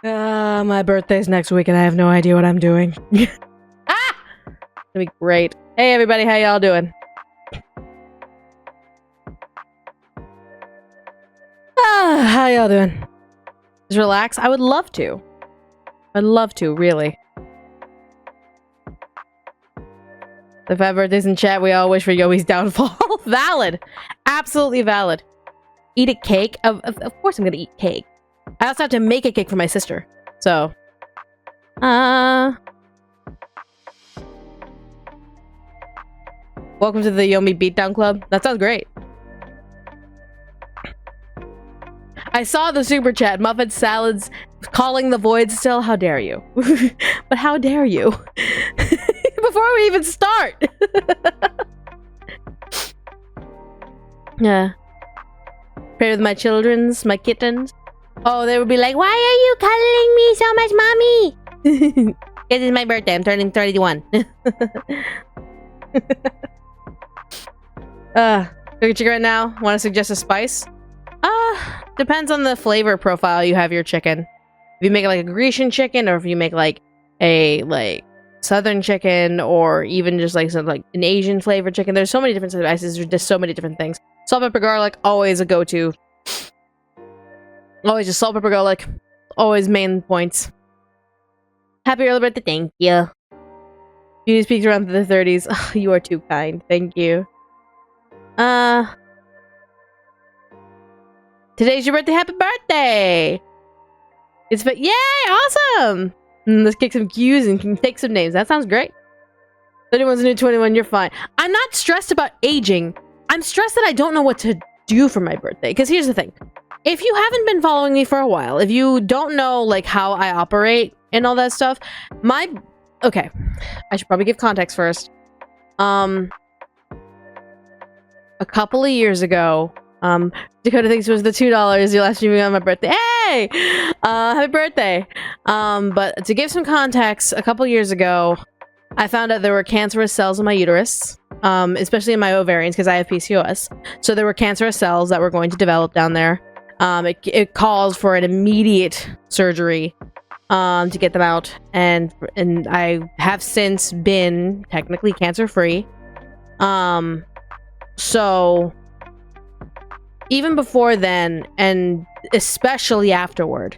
My birthday's next week and I have no idea what I'm doing. Ah! It'll be great. Hey everybody, how y'all doing? How y'all doing? Just relax? I would love to. I'd love to, really. If I have birthdays in chat, we all wish for Yomi's downfall. Valid! Absolutely valid. Eat a cake? Of course I'm gonna eat cake. I also have to make a cake for my sister. So. Welcome to the Yomi Beatdown Club. That sounds great. I saw the super chat. Muffin salads calling the void still. How dare you? But how dare you? Before we even start. Yeah. Pray with my children's, my kittens. Oh, they would be like, why are you cuddling me so much, mommy? It is my birthday. I'm turning 31. Cooking chicken right now. Want to suggest a spice? Depends on the flavor profile you have your chicken. If you make like a Grecian chicken, or if you make like a southern chicken, or even just like some like an Asian flavored chicken. There's so many different spices. There's just so many different things. Salt, pepper, garlic, always a go-to. Always just salt, pepper, garlic. Always main points. Happy early birthday. Thank you. You speak around the 30s. Oh, you are too kind. Thank you. Today's your birthday. Happy birthday! Yay! Awesome! Let's kick some cues and can take some names. That sounds great. 31's a new 21. You're fine. I'm not stressed about aging. I'm stressed that I don't know what to do for my birthday. Because here's the thing. If you haven't been following me for a while, if you don't know like how I operate and all that stuff, okay, I should probably give context first. A couple of years ago, Dakota thinks it was the $2 you'll ask me on my birthday. Hey! Happy birthday! But to give some context, a couple years ago, I found out there were cancerous cells in my uterus, especially in my ovaries, because I have PCOS. So there were cancerous cells that were going to develop down there. It calls for an immediate surgery to get them out, and I have since been technically cancer-free. So even before then, and especially afterward,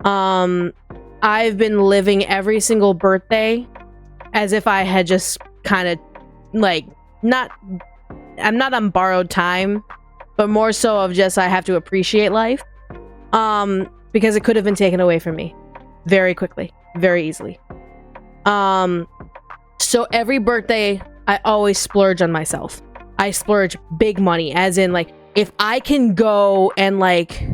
I've been living every single birthday as if I had just kind of like I'm not on borrowed time, but more so of just I have to appreciate life, because it could have been taken away from me very quickly, very easily. So every birthday I always splurge on myself. I splurge big money, as in like if I can go and like,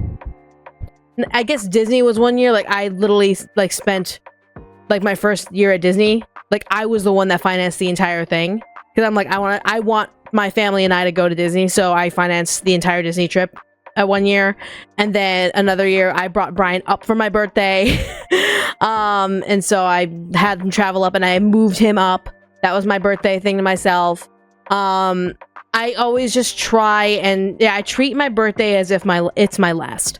I guess Disney was one year, like I literally like spent like my first year at Disney, like I was the one that financed the entire thing, because I'm like I want my family and I to go to Disney, so I financed the entire Disney trip at one year. And then another year I brought Brian up for my birthday. And so I had him travel up and I moved him up. That was my birthday thing to myself. I always just try and I treat my birthday as if it's my last.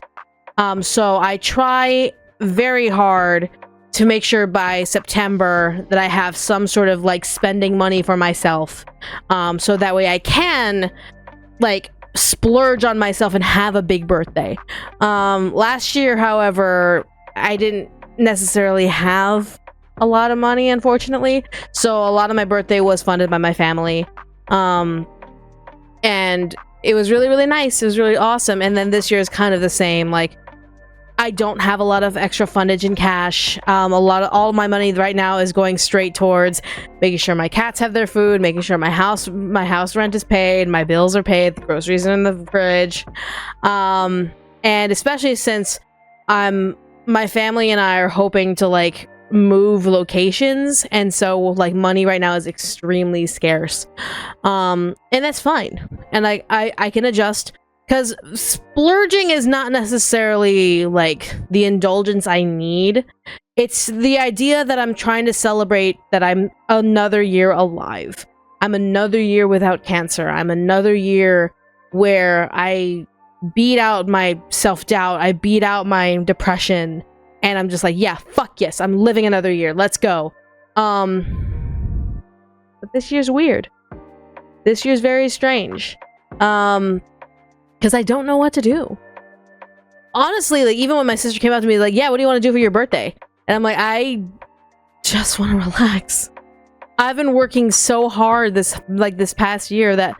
So I try very hard to make sure by September that I have some sort of like spending money for myself. So that way I can like splurge on myself and have a big birthday. Last year, however, I didn't necessarily have a lot of money, unfortunately. So a lot of my birthday was funded by my family. And it was really, really nice. It was really awesome. And then this year is kind of the same. Like, I don't have a lot of extra fundage in cash. All my money right now is going straight towards making sure my cats have their food, making sure my house rent is paid, my bills are paid, the groceries are in the fridge. And especially since my family and I are hoping to like move locations, and so like money right now is extremely scarce. And that's fine. And I can adjust. Because splurging is not necessarily, like, the indulgence I need. It's the idea that I'm trying to celebrate that I'm another year alive. I'm another year without cancer. I'm another year where I beat out my self-doubt. I beat out my depression. And I'm just like, yeah, fuck yes, I'm living another year. Let's go. But this year's weird. This year's very strange. Because I don't know what to do. Honestly, like, even when my sister came out to me, like, yeah, what do you want to do for your birthday? And I'm like, I just want to relax. I've been working so hard this past year that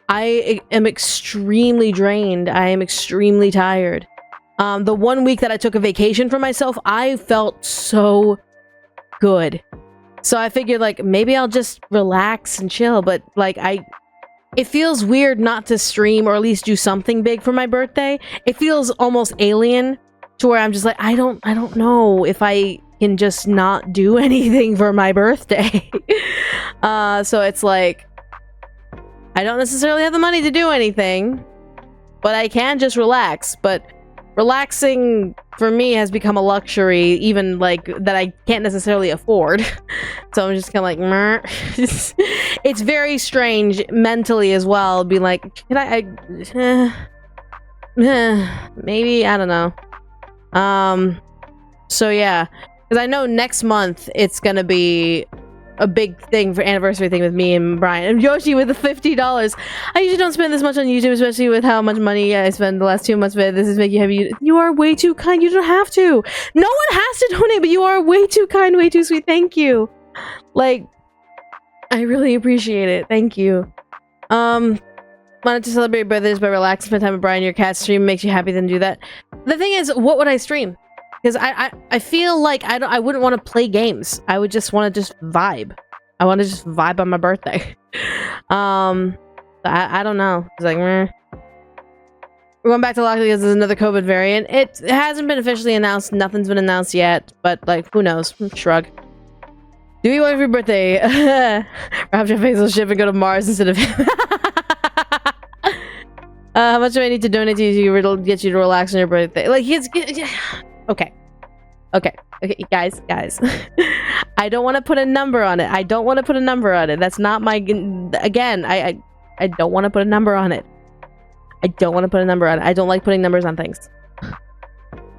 I am extremely drained. I am extremely tired. The 1 week that I took a vacation for myself, I felt so good. So I figured, like, maybe I'll just relax and chill, but, like, it feels weird not to stream or at least do something big for my birthday. It feels almost alien to where I'm just like, I don't know if I can just not do anything for my birthday. So it's like, I don't necessarily have the money to do anything, but I can just relax. But relaxing for me has become a luxury, even like that I can't necessarily afford. So I'm just kind of like, meh. It's very strange mentally as well. Be like, can maybe, I don't know. So yeah, because I know next month it's gonna be a big thing for anniversary thing with me and Brian and Yoshi with the $50. I usually don't spend this much on YouTube, especially with how much money I spend the last 2 months. But this is making you happy. You are way too kind. You don't have to. No one has to donate, but you are way too kind, way too sweet. Thank you. Like, I really appreciate it. Thank you. Wanted to celebrate birthdays by relaxing, spend time with Brian. Your cat stream makes you happy, then do that. The thing is, what would I stream? Because I feel like I wouldn't want to play games. I would just want to just vibe. I want to just vibe on my birthday. I don't know. It's like, meh. We're going back to lockdown because there's another COVID variant. It hasn't been officially announced. Nothing's been announced yet. But, like, who knows? Shrug. Do you want for your birthday? Wrap your face on ship and go to Mars instead of him. How much do I need to donate to you to get you to relax on your birthday? Like, okay, guys. I don't want to put a number on it. That's not my... Again, I don't want to put a number on it. I don't like putting numbers on things.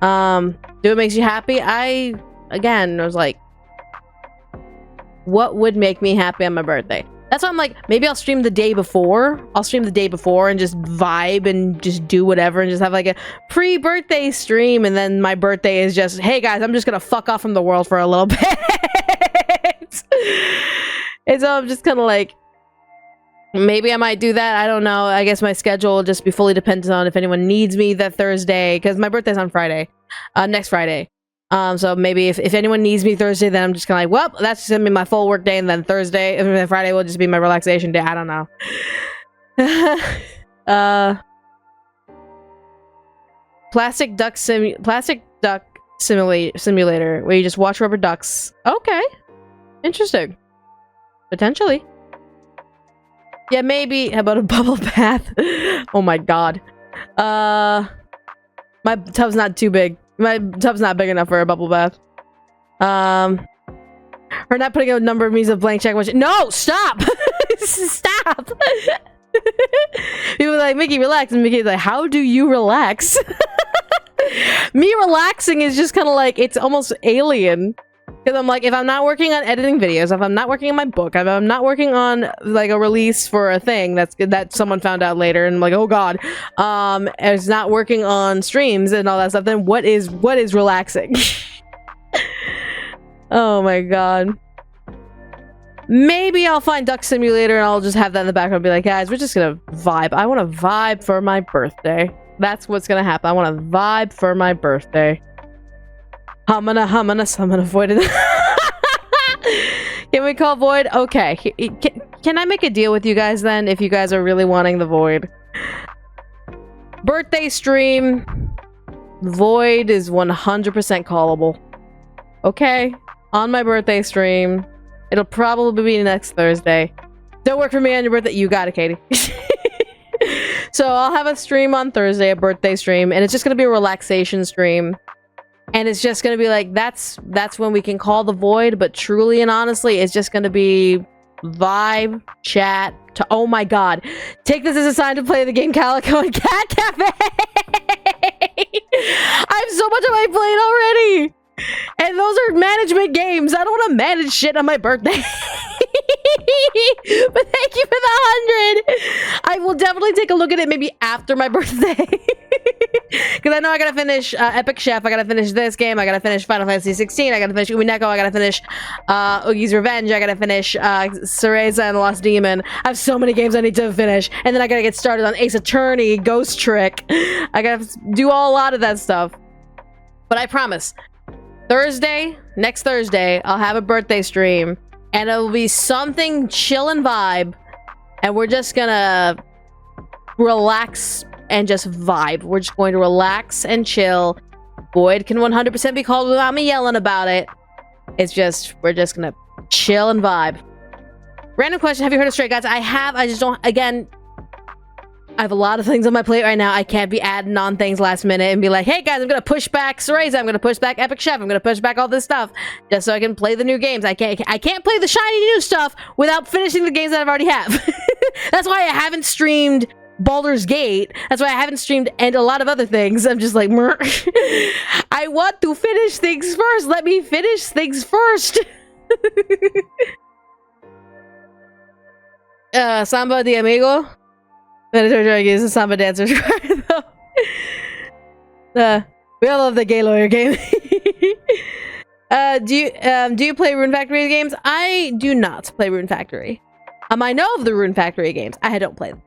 Do it makes you happy? I was like, what would make me happy on my birthday? That's why I'm like, maybe I'll stream the day before. And just vibe and just do whatever and just have like a pre-birthday stream. And then my birthday is just, hey guys, I'm just gonna fuck off from the world for a little bit. And so I'm just kind of like, maybe I might do that. I don't know. I guess my schedule will just be fully dependent on if anyone needs me that Thursday. Because my birthday's on Friday. Next Friday. So maybe if anyone needs me Thursday, then I'm just kind of like, well, that's just gonna be my full work day, and then Friday will just be my relaxation day. I don't know. Plastic duck simulator, where you just watch rubber ducks. Okay, interesting. Potentially. Yeah, maybe. How about a bubble bath? Oh my god. My tub's not too big. My tub's not big enough for a bubble bath. Her not putting a number means a blank check. No, stop! Stop! People are like, Mickey, relax. And Mickey's like, how do you relax? Me relaxing is just kind of like, it's almost alien. Because I'm like, if I'm not working on editing videos, if I'm not working on my book, if I'm not working on like a release for a thing that someone found out later, and I'm like, oh god, it's not working on streams and all that stuff, then what is relaxing? Oh my god. Maybe I'll find Duck Simulator and I'll just have that in the background and be like, guys, we're just gonna vibe. I want to vibe for my birthday. That's what's gonna happen. I want to vibe for my birthday. Humana, summon Void. Can we call Void? Okay. Can I make a deal with you guys then, if you guys are really wanting the Void? Birthday stream. Void is 100% callable. Okay. On my birthday stream. It'll probably be next Thursday. Don't work for me on your birthday. You got it, Katie. So I'll have a stream on Thursday, a birthday stream, and it's just gonna be a relaxation stream. And it's just gonna be like, that's when we can call the Void, but truly and honestly, it's just gonna be vibe, chat, oh my god. Take this as a sign to play the game Calico and Cat Cafe! I have so much on my plate already! management games. I don't want to manage shit on my birthday. But thank you for the 100. I will definitely take a look at it maybe after my birthday. Because I know I gotta finish Epic Chef. I gotta finish this game. I gotta finish Final Fantasy 16. I gotta finish Umineko. I gotta finish Oogie's Revenge. I gotta finish Cereza and the Lost Demon. I have so many games I need to finish. And then I gotta get started on Ace Attorney, Ghost Trick. I gotta do a lot of that stuff. But I promise, next Thursday, I'll have a birthday stream. And it'll be something chill and vibe. And we're just gonna relax and just vibe. We're just going to relax and chill. Void can 100% be called without me yelling about it. It's just, we're just gonna chill and vibe. Random question, have you heard of Stray Guys? I have, I just don't, again, I have a lot of things on my plate right now. I can't be adding on things last minute and be like, hey guys, I'm gonna push back Cereza, I'm gonna push back Epic Chef, I'm gonna push back all this stuff just so I can play the new games. I can't play the shiny new stuff without finishing the games that I've already have. That's why I haven't streamed Baldur's Gate. That's why I haven't streamed and a lot of other things. I'm just like, I want to finish things first. Let me finish things first. Samba de Amigo. Is a Samba dancer. We all love the gay lawyer game. Do you play Rune Factory games? I do not play Rune Factory. I know of the Rune Factory games. I don't play them.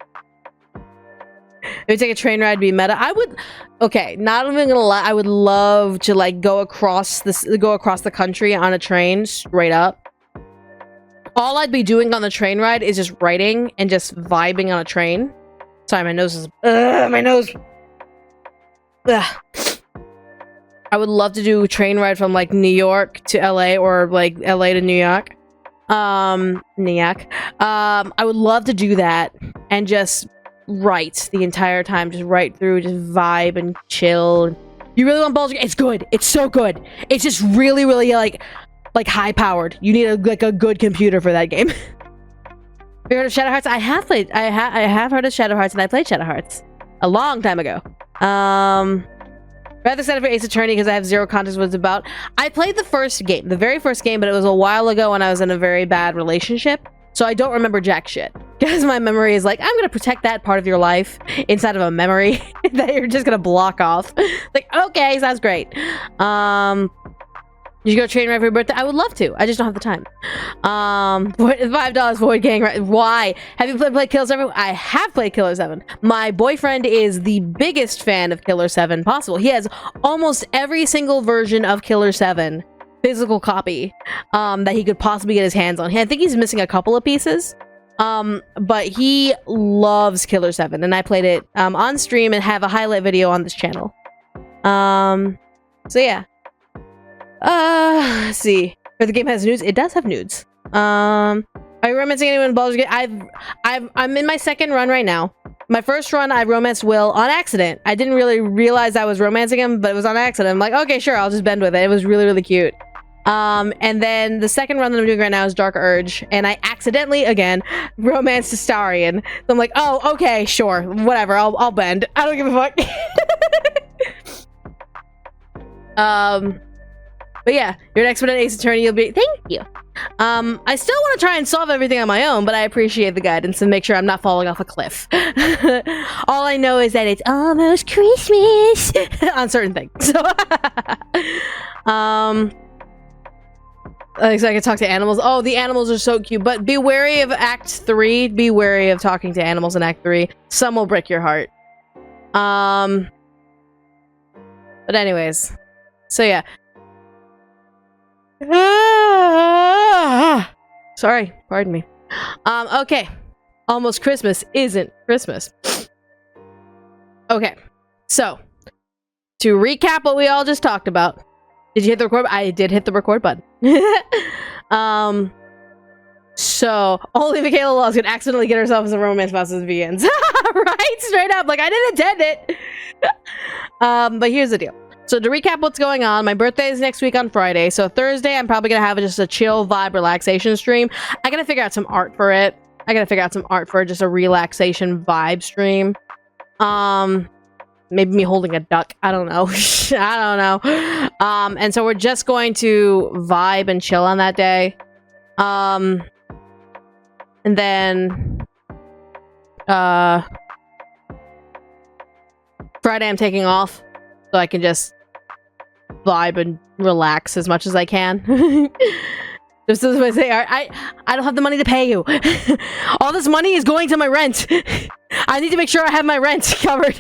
Maybe take a train ride, be meta. I would. Okay, not even gonna lie. I would love to like go across the country on a train straight up. All I'd be doing on the train ride is just writing and just vibing on a train. Sorry, my nose is... my nose... Ugh. I would love to do a train ride from, like, New York to LA or, like, LA to New York. I would love to do that and just write the entire time. Just write through, just vibe and chill. You really want Baldur's Gate? It's good. It's so good. It's just really, really, like high-powered. You need, a good computer for that game. Have you heard of Shadow Hearts? I have played. I have heard of Shadow Hearts, and I played Shadow Hearts a long time ago. Rather excited for Ace Attorney because I have zero context what it's about. I played the very first game, but it was a while ago when I was in a very bad relationship, so I don't remember jack shit. Because my memory is like, I'm gonna protect that part of your life inside of a memory that you're just gonna block off. Like, okay, sounds great. You should go train ride for your birthday. I would love to. I just don't have the time. $5 Void Gang. Why? Have you played Killer 7? I have played Killer 7. My boyfriend is the biggest fan of Killer 7 possible. He has almost every single version of Killer 7 physical copy that he could possibly get his hands on. I think he's missing a couple of pieces. But he loves Killer 7, and I played it on stream and have a highlight video on this channel. So yeah. Let's see. If the game has nudes, it does have nudes. Are you romancing anyone in Baldur's Gate? I'm in my second run right now. My first run, I romanced Will on accident. I didn't really realize I was romancing him, but it was on accident. I'm like, okay, sure, I'll just bend with it. It was really, really cute. And then the second run that I'm doing right now is Dark Urge, and I accidentally, again, romanced Astarion. So I'm like, oh, okay, sure, whatever, I'll bend. I don't give a fuck. But yeah, your next one at Ace Attorney, you'll be... Thank you. I still want to try and solve everything on my own, but I appreciate the guidance and make sure I'm not falling off a cliff. All I know is that it's almost Christmas on certain things. So, so I can talk to animals. Oh, the animals are so cute, but be wary of Act 3. Be wary of talking to animals in Act 3. Some will break your heart. But anyways, so yeah. Sorry, pardon me. Okay. Almost Christmas isn't Christmas. Okay. So, to recap what we all just talked about. Did you hit the record? I did hit the record button. So, only Michaela Laws could accidentally get herself as a romance mouse as VNs. Right? Straight up. Like, I didn't intend it. But here's the deal. So to recap what's going on, my birthday is next week on Friday. So Thursday, I'm probably going to have just a chill vibe relaxation stream. I got to figure out some art for it. I got to figure out some art for just a relaxation vibe stream. maybe me holding a duck. I don't know. I don't know. And so we're just going to vibe and chill on that day. And then Friday I'm taking off so I can just vibe and relax as much as I can. Just as I say, I don't have the money to pay you. All this money is going to my rent. I need to make sure I have my rent covered.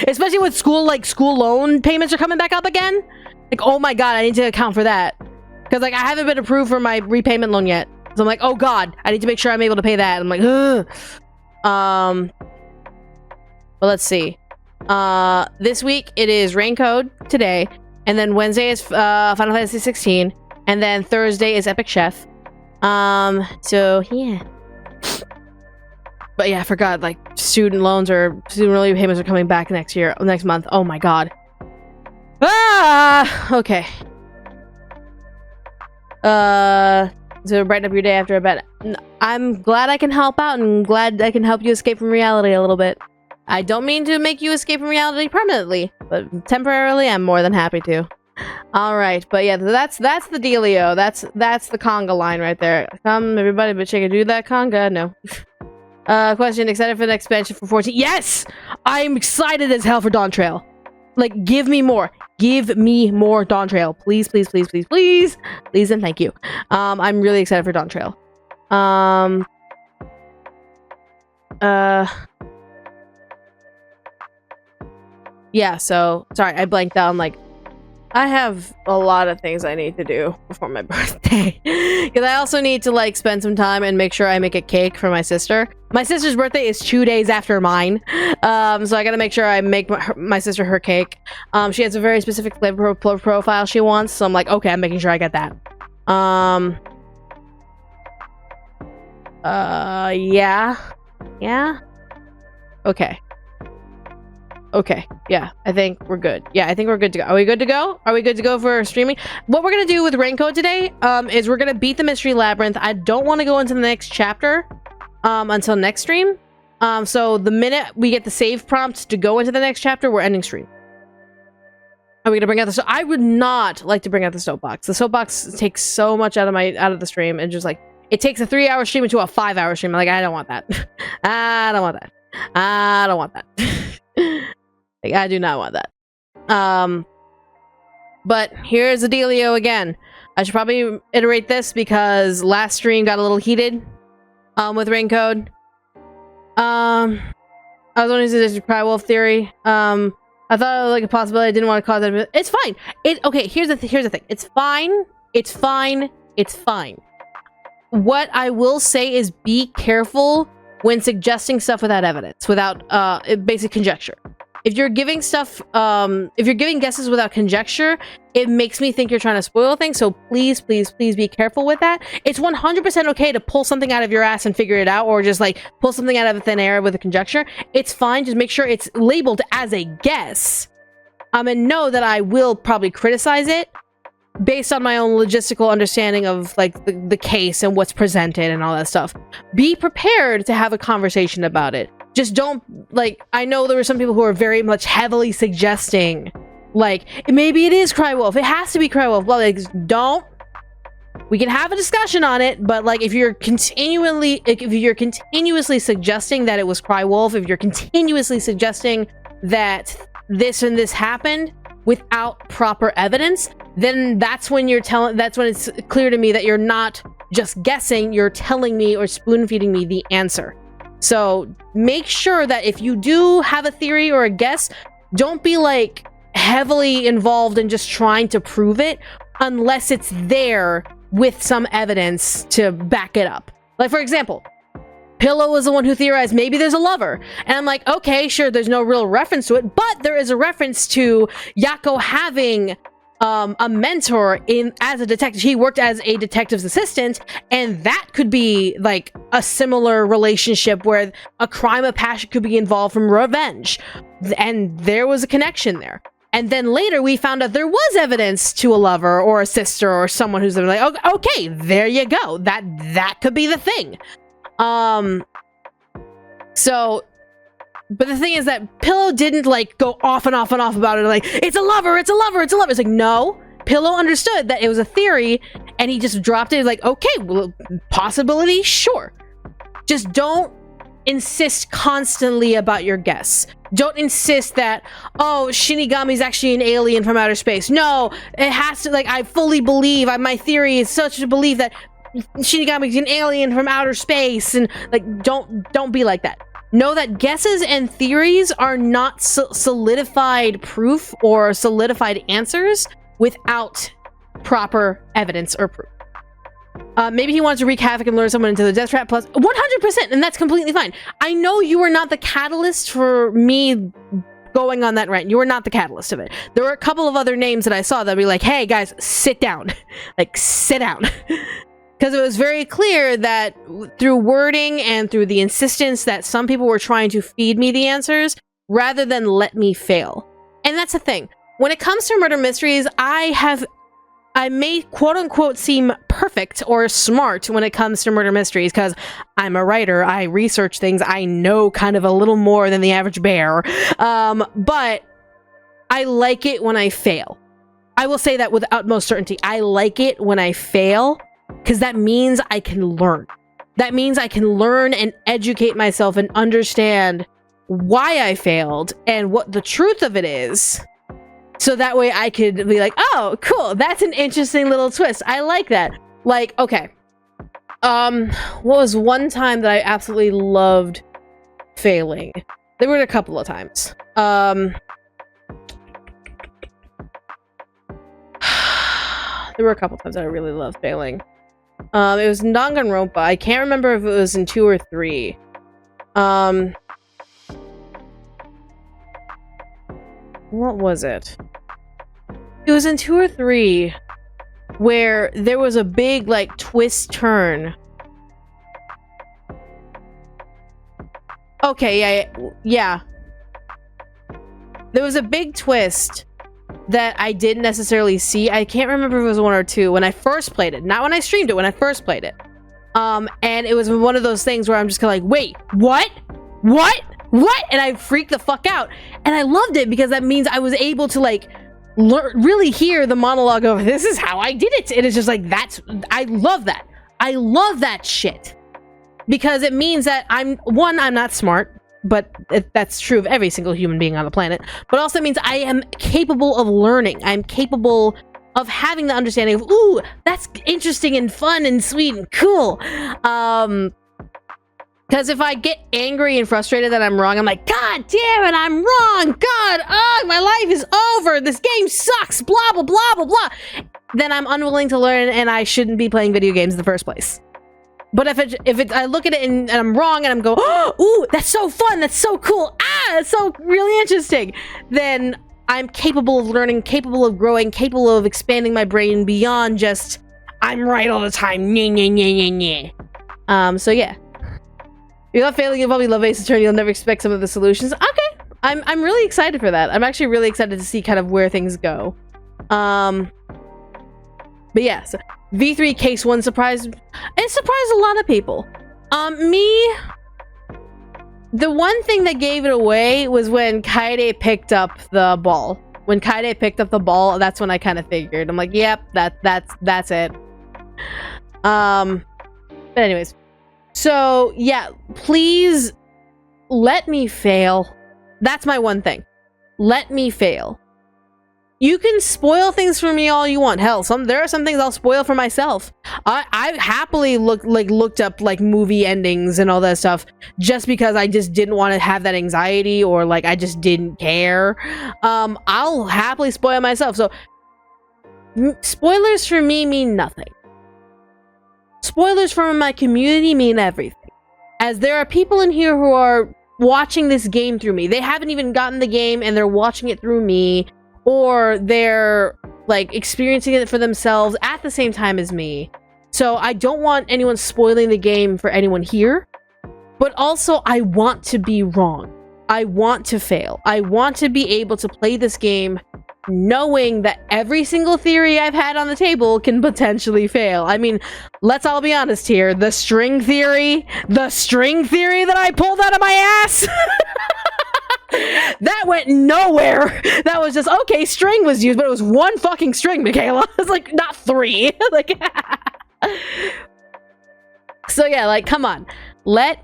Especially with school loan payments are coming back up again. Like, oh my god, I need to account for that. Because, like, I haven't been approved for my repayment loan yet. So I'm like, oh god, I need to make sure I'm able to pay that. I'm like, ugh. But let's see. This week, it is RAINCODE today. And then Wednesday is Final Fantasy 16. And then Thursday is Epic Chef. So yeah. But yeah, I forgot, like, student loan payments are coming back next month. Oh my god. Ah! Okay. So brighten up your day after a bed. I'm glad I can help out and glad I can help you escape from reality a little bit. I don't mean to make you escape from reality permanently, but temporarily I'm more than happy to. Alright, but yeah, that's the dealio. That's the conga line right there. Come, everybody, but you can do that conga? No. Question, excited for the expansion for 14? Yes! I'm excited as hell for Dawn Trail. Like, give me more. Give me more Dawn Trail. Please, please, please, please, please. Please and thank you. I'm really excited for Dawn Trail. Yeah, so, sorry, I blanked out. I'm like, I have a lot of things I need to do before my birthday. Because I also need to, like, spend some time and make sure I make a cake for my sister. My sister's birthday is 2 days after mine. So I gotta make sure I make my sister her cake. She has a very specific flavor profile she wants. So I'm like, okay, I'm making sure I get that. Yeah. Yeah? Okay. Okay, yeah, I think we're good. Yeah, I think we're good to go. Are we good to go? Are we good to go for streaming? What we're gonna do with RAINCODE today, is we're gonna beat the Mystery Labyrinth. I don't want to go into the next chapter, until next stream. So the minute we get the save prompt to go into the next chapter, we're ending stream. Are we gonna bring out the I would not like to bring out the soapbox. The soapbox takes so much out of the stream, and just like, it takes a 3-hour stream into a 5-hour stream. Like, I don't want that. I don't want that. I don't want that. Like, I do not want that. But here's the dealio again. I should probably iterate this because last stream got a little heated with RAINCODE. I was wondering if this is Cry Wolf theory. I thought it was like a possibility. I didn't want to cause that. It's fine. Okay, here's the thing. It's fine. It's fine. It's fine. What I will say is be careful when suggesting stuff without evidence, without basic conjecture. If you're giving stuff, if you're giving guesses without conjecture, it makes me think you're trying to spoil things. So please, please, please be careful with that. It's 100% okay to pull something out of your ass and figure it out, or just like pull something out of thin air with a conjecture. It's fine. Just make sure it's labeled as a guess. And know that I will probably criticize it based on my own logistical understanding of like the case and what's presented and all that stuff. Be prepared to have a conversation about it. Just don't, like, I know there were some people who are very much heavily suggesting, like, maybe it is Cry Wolf. It has to be Cry Wolf. Well, like, don't. We can have a discussion on it, but like, if you're continuously suggesting that it was Cry Wolf, if you're continuously suggesting that this and this happened without proper evidence, then that's when it's clear to me that you're not just guessing, you're telling me or spoon feeding me the answer. So make sure that if you do have a theory or a guess, don't be like heavily involved in just trying to prove it unless it's there with some evidence to back it up. Like, for example, Pillow was the one who theorized maybe there's a lover. And I'm like, okay, sure, there's no real reference to it, but there is a reference to Yako having a mentor as a detective. He worked as a detective's assistant, and that could be like a similar relationship where a crime of passion could be involved from revenge, and there was a connection there. And then later we found out there was evidence to a lover or a sister or someone who's like, okay, there you go, that could be the thing. So But the thing is that Pillow didn't like go off and off and off about it, like, it's a lover, it's a lover, it's a lover. It's like, no. Pillow understood that it was a theory, and he just dropped it. Like, okay, well, possibility, sure. Just don't insist constantly about your guess. Don't insist that, oh, Shinigami's actually an alien from outer space. No, it has to, like, I fully believe, my theory is such a belief that Shinigami's an alien from outer space, and, like, don't be like that. Know that guesses and theories are not solidified proof or solidified answers without proper evidence or proof. Maybe he wants to wreak havoc and lure someone into the death trap, plus 100%, and that's completely fine. I know you are not the catalyst for me going on that rant. You are not the catalyst of it. There were a couple of other names that I saw that would be like, hey guys, sit down. Like, sit down. Because it was very clear that through wording and through the insistence that some people were trying to feed me the answers rather than let me fail. And that's the thing. When it comes to murder mysteries, I may quote-unquote seem perfect or smart when it comes to murder mysteries because I'm a writer, I research things, I know kind of a little more than the average bear, but I like it when I fail. I will say that with utmost certainty. I like it when I fail because that means I can learn. That means I can learn and educate myself and understand why I failed and what the truth of it is. So that way I could be like, oh, cool, that's an interesting little twist. I like that. Like, okay. What was one time that I absolutely loved failing? There were a couple of times. There were a couple times that I really loved failing. It was Danganronpa. I can't remember if it was in 2 or 3. What was it? It was in 2 or 3 where there was a big, like, twist turn. Okay, yeah. There was a big twist that I didn't necessarily see. I can't remember if it was 1 or 2 when I first played it. Not when I streamed it, when I first played it. And it was one of those things where I'm just kind of like, wait, what? What? What? And I freaked the fuck out. And I loved it because that means I was able to, like, really hear the monologue of, this is how I did it. And it's just like, I love that. I love that shit. Because it means that I'm not smart, but that's true of every single human being on the planet. But also means I am capable of learning. I'm capable of having the understanding of, ooh, that's interesting and fun and sweet and cool. Because if I get angry and frustrated that I'm wrong, I'm like, God damn it, I'm wrong! God, my life is over! This game sucks! Blah, blah, blah, blah, blah! Then I'm unwilling to learn and I shouldn't be playing video games in the first place. But if I look at it and I'm wrong and I'm go, oh, ooh, that's so fun, that's so cool, that's so really interesting, then I'm capable of learning, capable of growing, capable of expanding my brain beyond just, I'm right all the time, so yeah. If you love failing, you'll probably love Ace Attorney. You'll never expect some of the solutions. Okay, I'm really excited for that. I'm actually really excited to see kind of where things go. But yeah, so V3 Case 1 surprised. It surprised a lot of people. Me. The one thing that gave it away was when Kaede picked up the ball. When Kaede picked up the ball, that's when I kind of figured. I'm like, yep, that's it. But anyways. So, yeah, please let me fail. That's my one thing. Let me fail. You can spoil things for me all you want. Hell, there are some things I'll spoil for myself. I happily looked up like movie endings and all that stuff just because I just didn't want to have that anxiety or like I just didn't care. I'll happily spoil myself. So spoilers for me mean nothing. Spoilers from my community mean everything. As there are people in here who are watching this game through me. They haven't even gotten the game and they're watching it through me. Or they're like experiencing it for themselves at the same time as me. So I don't want anyone spoiling the game for anyone here. But also I want to be wrong. I want to fail. I want to be able to play this game knowing that every single theory I've had on the table can potentially fail. I mean, let's all be honest here. The string theory that I pulled out of my ass. That went nowhere. That was just, okay, string was used, but it was one fucking string, Michaela. It's like, not 3. Like, so yeah, like, come on. Let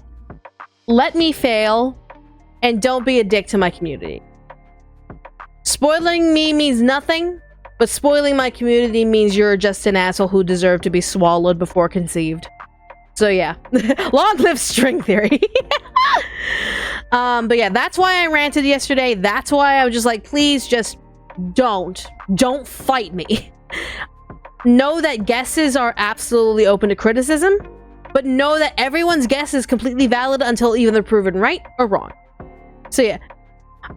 me fail, and don't be a dick to my community. Spoiling me means nothing, but spoiling my community means you're just an asshole who deserved to be swallowed before conceived. So yeah, long live string theory. But yeah, that's why I ranted yesterday. That's why I was just like, please just don't fight me. Know that guesses are absolutely open to criticism, but know that everyone's guess is completely valid until either they're proven right or wrong. So yeah,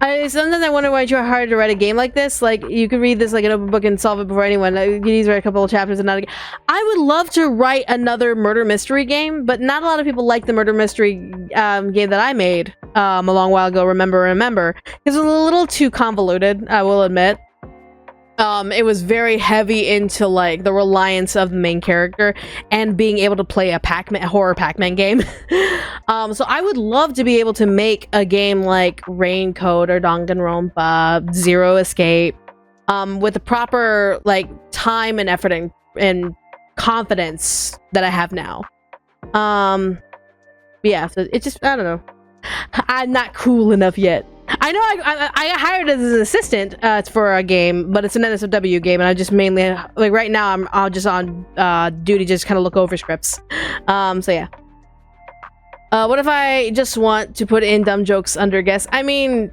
sometimes I wonder why it's hard to write a game like this. Like, you could read this like an open book and solve it before anyone. You could easily write a couple of chapters and not a game. I would love to write another murder mystery game, but not a lot of people like the murder mystery game that I made a long while ago, Remember. It was a little too convoluted, I will admit. It was very heavy into like the reliance of the main character and being able to play a horror Pac-Man game. So I would love to be able to make a game like RAINCODE or Danganronpa, Zero Escape, with the proper like time and effort and confidence that I have now. Yeah, so it just, I don't know. I'm not cool enough yet. I know I got hired as an assistant for a game, but it's an NSFW game, and I just mainly, like, right now I'm just on duty, just kind of look over scripts. So yeah. What if I just want to put in dumb jokes under guess? I mean,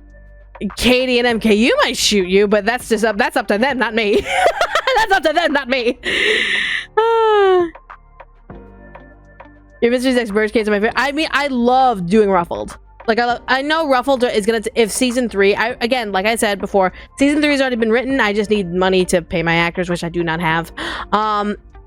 Katie and MKU might shoot you, but that's up to them, not me. That's up to them, not me. Your Mysteries X Bird Cage are my favorite. I mean, I love doing Ruffled. Like, I know Ruffled is gonna, if season 3, again, like I said before, season 3 has already been written. I just need money to pay my actors, which I do not have.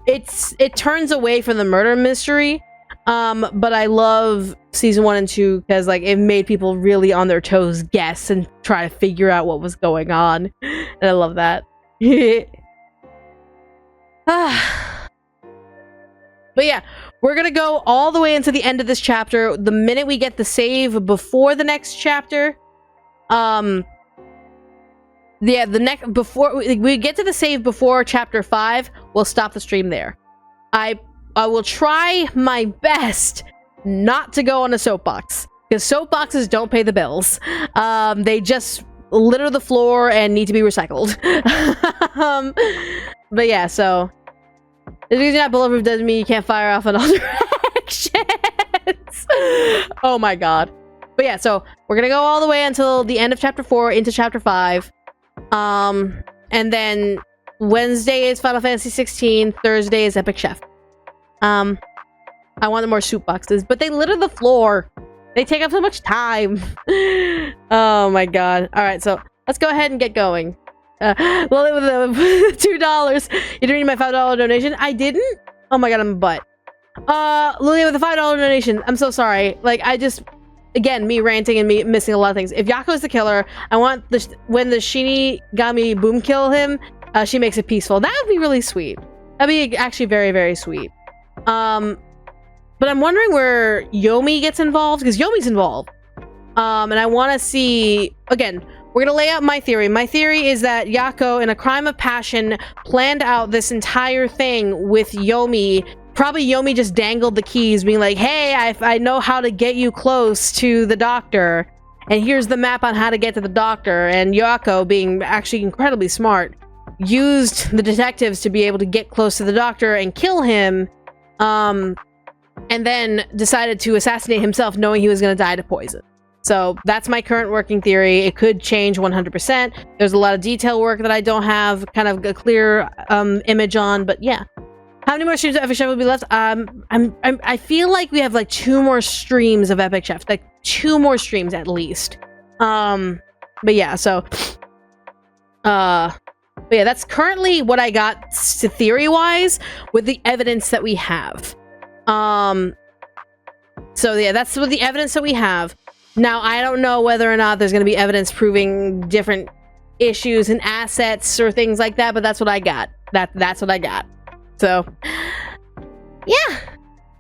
It turns away from the murder mystery, but I love season 1 and 2 because, like, it made people really on their toes guess and try to figure out what was going on, and I love that. But yeah, we're gonna go all the way into the end of this chapter. The minute we get the save before the next chapter, before we get to the save before chapter 5, we'll stop the stream there. I will try my best not to go on a soapbox, because soapboxes don't pay the bills. They just litter the floor and need to be recycled. But yeah, so the reason you're not bulletproof doesn't mean you can't fire off in all directions. Oh my god. But yeah, so we're gonna go all the way until the end of chapter 4 into chapter 5. And then Wednesday is Final Fantasy 16, Thursday is Epic Chef. I wanted more soup boxes, but they litter the floor. They take up so much time. Oh my god. Alright, so let's go ahead and get going. Lily with $2. You didn't need my $5 donation? I didn't? Oh my god, I'm a butt. Lily with a $5 donation. I'm so sorry. Like, I just, again, me ranting and me missing a lot of things. If Yako's the killer, I want when the Shinigami boom kill him, she makes it peaceful. That would be really sweet. That'd be actually very, very sweet. But I'm wondering where Yomi gets involved, because Yomi's involved. And I want to see, again, we're going to lay out my theory. My theory is that Yako, in a crime of passion, planned out this entire thing with Yomi. Probably Yomi just dangled the keys, being like, hey, I know how to get you close to the doctor. And here's the map on how to get to the doctor. And Yako, being actually incredibly smart, used the detectives to be able to get close to the doctor and kill him. And then decided to assassinate himself, knowing he was going to die to poison. So that's my current working theory. It could change 100%. There's a lot of detail work that I don't have kind of a clear image on, but yeah. How many more streams of Epic Chef will be left? I feel like we have like 2 more streams of Epic Chef, like 2 more streams at least. But yeah, so but yeah, that's currently what I got theory-wise with the evidence that we have. So yeah, that's with the evidence that we have. Now, I don't know whether or not there's going to be evidence proving different issues and assets or things like that, but that's what I got. That's what I got. So, yeah.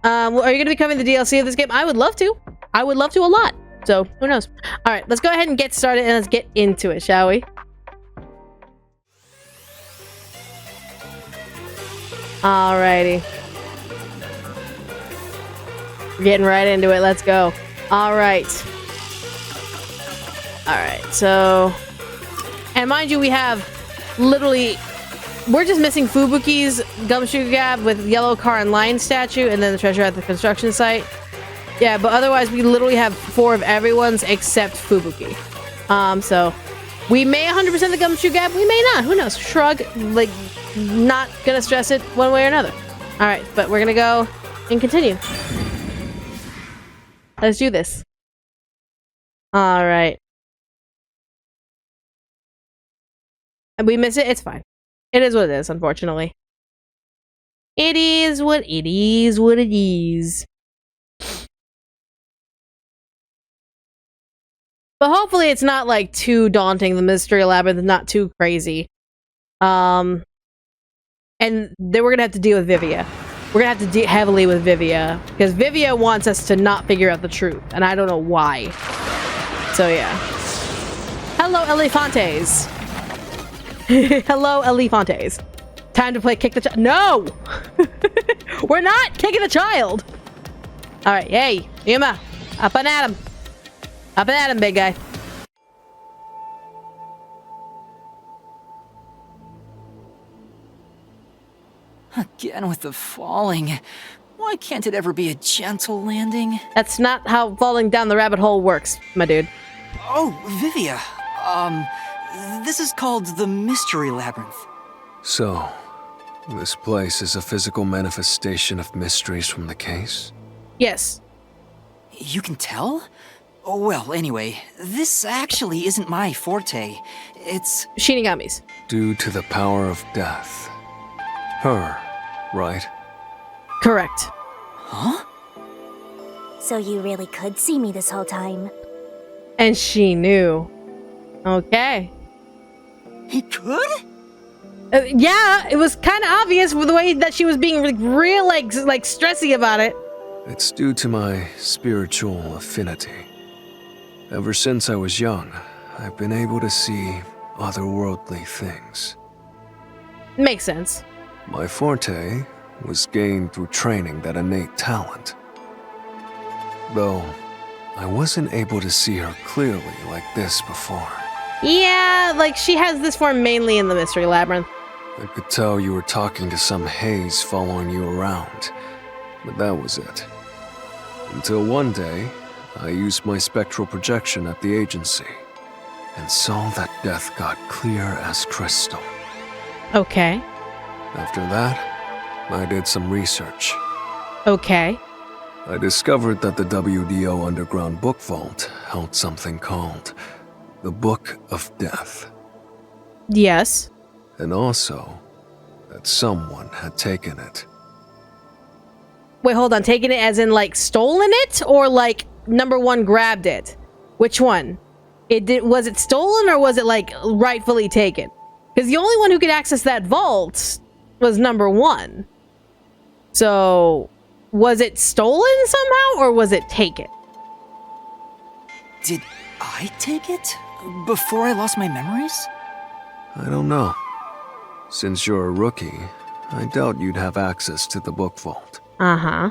Are you going to be covering the DLC of this game? I would love to. I would love to a lot. So who knows? All right, let's go ahead and get started and let's get into it, shall we? Alrighty. We're getting right into it. Let's go. Alright. Alright, so... And mind you, we have literally... We're just missing Fubuki's Gumshoe Gap with yellow car and lion statue, and then the treasure at the construction site. Yeah, but otherwise we literally have 4 of everyone's except Fubuki. So... We may 100% the Gumshoe Gap, we may not. Who knows? Shrug. Like, not gonna stress it one way or another. Alright, but we're gonna go and continue. Let's do this. Alright. And we miss it, it's fine. It is what it is, unfortunately. It is what it is, what it is. But hopefully it's not, like, too daunting. The Mystery Labyrinth is not too crazy. And then we're gonna have to deal with Vivia. We're gonna have to deal heavily with Vivia. Because Vivia wants us to not figure out the truth. And I don't know why. So, yeah. Hello, Elefantes. Hello, Elefantes. Time to play Kick the Child. No! We're not kicking the child! Alright, hey, Yuma. Up and at him. Up and at him, big guy. Again with the falling. Why can't it ever be a gentle landing? That's not how falling down the rabbit hole works, my dude. Oh, Vivia. This is called the Mystery Labyrinth. So, this place is a physical manifestation of mysteries from the case? Yes. You can tell? Oh, well, anyway, this actually isn't my forte. It's... Shinigami's. Due to the power of death. Her, right? Correct. Huh? So you really could see me this whole time. And she knew. Okay. He could? Yeah, it was kind of obvious with the way that she was being real, like stressy about it. It's due to my spiritual affinity. Ever since I was young, I've been able to see otherworldly things. Makes sense. My forte was gained through training that innate talent. Though, I wasn't able to see her clearly like this before. Yeah, like she has this form mainly in the Mystery Labyrinth. I could tell you were talking to some haze following you around, but that was it. Until one day, I used my spectral projection at the agency, and saw that death got clear as crystal. Okay. After that, I did some research. Okay. I discovered that the WDO Underground Book Vault held something called the Book of Death. Yes. And also, that someone had taken it. Wait, hold on. Taken it as in, like, stolen it? Or, like, number 1 grabbed it? Which one? Was it stolen or was it, like, rightfully taken? Because the only one who could access that vault was number 1. So, was it stolen somehow or was it taken? Did I take it? Before I lost my memories? I don't know. Since you're a rookie, I doubt you'd have access to the book vault. Uh-huh.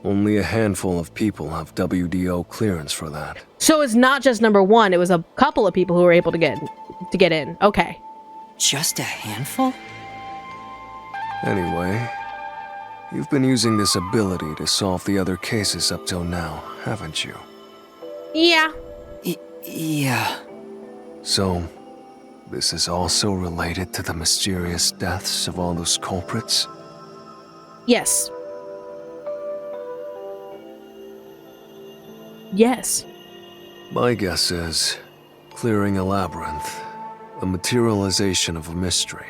Only a handful of people have WDO clearance for that. So it's not just number 1, it was a couple of people who were able to get in. Okay. Just a handful? Anyway, you've been using this ability to solve the other cases up till now, haven't you? Yeah. Yeah. So, this is also related to the mysterious deaths of all those culprits? Yes. Yes. My guess is, clearing a labyrinth, a materialization of a mystery,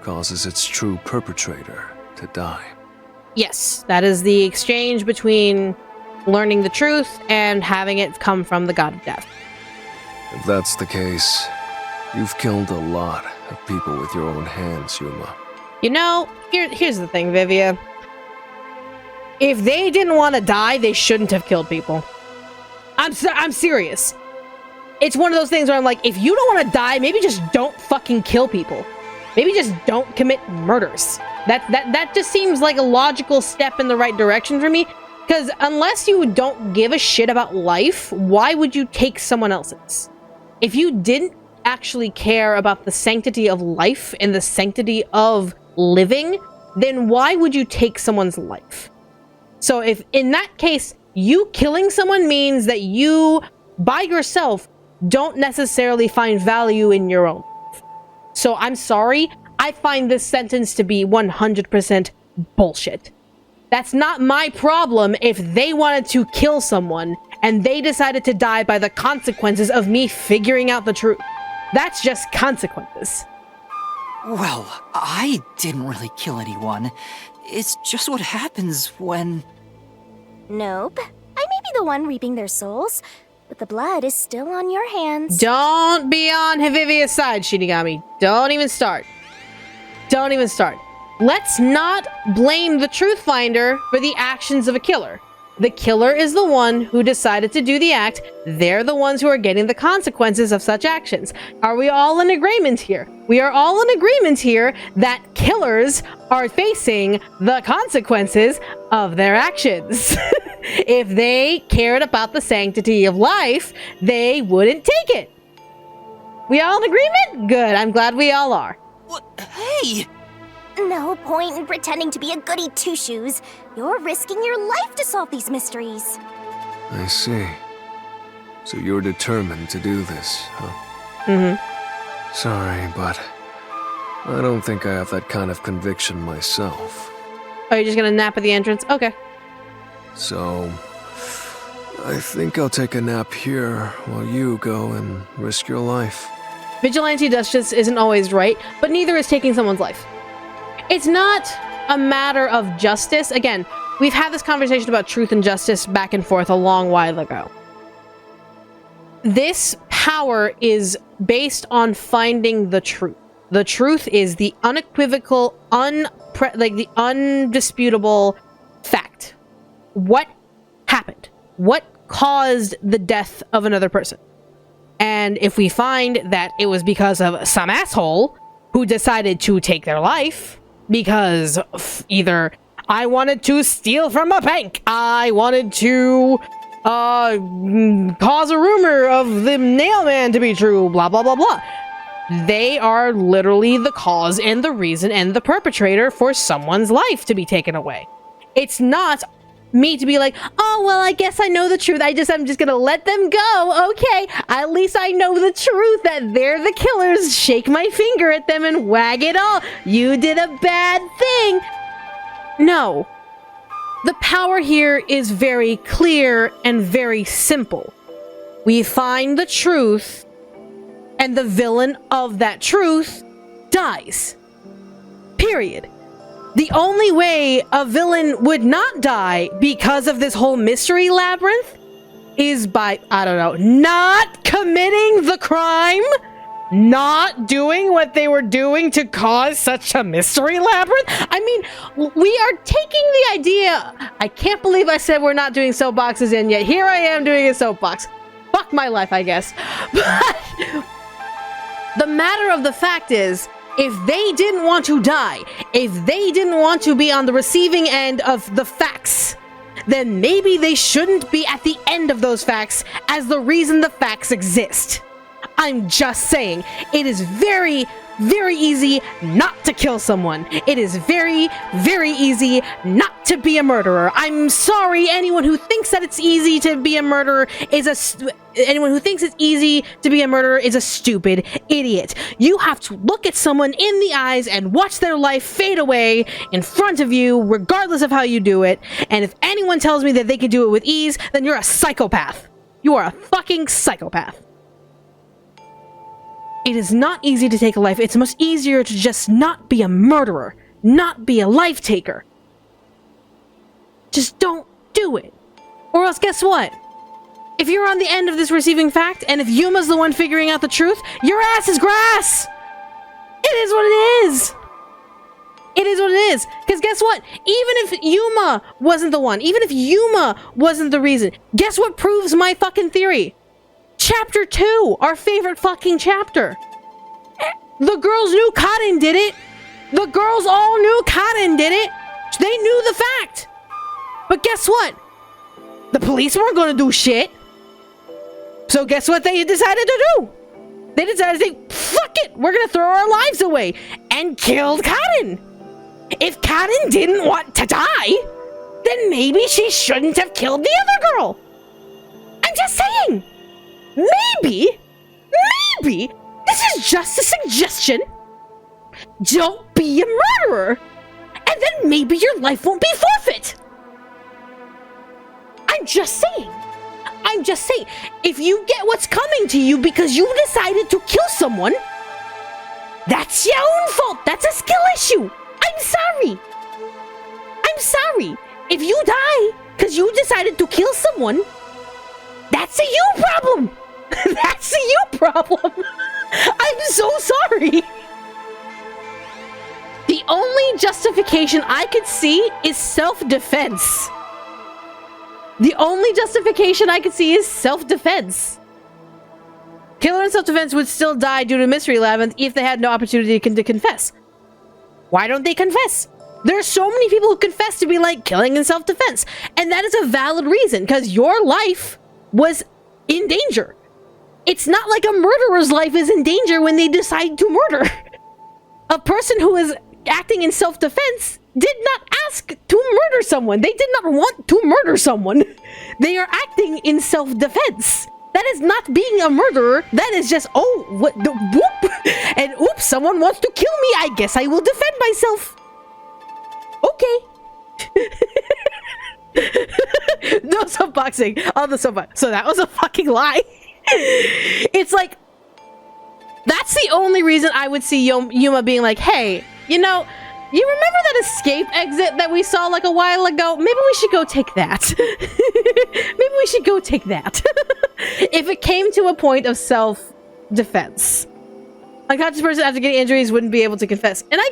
causes its true perpetrator to die. Yes, that is the exchange between learning the truth and having it come from the god of death. If that's the case, you've killed a lot of people with your own hands, Yuma. You know, here's the thing, Vivia. If they didn't want to die, they shouldn't have killed people. I'm serious. It's one of those things where I'm like, if you don't want to die, maybe just don't fucking kill people. Maybe just don't commit murders. That just seems like a logical step in the right direction for me. Because unless you don't give a shit about life, why would you take someone else's? If you didn't actually care about the sanctity of life and the sanctity of living, then why would you take someone's life? So if in that case, you killing someone means that you, by yourself, don't necessarily find value in your own life. So I'm sorry, I find this sentence to be 100% bullshit. That's not my problem if they wanted to kill someone and they decided to die by the consequences of me figuring out the truth. That's just consequences. Well, I didn't really kill anyone. It's just what happens when... Nope. I may be the one reaping their souls, but the blood is still on your hands. Don't be on Hivivia's side, Shinigami. Don't even start. Don't even start. Let's not blame the Truth Finder for the actions of a killer. The killer is the one who decided to do the act. They're the ones who are getting the consequences of such actions. Are we all in agreement here? We are all in agreement here that killers are facing the consequences of their actions. If they cared about the sanctity of life, they wouldn't take it. We all in agreement? Good, I'm glad we all are. What? Hey! No point in pretending to be a goody two-shoes. You're risking your life to solve these mysteries. I see. So you're determined to do this, huh? Mm-hmm. Sorry, but I don't think I have that kind of conviction myself. Oh, you're just gonna nap at the entrance? Okay. So, I think I'll take a nap here while you go and risk your life. Vigilante justice isn't always right, but neither is taking someone's life. It's not a matter of justice. Again, we've had this conversation about truth and justice back and forth a long while ago. This power is based on finding the truth. The truth is the unequivocal, the undisputable fact. What happened? What caused the death of another person? And if we find that it was because of some asshole who decided to take their life, because either I wanted to steal from a bank, I wanted to cause a rumor of the nailman to be true, blah, blah, blah, blah. They are literally the cause and the reason and the perpetrator for someone's life to be taken away. It's not me to be like, oh, well, I guess I know the truth. I'm just gonna let them go. Okay, at least I know the truth that they're the killers. Shake my finger at them and wag it all. You did a bad thing. No. The power here is very clear and very simple. We find the truth, and the villain of that truth dies. Period. The only way a villain would not die because of this whole mystery labyrinth is by, I don't know, not committing the crime, not doing what they were doing to cause such a mystery labyrinth. I mean, we are taking the idea. I can't believe I said we're not doing soapboxes, and yet here I am doing a soapbox. Fuck my life, I guess. But the matter of the fact is, if they didn't want to die, if they didn't want to be on the receiving end of the facts, then maybe they shouldn't be at the end of those facts as the reason the facts exist. I'm just saying, it is very, very easy not to kill someone. It is very, very easy not to be a murderer. I'm sorry, anyone who thinks that it's easy to be a murderer is a stupid idiot. You have to look at someone in the eyes and watch their life fade away in front of you, regardless of how you do it. And if anyone tells me that they can do it with ease, then you're a psychopath. You are a fucking psychopath. It is not easy to take a life. It's much easier to just not be a murderer, not be a life taker. Just don't do it. Or else guess what? If you're on the end of this receiving fact, and if Yuma's the one figuring out the truth, your ass is grass! It is what it is! It is what it is. Because guess what? Even if Yuma wasn't the one, even if Yuma wasn't the reason, guess what proves my fucking theory? Chapter 2, our favorite fucking chapter. The girls knew Karin did it. The girls all knew Karin did it. They knew the fact. But guess what? The police weren't going to do shit. So guess what they decided to do? They decided to say, fuck it, we're going to throw our lives away. And killed Karin. If Karin didn't want to die, then maybe she shouldn't have killed the other girl. I'm just saying. Maybe, this is just a suggestion. Don't be a murderer. And then maybe your life won't be forfeit. I'm just saying. If you get what's coming to you because you decided to kill someone, that's your own fault. That's a skill issue. I'm sorry. If you die because you decided to kill someone, that's a you problem. That's a you problem. I'm so sorry. The only justification I could see is self-defense. Killer in self-defense would still die due to Mystery Labyrinth if they had no opportunity to confess. Why don't they confess? There are so many people who confess to be like killing in self-defense. And that is a valid reason, because your life was in danger. It's not like a murderer's life is in danger when they decide to murder. A person who is acting in self-defense did not ask to murder someone. They did not want to murder someone. They are acting in self-defense. That is not being a murderer. That is just, oh, what the whoop. And oops, someone wants to kill me. I guess I will defend myself. Okay. No soapboxing on the soapbox. So that was a fucking lie. It's like, that's the only reason I would see Yuma being like, hey, you know, you remember that escape exit that we saw like a while ago? Maybe we should go take that. If it came to a point of self-defense. Unconscious person after getting injuries wouldn't be able to confess. And I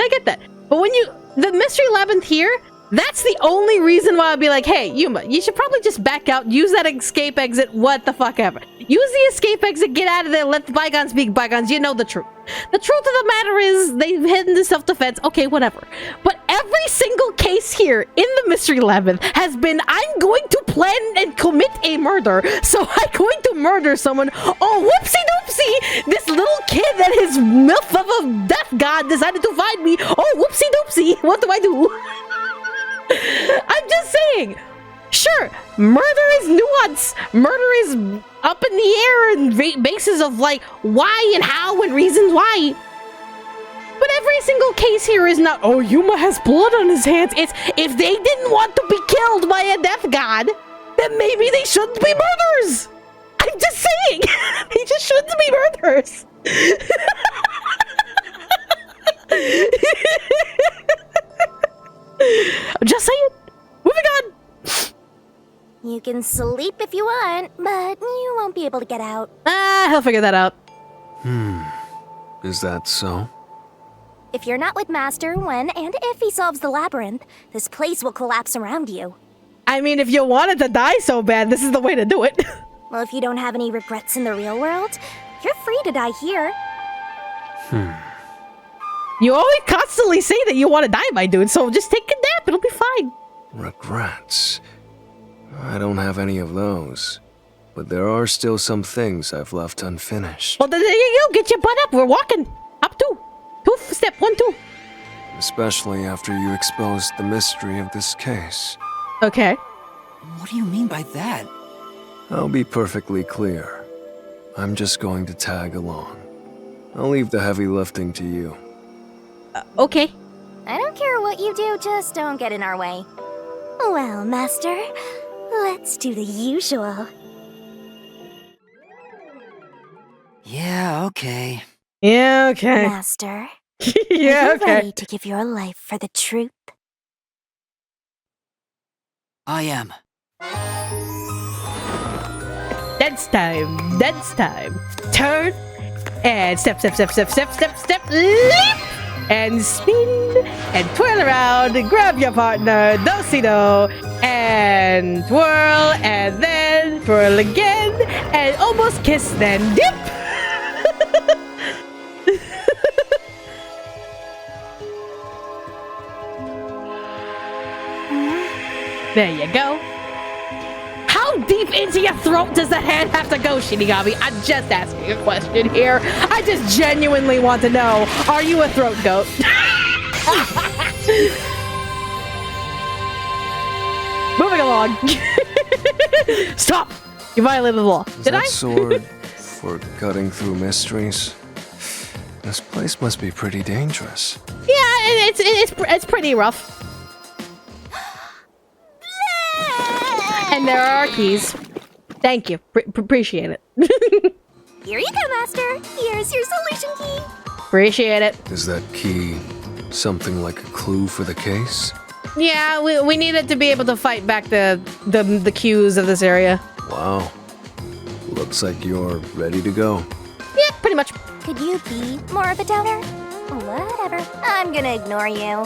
get that. But when the Mystery Labyrinth here, that's the only reason why I'd be like, hey, Yuma, you should probably just back out, use that escape exit, what the fuck ever. Use the escape exit, get out of there, let the bygones be bygones, you know the truth. The truth of the matter is, they've hidden the self-defense, okay, whatever. But every single case here in the Mystery Labyrinth has been, I'm going to plan and commit a murder, so I'm going to murder someone. Oh, whoopsie-doopsie, this little kid that his milf of a death god decided to find me. Oh, whoopsie-doopsie, what do I do? I'm just saying, sure, murder is nuance. Murder is up in the air and basis of like why and how and reasons why. But every single case here is not, oh, Yuma has blood on his hands. It's if they didn't want to be killed by a death god, then maybe they shouldn't be murderers. I'm just saying, they just shouldn't be murderers. I'm just saying. Moving on. You can sleep if you want, but you won't be able to get out. He'll figure that out. Is that so? If you're not with Master when and if he solves the labyrinth, this place will collapse around you. I mean, if you wanted to die so bad, this is the way to do it. Well, if you don't have any regrets in the real world, you're free to die here. You always constantly say that you want to die, my dude, so just take a nap, it'll be fine. Regrets? I don't have any of those. But there are still some things I've left unfinished. Well, there you go, get your butt up, we're walking. Up two. Step 1, 2. Especially after you exposed the mystery of this case. Okay. What do you mean by that? I'll be perfectly clear. I'm just going to tag along. I'll leave the heavy lifting to you. Okay. I don't care what you do, just don't get in our way. Well, Master, let's do the usual. Yeah, okay. Yeah, okay. Master, Yeah, are you okay. ready to give your life for the truth? I am. Dance time. Dance time. Turn. And step, step, step, step, step, step, step. Leap. and spin and twirl around and grab your partner, do-si-do, and twirl and then twirl again and almost kiss, then dip. There you go. How deep into your throat does the hand have to go, Shinigami? I'm just asking a question here. I just genuinely want to know, are you a throat goat? Moving along. Stop! You violated the law. Did I? Sword for cutting through mysteries? This place must be pretty dangerous. Yeah, it's pretty rough. And there are our keys. Thank you. Appreciate it. Here you go, Master. Here's your solution key. Appreciate it. Is that key something like a clue for the case? Yeah, we needed to be able to fight back the cues of this area. Wow. Looks like you're ready to go. Yeah, pretty much. Could you be more of a doubter? Whatever. I'm gonna ignore you.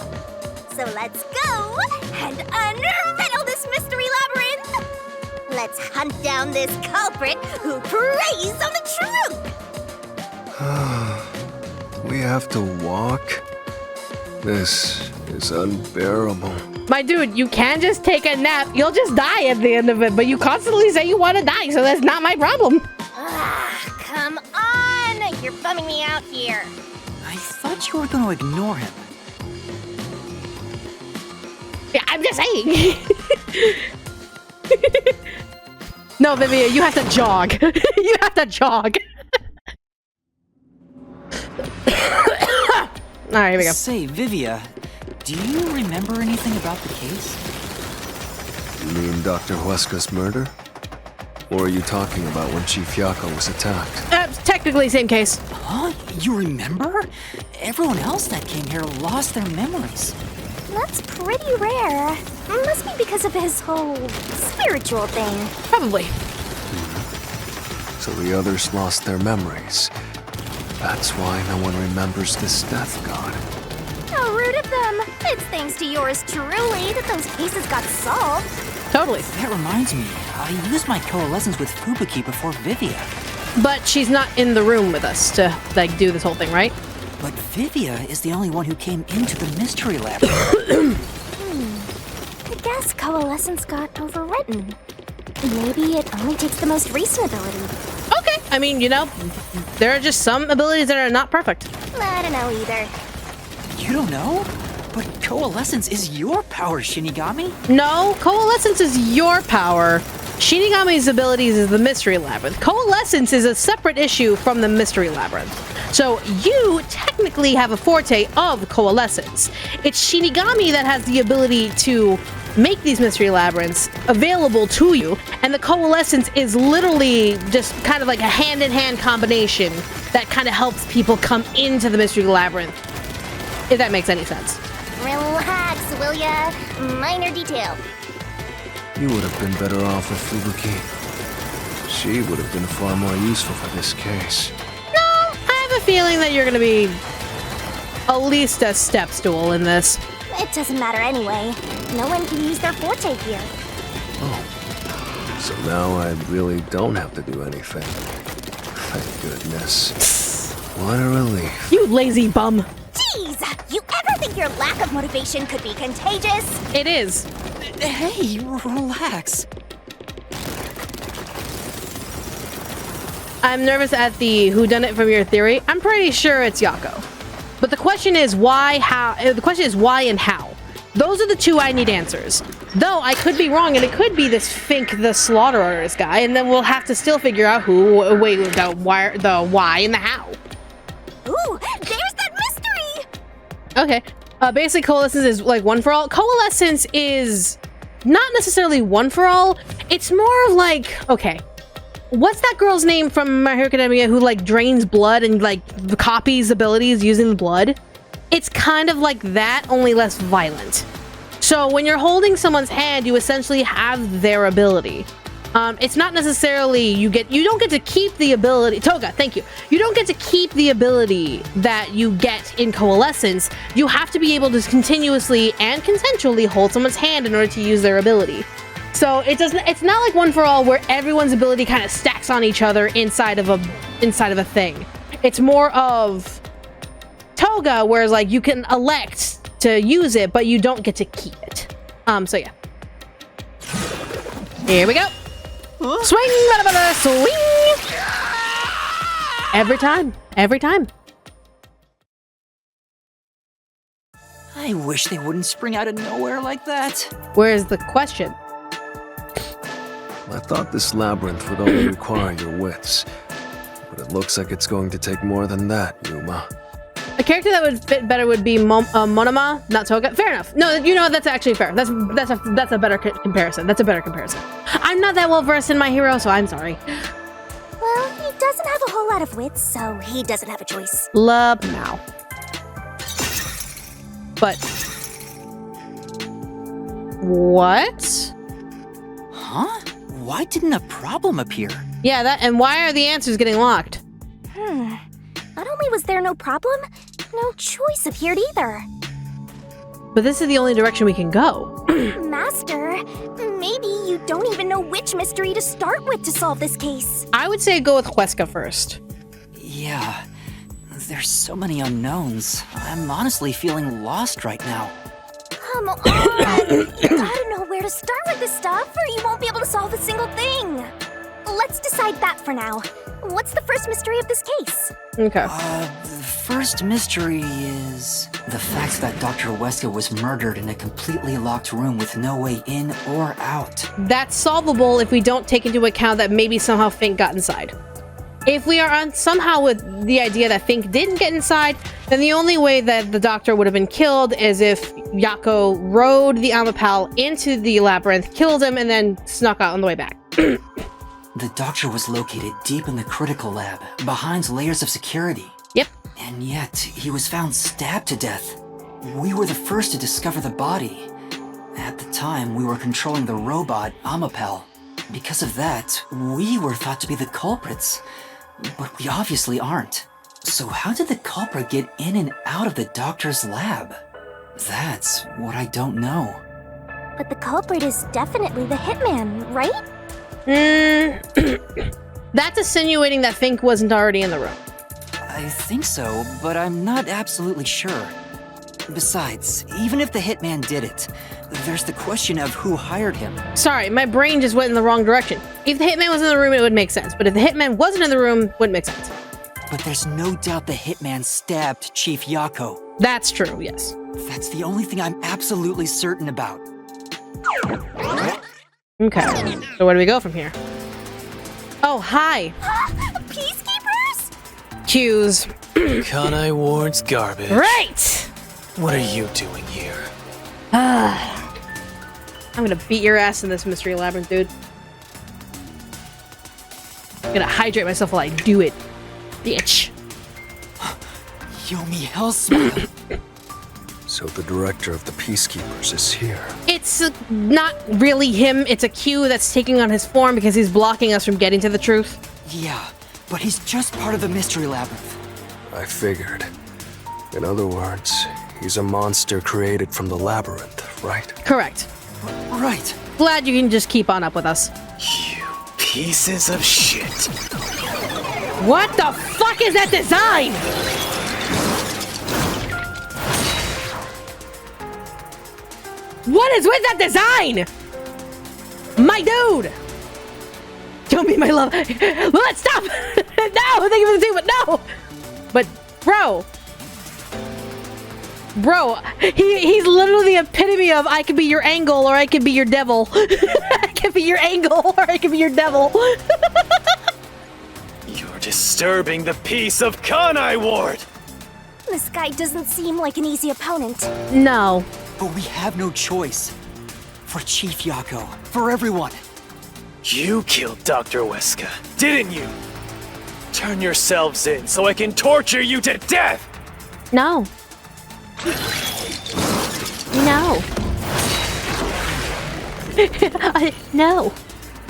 So let's go and unriddle this mystery labyrinth. Let's hunt down this culprit who preys on the truth. We have to walk? This is unbearable. My dude, you can just take a nap. You'll just die at the end of it, but you constantly say you want to die, so that's not my problem. Come on! You're bumming me out here. I thought you were going to ignore him. Yeah, I'm just saying. No, Vivia, you have to jog. You have to jog. All right, here we go. Say, Vivia, do you remember anything about the case? You mean Dr. Huesca's murder? Or are you talking about when Chief Yako was attacked? Technically, same case. Huh? You remember? Everyone else that came here lost their memories. That's pretty rare. Must be because of his whole spiritual thing. Probably. So the others lost their memories. That's why no one remembers this death god. How rude of them. It's thanks to yours truly that those cases got solved. Totally. That reminds me, I used my coalescence with Fubuki before Vivia. But she's not in the room with us to, like, do this whole thing, right? But Vivia is the only one who came into the mystery labyrinth. I guess coalescence got overwritten. Maybe it only takes the most recent ability. Okay. I mean, you know, there are just some abilities that are not perfect. I don't know either. You don't know? But coalescence is your power, Shinigami. No, coalescence is your power. Shinigami's abilities is the mystery labyrinth. Coalescence is a separate issue from the mystery labyrinth. So you technically have a forte of coalescence. It's Shinigami that has the ability to make these mystery labyrinths available to you, and the coalescence is literally just kind of like a hand-in-hand combination that kind of helps people come into the mystery labyrinth, if that makes any sense. Relax, will ya? Minor detail. You would have been better off with Fubuki. She would have been far more useful for this case. No, I have a feeling that you're going to be at least a step stool in this. It doesn't matter anyway. No one can use their forte here. Oh. So now I really don't have to do anything. Thank goodness. What a relief. You lazy bum. Jeez! You ever think your lack of motivation could be contagious? It is. Hey, relax. I'm nervous at the whodunit from your theory. I'm pretty sure it's Yako. But the question is why, how. The question is why and how. Those are the two I need answers. Though I could be wrong, and it could be this Fink the Slaughter Artist guy, and then we'll have to still figure out who. Wait, the why, and the how. Ooh, there's that mystery! Okay. Basically, coalescence is like one for all. Coalescence is not necessarily one for all. It's more of like, okay, what's that girl's name from My Hero Academia who like drains blood and like copies abilities using the blood? It's kind of like that, only less violent. So when you're holding someone's hand, you essentially have their ability. It's not necessarily you don't get to keep the ability. Toga, thank you. You don't get to keep the ability that you get in Coalescence. You have to be able to continuously and consensually hold someone's hand in order to use their ability. So it's not like One for All where everyone's ability kind of stacks on each other inside of a thing. It's more of Toga, whereas like you can elect to use it, but you don't get to keep it. So yeah. Here we go. Swing, bada, bada, swing! Every time. I wish they wouldn't spring out of nowhere like that. Where's the question? I thought this labyrinth would only require your wits, but it looks like it's going to take more than that, Yuma. A character that would fit better would be Monoma, not Toga. Fair enough. No, you know what? That's actually fair. That's a better comparison. That's a better comparison. I'm not that well versed in My Hero, so I'm sorry. Well, he doesn't have a whole lot of wits, so he doesn't have a choice. Love now. But what? Huh? Why didn't a problem appear? Yeah, that. And why are the answers getting locked? Not only was there no problem, no choice appeared either. But this is the only direction we can go. Master, maybe you don't even know which mystery to start with to solve this case. I would say go with Huesca first. Yeah, there's so many unknowns. I'm honestly feeling lost right now. Come on! You gotta know where to start with this stuff, or you won't be able to solve a single thing. Let's decide that for now. What's the first mystery of this case? Okay. The first mystery is the fact that Dr. Weska was murdered in a completely locked room with no way in or out. That's solvable if we don't take into account that maybe somehow Fink got inside. If we are on somehow with the idea that Fink didn't get inside, then the only way that the doctor would have been killed is if Yako rode the Amapal into the labyrinth, killed him, and then snuck out on the way back. The doctor was located deep in the critical lab, behind layers of security. Yep. And yet, he was found stabbed to death. We were the first to discover the body. At the time, we were controlling the robot, Amapal. Because of that, we were thought to be the culprits. But we obviously aren't. So how did the culprit get in and out of the doctor's lab? That's what I don't know. But the culprit is definitely the hitman, right? That's insinuating that Fink wasn't already in the room. I think so, but I'm not absolutely sure. Besides, even if the hitman did it, there's the question of who hired him. Sorry, my brain just went in the wrong direction. If the hitman was in the room, it would make sense. But if the hitman wasn't in the room, it wouldn't make sense. But there's no doubt the hitman stabbed Chief Yako. That's true, yes. That's the only thing I'm absolutely certain about. Okay, so where do we go from here? Oh, hi. Peacekeepers? Cues. Kanai Ward's garbage. Right! What are you doing here? I'm gonna beat your ass in this mystery labyrinth, dude. I'm gonna hydrate myself while I do it. Bitch. Yomi Hellsmile. So the director of the Peacekeepers is here. It's not really him, it's a Q that's taking on his form because he's blocking us from getting to the truth. Yeah, but he's just part of the mystery labyrinth. I figured. In other words, he's a monster created from the labyrinth, right? Correct. Right. Glad you can just keep on up with us. You pieces of shit. What the fuck is that design? What is with that design? My dude! Don't be my love. Let's stop! No! Thank you for the team, but no! But, bro. Bro, he's literally the epitome of I could be your angle or I could be your devil. I could be your angle or I could be your devil. You're disturbing the peace of Kanai Ward! This guy doesn't seem like an easy opponent. No. But we have no choice. For Chief Yako. For everyone. You killed Dr. Weska, didn't you? Turn yourselves in so I can torture you to death! No. No. No.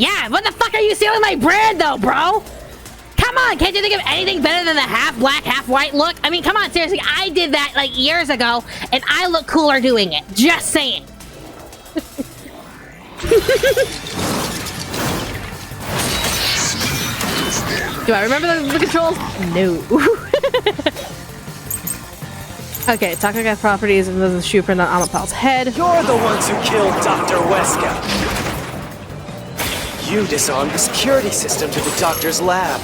Yeah, what the fuck are you stealing my brand though, bro? Come on, can't you think of anything better than the half black, half white look? I mean, come on, seriously, I did that like years ago, and I look cooler doing it. Just saying. Do I remember the controls? No. Okay, Taco got properties and there's a shoe print on Amapal's head. You're the ones who killed Dr. Weska. You disarmed the security system to the doctor's lab.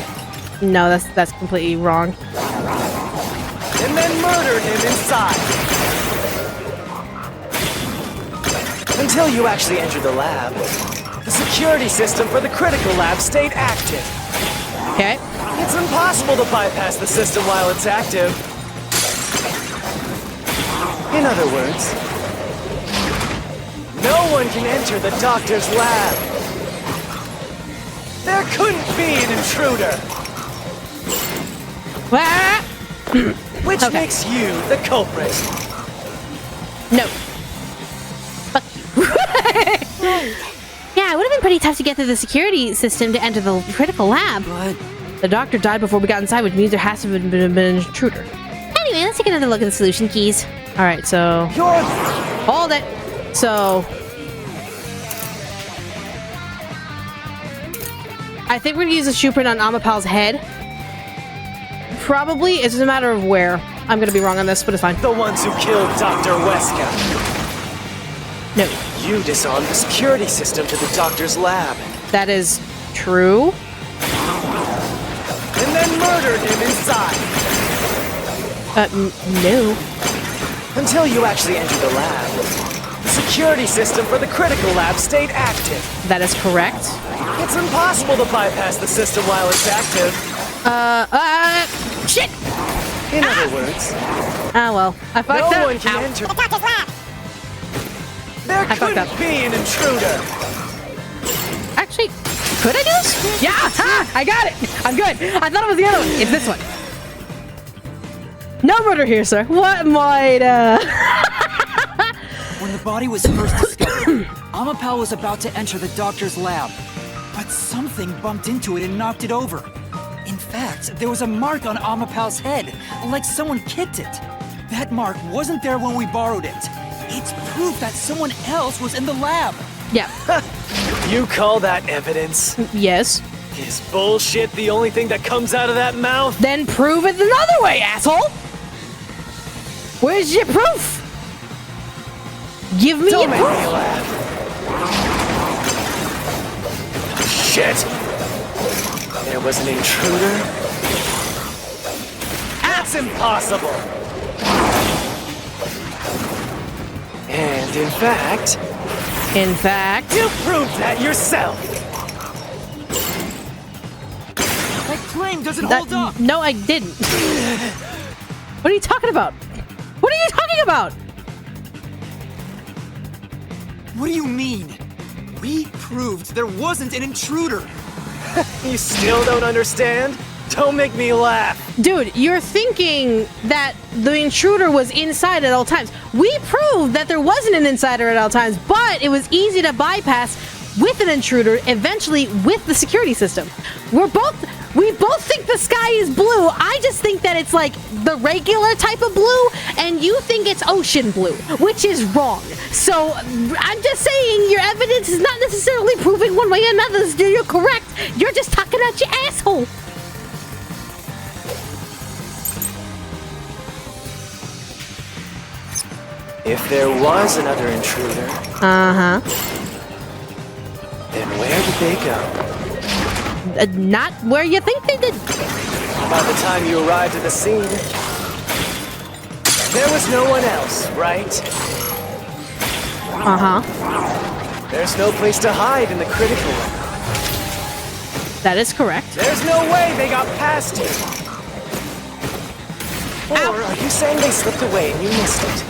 No, that's completely wrong. And then murdered him inside. Until you actually entered the lab, the security system for the critical lab stayed active. Okay. It's impossible to bypass the system while it's active. In other words, no one can enter the doctor's lab. There couldn't be an intruder. Which makes you the culprit. No. Fuck you. Yeah, it would have been pretty tough to get through the security system to enter the critical lab. But The doctor died before we got inside, which means there has to have been an intruder. Anyway, let's take another look at the solution keys. Alright, so... Hold it! So... I think we're gonna use the shoe print on Amapal's head. Probably, it's just a matter of where. I'm gonna be wrong on this, but it's fine. The ones who killed Dr. Weska. No. You disarmed the security system to the doctor's lab. That is true. And then murdered him inside. No. Until you actually entered the lab, the security system for the critical lab stayed active. That is correct. It's impossible to bypass the system while it's active. Shit! In other words, Ah, well. I fucked up. no one can Ow. enter. The doctor's lab. There fucked couldn't up. be an intruder. Actually, could I do this? Yeah! Ha! I got it! I'm good! I thought it was the other one. It's this one. No murder here, sir. What might, when the body was first discovered, Amapal was about to enter the doctor's lab, but something bumped into it and knocked it over. In fact, there was a mark on Amapal's head, like someone kicked it. That mark wasn't there when we borrowed it. It's proof that someone else was in the lab. Yeah. You call that evidence? Yes. Is bullshit the only thing that comes out of that mouth? Then prove it another way, asshole! Where's your proof? Give me Don't your make me proof! laugh. Shit! There was an intruder? That's impossible! And in fact, you proved that yourself! That claim doesn't hold up. No, I didn't. What are you talking about? What are you talking about? What do you mean? We proved there wasn't an intruder. You still don't understand? Don't make me laugh! Dude, you're thinking that the intruder was inside at all times. We proved that there wasn't an insider at all times, but it was easy to bypass with an intruder, eventually with the security system. We both think the sky is blue. I just think that it's like the regular type of blue, and you think it's ocean blue, which is wrong. So I'm just saying your evidence is not necessarily proving one way or another. You're correct. You're just talking out your asshole. If there was another intruder, then where did they go? Not where you think they did. By the time you arrived at the scene, there was no one else, right? There's no place to hide in the critical room. That is correct. There's no way they got past you. Or are you saying they slipped away and you missed it?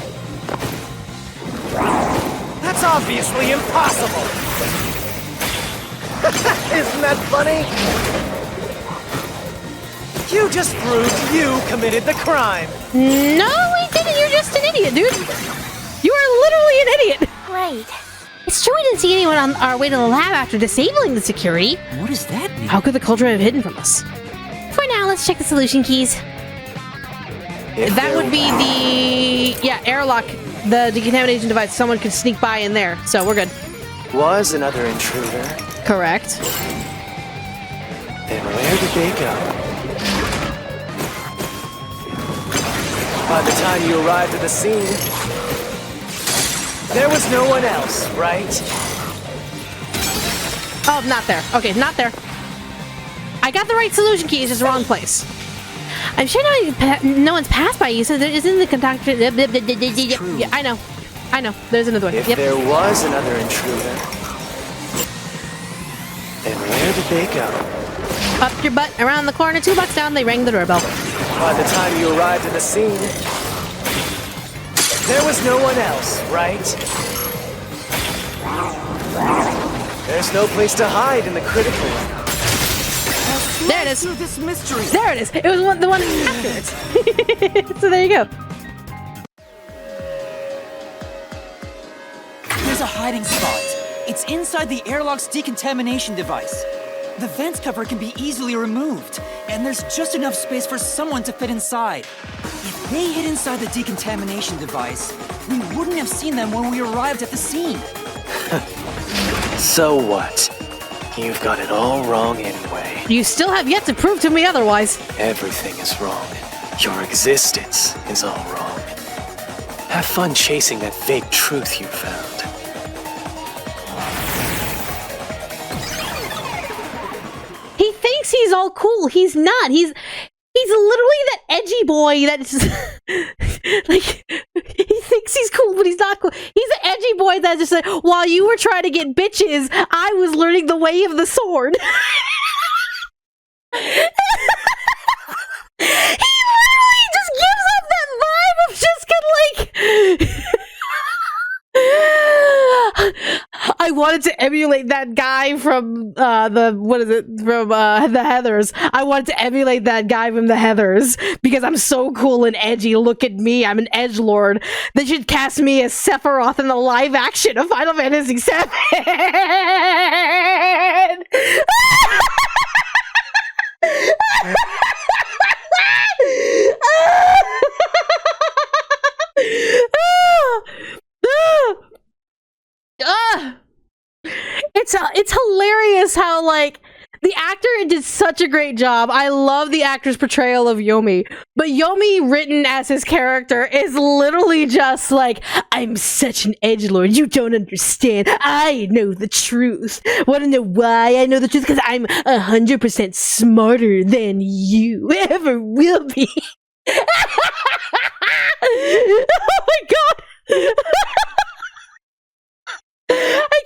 That's obviously impossible! Isn't that funny? You just proved you committed the crime! No, we didn't. You're just an idiot, dude. You are literally an idiot. Right. It's true we didn't see anyone on our way to the lab after disabling the security. What does that mean? How could the culture have hidden from us? For now, let's check the solution keys. That would be the airlock, the decontamination device. Someone could sneak by in there, so we're good. Was another intruder. Correct. Then where did they go? By the time you arrived at the scene, there was no one else, right? Oh, not there. Okay, not there. I got the right solution key, it's just wrong place. I'm sure no one's passed by you, so there isn't the conductor. Yeah, I know. There's another one. If there was another intruder, then where did they go? Up your butt, around the corner, 2 blocks down, they rang the doorbell. By the time you arrived at the scene, there was no one else, right? There's no place to hide in the critical room. There it is. This mystery. There it is. It was the one afterwards. So there you go. There's a hiding spot. It's inside the airlock's decontamination device. The vent cover can be easily removed, and there's just enough space for someone to fit inside. If they hid inside the decontamination device, we wouldn't have seen them when we arrived at the scene. So what? You've got it all wrong anyway. You still have yet to prove to me otherwise. Everything is wrong. Your existence is all wrong. Have fun chasing that fake truth you found. He thinks he's all cool. He's not. He's literally that edgy boy that's like, he thinks he's cool, but he's not cool. He's an edgy boy that's just like, while you were trying to get bitches, I was learning the way of the sword. He literally just gives off that vibe of just kind of like I wanted to emulate that guy from the Heathers. I wanted to emulate that guy from the Heathers because I'm so cool and edgy. Look at me, I'm an edgelord. They should cast me as Sephiroth in the live action of Final Fantasy VII. It's hilarious how, like, the actor did such a great job. I love the actor's portrayal of Yomi, but Yomi written as his character is literally just like, I'm such an edgelord, you don't understand. I know the truth. Want to know why I know the truth? Because I'm 100% smarter than you ever will be. Oh my god. I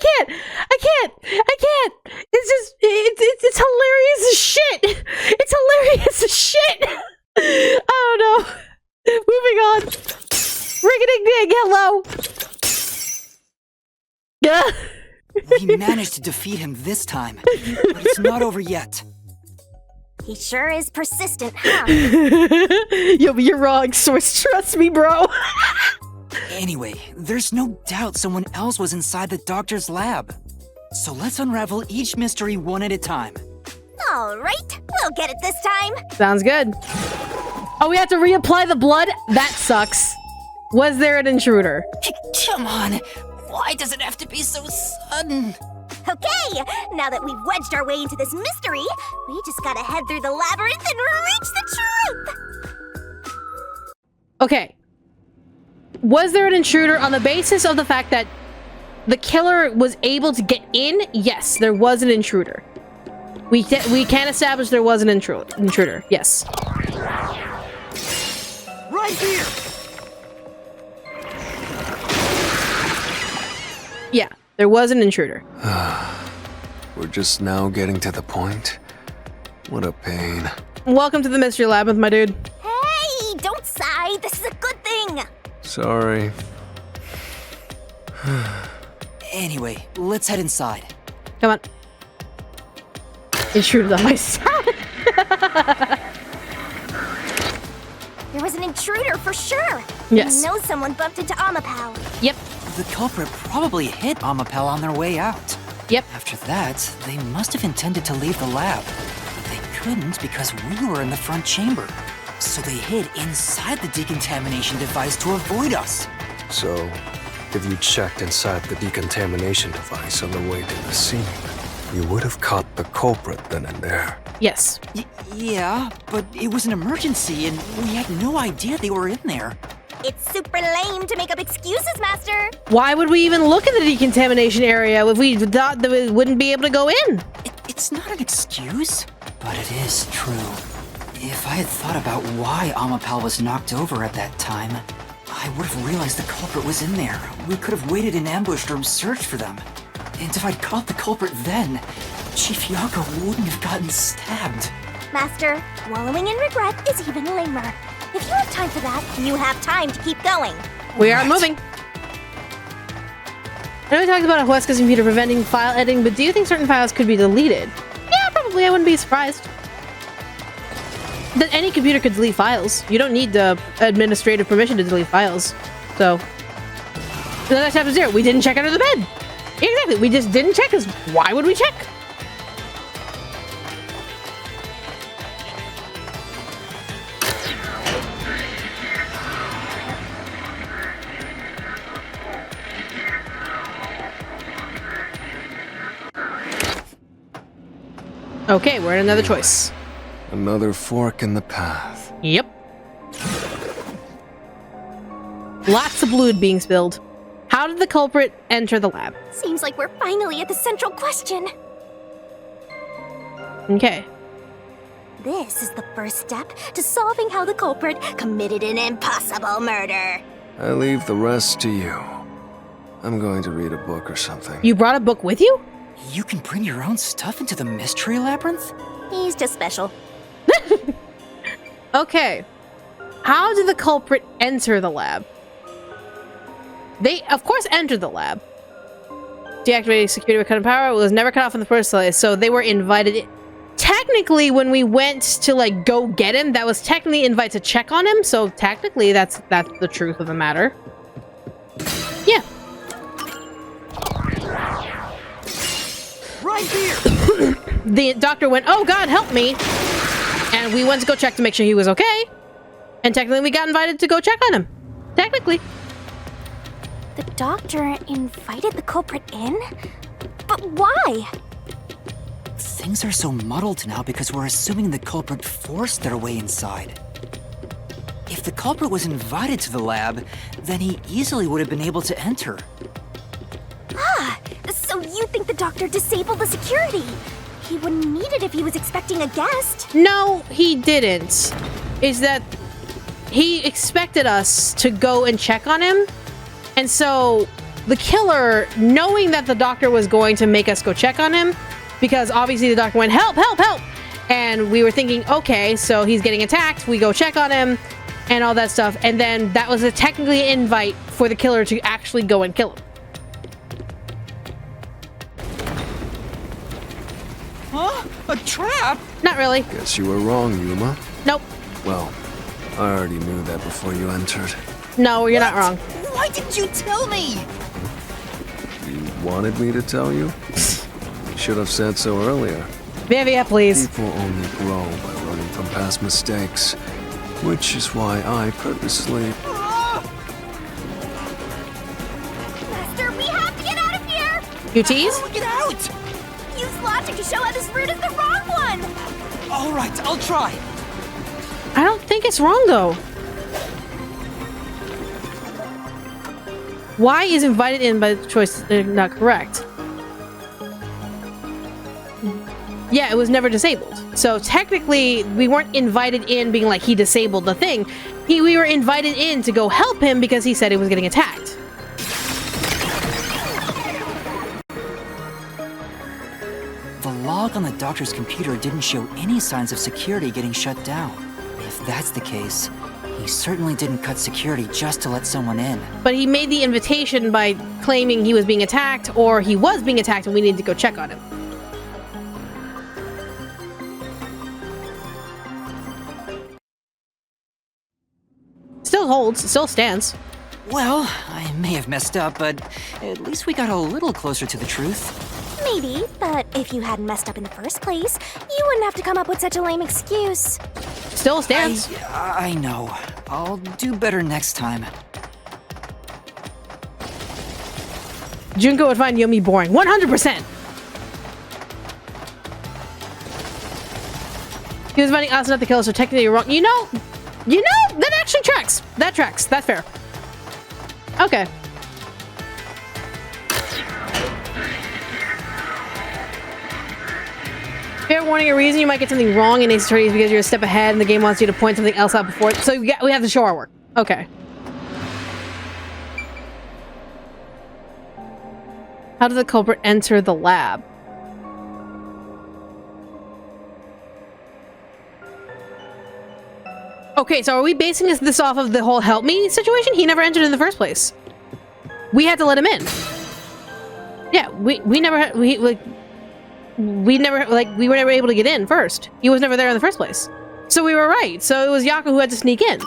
can't. It's just, it's hilarious as shit. It's hilarious as shit. I don't know. Moving on. Ring-a-ding-ding, hello. We managed to defeat him this time, but it's not over yet. He sure is persistent, huh? Yo, but you're wrong, Source. Trust me, bro. Anyway, there's no doubt someone else was inside the doctor's lab. So let's unravel each mystery one at a time. All right, we'll get it this time. Sounds good. Oh, we have to reapply the blood? That sucks. Was there an intruder? Come on, why does it have to be so sudden? Okay, now that we've wedged our way into this mystery, we just gotta head through the labyrinth and reach the truth. Okay. Was there an intruder on the basis of the fact that the killer was able to get in? Yes, there was an intruder. We can establish there was an intruder. Yes. Right here! Yeah, there was an intruder. We're just now getting to the point. What a pain. Welcome to the mystery labyrinth, my dude. Hey, don't sigh. This is a good thing. Sorry. Anyway, let's head inside. Come on. Intruder on my side. There was an intruder for sure. Yes. I know someone bumped into Amapal. Yep. The culprit probably hit Amapel on their way out. Yep. After that, they must have intended to leave the lab. But they couldn't because we were in the front chamber. So they hid inside the decontamination device to avoid us. So, if you checked inside the decontamination device on the way to the scene, you would have caught the culprit then and there. Yes. Yeah, but it was an emergency and we had no idea they were in there. It's super lame to make up excuses, Master. Why would we even look at the decontamination area if we thought that we wouldn't be able to go in? It's not an excuse, but it is true. If I had thought about why Amapel was knocked over at that time, I would have realized the culprit was in there. We could have waited in ambush or searched for them. And if I'd caught the culprit then, Chief Yako wouldn't have gotten stabbed. Master, wallowing in regret is even lamer. If you have time for that, you have time to keep going. We are moving. I know we talked about Huesca's computer preventing file editing, but do you think certain files could be deleted? Yeah, probably. I wouldn't be surprised. That any computer could delete files. You don't need the administrative permission to delete files. So, that's chapter 0. We didn't check under the bed. Exactly. We just didn't check, because why would we check? Okay, we're at another choice. Another fork in the path. Yep. Lots of blood being spilled. How did the culprit enter the lab? Seems like we're finally at the central question. Okay. This is the first step to solving how the culprit committed an impossible murder. I leave the rest to you. I'm going to read a book or something. You brought a book with you? You can bring your own stuff into the mystery labyrinth? He's just special. Okay. How did the culprit enter the lab? They, of course, entered the lab. Deactivating security with cut and power was never cut off in the first place, so they were invited in. Technically, when we went to, like, go get him, that was technically invite to check on him, so technically that's the truth of the matter. Yeah. Right here! The doctor went, oh god, help me! And we went to go check to make sure he was okay. And technically we got invited to go check on him. Technically. The doctor invited the culprit in? But why? Things are so muddled now because we're assuming the culprit forced their way inside. If the culprit was invited to the lab, then he easily would have been able to enter. Ah, so you think the doctor disabled the security? He wouldn't need it if he was expecting a guest. No, he didn't. Is that he expected us to go and check on him. And so the killer, knowing that the doctor was going to make us go check on him, because obviously the doctor went, help, help, help. And we were thinking, okay, so he's getting attacked. We go check on him and all that stuff. And then that was a technically invite for the killer to actually go and kill him. Huh? A trap? Not really. Guess you were wrong, Yuma. Nope. Well, I already knew that before you entered. No, you're not wrong. Why didn't you tell me? You wanted me to tell you? You should have said so earlier. Vivia, please. People only grow by learning from past mistakes, which is why I purposely... Master, we have to get out of here! You tease? How do we get out? Use logic to show how this route is the wrong one! All right, I'll try. I don't think it's wrong, though. Why is invited in by choice not correct? Yeah, it was never disabled. So technically, we weren't invited in being like he disabled the thing. We were invited in to go help him because he said he was getting attacked. The log on the doctor's computer didn't show any signs of security getting shut down. If that's the case, he certainly didn't cut security just to let someone in. But he made the invitation by claiming he was being attacked, or he was being attacked and we needed to go check on him. Still holds, still stands. Well, I may have messed up, but at least we got a little closer to the truth. Maybe, but if you hadn't messed up in the first place, you wouldn't have to come up with such a lame excuse. Still stands. I know. I'll do better next time. Junko would find Yomi boring. 100%! He was finding us, not the killer, so technically you're wrong. You know, that actually tracks. That tracks. That's fair. Okay. Fair warning, a reason you might get something wrong in Ace Attorney is because you're a step ahead and the game wants you to point something else out before it. So we have to show our work. Okay. How did the culprit enter the lab? Okay, so are we basing this off of the whole help me situation? He never entered in the first place. We had to let him in. Yeah, we were never able to get in first. He was never there in the first place. So we were right. So it was Yako who had to sneak in.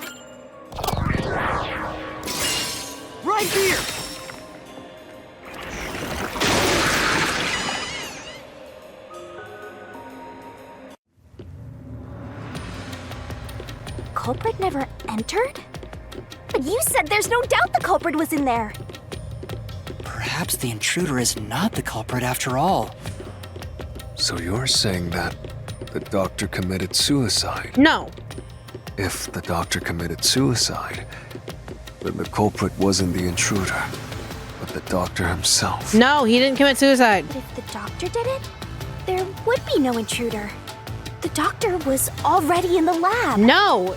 Right here! Culprit never entered? But you said there's no doubt the culprit was in there. Perhaps the intruder is not the culprit after all. So you're saying that the doctor committed suicide? No. If the doctor committed suicide, then the culprit wasn't the intruder, but the doctor himself. No, he didn't commit suicide. But if the doctor did it, there would be no intruder. The doctor was already in the lab. No,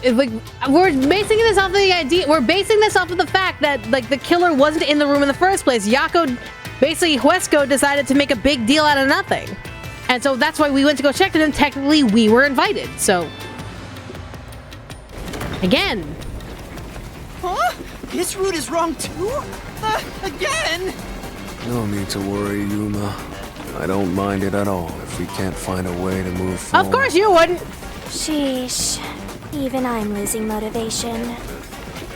we're basing this off of the idea. We're basing this off of the fact that the killer wasn't in the room in the first place. Yako, basically, Huesco decided to make a big deal out of nothing, and so that's why we went to go check it. And technically, we were invited. So, again, Huh? This route is wrong too? Again? No need to worry, Yuma. I don't mind it at all if we can't find a way to move forward. of course you wouldn't. Sheesh. Even I'm losing motivation.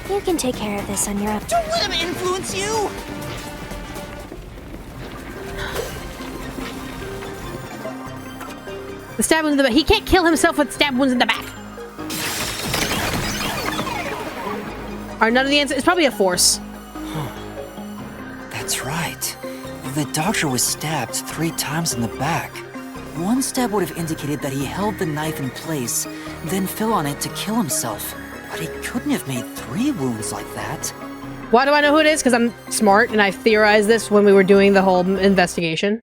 You can take care of this on your own. Don't let him influence you! The stab wounds in the back. He can't kill himself with stab wounds in the back. Are none of the answers? It's probably a force. That's right. The doctor was stabbed 3 times in the back. One stab would have indicated that he held the knife in place, then fell on it to kill himself. But he couldn't have made 3 wounds like that. Why do I know who it is? Because I'm smart and I theorized this when we were doing the whole investigation.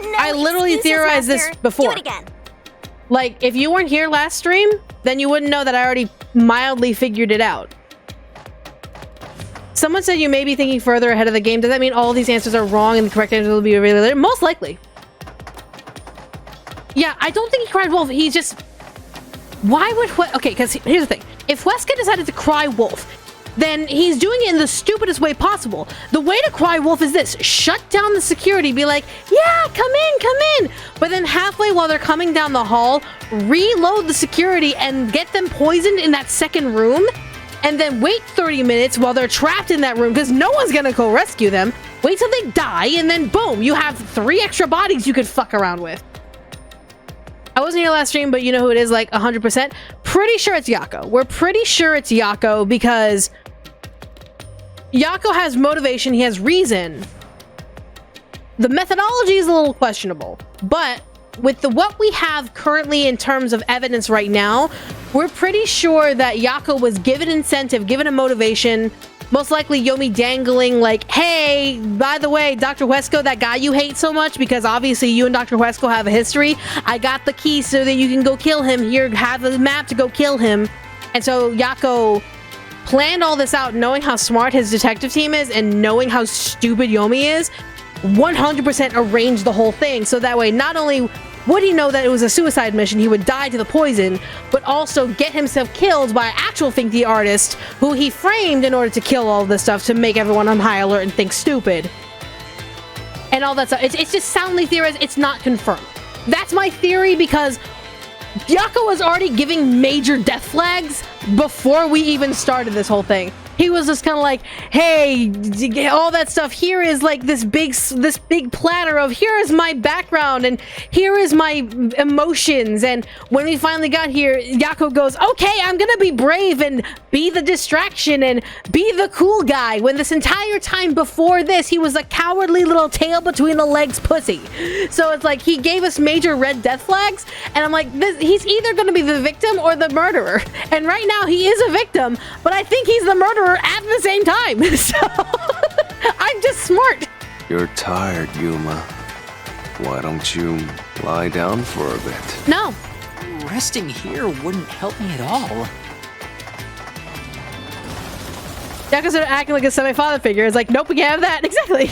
No I literally excuses, theorized this Master. before. Do it again. Like, if you weren't here last stream, then you wouldn't know that I already mildly figured it out. Someone said you may be thinking further ahead of the game. Does that mean all these answers are wrong and the correct answer will be revealed later? Most likely. Yeah, I don't think he cried wolf. He's just... Why would... Okay, because here's the thing. If Huesca decided to cry wolf, then he's doing it in the stupidest way possible. The way to cry wolf is this. Shut down the security. Be like, yeah, come in. But then halfway while they're coming down the hall, reload the security and get them poisoned in that second room. And then wait 30 minutes while they're trapped in that room because no one's gonna go rescue them. Wait till they die and then boom, you have 3 extra bodies you could fuck around with. I wasn't here last stream, but you know who it is, like 100%. Pretty sure it's Yako. We're pretty sure it's Yako because Yako has motivation, he has reason. The methodology is a little questionable, but with what we have currently in terms of evidence right now, we're pretty sure that Yako was given incentive, given a motivation, most likely Yomi dangling like, hey, by the way, Dr. Huesco, that guy you hate so much, because obviously you and Dr. Huesco have a history, I got the key so that you can go kill him. Here, have the map to go kill him. And so Yako planned all this out, knowing how smart his detective team is and knowing how stupid Yomi is, 100% arranged the whole thing. So that way, not only would he know that it was a suicide mission, he would die to the poison, but also get himself killed by an actual Think artist who he framed in order to kill all this stuff to make everyone on high alert and think stupid. And all that stuff. It's just soundly theorized. It's not confirmed. That's my theory because Yako was already giving major death flags before we even started this whole thing. He was just kind of like, hey, all that stuff here is like this big platter of here is my background and here is my emotions. And when we finally got here, Yako goes, okay, I'm gonna be brave and be the distraction and be the cool guy. When this entire time before this, he was a cowardly little tail between the legs pussy. So it's like he gave us major red death flags, and I'm like, he's either gonna be the victim or the murderer. And right now he is a victim, but I think he's the murderer at the same time. So I'm just smart. You're tired, Yuma. Why don't you lie down for a bit? No. Resting here wouldn't help me at all. Yako started acting like a semi-father figure. It's like, nope, we can't have that. Exactly.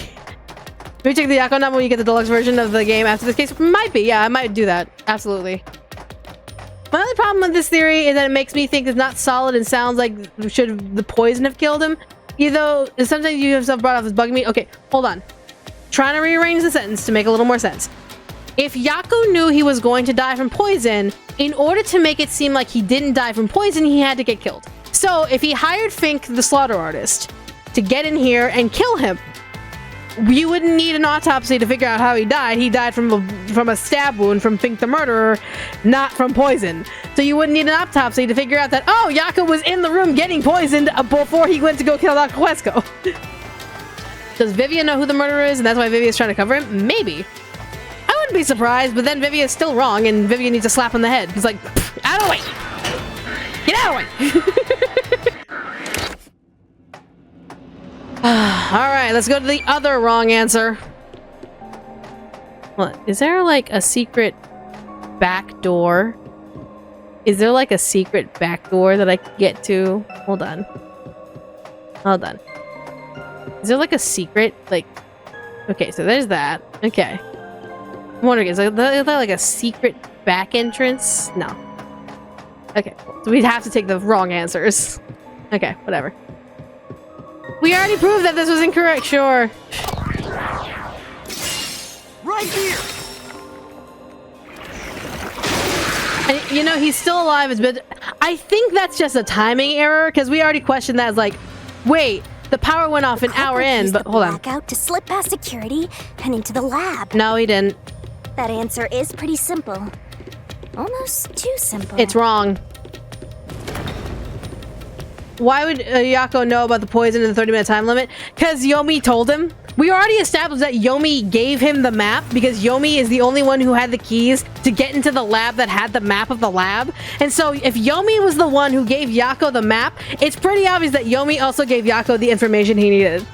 Maybe check the Yako number when you get the deluxe version of the game after this case. Might be, yeah, I might do that. Absolutely. My only problem with this theory is that it makes me think it's not solid and sounds like should the poison have killed him. Either sometimes you yourself brought off as bugging me. Okay, hold on. Trying to rearrange the sentence to make a little more sense. If Yako knew he was going to die from poison, in order to make it seem like he didn't die from poison, he had to get killed. So if he hired Fink, the slaughter artist, to get in here and kill him, you wouldn't need an autopsy to figure out how he died. He died from a stab wound from Fink the murderer, not from poison. So you wouldn't need an autopsy to figure out that, oh, Yako was in the room getting poisoned before he went to go kill Dr. Huesco. Does Vivian know who the murderer is, and that's why Vivian's trying to cover him? Maybe. I wouldn't be surprised, but then Vivian's still wrong, and Vivian needs a slap on the head. He's like, out of the way! Get out of the way! Alright, let's go to the other wrong answer. What? Is there like a secret back door? Is there like a secret back door that I can get to? Hold on. Hold on. Is there like a secret? Like... Okay, so there's that. Okay. I'm wondering, is there like a secret back entrance? No. Okay, so we'd have to take the wrong answers. Okay, whatever. We already proved that this was incorrect, sure. Right here! And, you know, he's still alive, but I think that's just a timing error, because we already questioned that as like, wait, the power went off an hour in, but hold on. Blackout to slip past security and into the lab. No, he didn't. That answer is pretty simple. Almost too simple. It's wrong. Why would Yako know about the poison in the 30-minute time limit? Because Yomi told him. We already established that Yomi gave him the map because Yomi is the only one who had the keys to get into the lab that had the map of the lab. And so if Yomi was the one who gave Yako the map, it's pretty obvious that Yomi also gave Yako the information he needed.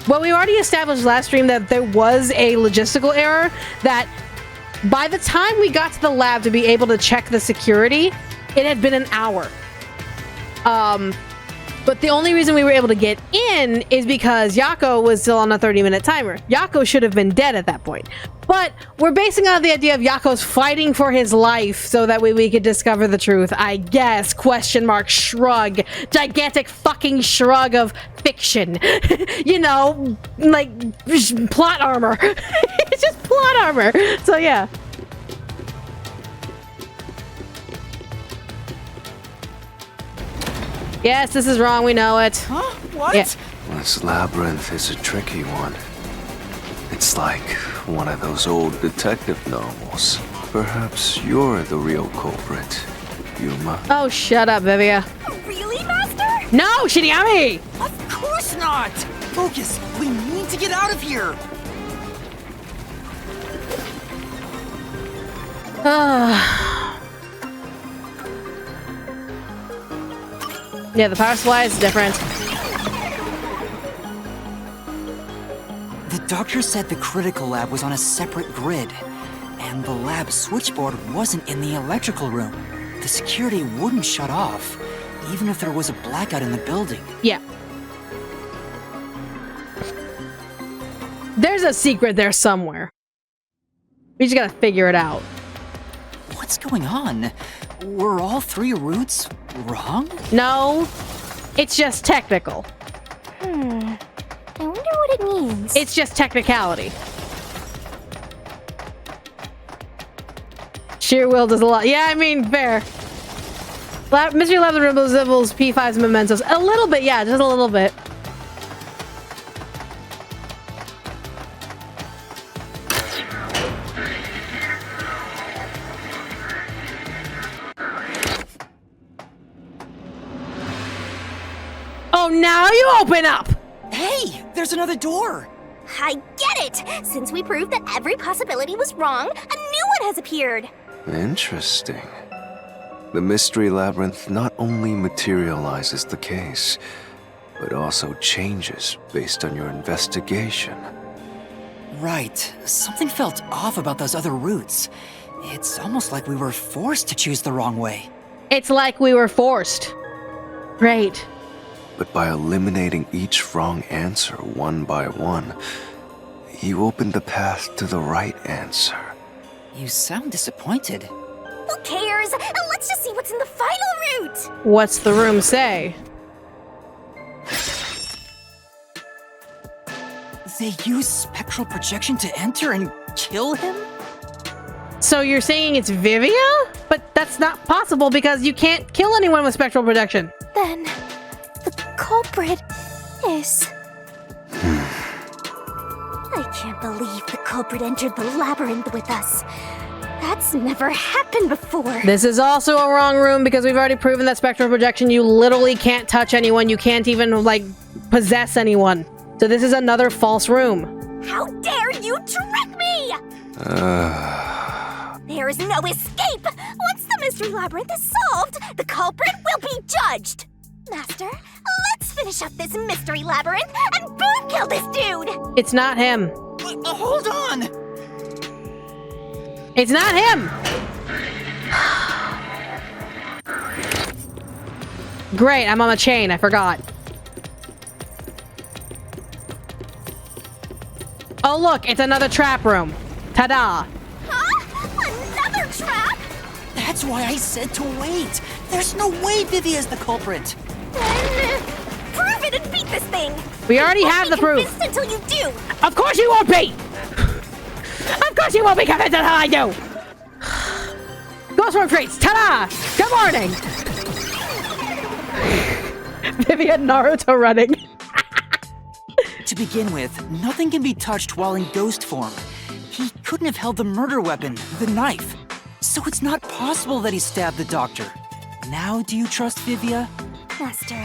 Well, we already established last stream that there was a logistical error, that by the time we got to the lab to be able to check the security, it had been an hour. But the only reason we were able to get in is because Yako was still on a 30-minute timer. Yako should have been dead at that point. But we're basing on the idea of Yako's fighting for his life so that way we could discover the truth. I guess. Question mark. Shrug. Gigantic fucking shrug of fiction. You know, like plot armor. It's just plot armor. So yeah. Yes, this is wrong. We know it. Huh? What? Yeah. This labyrinth is a tricky one. It's like one of those old detective novels. Perhaps you're the real culprit, Yuma. Oh, shut up, Vivia. Really, Master? No, Shinigami! Of course not! Focus! We need to get out of here! Yeah, the power supply is different. The doctor said the critical lab was on a separate grid, and the lab switchboard wasn't in the electrical room. The security wouldn't shut off, even if there was a blackout in the building. Yeah. There's a secret there somewhere. We just gotta figure it out. What's going on? Were all three routes wrong? No, it's just technical. I wonder what it means. It's just technicality. Sheer will does a lot. Yeah, I mean, fair. Mystery Labyrinth resembles P5's Mementos. A little bit, yeah, just a little bit. Oh, now you open up! Hey, there's another door! I get it! Since we proved that every possibility was wrong, a new one has appeared! Interesting. The Mystery Labyrinth not only materializes the case, but also changes based on your investigation. Right. Something felt off about those other routes. It's almost like we were forced to choose the wrong way. It's like we were forced. Great. But by eliminating each wrong answer one by one, you opened the path to the right answer. You sound disappointed. Who cares? Let's just see what's in the final route! What's the room say? They use spectral projection to enter and kill him? So you're saying it's Vivia? But that's not possible because you can't kill anyone with spectral projection. Then, the culprit is... I can't believe the culprit entered the labyrinth with us. That's never happened before. This is also a wrong room because we've already proven that spectral projection, you literally can't touch anyone. You can't even, like, possess anyone. So this is another false room. How dare you trick me! There is no escape! Once the mystery labyrinth is solved, the culprit will be judged! Master, let's finish up this mystery labyrinth and boom kill this dude! It's not him. Hold on! It's not him! Great, I'm on the chain, I forgot. Oh look, it's another trap room. Ta-da! Huh? Another trap? That's why I said to wait. There's no way Vivia's the culprit. Then, prove it and beat this thing! We already have the proof. Until you do! Of course you won't be! Of course you won't be convinced until I do! Ghost Worm Treats, ta-da! Good morning! Vivian Naruto running. To begin with, nothing can be touched while in ghost form. He couldn't have held the murder weapon, the knife. So it's not possible that he stabbed the doctor. Now do you trust Vivia? Master,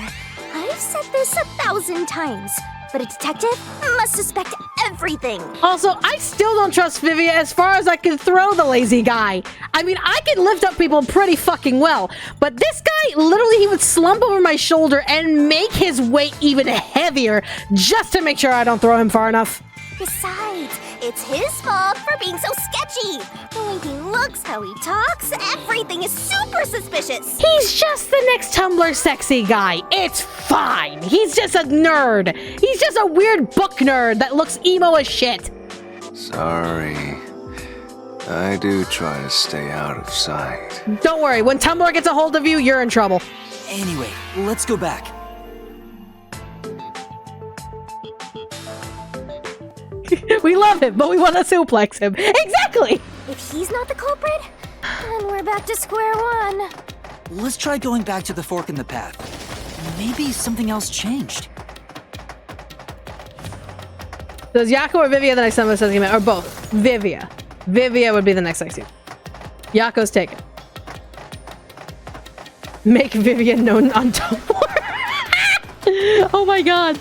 I've said this 1,000 times, but a detective must suspect everything. Also, I still don't trust Vivia as far as I can throw the lazy guy. I mean, I can lift up people pretty fucking well, but this guy, literally, he would slump over my shoulder and make his weight even heavier just to make sure I don't throw him far enough. Besides, it's his fault for being so sketchy. The way he looks, how he talks, everything is super suspicious. He's just the next Tumblr sexy guy. It's fine. He's just a nerd. He's just a weird book nerd that looks emo as shit. Sorry. I do try to stay out of sight. Don't worry. When Tumblr gets a hold of you, you're in trouble. Anyway, let's go back. We love him, but we want to suplex him. Exactly! If he's not the culprit, then we're back to square one. Let's try going back to the fork in the path. Maybe something else changed. Does Yako or Vivia the next time sexy man? Or both? Vivia. Vivia would be the next sexy. Yako's taken. Make Vivian known on Tumblr. Oh my god.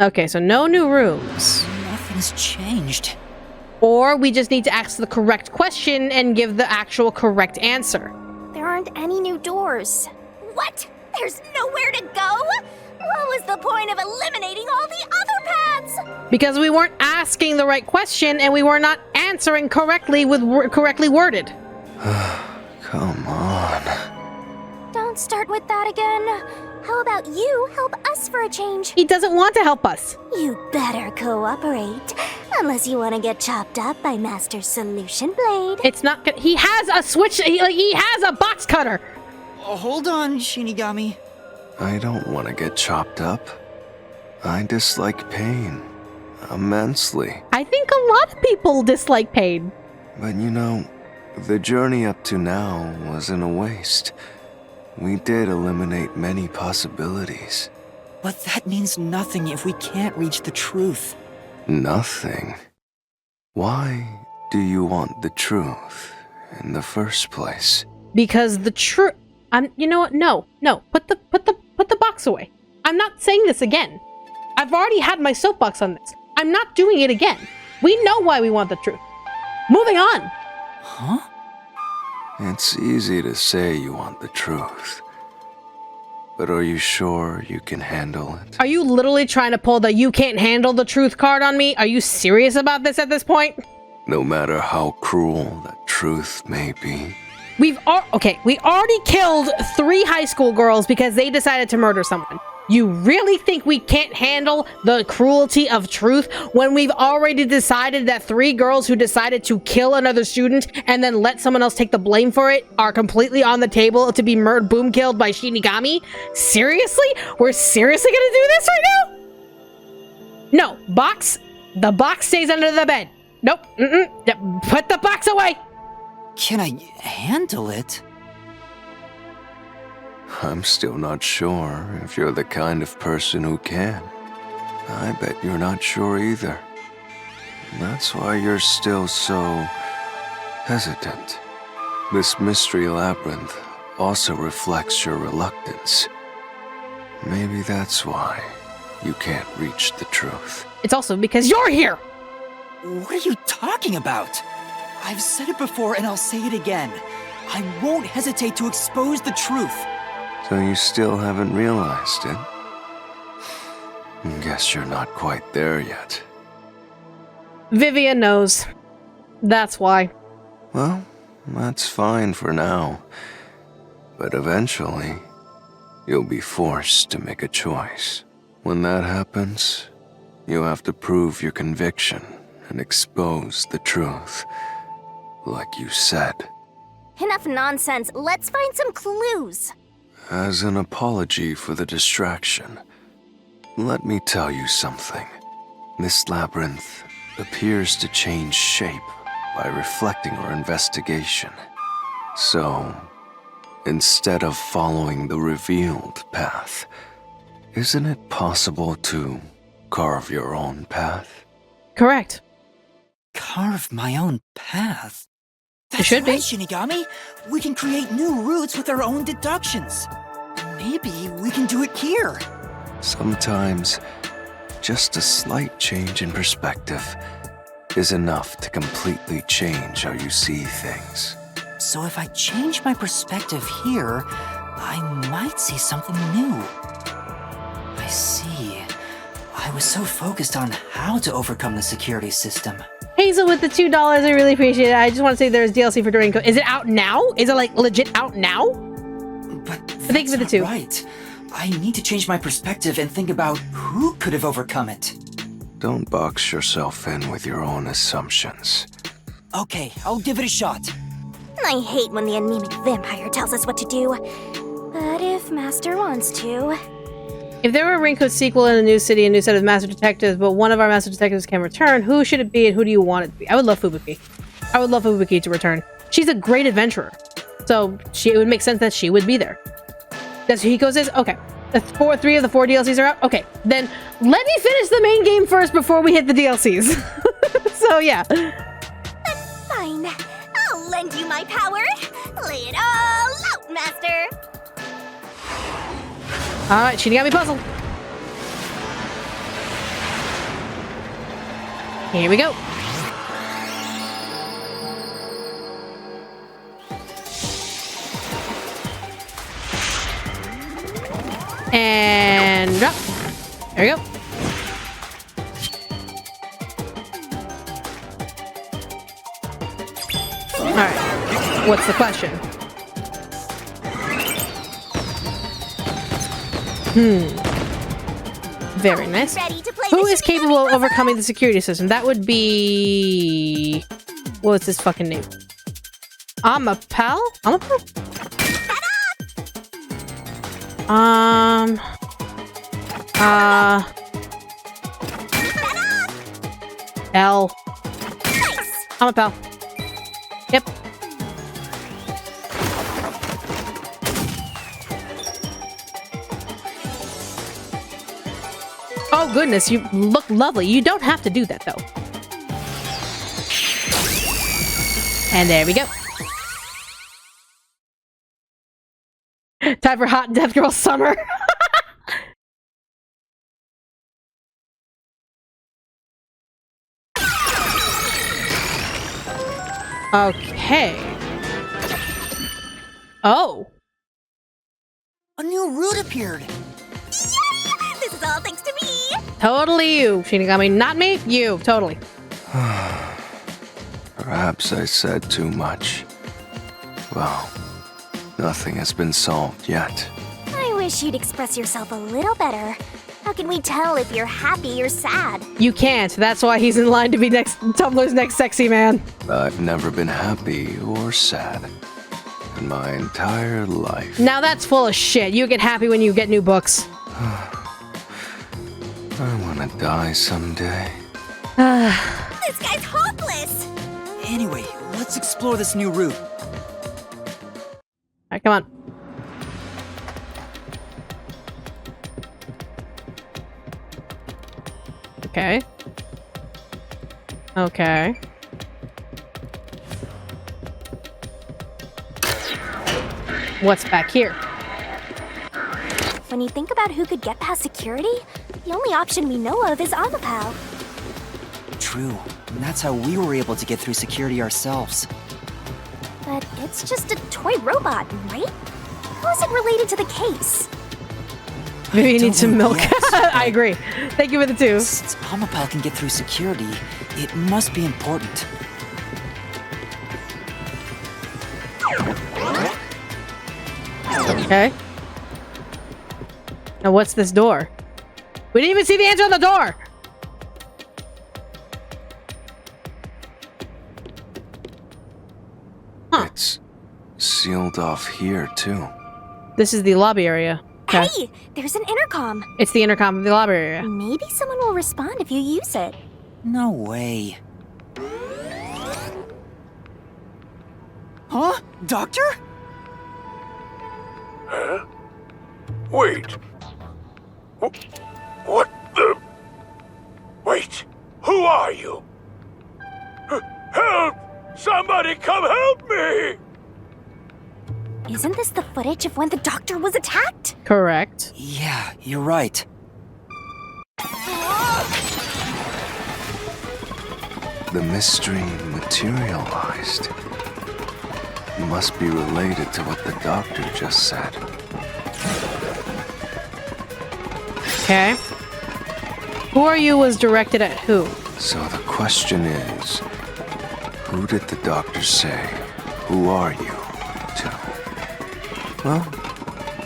Okay, so no new rooms. Nothing's changed. Or we just need to ask the correct question and give the actual correct answer. There aren't any new doors. What? There's nowhere to go? What was the point of eliminating all the other paths? Because we weren't asking the right question and we were not answering correctly with correctly worded. Come on. Don't start with that again. How about you help us for a change? He doesn't want to help us. You better cooperate. Unless you want to get chopped up by Master Solution Blade. It's not good. He has a switch. He has a box cutter. Oh, hold on, Shinigami. I don't want to get chopped up. I dislike pain. Immensely. I think a lot of people dislike pain. But you know, the journey up to now wasn't a waste. We did eliminate many possibilities. But that means nothing if we can't reach the truth. Nothing? Why do you want the truth in the first place? Because the truth. You know what? No. Put the box away. I'm not saying this again. I've already had my soapbox on this. I'm not doing it again. We know why we want the truth. Moving on. Huh? It's easy to say you want the truth. But are you sure you can handle it? Are you literally trying to pull the you can't handle the truth card on me? Are you serious about this at this point? No matter how cruel that truth may be. We already killed 3 high school girls because they decided to murder someone. You really think we can't handle the cruelty of truth when we've already decided that 3 girls who decided to kill another student and then let someone else take the blame for it are completely on the table to be boom killed by Shinigami? Seriously? We're seriously gonna do this right now? No, box. The box stays under the bed. Nope. Put the box away. Can I handle it? I'm still not sure if you're the kind of person who can. I bet you're not sure either. That's why you're still so hesitant. This mystery labyrinth also reflects your reluctance. Maybe that's why you can't reach the truth. It's also because you're here. What are you talking about? I've said it before and I'll say it again. I won't hesitate to expose the truth. So you still haven't realized it? Guess you're not quite there yet. Vivian knows. That's why. Well, that's fine for now. But eventually, you'll be forced to make a choice. When that happens, you'll have to prove your conviction and expose the truth. Like you said. Enough nonsense. Let's find some clues. As an apology for the distraction, let me tell you something. This labyrinth appears to change shape by reflecting our investigation. So, instead of following the revealed path, isn't it possible to carve your own path? Correct. Carve my own path? It should be. Right, Shinigami. We can create new routes with our own deductions. Maybe we can do it here. Sometimes, just a slight change in perspective is enough to completely change how you see things. So if I change my perspective here, I might see something new. I see. I was so focused on how to overcome the security system. Hazel with the $2, I really appreciate it. I just want to say there's DLC for RAINCODE. Is it out now? Is it like legit out now? But Thanks for the 2. Right. I need to change my perspective and think about who could have overcome it. Don't box yourself in with your own assumptions. Okay, I'll give it a shot. I hate when the anemic vampire tells us what to do. But if Master wants to... If there were a RAINCODE sequel in a new city, a new set of master detectives, but one of our master detectives can return, who should it be and who do you want it to be? I would love Fubuki. I would love Fubuki to return. She's a great adventurer. So it would make sense that she would be there. That's who Hiko's is? Okay. 3 of the 4 DLCs are out? Okay. Then let me finish the main game first before we hit the DLCs. So yeah. Fine. I'll lend you my power. Lay it all out, Master. Alright, Shinigami puzzle. Here we go. And drop. There we go. Alright. What's the question? Very nice. Who is capable of overcoming the security system? That would be... What's his fucking name? Amapel? Amapel? L. Amapel. Yep. Oh goodness, you look lovely. You don't have to do that though. And there we go. Time for Hot Death Girl Summer. Okay. Oh. A new route appeared. This is all thanks to me. Totally you, Shinigami. Not me, you. Totally. Perhaps I said too much. Well, nothing has been solved yet. I wish you'd express yourself a little better. How can we tell if you're happy or sad? You can't. That's why he's in line to be Tumblr's next sexy man. I've never been happy or sad in my entire life. Now that's full of shit. You get happy when you get new books. I want to die someday. This guy's hopeless. Anyway, let's explore this new route. Alright, come on. Okay. Okay. What's back here? When you think about who could get past security, the only option we know of is Amapal. True. And that's how we were able to get through security ourselves. But it's just a toy robot, right? How is it related to the case? Maybe you need some milk. Yes, I agree. Thank you for the two. Since Amapal can get through security, it must be important. Okay. Now what's this door? We didn't even see the answer on the door! Huh. It's sealed off here, too. This is the lobby area. Okay. Hey, there's an intercom. It's the intercom of the lobby area. Maybe someone will respond if you use it. No way. Huh? Doctor? Huh? Wait. What the? Wait. Who are you? Help! Somebody come help me! Isn't this the footage of when the doctor was attacked? Correct. Yeah, you're right. The mystery materialized. Must be related to what the doctor just said. Okay. Who are you was directed at who? So the question is, who did the doctor say, who are you, to? Well,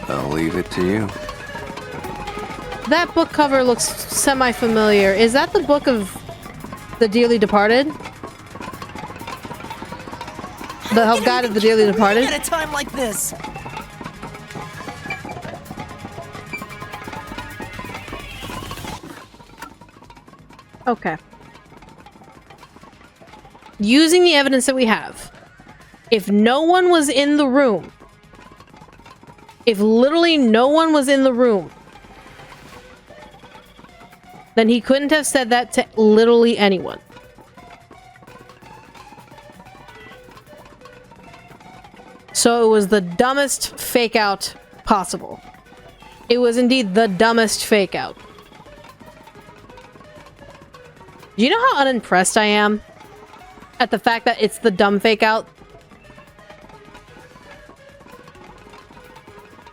I'll leave it to you. That book cover looks semi-familiar. Is that the book of the Dearly Departed? The Help Guide of the Dearly Departed? At a time like this. Okay. Using the evidence that we have, if no one was in the room, if literally no one was in the room, then he couldn't have said that to literally anyone. So it was the dumbest fake out possible. It was indeed the dumbest fake out. Do you know how unimpressed I am at the fact that it's the dumb fake out?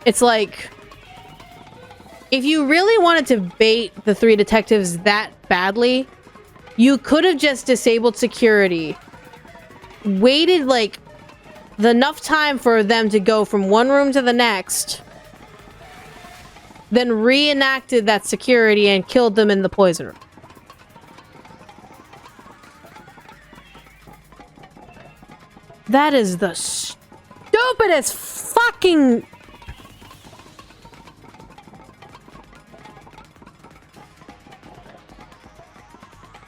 It's like, if you really wanted to bait the three detectives that badly, you could have just disabled security, waited like enough time for them to go from one room to the next, then reenacted that security and killed them in the poison room. That is the stupidest fucking...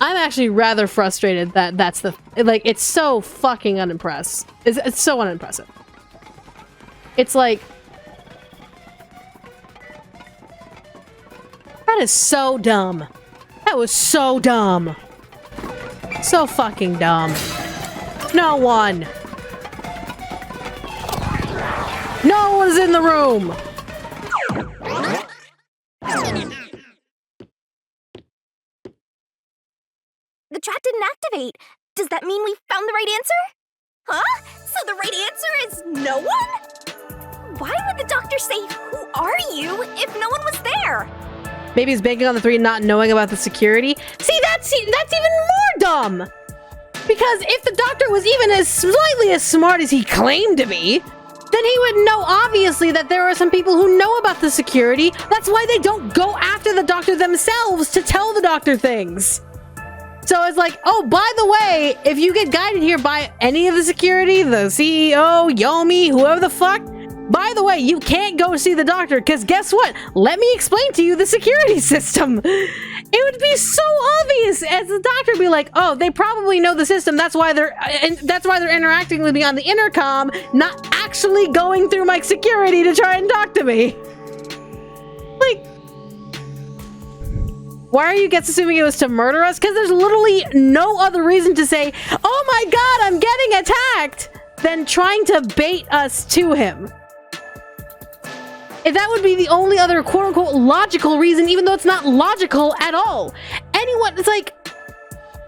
I'm actually rather frustrated that that's the like. It's so fucking unimpressed. It's so unimpressive. It's like that is so dumb. That was so dumb. So fucking dumb. No one. No one's in the room. The trap didn't activate. Does that mean we found the right answer? Huh? So the right answer is no one? Why would the doctor say, "Who are you?" if no one was there? Maybe he's banking on the 3 not knowing about the security. See, that's even more dumb. Because if the doctor was even as slightly as smart as he claimed to be, then he would know obviously that there are some people who know about the security. That's why they don't go after the doctor themselves to tell the doctor things. So it's like, oh, by the way, if you get guided here by any of the security, the CEO, Yomi, whoever the fuck, by the way, you can't go see the doctor, because guess what? Let me explain to you the security system. It would be so obvious as the doctor be like, oh, they probably know the system. That's why they're interacting with me on the intercom, not actually going through my security to try and talk to me. Like, why are you guys assuming it was to murder us? Because there's literally no other reason to say, oh my god, I'm getting attacked, than trying to bait us to him. If that would be the only other quote-unquote logical reason, even though it's not logical at all. Anyone, it's like,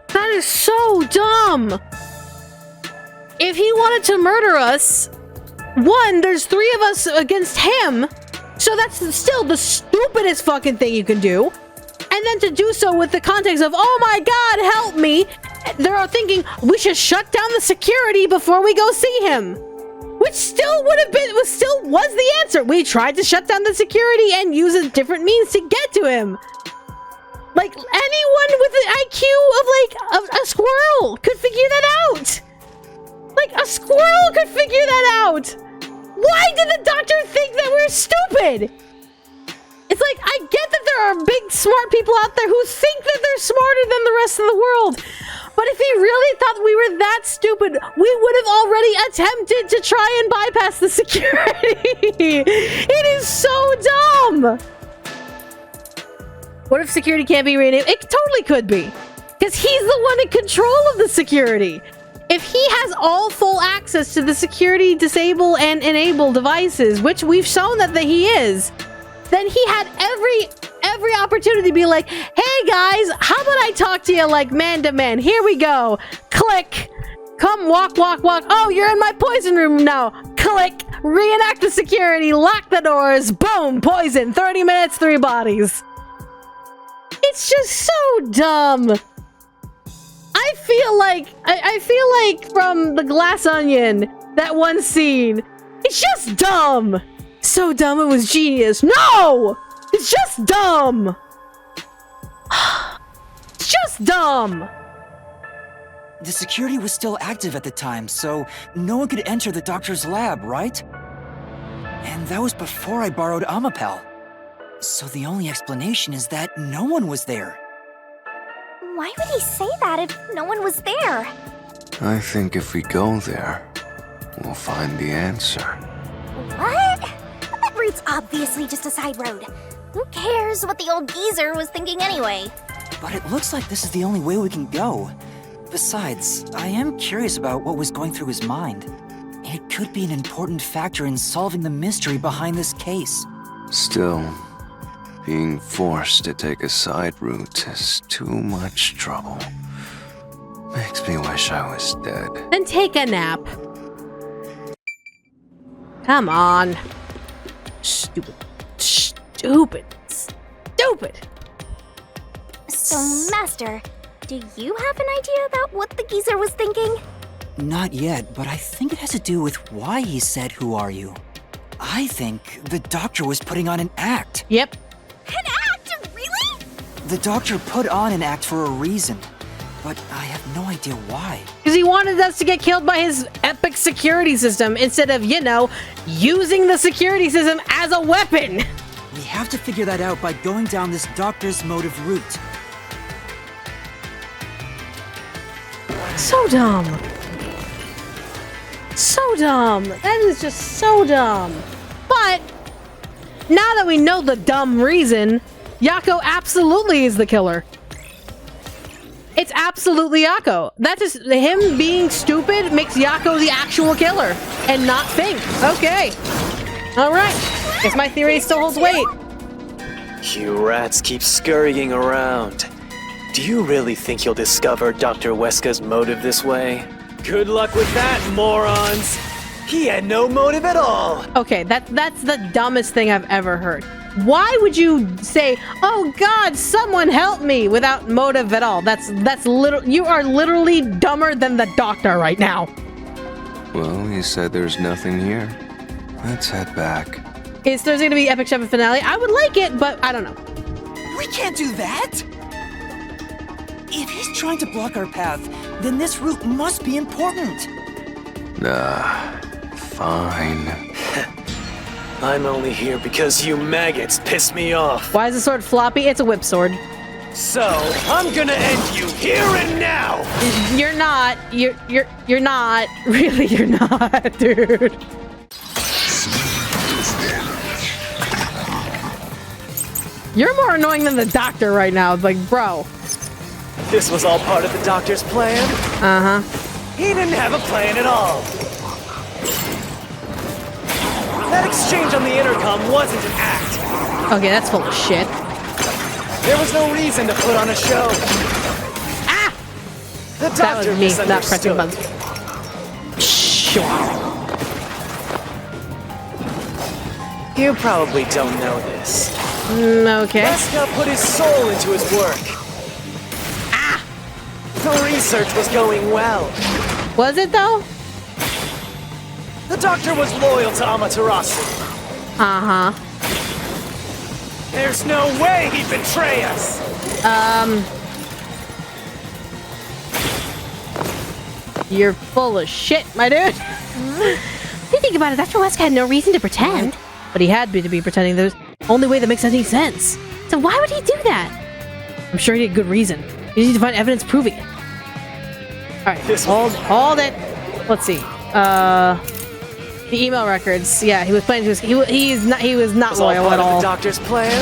that is so dumb. If he wanted to murder us, one, there's 3 of us against him, so that's still the stupidest fucking thing you can do. And then to do so with the context of, oh my god, help me, they're thinking, we should shut down the security before we go see him. Which still would have been, was the answer. We tried to shut down the security and use a different means to get to him. Like, anyone with an IQ of, like, a squirrel could figure that out. Like, a squirrel could figure that out. Why did the doctor think that we're stupid? It's like, I get that there are big, smart people out there who think that they're smarter than the rest of the world. But if he really thought we were that stupid, we would have already attempted to try and bypass the security. It is so dumb. What if security can't be renamed? It totally could be. Because he's the one in control of the security. If he has all full access to the security disable and enable devices, which we've shown that he is, then he had every opportunity to be like, hey guys, how about I talk to you like man to man? Here we go. Click. Come walk. Oh, you're in my poison room now. Click. Reenact the security. Lock the doors. Boom. Poison. 30 minutes, 3 bodies. It's just so dumb. I feel like from The Glass Onion, that one scene, it's just dumb. So dumb it was genius. No! It's just dumb. It's just dumb. The security was still active at the time, so no one could enter the doctor's lab, right? And that was before I borrowed Amapel. So the only explanation is that no one was there. Why would he say that if no one was there? I think if we go there, we'll find the answer. What? That route's obviously just a side road. Who cares what the old geezer was thinking anyway? But it looks like this is the only way we can go. Besides, I am curious about what was going through his mind. It could be an important factor in solving the mystery behind this case. Still, being forced to take a side route is too much trouble. Makes me wish I was dead. Then take a nap. Come on. Stupid. So, Master, do you have an idea about what the geezer was thinking? Not yet, but I think it has to do with why he said, "Who are you?" I think the doctor was putting on an act. Yep. An act? Really? The doctor put on an act for a reason, but I have no idea why. Because he wanted us to get killed by his epic security system instead of, you know, using the security system as a weapon. We have to figure that out by going down this doctor's motive route. So dumb. So dumb. That is just so dumb. But now that we know the dumb reason, Yako absolutely is the killer. It's absolutely Yako. That's just him being stupid makes Yako the actual killer and not Fink. Okay. All right. Guess my theory still holds weight. You rats keep scurrying around. Do you really think you'll discover Dr. Weska's motive this way? Good luck with that, morons! He had no motive at all! Okay, that's the dumbest thing I've ever heard. Why would you say, "Oh God, someone help me," without motive at all? That's you are literally dumber than the doctor right now. Well, you said there's nothing here. Let's head back. Is Thursday gonna be Epic Chef finale? I would like it, but I don't know. We can't do that! If he's trying to block our path, then this route must be important. Fine. I'm only here because you maggots pissed me off. Why is the sword floppy? It's a whip sword. So, I'm gonna end you here and now! You're not. You're not. Really, you're not, dude. You're more annoying than the doctor right now. Like, bro. This was all part of the doctor's plan? Uh-huh. He didn't have a plan at all. That exchange on the intercom wasn't an act. Okay, that's full of shit. There was no reason to put on a show. Ah! The That doctor was me not pressing misunderstood. buttons. Sure. You probably don't know this. Okay. Weska put his soul into his work. Ah! The research was going well. Was it though? The doctor was loyal to Amaterasu. Uh-huh. There's no way he'd betray us. You're full of shit, my dude. If you think about it, Dr. Weska had no reason to pretend. But he had to be pretending. There's only way that makes any sense. So why would he do that? I'm sure he had a good reason. You need to find evidence proving it. Alright, hold it. Let's see. The email records. Yeah, he was planning to. He was not loyal at all. The doctor's plan?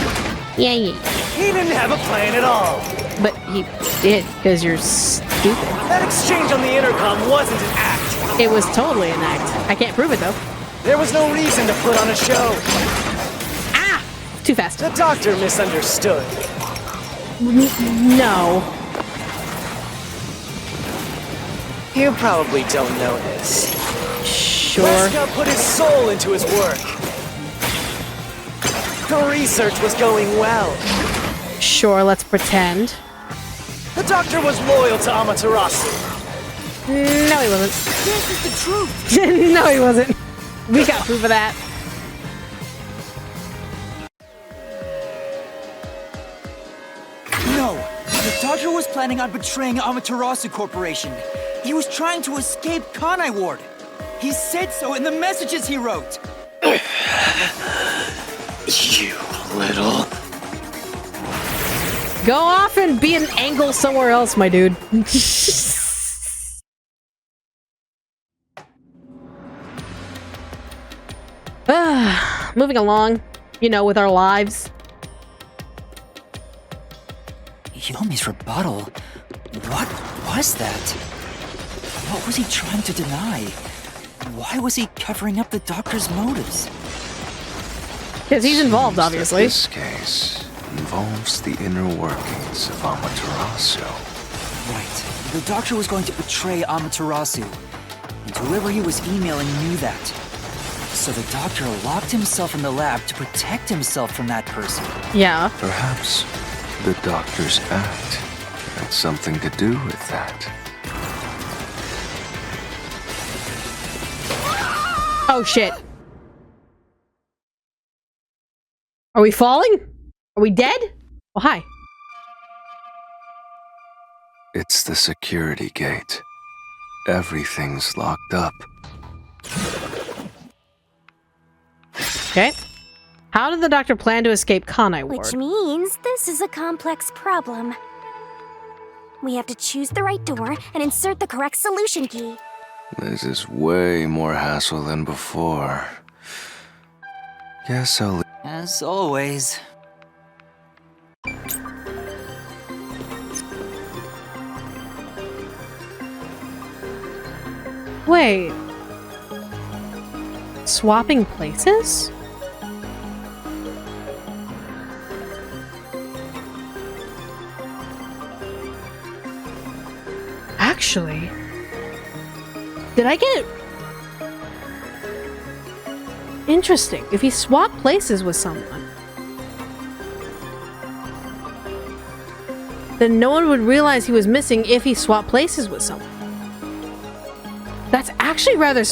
Yeah. He didn't have a plan at all. But he did, because you're stupid. That exchange on the intercom wasn't an act. It was totally an act. I can't prove it though. There was no reason to put on a show. Ah! Too fast. The doctor misunderstood. No. You probably don't know this. Sure. Weska put his soul into his work. The research was going well. Sure, let's pretend. The doctor was loyal to Amaterasu. No, he wasn't. This is the truth! No, he wasn't. We got proof of that. No, the doctor was planning on betraying Amaterasu Corporation. He was trying to escape Kanai Ward. He said so in the messages he wrote. You little... Go off and be an angle somewhere else, my dude. Moving along, you know, with our lives. Yomi's rebuttal? What was that? What was he trying to deny? Why was he covering up the doctor's motives? Because he's involved, Seems obviously. This case involves the inner workings of Amaterasu. Right. The doctor was going to betray Amaterasu, and whoever he was emailing knew that. So the doctor locked himself in the lab to protect himself from that person. Yeah. Perhaps the doctor's act had something to do with that. Oh, shit. Are we falling? Are we dead? Oh, hi. It's the security gate. Everything's locked up. Okay. How did the doctor plan to escape Kanai Ward? Which means this is a complex problem. We have to choose the right door and insert the correct solution key. This is way more hassle than before. Guess I'll... As always. Wait. Swapping places? Actually, did I get it? Interesting. If he swapped places with someone, then no one would realize he was missing if he swapped places with someone. That's actually rather...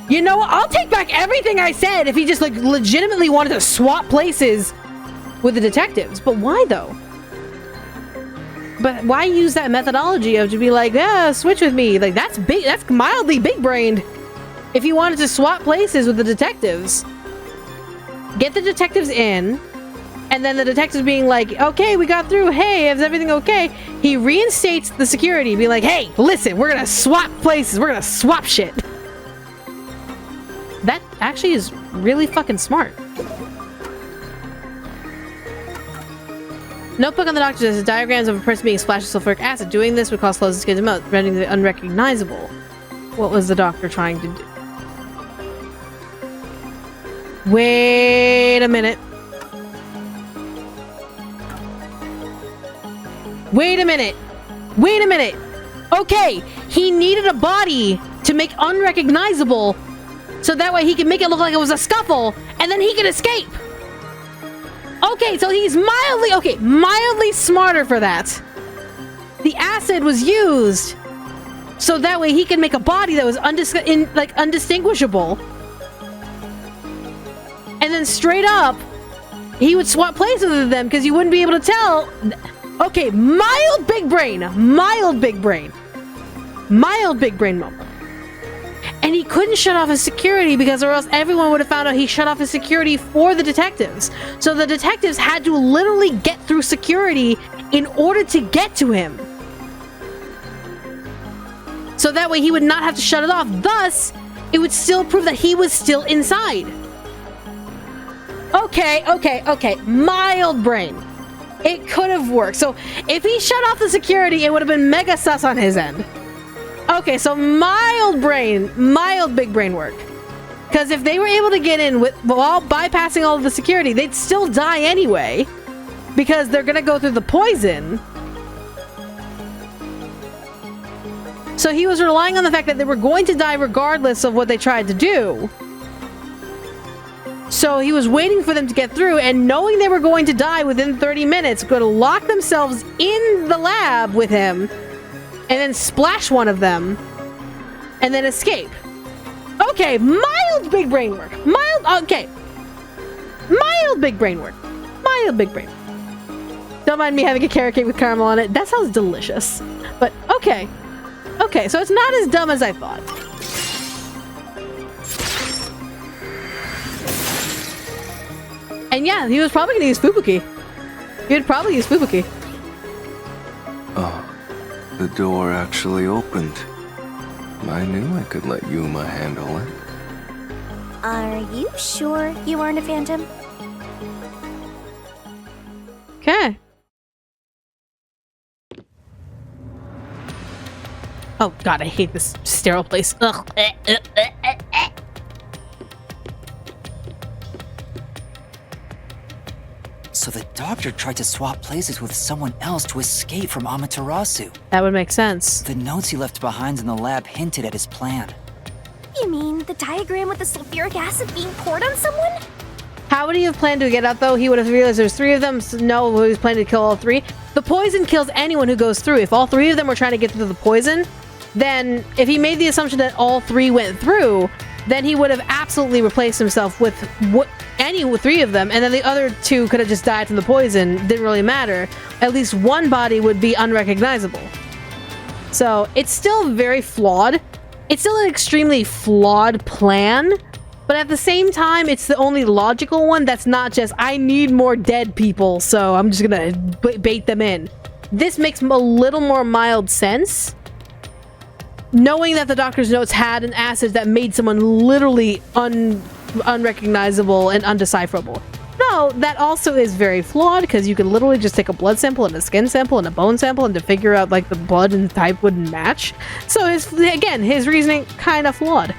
You know what? I'll take back everything I said if he just, like, legitimately wanted to swap places with the detectives. But why, though? But why use that methodology of to be like, yeah, switch with me? Like, that's big. That's mildly big-brained. If you wanted to swap places with the detectives, get the detectives in, and then the detectives being like, okay, we got through. Hey, is everything okay? He reinstates the security, be like, hey, listen, we're gonna swap places. We're gonna swap shit. That actually is really fucking smart. Notebook on the doctor says diagrams of a person being splashed with sulfuric acid. Doing this would cause close the skin's mouth, rendering it unrecognizable. What was the doctor trying to do? Wait a minute. Wait a minute. Wait a minute. Okay, he needed a body to make unrecognizable so that way he can make it look like it was a scuffle and then he can escape. Okay, so he's mildly smarter for that. The acid was used so that way he can make a body that was undistinguishable. And then straight up, he would swap places with them because you wouldn't be able to tell. Okay, mild big brain moment. And he couldn't shut off his security because or else everyone would have found out he shut off his security for the detectives. So the detectives had to literally get through security in order to get to him. So that way he would not have to shut it off. Thus, it would still prove that he was still inside. Okay. Mild brain. It could have worked. So if he shut off the security, it would have been mega sus on his end. Okay, so mild big brain work. Because if they were able to get in while bypassing all of the security, they'd still die anyway. Because they're gonna go through the poison. So he was relying on the fact that they were going to die regardless of what they tried to do. So he was waiting for them to get through, and knowing they were going to die within 30 minutes, going to lock themselves in the lab with him, and then splash one of them, and then escape. Okay, mild big brain work. Mild big brain work. Mild big brain. Don't mind me having a carrot cake with caramel on it. That sounds delicious. But, okay. Okay, so it's not as dumb as I thought. And yeah, he was probably gonna use Fubuki. He would probably use Fubuki. Oh, the door actually opened. I knew I could let Yuma handle it. Are you sure you aren't a phantom? Okay. Oh god, I hate this sterile place. Ugh. So the doctor tried to swap places with someone else to escape from Amaterasu. That would make sense. The notes he left behind in the lab hinted at his plan. You mean the diagram with the sulfuric acid being poured on someone? How would he have planned to get out, though? He would have realized there's three of them. So no, he was planning to kill all three. The poison kills anyone who goes through. If all three of them were trying to get through the poison, then if he made the assumption that all three went through, then he would have absolutely replaced himself with any three of them, and then the other two could have just died from the poison. Didn't really matter. At least one body would be unrecognizable. So it's still very flawed. It's still an extremely flawed plan, but at the same time, it's the only logical one that's not just, I need more dead people, so I'm just gonna bait them in. this makes a little more mild sense. Knowing that the doctor's notes had an acid that made someone literally unrecognizable and undecipherable. No, that also is very flawed because you could literally just take a blood sample and a skin sample and a bone sample and to figure out like the blood and type wouldn't match. So his reasoning kind of flawed.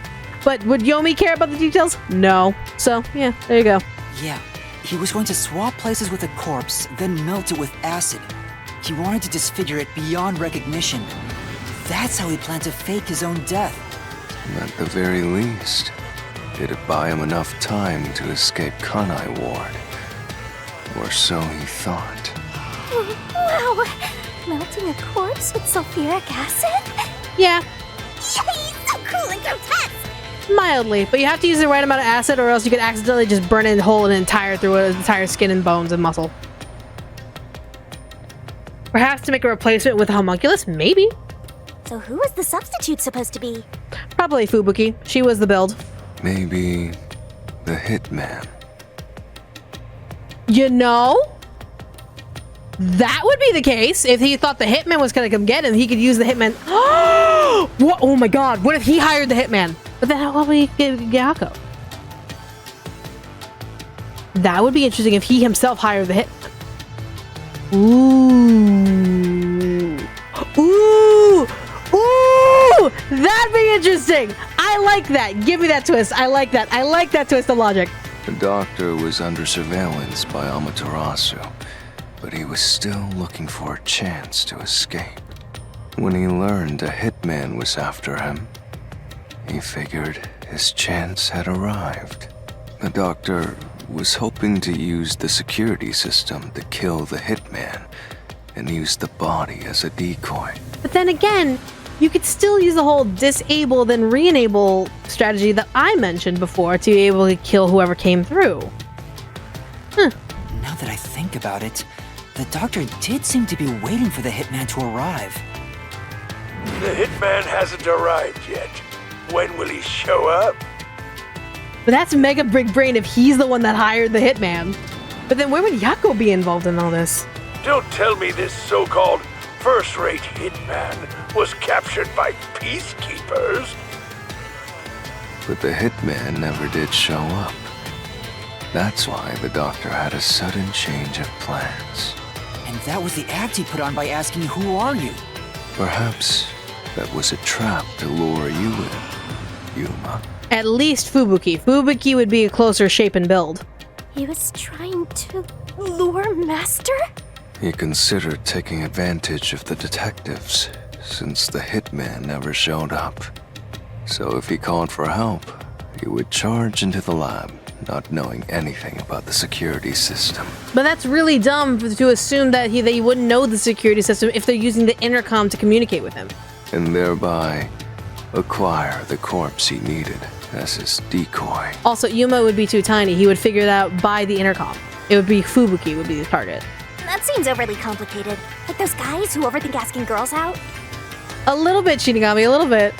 But would Yomi care about the details? No. So yeah, there you go. Yeah, he was going to swap places with a corpse, then melt it with acid. He wanted to disfigure it beyond recognition. That's how he planned to fake his own death. At the very least, it'd buy him enough time to escape Kanai Ward. Or so he thought. Wow! Melting a corpse with sulfuric acid? Yeah, Yay! So cool and grotesque! mildly, but you have to use the right amount of acid or else you could accidentally just burn a hole in through an entire skin and bones and muscle. Perhaps to make a replacement with a homunculus? Maybe. So who was the substitute supposed to be? Probably Fubuki. She was the build. Maybe the hitman. You know? That would be the case if he thought the hitman was gonna come get him. He could use the hitman. What? Oh my god! What if he hired the hitman? But then how would he get Gyako? That would be interesting if he himself hired the hitman. Ooh! That'd be interesting. I like that. Give me that twist. I like that. I like that twist of logic. The doctor was under surveillance by Amaterasu, but he was still looking for a chance to escape. When he learned a hitman was after him, he figured his chance had arrived. The doctor was hoping to use the security system to kill the hitman and use the body as a decoy. But then again, you could still use the whole disable then re-enable strategy that I mentioned before to be able to kill whoever came through. Now that I think about it, the doctor did seem to be waiting for the hitman to arrive. The hitman hasn't arrived yet. When will he show up? But that's mega big brain if he's the one that hired the hitman. But then where would Yako be involved in all this? Don't tell me this so-called first-rate hitman was captured by peacekeepers. But the hitman never did show up. That's why the doctor had a sudden change of plans. And that was the act he put on by asking, "Who are you?" Perhaps that was a trap to lure you in, Yuma. At least Fubuki. Fubuki would be a closer shape and build. He was trying to lure Master? He considered taking advantage of the detectives, since the hitman never showed up. So if he called for help, he would charge into the lab, not knowing anything about the security system. But that's really dumb to assume that they wouldn't know the security system if they're using the intercom to communicate with him. And thereby acquire the corpse he needed as his decoy. Also, Yuma would be too tiny. He would figure that out by the intercom. It would be Fubuki would be the target. That seems overly complicated. Like those guys who overthink asking girls out? A little bit, Shinigami, a little bit.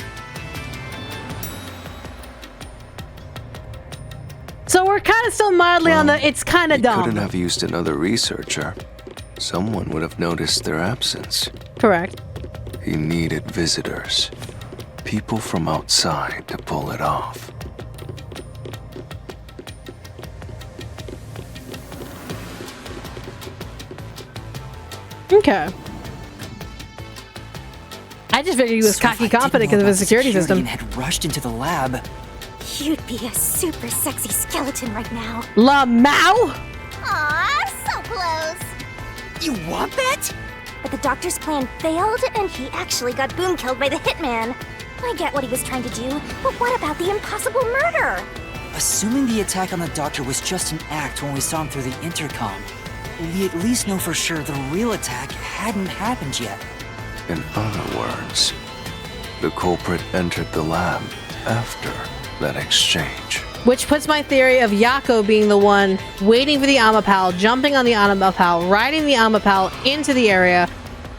So we're kind of still mildly on the it's kind of He dumb. couldn't have used another researcher. Someone would have noticed their absence. Correct. He needed visitors. People from outside to pull it off. Okay. I just figured he was So if cocky I didn't confident know because of about his the security system. and had rushed into the lab, You'd be a super sexy skeleton right now. La Mao? Aw, so close. you want that? But the doctor's plan failed, and he actually got boom killed by the hitman. I get what he was trying to do, but what about the impossible murder? Assuming the attack on the doctor was just an act when we saw him through the intercom, we at least know for sure the real attack hadn't happened yet. In other words, the culprit entered the lab after that exchange. Which puts my theory of Yako being the one waiting for the Amapal, jumping on the Amapal, riding the Amapal into the area,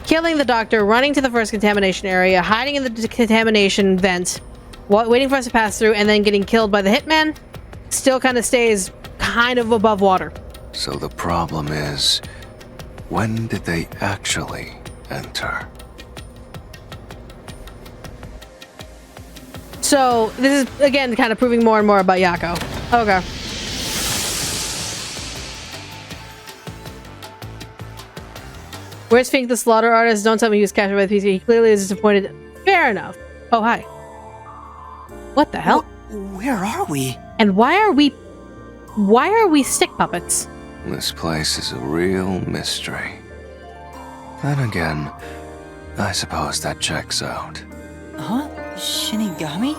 killing the doctor, running to the first contamination area, hiding in the contamination vent, waiting for us to pass through, and then getting killed by the hitman. Still kind of stays kind of above water. So the problem is, when did they actually enter. So this is again kind of proving more and more about Yako. Okay. Where's Fink the slaughter artist? Don't tell me he was captured by the PC. He clearly is disappointed. Fair enough. Oh, hi. What the hell? Where are we? And why are we stick puppets? This place is a real mystery. Then again, I suppose that checks out. Huh? Shinigami?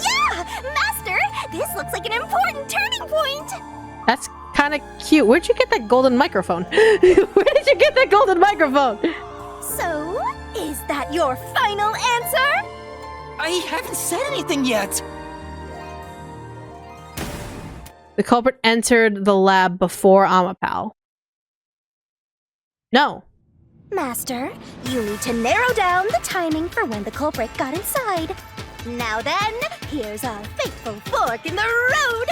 Yeah! Master! This looks like an important turning point! That's kind of cute. Where'd you get that golden microphone? Where did you get that golden microphone? So, is that your final answer? I haven't said anything yet! The culprit entered the lab before Amapal. No. Master, you need to narrow down the timing for when the culprit got inside. Now then, here's our fateful fork in the road.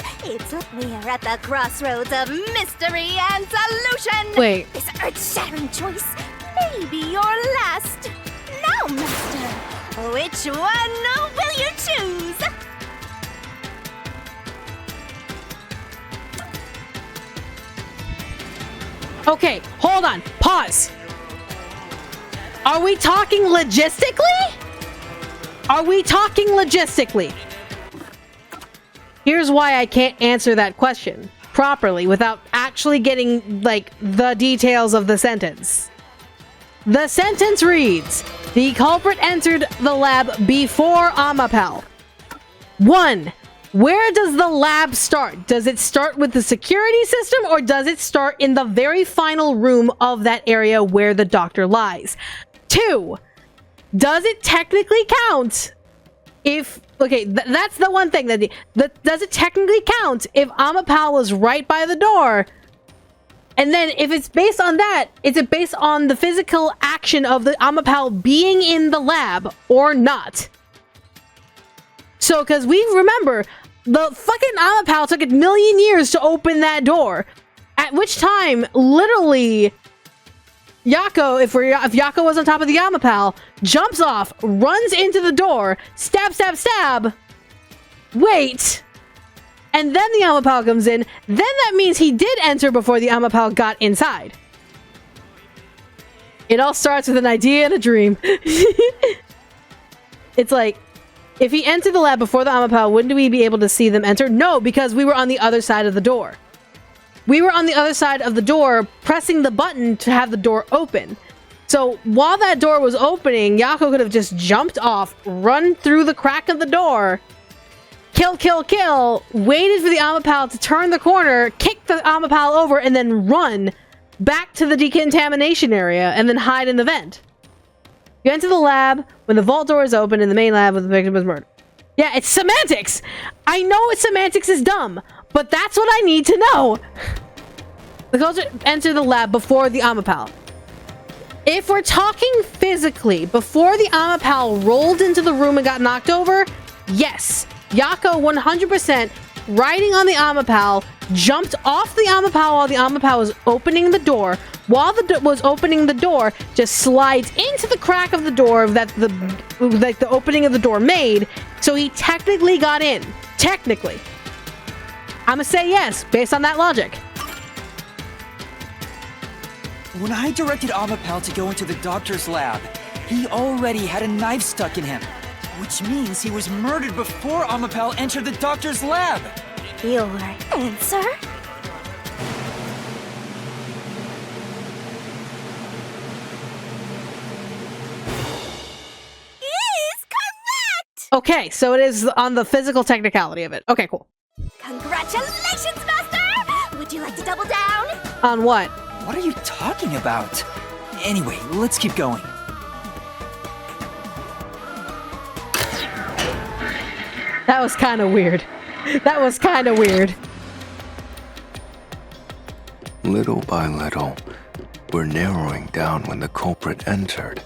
We're at the crossroads of mystery and solution. Wait. This earth-shattering choice may be your last. Now, Master, which one will you choose? Okay, hold on. Pause. Are we talking logistically? Are we talking logistically? Here's why I can't answer that question properly without actually getting, like, the details of the sentence. The sentence reads, the culprit entered the lab before Amapal. 1. Where does the lab start? Does it start with the security system or does it start in the very final room of that area where the doctor lies? 2. Does it technically count if... Okay, that's the one thing. Does it technically count if Amapal was right by the door? And then if it's based on that, is it based on the physical action of the Amapal being in the lab or not? So, because we remember... The fucking Amapal took a million years to open that door. At which time, literally, Yako, if Yako was on top of the Amapal, jumps off, runs into the door, stab, stab, stab, wait, and then the Amapal comes in. Then that means he did enter before the Amapal got inside. It all starts with an idea and a dream. It's like, if he entered the lab before the Amapal, wouldn't we be able to see them enter? No, because we were on the other side of the door. We were on the other side of the door, pressing the button to have the door open. So while that door was opening, Yako could have just jumped off, run through the crack of the door, kill, kill, kill, waited for the Amapal to turn the corner, kick the Amapal over, and then run back to the decontamination area, and then hide in the vent. You enter the lab when the vault door is open in the main lab when the victim was murdered. Yeah, it's semantics! I know semantics is dumb, but that's what I need to know! The culprit entered the lab before the Amapal. If we're talking physically, before the Amapal rolled into the room and got knocked over, yes, Yako 100% riding on the Amapal, jumped off the Amapal while the Amapal was opening the door. While was opening the door, just slides into the crack of the door that the opening of the door made. So he technically got in. Technically. I'ma say yes, based on that logic. When I directed Amapal to go into the doctor's lab, he already had a knife stuck in him. Which means he was murdered before Amapal entered the doctor's lab. Your answer? Is correct! Okay, so it is on the physical technicality of it. Okay, cool. Congratulations, Master! Would you like to double down? On what? What are you talking about? Anyway, let's keep going. That was kind of weird. That was kind of weird. Little by little, we're narrowing down when the culprit entered.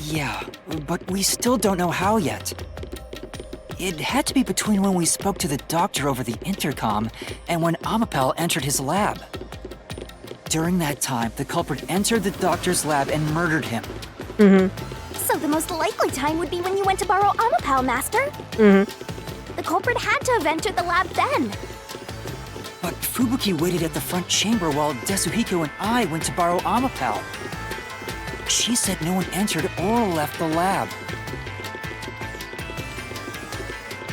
Yeah, but we still don't know how yet. It had to be between when we spoke to the doctor over the intercom and when Amapal entered his lab. During that time, the culprit entered the doctor's lab and murdered him. So the most likely time would be when you went to borrow Amapal, Master. The culprit had to have entered the lab then. But Fubuki waited at the front chamber while Desuhiko and I went to borrow Amapal. She said no one entered or left the lab.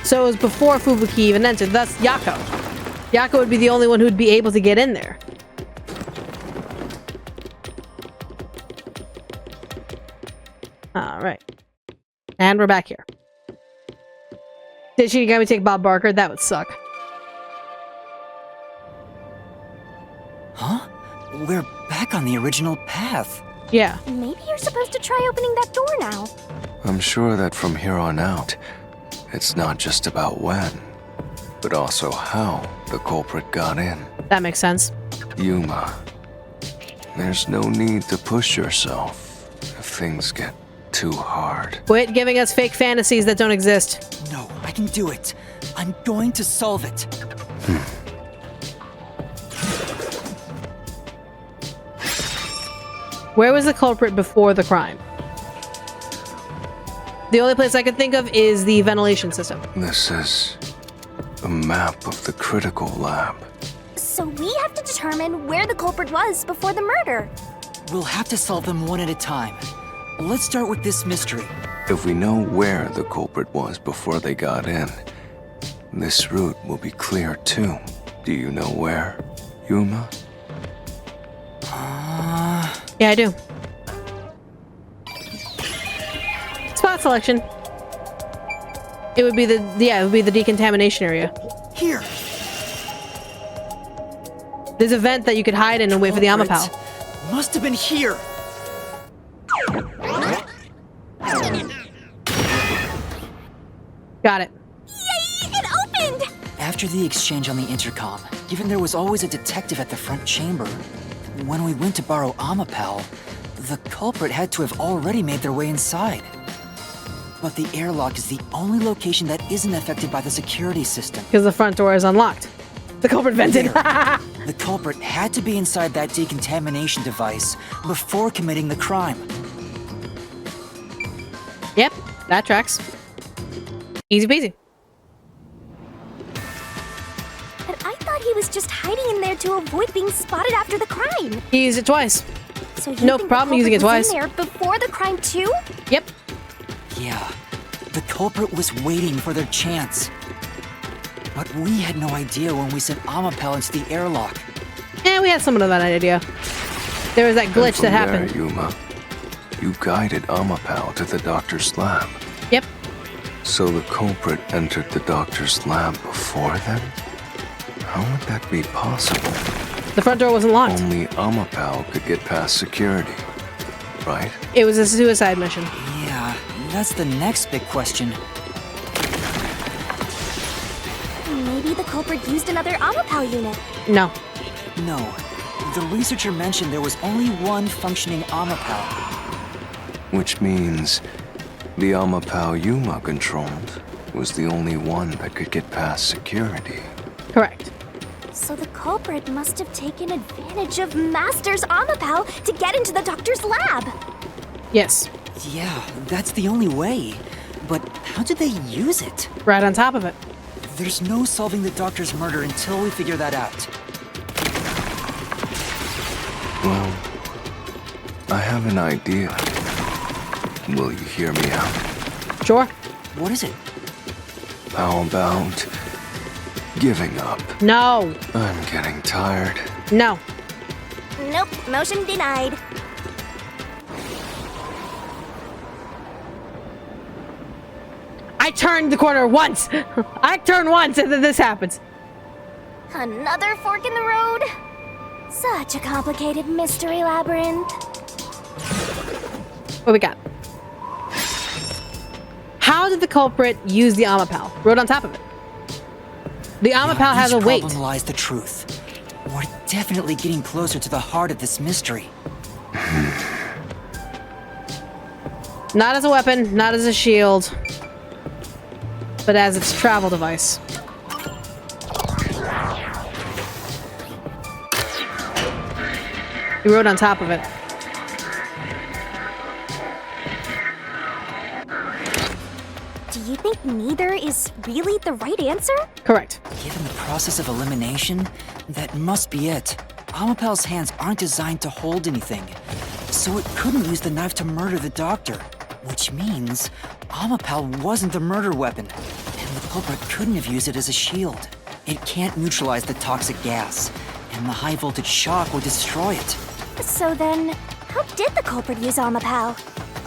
So it was before Fubuki even entered. That's Yako. Yako would be the only one who'd be able to get in there. Alright. And we're back here. Did Shinigami take Bob Barker? That would suck. Huh? We're back on the original path. Yeah. Maybe you're supposed to try opening that door now. I'm sure that from here on out, it's not just about when, but also how the culprit got in. That makes sense. Yuma, there's no need to push yourself if things get too hard. Quit giving us fake fantasies that don't exist. No, I can do it. I'm going to solve it. Where was the culprit before the crime? The only place I can think of is the ventilation system. This is a map of the critical lab. So we have to determine where the culprit was before the murder. We'll have to solve them one at a time. Let's start with this mystery. If we know where the culprit was before they got in, this route will be clear too. Do you know where, Yuma? Yeah, I do. Spot selection. It would be it would be the decontamination area. Here. There's a vent that you could hide in and wait for the Amapal. Must have been here. Got it. Yay! It opened! After the exchange on the intercom, given there was always a detective at the front chamber, when we went to borrow Amapal, the culprit had to have already made their way inside. But the airlock is the only location that isn't affected by the security system. Because the front door is unlocked. The culprit vented. The culprit had to be inside that decontamination device before committing the crime. Yep, that tracks. Easy peasy. But I thought he was just hiding in there to avoid being spotted after the crime. He used it twice. So you No think problem the using it culprit was twice. in there before the crime too? Yep. Yeah, the culprit was waiting for their chance. But we had no idea when we sent Amapal into the airlock. Yeah, we had some of that idea. There was that glitch that happened. There, Yuma, you guided Amapal to the doctor's lab. Yep. So the culprit entered the doctor's lab before then? How would that be possible? The front door wasn't locked. Only Amapal could get past security, right? It was a suicide mission. Yeah, that's the next big question. Maybe the culprit used another Amapal unit. No. No, the researcher mentioned there was only one functioning Amapal. Which means the Amapal Yuma controlled was the only one that could get past security. Correct. So the culprit must have taken advantage of Master's Amapal to get into the doctor's lab. Yes. Yeah, that's the only way. But how did they use it? Right on top of it. There's no solving the doctor's murder until we figure that out. Well, I have an idea. Will you hear me out? Sure. What is it? How about giving up? No. I'm getting tired. No. Nope, motion denied. I turned the corner once. I turn once and then this happens. Another fork in the road? Such a complicated mystery labyrinth. What we got? How did the culprit use the Amapal? Wrote on top of it. The Amapal has a Each weight. problem lies the truth. We're definitely getting closer to the heart of this mystery. Not as a weapon, not as a shield, but as its travel device. He wrote on top of it. Do you think neither is really the right answer? Correct. Given the process of elimination, that must be it. Amapel's hands aren't designed to hold anything, so it couldn't use the knife to murder the doctor. Which means Amapel wasn't the murder weapon, and the culprit couldn't have used it as a shield. It can't neutralize the toxic gas, and the high voltage shock would destroy it. So then, how did the culprit use Amapel?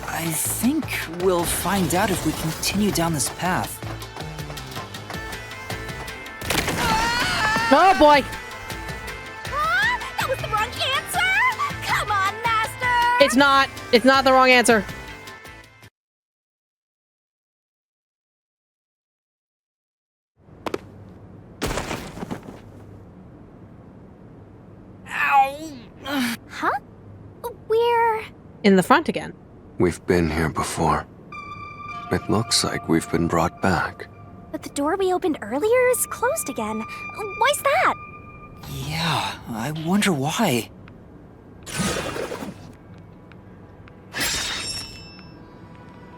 I think we'll find out if we continue down this path. Oh boy! That was the wrong answer! Come on, Master! It's not. It's not the wrong answer. Huh? We're... In the front again. We've been here before. It looks like we've been brought back. But the door we opened earlier is closed again. Why's that? Yeah, I wonder why.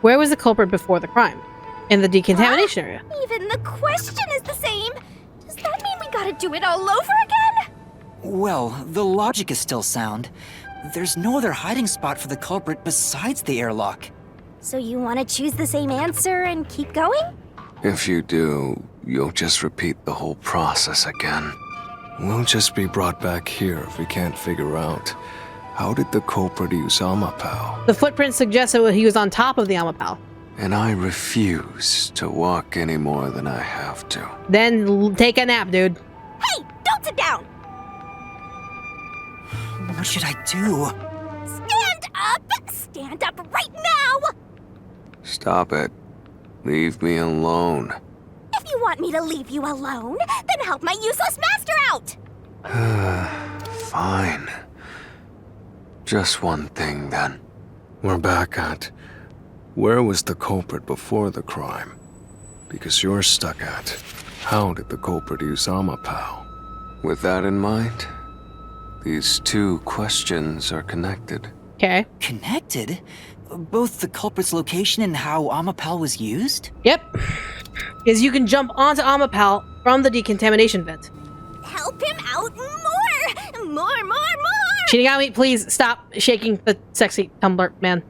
Where was the culprit before the crime? In the decontamination area. Even the question is the same. Does that mean we gotta do it all over again? Well, the logic is still sound. There's no other hiding spot for the culprit besides the airlock. So you want to choose the same answer and keep going? If you do, you'll just repeat the whole process again. We'll just be brought back here if we can't figure out how did the culprit use Amapel. The footprint suggested he was on top of the Amapel. And I refuse to walk any more than I have to. Then take a nap, dude. Hey, don't sit down! What should I do? Stand up! Stand up right now! Stop it. Leave me alone. If you want me to leave you alone, then help my useless master out! Fine. Just one thing then. We're back at where was the culprit before the crime? Because you're stuck at how did the culprit use Amapel? With that in mind, these two questions are connected. Okay. Connected? Both the culprit's location and how Amapel was used? Yep. Is you can jump onto Amapel from the decontamination vent. Help him out more! More! Shinigami, please stop shaking the sexy tumbler, man.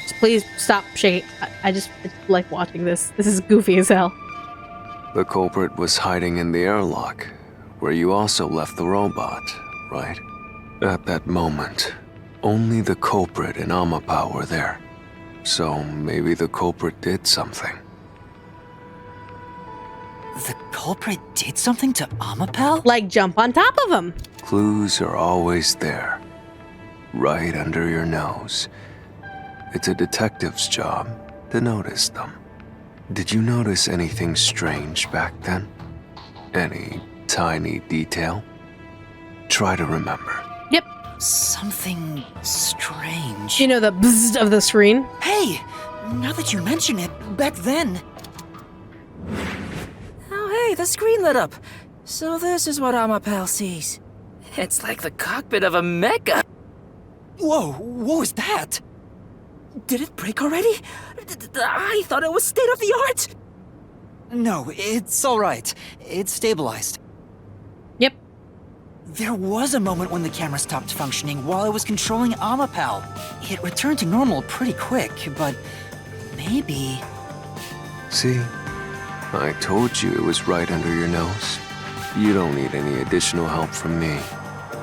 Just please stop shaking. I just like watching this. This is goofy as hell. The culprit was hiding in the airlock, where you also left the robot, right? At that moment, only the culprit and Amapel were there. So maybe the culprit did something. The culprit did something to Amapel? Like jump on top of him. Clues are always there, right under your nose. It's a detective's job to notice them. Did you notice anything strange back then? Any tiny detail? Try to remember. Yep. Something strange. You know the bzzz of the screen? Hey! Now that you mention it, back then... Oh hey, the screen lit up. So this is what Amapel sees. It's like the cockpit of a mecha. Whoa, what was that? Did it break already? I thought it was state of the art. No, it's alright. It's stabilized. Yep. There was a moment when the camera stopped functioning while I was controlling Amapel. It returned to normal pretty quick, but maybe... See? I told you it was right under your nose. You don't need any additional help from me,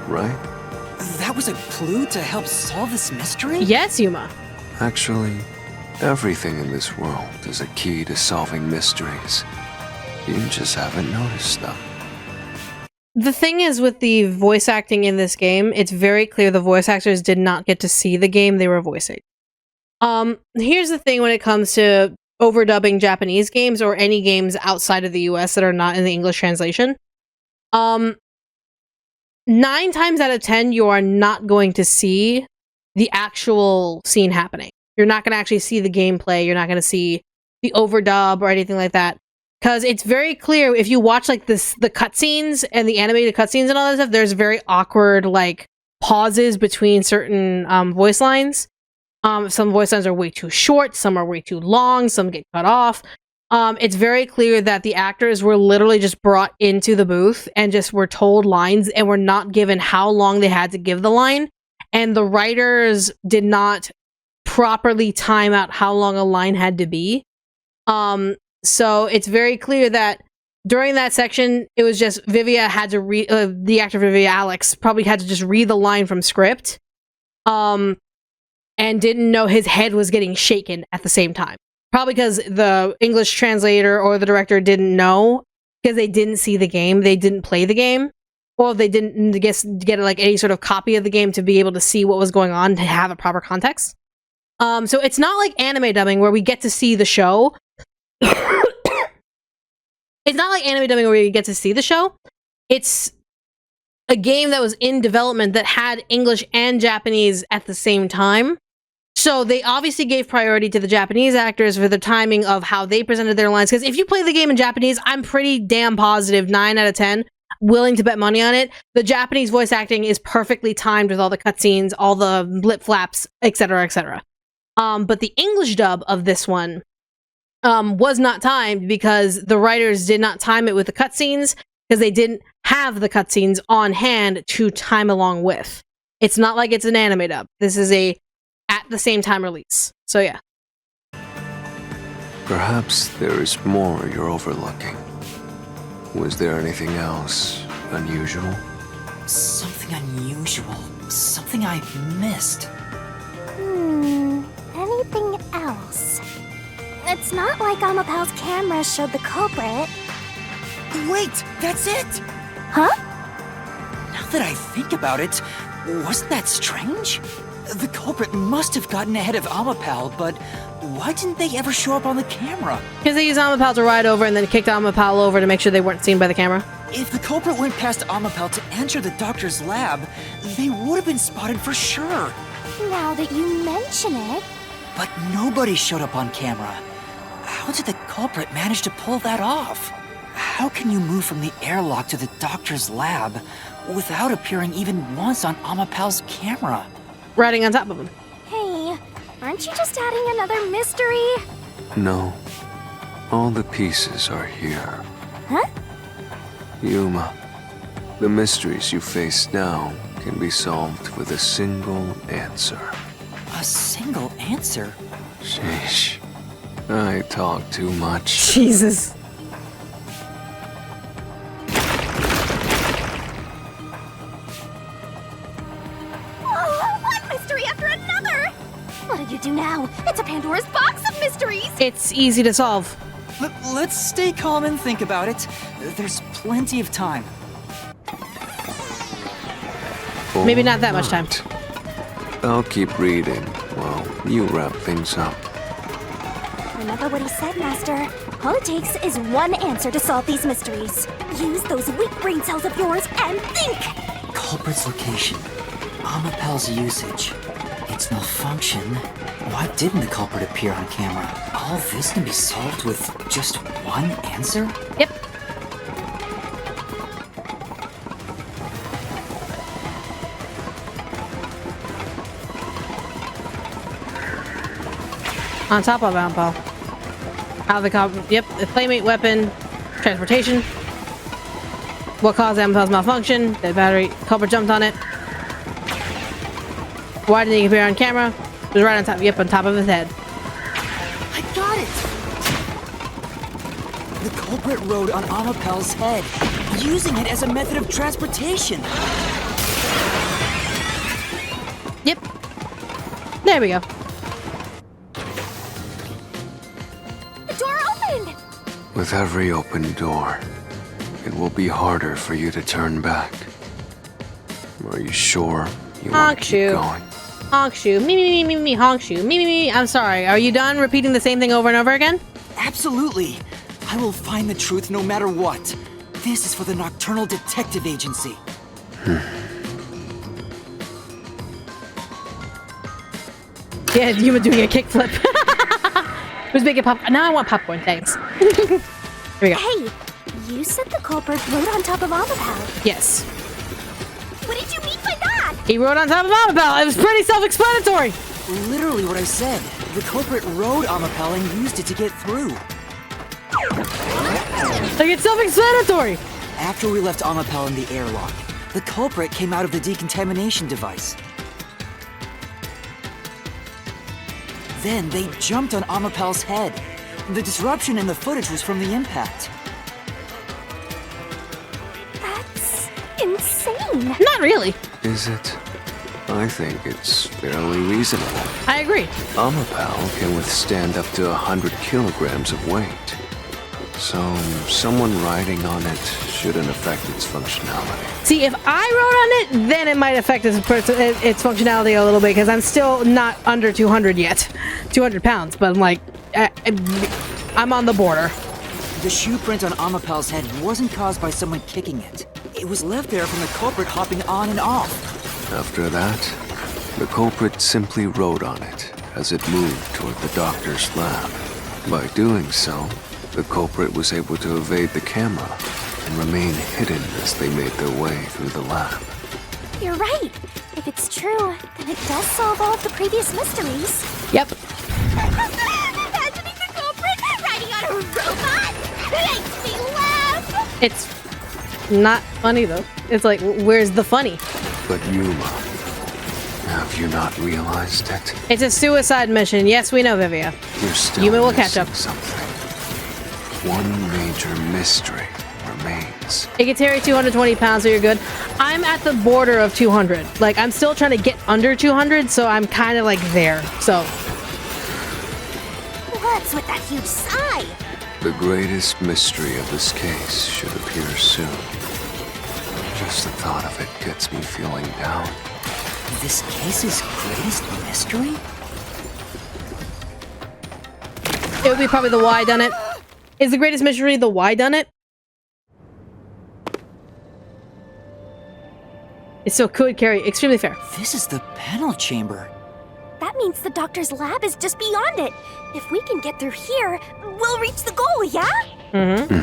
right? That was a clue to help solve this mystery? Yes, Yuma. Actually, everything in this world is a key to solving mysteries. You just haven't noticed them. The thing is with the voice acting in this game, it's very clear the voice actors did not get to see the game they were voicing. Here's the thing when it comes to overdubbing Japanese games or any games outside of the US that are not in the English translation. 9 times out of 10, you are not going to see the actual scene happening. You're not going to actually see the gameplay. You're not going to see the overdub or anything like that. Because it's very clear if you watch like the cutscenes and the animated cutscenes and all that stuff, there's very awkward like pauses between certain voice lines. Some voice lines are way too short, some are way too long, some get cut off. It's very clear that the actors were literally just brought into the booth and just were told lines and were not given how long they had to give the line. And the writers did not properly time out how long a line had to be. So it's very clear that during that section, it was just Vivia had to read, the actor Vivia, Alex, probably had to just read the line from script. And didn't know his head was getting shaken at the same time. Probably because the English translator or the director didn't know, because they didn't see the game, they didn't play the game, or they didn't get like any sort of copy of the game to be able to see what was going on to have a proper context. So it's not like anime dubbing where we get to see the show. It's not like anime dubbing where we get to see the show. It's a game that was in development that had English and Japanese at the same time. So they obviously gave priority to the Japanese actors for the timing of how they presented their lines. Because if you play the game in Japanese, I'm pretty damn positive, 9 out of 10, willing to bet money on it. The Japanese voice acting is perfectly timed with all the cutscenes, all the lip flaps, etc., etc. But the English dub of this one was not timed because the writers did not time it with the cutscenes because they didn't have the cutscenes on hand to time along with. It's not like it's an anime dub. This is a at the same time release. So yeah. Perhaps there is more you're overlooking. Was there anything else unusual? Something unusual. Something I missed. Anything else? It's not like Amapal's camera showed the culprit. Wait, that's it! Huh? Now that I think about it, wasn't that strange? The culprit must have gotten ahead of Amapal, but why didn't they ever show up on the camera? Because they used Amapal to ride over and then kicked Amapal over to make sure they weren't seen by the camera. If the culprit went past Amapal to enter the doctor's lab, they would have been spotted for sure. Now that you mention it... But nobody showed up on camera. How did the culprit manage to pull that off? How can you move from the airlock to the doctor's lab without appearing even once on Amapal's camera? Riding on top of him. Hey, aren't you just adding another mystery? No. All the pieces are here. Huh? Yuma, the mysteries you face now can be solved with a single answer. A single answer? Sheesh. I talk too much. Jesus. One mystery after another! What do you do now? It's a Pandora's box of mysteries! It's easy to solve. Let's stay calm and think about it. There's plenty of time. Maybe not that much time. I'll keep reading while you wrap things up. Remember what he said, Master. All it takes is one answer to solve these mysteries. Use those weak brain cells of yours and think! Culprit's location. Amapal's usage. Its malfunction. Why didn't the culprit appear on camera? All this can be solved with just one answer? Yep. On top of Ampal. How the the playmate weapon, transportation. What caused Ampal's malfunction? The battery culprit jumped on it. Why didn't he appear on camera? It was right on top. Yep, on top of his head. I got it! The culprit rode on Amapal's head, using it as a method of transportation. Yep. There we go. The door opened! With every open door, it will be harder for you to turn back. Are you sure you want to keep going? Honk shoe. Me, honk shoe. Me. I'm sorry. Are you done repeating the same thing over and over again? Absolutely. I will find the truth no matter what. This is for the Nocturnal Detective Agency. Yeah, you were doing a kickflip. Who's making popcorn? Now I want popcorn, thanks. Here we go. Hey, you said the culprit rode on top of Amapal. Yes. What did you mean by that? He rode on top of Amapel. It was pretty self-explanatory. Literally what I said. The culprit rode Amapel and used it to get through. Like, it's self-explanatory. After we left Amapel in the airlock, the culprit came out of the decontamination device. Then they jumped on Amapel's head. The disruption in the footage was from the impact. That's insane. Not really. Is it? I think it's fairly reasonable. I agree. Amapel can withstand up to 100 kilograms of weight. So, someone riding on it shouldn't affect its functionality. See, if I rode on it, then it might affect its functionality a little bit, because I'm still not under 200 yet. 200 pounds, but I'm like, I'm on the border. The shoe print on Amapel's head wasn't caused by someone kicking it. It was left there from the culprit hopping on and off. After that, the culprit simply rode on it as it moved toward the doctor's lab. By doing so, the culprit was able to evade the camera and remain hidden as they made their way through the lab. You're right. If it's true, then it does solve all of the previous mysteries. Yep. Imagining the culprit riding on a robot makes me laugh. It's not funny, though. It's like, where's the funny? But Yuma, have you not realized it? It's a suicide mission. Yes, we know, Vivia. You're still Yuma will catch missing up. something. One major mystery remains. It can carry 220 pounds, so you're good. I'm at the border of 200. Like, I'm still trying to get under 200, so I'm kind of like there. So. What's with that huge sigh? The greatest mystery of this case should appear soon. Just the thought of it gets me feeling down. This case's greatest mystery? It would be probably the why done it. Is the greatest mystery the why done it? It still could carry. Extremely fair. This is the panel chamber. That means the doctor's lab is just beyond it. If we can get through here, we'll reach the goal, yeah? Mm-hmm.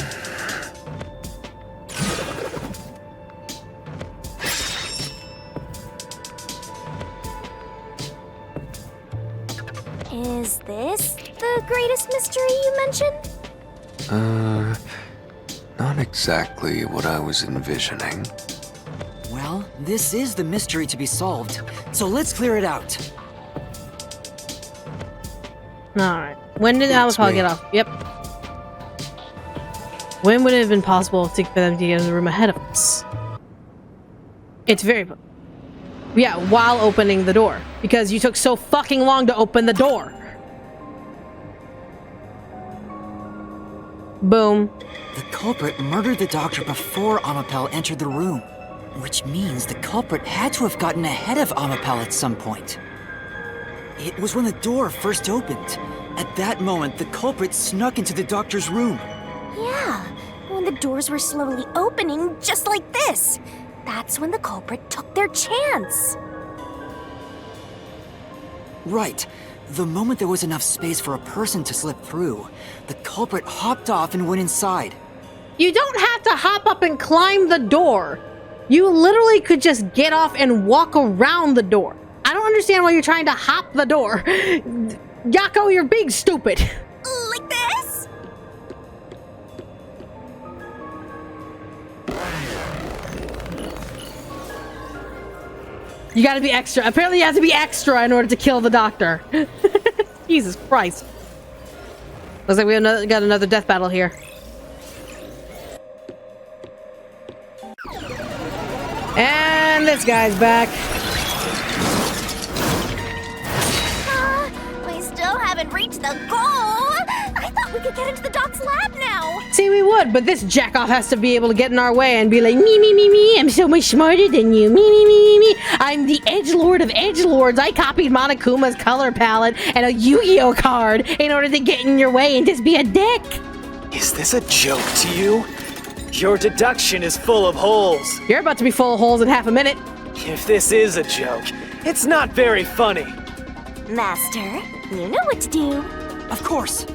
Is this the greatest mystery you mentioned? Not exactly what I was envisioning. Well, this is the mystery to be solved, so let's clear it out. Alright. When did It's Amapel me. get off? Yep. When would it have been possible for them to get in the room ahead of us? It's very... Yeah, while opening the door. Because you took so fucking long to open the door. Boom. The culprit murdered the doctor before Amapel entered the room, which means the culprit had to have gotten ahead of Amapel at some point. It was when the door first opened. At that moment, the culprit snuck into the doctor's room. Yeah, when the doors were slowly opening, just like this. That's when the culprit took their chance. Right. The moment there was enough space for a person to slip through, the culprit hopped off and went inside. You don't have to hop up and climb the door. You literally could just get off and walk around the door. I don't understand why you're trying to hop the door. Yako, you're being stupid. Like this? You gotta be extra. Apparently you have to be extra in order to kill the doctor. Jesus Christ. Looks like we got another death battle here. And this guy's back. We still haven't reached the goal. I thought we could get into the doc's lab now. See, we would, but this jackoff has to be able to get in our way and be like, me, I'm so much smarter than you, me. I'm the edgelord of edgelords. I copied Monokuma's color palette and a Yu-Gi-Oh card in order to get in your way and just be a dick. Is this a joke to you? Your deduction is full of holes. You're about to be full of holes in half a minute. If this is a joke, it's not very funny. Master, you know what to do. Of course.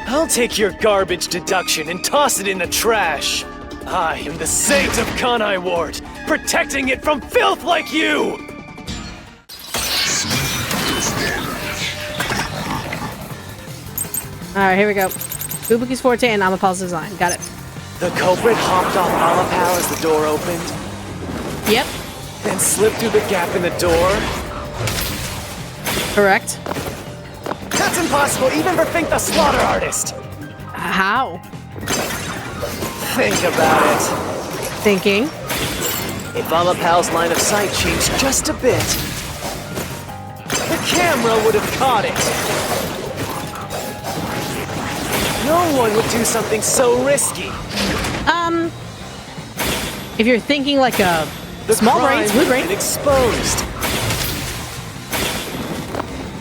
I'll take your garbage deduction and toss it in the trash. I am the Saint of Kanai Ward, protecting it from filth like you! Alright, here we go. Fubuki's forte and Amapal's design. Got it. The culprit hopped off Amapal as the door opened, Yep. then slipped through the gap in the door. Correct. That's impossible even for Fink the Slaughter Artist! How? Think about it. Thinking. If Amapal's line of sight changed just a bit, the camera would have caught it. No one would do something so risky. If you're thinking like a The small crime brain, would smooth have brain. been exposed.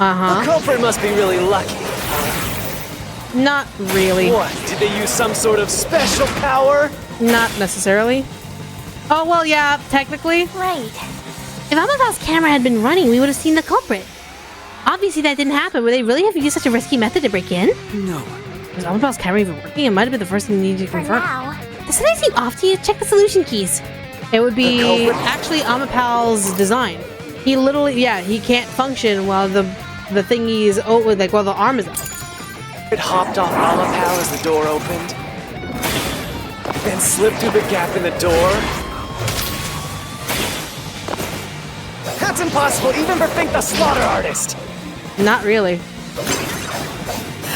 Uh-huh. The culprit must be really lucky. Not really. What? Did they use some sort of special power? Not necessarily. Oh, well, yeah, technically. Right. If Amapal's camera had been running, we would have seen the culprit. Obviously, that didn't happen. Would they really have used such a risky method to break in? No. Was Amapal's camera even working? It might have been the first thing we needed to For confirm. now. Does something seem off to you? Check the solution keys. It would be The culprit? actually Amapal's design. He literally, yeah, he can't function while the thingy's like while the arm is up. It hopped off Amapal as the door opened, then slipped through the gap in the door. That's impossible even for Fink the Slaughter Artist. Not really.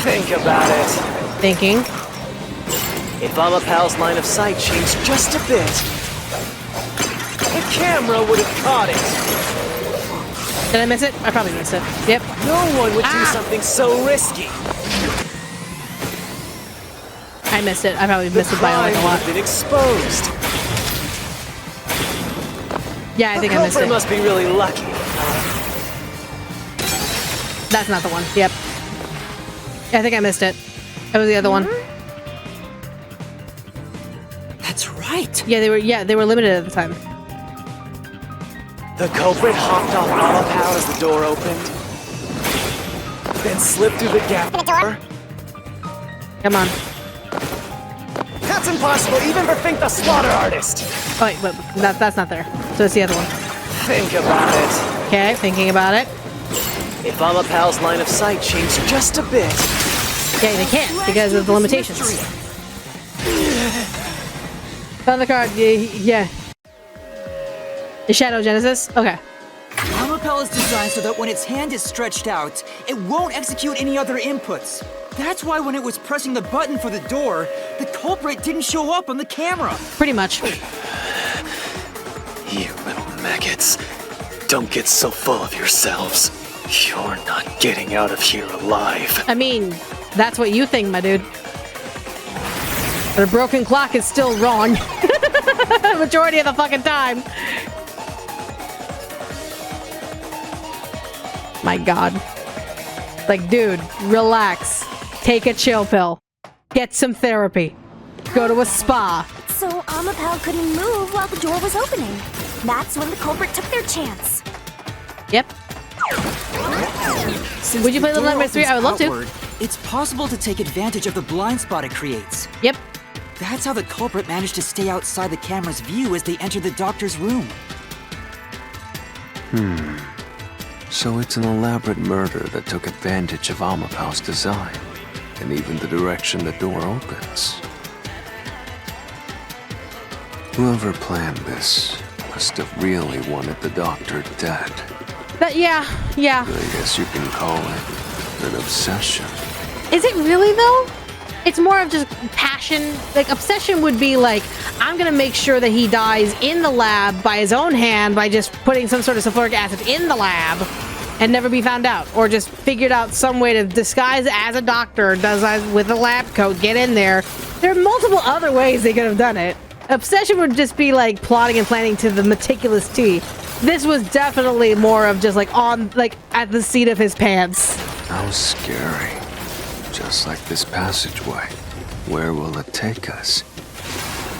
Think about it. Thinking. If Amapal's line of sight changed just a bit, the camera would have caught it. Did I miss it? I probably missed it. Yep. No one would do something so risky. I missed it. I probably The missed it by like crime a would lot. have been exposed. Yeah, I think the I missed culprit it. must be really lucky. That's not the one. Yep. Yeah, I think I missed it. That was the other one. That's right. Yeah, they were limited at the time. The culprit hopped off Amapal as the door opened, then slipped through the gap. Come on. That's impossible even for Fink the Slaughter Artist. Oh, wait, but that's not there. So it's the other one. Think about it. Okay, thinking about it. If Amapal's line of sight changed just a bit, Yeah, they can't because of the limitations. On the card, yeah. The Shadow Genesis? Okay. Amapel is designed so that when its hand is stretched out, it won't execute any other inputs. That's why when it was pressing the button for the door, the culprit didn't show up on the camera. Pretty much. you little maggots, don't get so full of yourselves. You're not getting out of here alive. I mean, that's what you think, my dude. But a broken clock is still wrong. Majority of the fucking time. My god. Like, dude, relax. Take a chill pill. Get some therapy. Go to a spa. So Amapal couldn't move while the door was opening. That's when the culprit took their chance. Yep. Since Would you play the Little door Nightmares 3? I would love opens to. outward, it's possible to take advantage of the blind spot it creates. Yep. That's how the culprit managed to stay outside the camera's view as they entered the doctor's room. So it's an elaborate murder that took advantage of Amapal's design, and even the direction the door opens. Whoever planned this must have really wanted the doctor dead. Yeah. I guess you can call it an obsession. Is it really though? It's more of just passion. Like, obsession would be like, I'm gonna make sure that he dies in the lab by his own hand by just putting some sort of sulfuric acid in the lab and never be found out. Or just figured out some way to disguise as a doctor, with a lab coat, get in there. There are multiple other ways they could have done it. Obsession would just be like plotting and planning to the meticulous T. This was definitely more of just like at the seat of his pants. How scary. Just like this passageway. Where will it take us?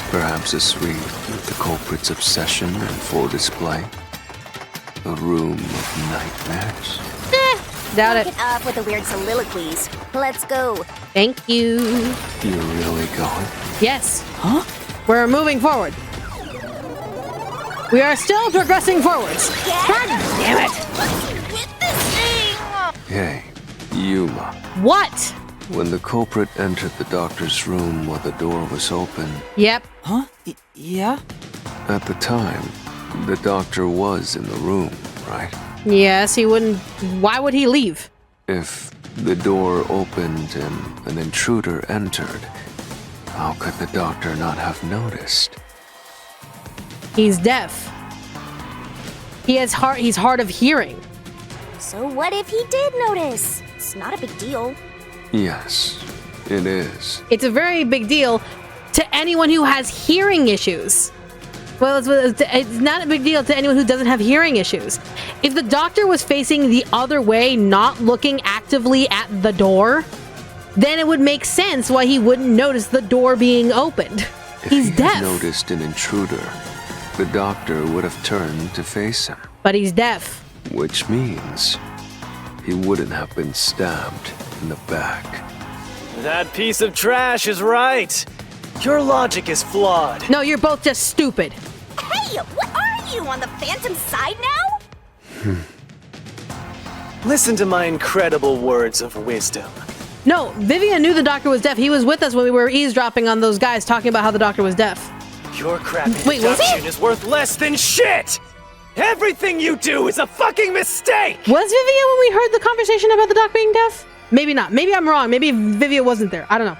Perhaps a suite with the culprit's obsession in full display? A room of nightmares? Doubt it. Get up with the weird soliloquies. Let's go. Thank you. You're really going? Yes. Huh? We're moving forward. We are still progressing forwards. God damn it. With this thing! Hey, Yuma. What? When the culprit entered the doctor's room while the door was open, Yep. Huh? Yeah? at the time, the doctor was in the room, right? Yes, he wouldn't. Why would he leave? If the door opened and an intruder entered, how could the doctor not have noticed? He's deaf. He's hard of hearing. So what if he did notice? It's not a big deal. Yes, it is. It's a very big deal to anyone who has hearing issues. Well, it's not a big deal to anyone who doesn't have hearing issues. If the doctor was facing the other way, not looking actively at the door, then it would make sense why he wouldn't notice the door being opened. He's If he deaf. had noticed an intruder, the doctor would have turned to face him, But he's deaf. which means he wouldn't have been stabbed in the back. That piece of trash is right. Your logic is flawed. No, you're both just stupid. Hey, what are you, on the Phantom side now? Listen to my incredible words of wisdom. No, Vivian knew the doctor was deaf. He was with us when we were eavesdropping on those guys talking about how the doctor was deaf. Your crappy Wait, was he? deduction is worth less than shit! Everything you do is a fucking mistake! Was Vivian when we heard the conversation about the doc being deaf? Maybe not. Maybe I'm wrong. Maybe Vivian wasn't there. I don't know.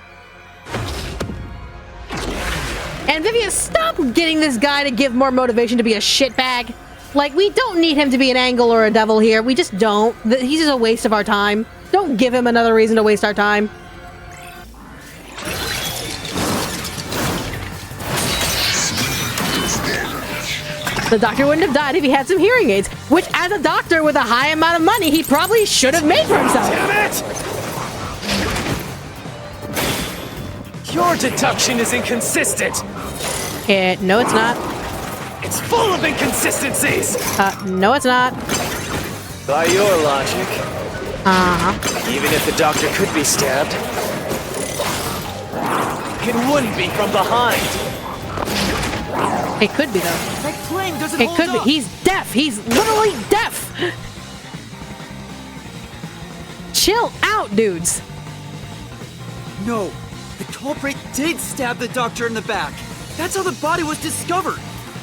And Vivian, stop getting this guy to give more motivation to be a shitbag. Like, we don't need him to be an angle or a devil here. We just don't. He's just a waste of our time. Don't give him another reason to waste our time. The doctor wouldn't have died if he had some hearing aids, which as a doctor with a high amount of money, he probably should have made for himself. Damn it! Your deduction is inconsistent. No, it's not. It's full of inconsistencies. No, it's not. By your logic, even if the doctor could be stabbed, it wouldn't be from behind. It could be, though. That claim doesn't It hold could be. up. He's deaf. He's literally deaf. Chill out, dudes. No, the culprit did stab the doctor in the back. That's how the body was discovered.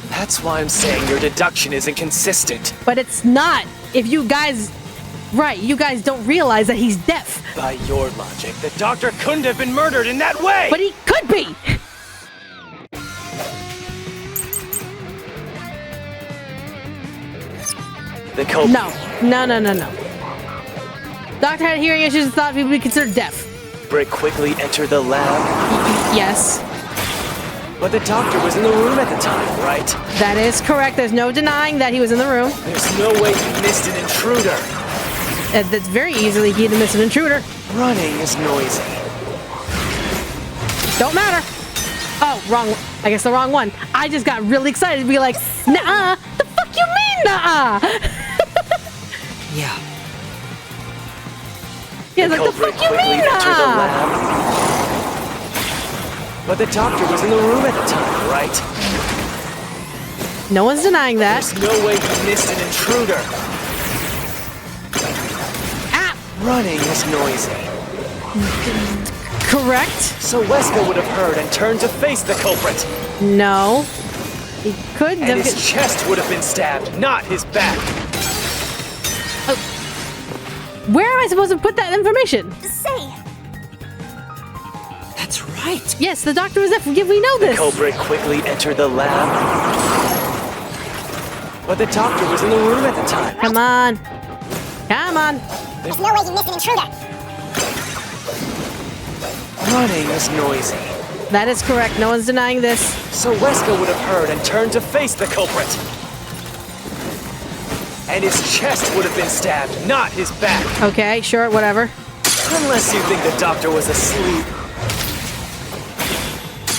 That's why I'm saying your deduction is inconsistent. But it's not. If you guys... Right, you guys don't realize that he's deaf. By your logic, the doctor couldn't have been murdered in that way! But he could be. The culprit. No. Doctor had hearing issues and thought he would be considered deaf. Brick quickly entered the lab, Yes, but the doctor was in the room at the time, right? that is correct. There's no denying that he was in the room. There's no way he missed an intruder. That's very easily he'd have missed an intruder. Running is noisy. Don't matter. Oh, wrong. I guess the wrong one. I just got really excited to be like, nah. The fuck you mean, nah? Yeah. Yeah, like, the fuck you mean, entered the nah? lab, but the doctor was in the room at the time, right? No one's denying that. There's no way he missed an intruder. Ah, Running is noisy. correct. So Wesker would have heard and turned to face the culprit. No. He could And have. his chest would have been stabbed, not his back. Where am I supposed to put that information? Say, That's right. Yes, the doctor was deaf. We know The this. culprit quickly entered the lab, but the doctor was in the room at the time. Come on. Come on. there's no way you missed an intruder. Running is noisy. That is correct. No one's denying this. So Wesker would have heard and turned to face the culprit. And his chest would have been stabbed, not his back. Okay, sure, whatever. Unless you think the doctor was asleep.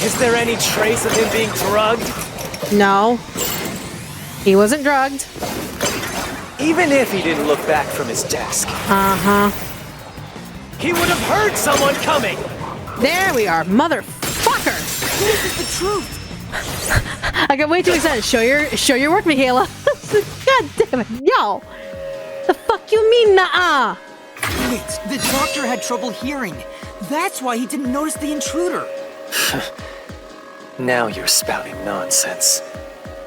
Is there any trace of him being drugged? No. He wasn't drugged. Even if he didn't look back from his desk, Uh-huh. he would have heard someone coming. There we are, motherfucker. This is the truth. I got way too excited. Show your work, Michaela. God damn it, yo! The fuck you mean, nah? Wait, the doctor had trouble hearing. That's why he didn't notice the intruder. Now you're spouting nonsense.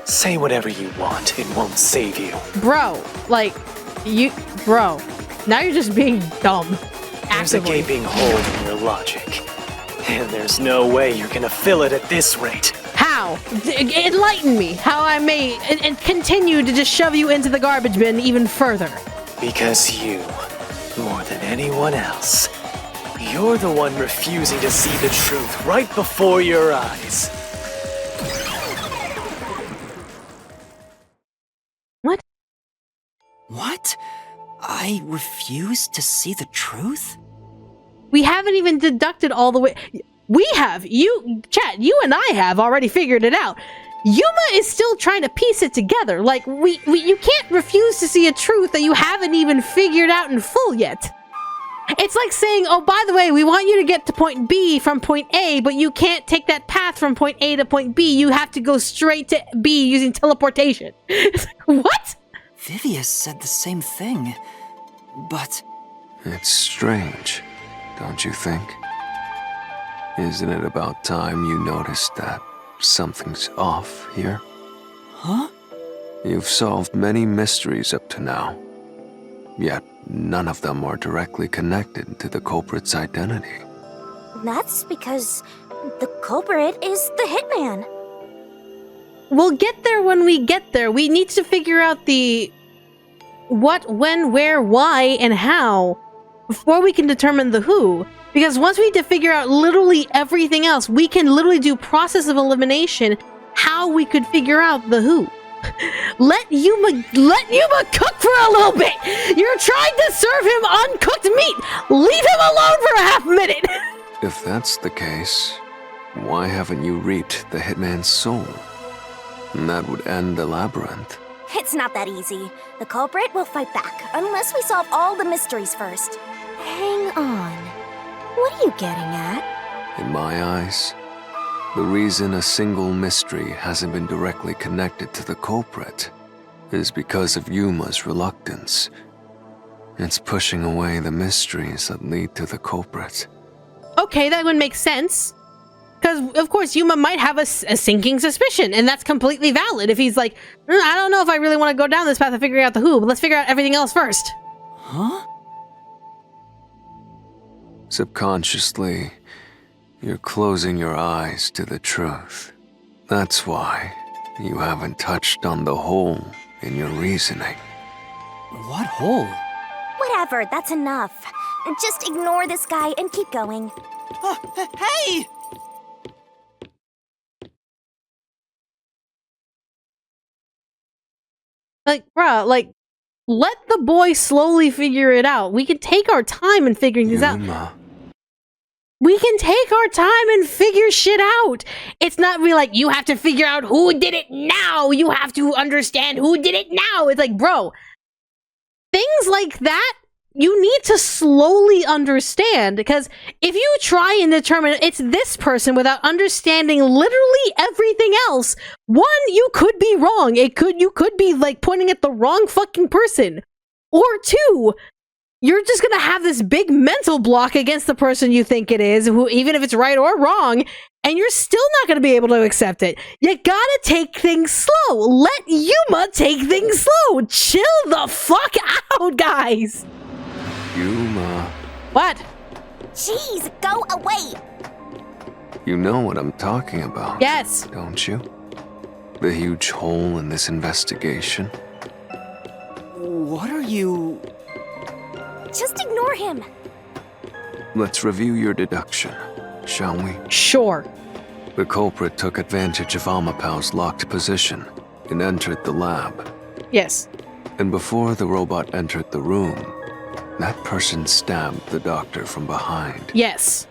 Say whatever you want, it won't save you. Bro, like, bro, now you're just being dumb. There's a gaping hole in your logic. And there's no way you're gonna fill it at this rate. How? Enlighten me how I may and continue to just shove you into the garbage bin even further. Because you, more than anyone else, you're the one refusing to see the truth right before your eyes. What? What? I refuse to see the truth? We haven't even deducted all the way. We have. Chat, you and I have already figured it out. Yuma is still trying to piece it together. Like, you can't refuse to see a truth that you haven't even figured out in full yet. It's like saying, oh, by the way, we want you to get to point B from point A, but you can't take that path from point A to point B. You have to go straight to B using teleportation. It's like, what? Vivius said the same thing, but... It's strange, don't you think? Isn't it about time you noticed that something's off here? Huh? You've solved many mysteries up to now, yet none of them are directly connected to the culprit's identity. That's because the culprit is the hitman. We'll get there when we get there. We need to figure out the what, when, where, why, and how before we can determine the who. Because once we figure out literally everything else, we can literally do process of elimination how we could figure out the who. Let Yuma cook for a little bit. You're trying to serve him uncooked meat. Leave him alone for a half minute. If that's the case, why haven't you reaped the hitman's soul? And that would end the labyrinth. It's not that easy. The culprit will fight back, unless we solve all the mysteries first. Hang on. What are you getting at? In my eyes, the reason a single mystery hasn't been directly connected to the culprit is because of Yuma's reluctance. It's pushing away the mysteries that lead to the culprit. Okay, that would make sense. Because, of course, Yuma might have a sinking suspicion, and that's completely valid. If he's like, I don't know if I really want to go down this path of figuring out the who, but let's figure out everything else first. Huh? Subconsciously, you're closing your eyes to the truth. That's why you haven't touched on the hole in your reasoning. What hole? Whatever, that's enough. Just ignore this guy and keep going. Hey! Like, bruh, like, let the boy slowly figure it out. We can take our time in figuring this out. Yuma. We can take our time and figure shit out. It's not really like, you have to figure out who did it now. You have to understand who did it now. It's like, bro, things like that, you need to slowly understand. Because if you try and determine it's this person without understanding literally everything else, one, you could be wrong. You could be like pointing at the wrong fucking person. Or two, you're just gonna have this big mental block against the person you think it is, who, even if it's right or wrong, and you're still not gonna be able to accept it. You gotta take things slow. Let Yuma take things slow. Chill the fuck out, guys. Yuma. What? Jeez, go away! You know what I'm talking about. Yes. Don't you? The huge hole in this investigation. What are you... Just ignore him. Let's review your deduction, shall we? Sure. The culprit took advantage of Amapal's locked position and entered the lab. Yes. And before the robot entered the room, that person stabbed the doctor from behind. Yes.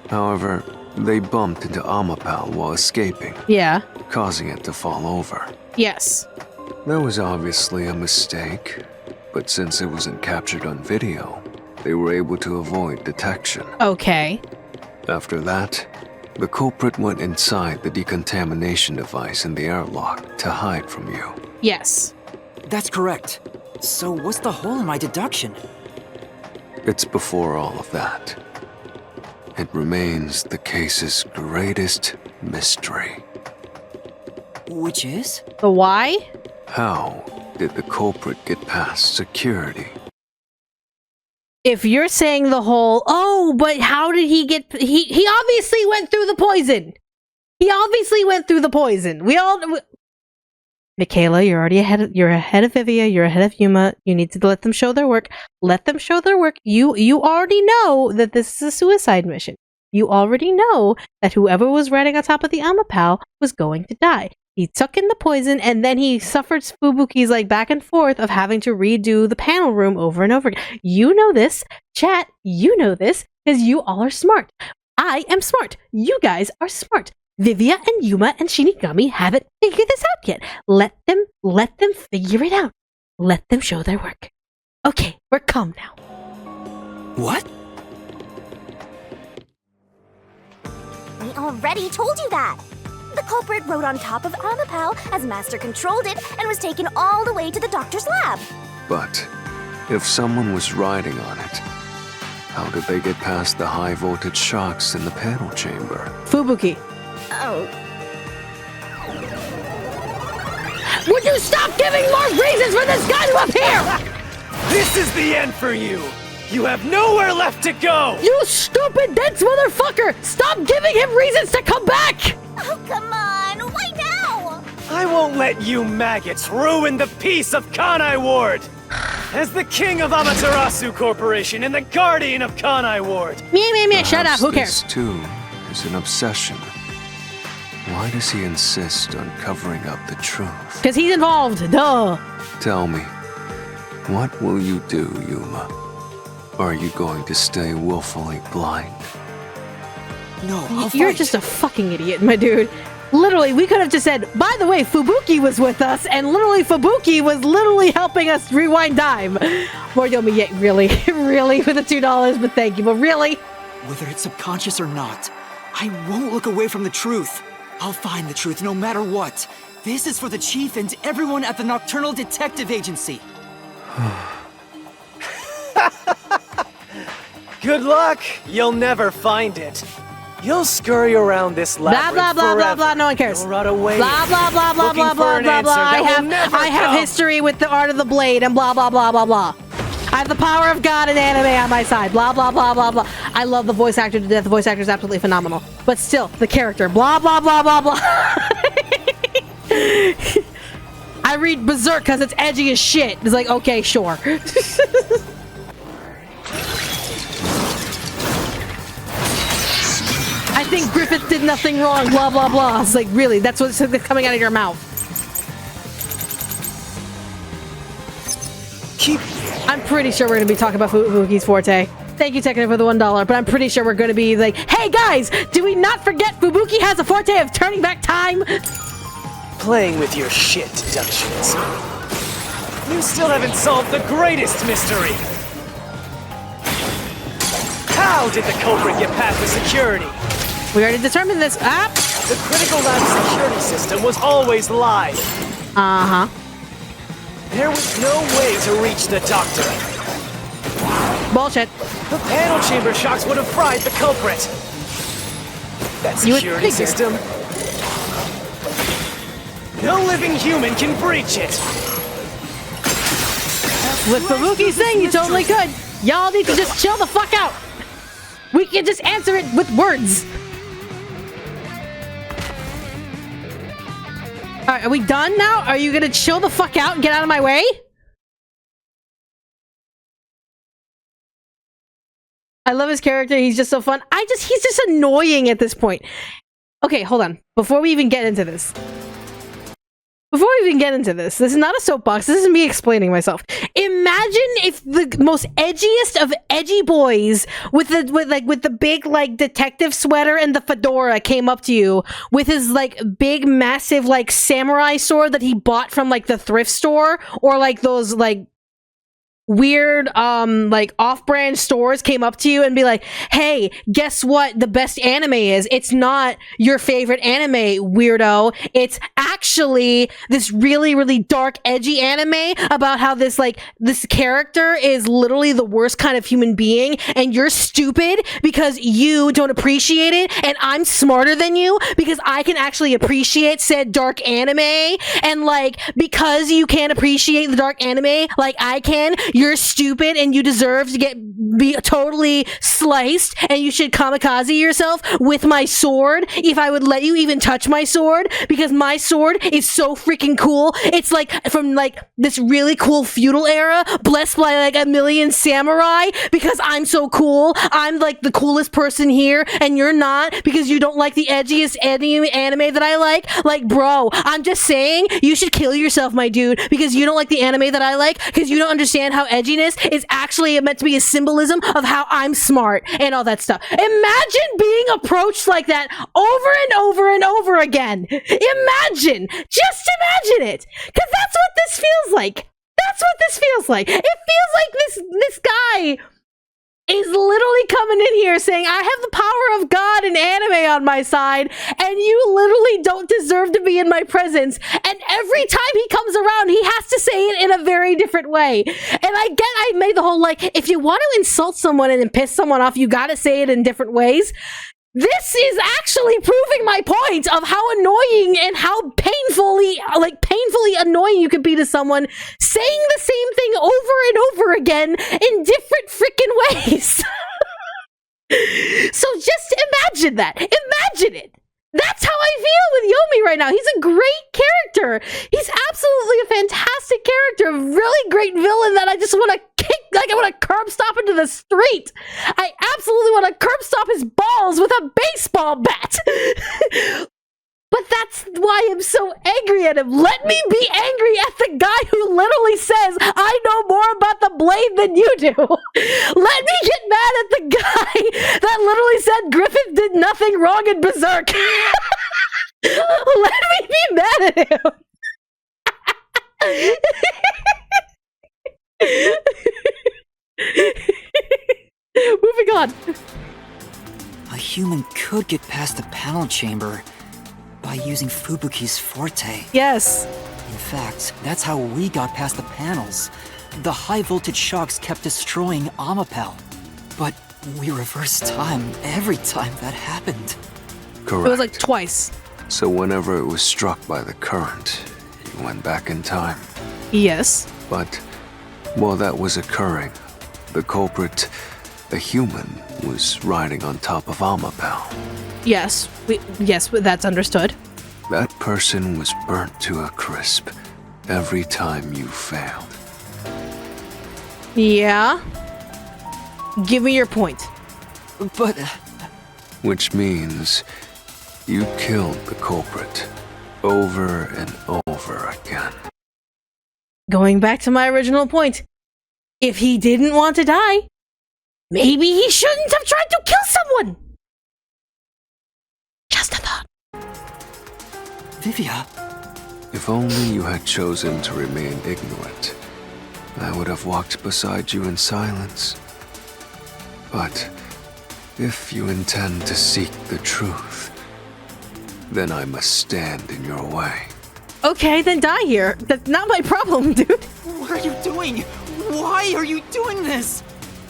However, they bumped into Amapal while escaping, Yeah. causing it to fall over. Yes. That was obviously a mistake, but since it wasn't captured on video, they were able to avoid detection. Okay. After that, The culprit went inside the decontamination device in the airlock to hide from you. Yes. That's correct. So what's the hole in my deduction? It's before all of that. It remains the case's greatest mystery. Which is? The why? How did the culprit get past security? If you're saying the whole, oh, but how did he get... He obviously went through the poison. He obviously went through the poison. Michaela, you're already ahead of Vivia, you're ahead of Yuma. You need to let them show their work. Let them show their work. You already know that this is a suicide mission. You already know that whoever was riding on top of the Amapal was going to die. He took in the poison, and then he suffered Fubuki's like back and forth of having to redo the panel room over and over again. You know this. Chat, you know this, because you all are smart. I am smart. You guys are smart. Vivia and Yuma and Shinigami haven't figured this out yet. Let them figure it out. Let them show their work. Okay, we're calm now. What? We already told you that. The culprit rode on top of Amapal as Master controlled it and was taken all the way to the doctor's lab. But if someone was riding on it, how did they get past the high voltage shocks in the panel chamber? Fubuki. Oh. Would you stop giving more reasons for this guy to appear? This is the end for you! You have nowhere left to go! You stupid dense motherfucker! Stop giving him reasons to come back! Oh, come on! Why now? I won't let you maggots ruin the peace of Kanai Ward! As the king of Amaterasu Corporation and the guardian of Kanai Ward! Me, shut up, who cares? This, too, is an obsession. Why does he insist on covering up the truth? Because he's involved, duh! Tell me, what will you do, Yuma? Are you going to stay willfully blind? No, I'll You're fight. just a fucking idiot, my dude. Literally, we could have just said, by the way, Fubuki was with us, and literally Fubuki was literally helping us rewind time. Moryomi, yeah, really, really, for the $2, but thank you, but really? Whether it's subconscious or not, I won't look away from the truth. I'll find the truth no matter what. This is for the Chief and everyone at the Nocturnal Detective Agency. Good luck! You'll never find it. You'll scurry around this Blah, labyrinth blah, blah, blah, forever. blah, no one cares. You'll run away. Blah, blah, blah, blah, looking blah, for blah, an blah, answer blah. that will never I have come. history with the art of the blade and blah, blah, blah, blah, blah. I have the power of God and anime on my side. Blah, blah, blah, blah, blah. I love the voice actor to death. The voice actor is absolutely phenomenal. But still, the character. Blah, blah, blah, blah, blah. I read Berserk because it's edgy as shit. It's like, okay, sure. I think Griffith did nothing wrong, blah, blah, blah. It's like, really, that's what's coming out of your mouth. I'm pretty sure we're going to be talking about Fubuki's forte. Thank you, Tekno, for the $1, but I'm pretty sure we're going to be like, hey guys, do we not forget Fubuki has a forte of turning back time? Playing with your shit deductions. You still haven't solved the greatest mystery. How did the culprit get past the security? We already determined this. Ah! The critical lab security system was always live. Uh-huh. There was no way to reach the doctor. Bullshit. The panel chamber shocks would have fried the culprit. That You would security figure. system. No living human can breach it. With Fubuki's thing, you totally could. Y'all need to just chill the fuck out. We can just answer it with words. Alright, are we done now? Are you gonna chill the fuck out and get out of my way? I love his character. He's just so fun. He's just annoying at this point. Okay, hold on. Before we even get into this. This is not a soapbox. This is me explaining myself. Imagine if the most edgiest of edgy boys with the big like detective sweater and the fedora came up to you with his like big massive like samurai sword that he bought from like the thrift store or like those like weird like off-brand stores came up to you and be like, hey, guess what the best anime is? It's not your favorite anime, weirdo. It's actually this really, really dark, edgy anime about how this character is literally the worst kind of human being, and you're stupid because you don't appreciate it, and I'm smarter than you because I can actually appreciate said dark anime, and like because you can't appreciate the dark anime like I can, you're stupid and you deserve to be totally sliced, and you should kamikaze yourself with my sword if I would let you even touch my sword, because my sword is so freaking cool. It's like from like this really cool feudal era, blessed by like a million samurai, because I'm so cool. I'm like the coolest person here, and you're not, because you don't like the edgiest anime that I like. Like, bro, I'm just saying you should kill yourself, my dude, because you don't like the anime that I like, because you don't understand how edginess is actually meant to be a symbolism of how I'm smart and all that stuff. Imagine being approached like that over and over and over again. Imagine, just imagine it, because that's what this feels like. That's what this feels like. It feels like this guy is literally coming in here saying, I have the power of God and anime on my side, and you literally don't deserve to be in my presence. And every time he comes around, he has to say it in a very different way. And I made the whole, like, if you want to insult someone and then piss someone off, you gotta say it in different ways. This is actually proving my point of how annoying and how painfully annoying you could be to someone saying the same thing over and over again in different freaking ways. So just imagine that. Imagine it. That's how I feel with Yomi right now. He's a great character. He's absolutely a fantastic character. A really great villain that I just want to kick, like I want to curb stomp into the street. I absolutely want to curb stomp his balls with a baseball bat. But that's why I'm so angry at him. Let me be angry at the guy who literally says, I know more about the blade than you do. Let me get mad at the guy that literally said Griffith did nothing wrong in Berserk. Let me be mad at him. Moving on. A human could get past the panel chamber by using Fubuki's forte. Yes. In fact, that's how we got past the panels. The high voltage shocks kept destroying Amapel. But we reversed time every time that happened. Correct. It was like twice. So whenever it was struck by the current, you went back in time. Yes. But while that was occurring, the culprit, a human, was riding on top of Amapel. Yes, that's understood. That person was burnt to a crisp every time you failed. Yeah? Give me your point. But... Which means you killed the culprit over and over again. Going back to my original point, if he didn't want to die, maybe he shouldn't have tried to kill someone! Just a thought. Vivia. If only you had chosen to remain ignorant, I would have walked beside you in silence. But if you intend to seek the truth, then I must stand in your way. Okay, then die here. That's not my problem, dude. What are you doing? Why are you doing this?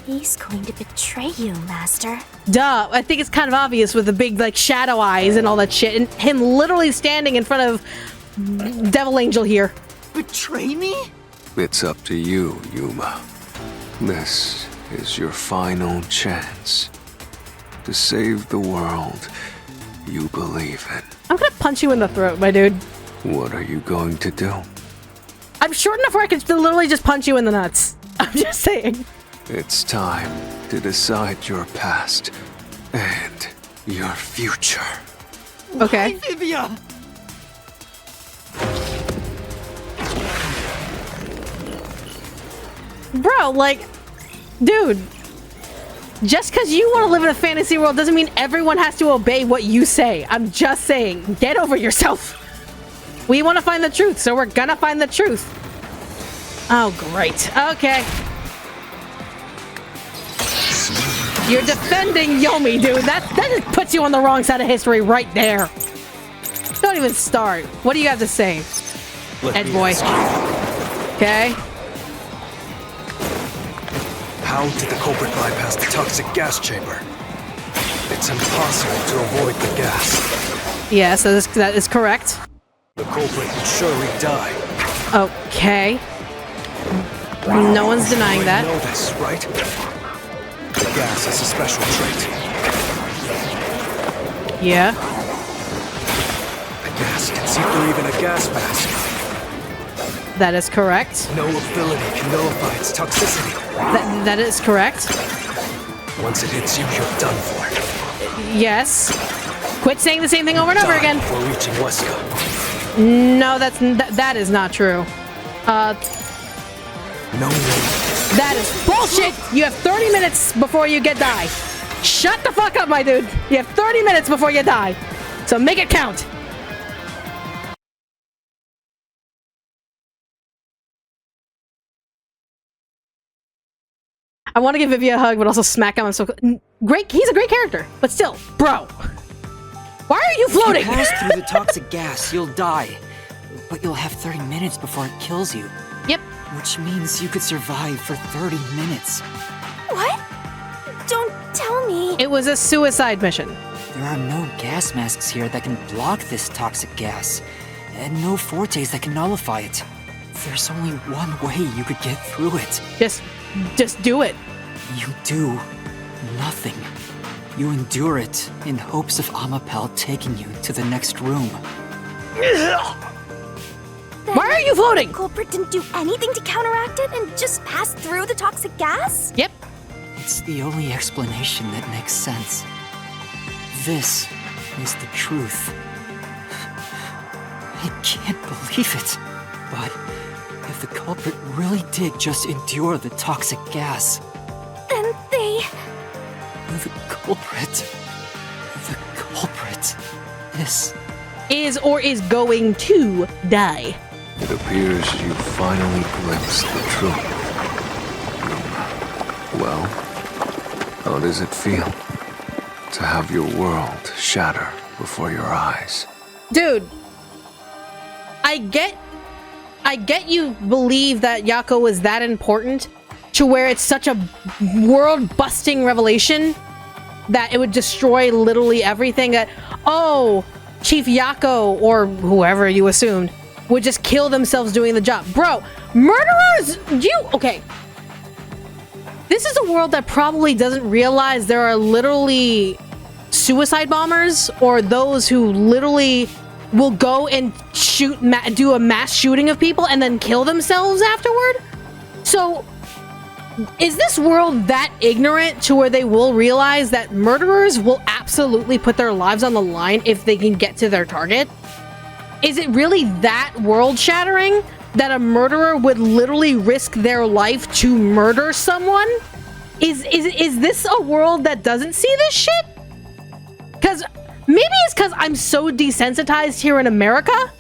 He's going to betray you, Master. Duh, I think it's kind of obvious with the big, like, shadow eyes and all that shit, and him literally standing in front of Devil Angel here. Betray me? It's up to you, Yuma. This is your final chance to save the world you believe in. I'm gonna punch you in the throat, my dude. What are you going to do? I'm short enough where I can literally just punch you in the nuts. I'm just saying. It's time to decide your past and your future. Okay. Why, Vivia? Bro, like, dude, just because you want to live in a fantasy world doesn't mean everyone has to obey what you say. I'm just saying, get over yourself. We want to find the truth, so we're gonna find the truth. Oh, great. Okay. You're defending Yomi, dude. That just puts you on the wrong side of history right there. Don't even start. What do you have to say, Ed boy? Okay. How did the culprit bypass the toxic gas chamber? It's impossible to avoid the gas. Yes, that is correct. The culprit would surely die. Okay. No one's denying that. You know this, right? The gas is a special trait. Yeah. The gas can see through even a gas mask. That is correct. No ability can nullify its toxicity. That is correct. Once it hits you, you're done for. Yes. Quit saying the same thing over and over again. Before reaching Weska. No, that is not true. No. That is bullshit. You have 30 minutes before you die. Shut the fuck up, my dude. You have 30 minutes before you die. So make it count. I want to give Vivi a hug, but also smack him. So great. He's a great character, but still, bro. Why are you floating? If you pass through the toxic gas, you'll die. But you'll have 30 minutes before it kills you. Yep. Which means you could survive for 30 minutes. What? Don't tell me. It was a suicide mission. There are no gas masks here that can block this toxic gas, and no fortes that can nullify it. There's only one way you could get through it. Just do it. You do nothing. You endure it in hopes of Amapel taking you to the next room. Why are you floating? The culprit didn't do anything to counteract it and just passed through the toxic gas? Yep. It's the only explanation that makes sense. This is the truth. I can't believe it. But if the culprit really did just endure the toxic gas, Then they... The culprit Is or is going to die. It appears you finally glimpsed the truth. Well, how does it feel to have your world shatter before your eyes? Dude, I get you believe that Yako was that important to where it's such a world-busting revelation that it would destroy literally everything that, oh, Chief Yako, or whoever you assumed, would just kill themselves doing the job. Bro, murderers, okay. This is a world that probably doesn't realize there are literally suicide bombers, or those who literally will go and do a mass shooting of people and then kill themselves afterward. So, is this world that ignorant to where they will realize that murderers will absolutely put their lives on the line if they can get to their target? Is it really that world-shattering that a murderer would literally risk their life to murder someone? Is this a world that doesn't see this shit? Because maybe it's because I'm so desensitized here in America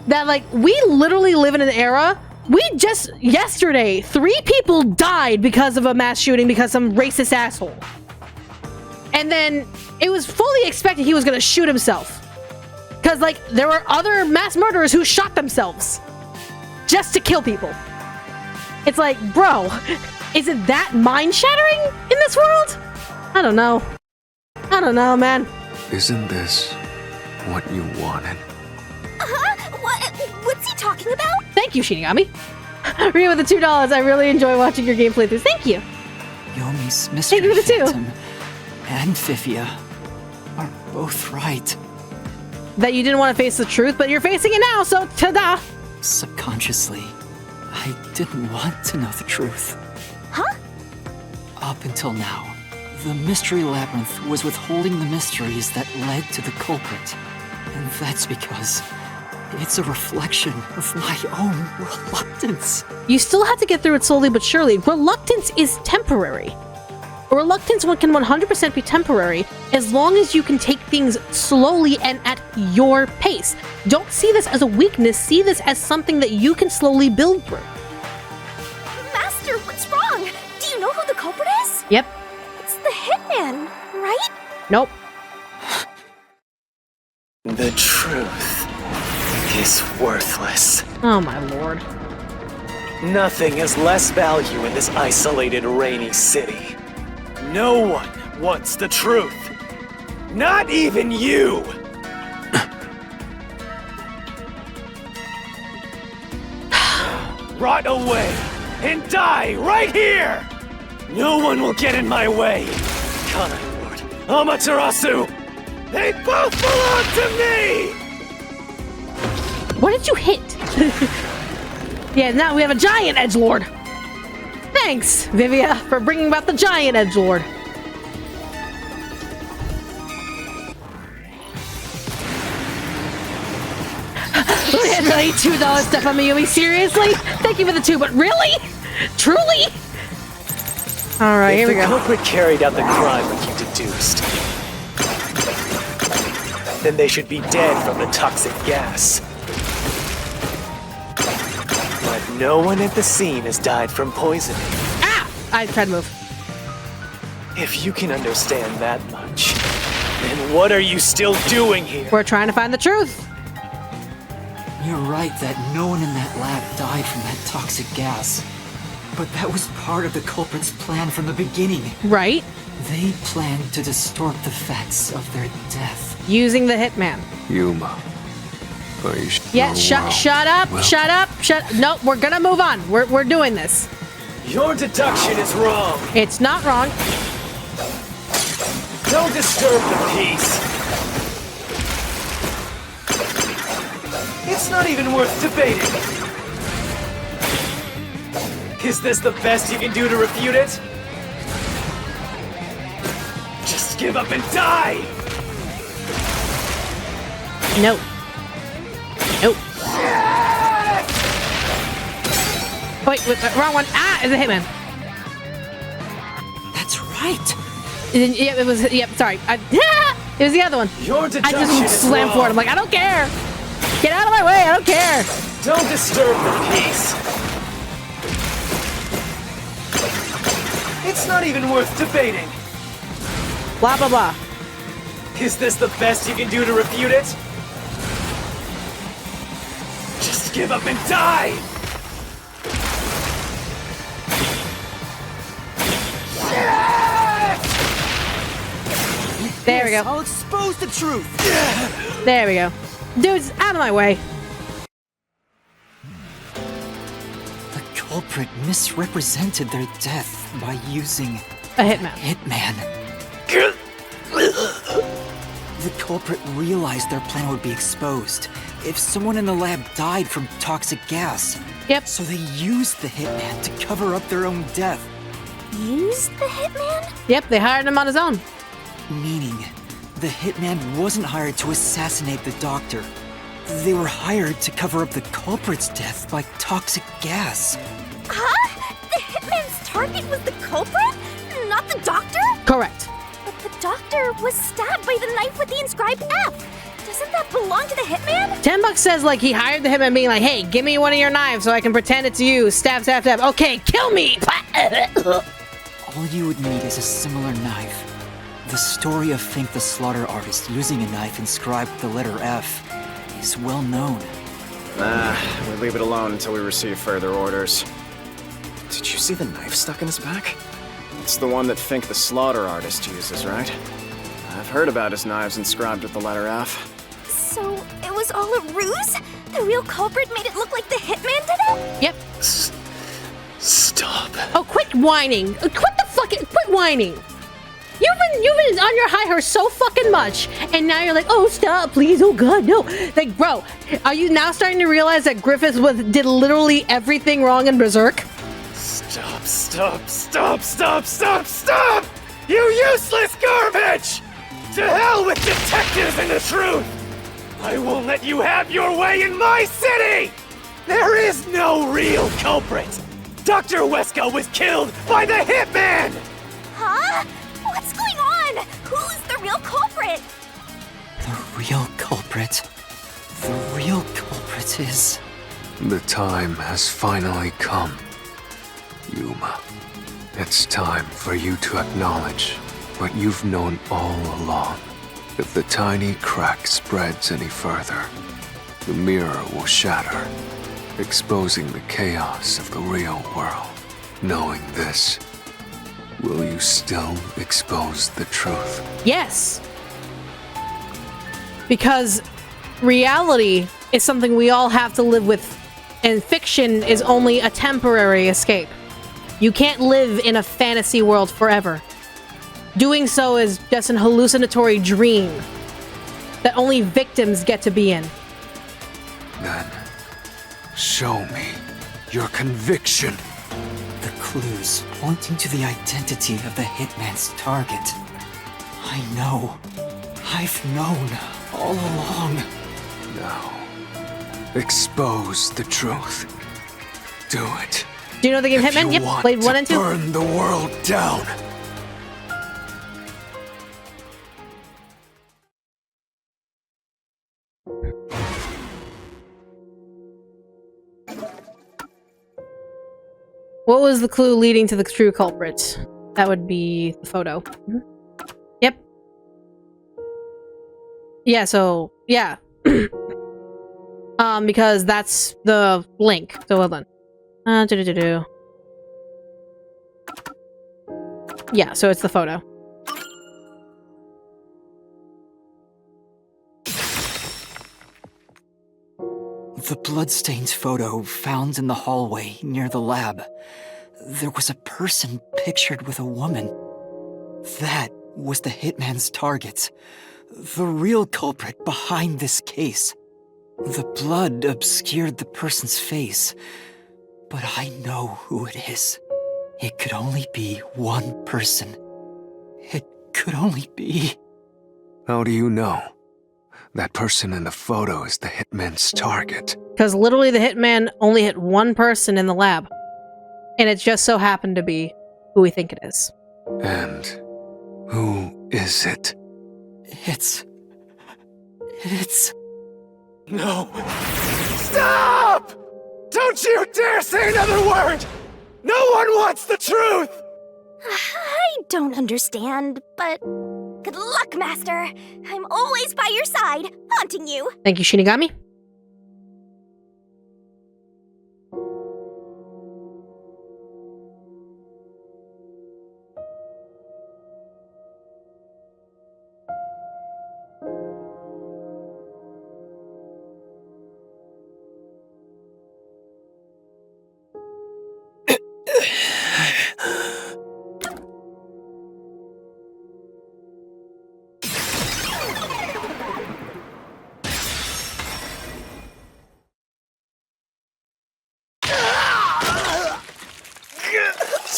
that, like, we literally live in an era. Yesterday, 3 people died because of a mass shooting because some racist asshole. And then it was fully expected he was going to shoot himself. Because, like, there were other mass murderers who shot themselves just to kill people. It's like, bro, is it that mind-shattering in this world? I don't know. I don't know, man. Isn't this what you wanted? What's he talking about? Thank you, Shinigami. Ria with the $2. I really enjoy watching your gameplay through. Thank you. Yomi's Mystery Thank you for the 2. Phantom and Fifia are both right. That you didn't want to face the truth, but you're facing it now, so ta-da! Subconsciously, I didn't want to know the truth. Huh? Up until now, the Mystery Labyrinth was withholding the mysteries that led to the culprit. And that's because it's a reflection of my own reluctance. You still have to get through it slowly but surely. Reluctance is temporary. Reluctance can 100% be temporary as long as you can take things slowly and at your pace. Don't see this as a weakness, see this as something that you can slowly build through. Master, what's wrong? Do you know who the culprit is? Yep. It's the hitman, right? Nope. The truth is worthless. Oh my lord. Nothing has less value in this isolated, rainy city. No one wants the truth. Not even you! Rot away and die right here! No one will get in my way. Kanai Lord, Amaterasu, they both belong to me! What did you hit? Yeah, now we have a giant edgelord. Thanks, Vivia, for bringing about the giant edgelord. We had really $2 stuff on Mayumi. Seriously? Thank you for the 2, but really? Truly? All right, here we go. If the culprit carried out the crime like you deduced, then they should be dead from the toxic gas. But no one at the scene has died from poisoning. Ah! I tried to move. If you can understand that much, then what are you still doing here? We're trying to find the truth. You're right that no one in that lab died from that toxic gas. But that was part of the culprit's plan from the beginning. Right? They planned to distort the facts of their death. Using the hitman. Yuma. Are you sure? Yeah, shut up, Well, shut up. No, we're gonna move on. We're doing this. Your deduction is wrong. It's not wrong. Don't disturb the peace. It's not even worth debating. Is this the best you can do to refute it? Just give up and die! No. Nope. Wait, wrong one. Ah, it's a hitman. That's right. Yeah, it was. Yep, sorry. It was the other one. Your I deduction just is slammed wrong. forward. I'm like, I don't care. Get out of my way. I don't care. Don't disturb the peace. It's not even worth debating. Blah, blah, blah. Is this the best you can do to refute it? Just give up and die! There we go. I'll expose the truth. There we go. Dudes, out of my way. The culprit misrepresented their death by using A hitman. hitman. The culprit realized their plan would be exposed if someone in the lab died from toxic gas. Yep. So they used the hitman to cover up their own death. Used the hitman? Yep, they hired him on his own. Meaning, the hitman wasn't hired to assassinate the doctor. They were hired to cover up the culprit's death by toxic gas. Huh? The hitman's target was the culprit? Not the doctor? Correct. But the doctor was stabbed by the knife with the inscribed F. Doesn't that belong to the hitman? $10 says like he hired the hitman being like, hey, give me one of your knives so I can pretend it's you. Stab, stab, stab. Okay, kill me. All you would need is a similar knife. The story of Fink the Slaughter Artist using a knife inscribed with the letter F is well known. We leave it alone until we receive further orders. Did you see the knife stuck in his back? It's the one that Fink the Slaughter Artist uses, right? I've heard about his knives inscribed with the letter F. So it was all a ruse? The real culprit made it look like the hitman did it? Yep. Stop. Oh, quit whining. Quit whining. You've been on your high horse so fucking much, and now you're like, oh, stop, please, oh god, no. Like, bro, are you now starting to realize that Griffith did literally everything wrong in Berserk? Stop, stop, stop, stop, stop, stop! You useless garbage! To hell with detectives and the truth! I won't let you have your way in my city! There is no real culprit! Dr. Weska was killed by the hitman! Huh? What's going on? Who's the real culprit? The real culprit. The real culprit is... The time has finally come. Yuma, it's time for you to acknowledge But you've known all along. If the tiny crack spreads any further, the mirror will shatter, exposing the chaos of the real world. Knowing this, will you still expose the truth? Yes. Because reality is something we all have to live with, and fiction is only a temporary escape. You can't live in a fantasy world forever. Doing so is just an hallucinatory dream that only victims get to be in. Then, show me your conviction. The clues pointing to the identity of the hitman's target. I know. I've known all along. Now, expose the truth. Do it. Do you know the game If Hitman? you Yep, want played 1 to and 2. burn the world down. What was the clue leading to the true culprit? That would be the photo. Yep. Yeah, so, yeah. Because that's the link. So, hold on. Yeah, so it's the photo. The bloodstained photo found in the hallway near the lab. There was a person pictured with a woman. That was the hitman's target. The real culprit behind this case. The blood obscured the person's face, but I know who it is. It could only be one person. It could only be... How do you know? That person in the photo is the hitman's target. Because literally the hitman only hit one person in the lab. And it just so happened to be who we think it is. And who is it? It's... No! Stop! Don't you dare say another word! No one wants the truth! I don't understand, but good luck, Master. I'm always by your side, haunting you. Thank you, Shinigami.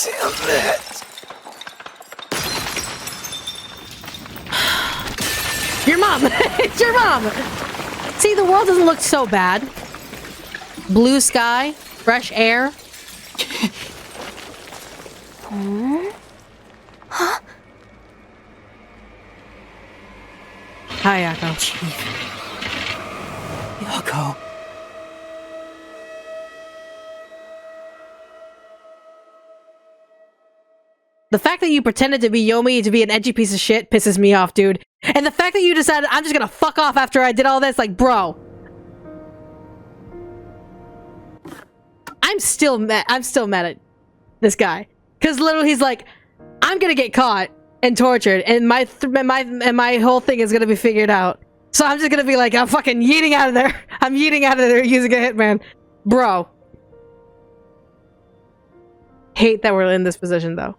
Damn it! Your mom! It's your mom! See, the world doesn't look so bad. Blue sky, fresh air. Huh? Hi, Yako. Yako. The fact that you pretended to be Yomi to be an edgy piece of shit pisses me off, dude. And the fact that you decided I'm just gonna fuck off after I did all this, like, bro. I'm still mad at this guy. Because literally he's like, I'm gonna get caught and tortured, and my whole thing is gonna be figured out. So I'm just gonna be like, I'm fucking yeeting out of there. I'm yeeting out of there using a hitman. Bro. Hate that we're in this position, though.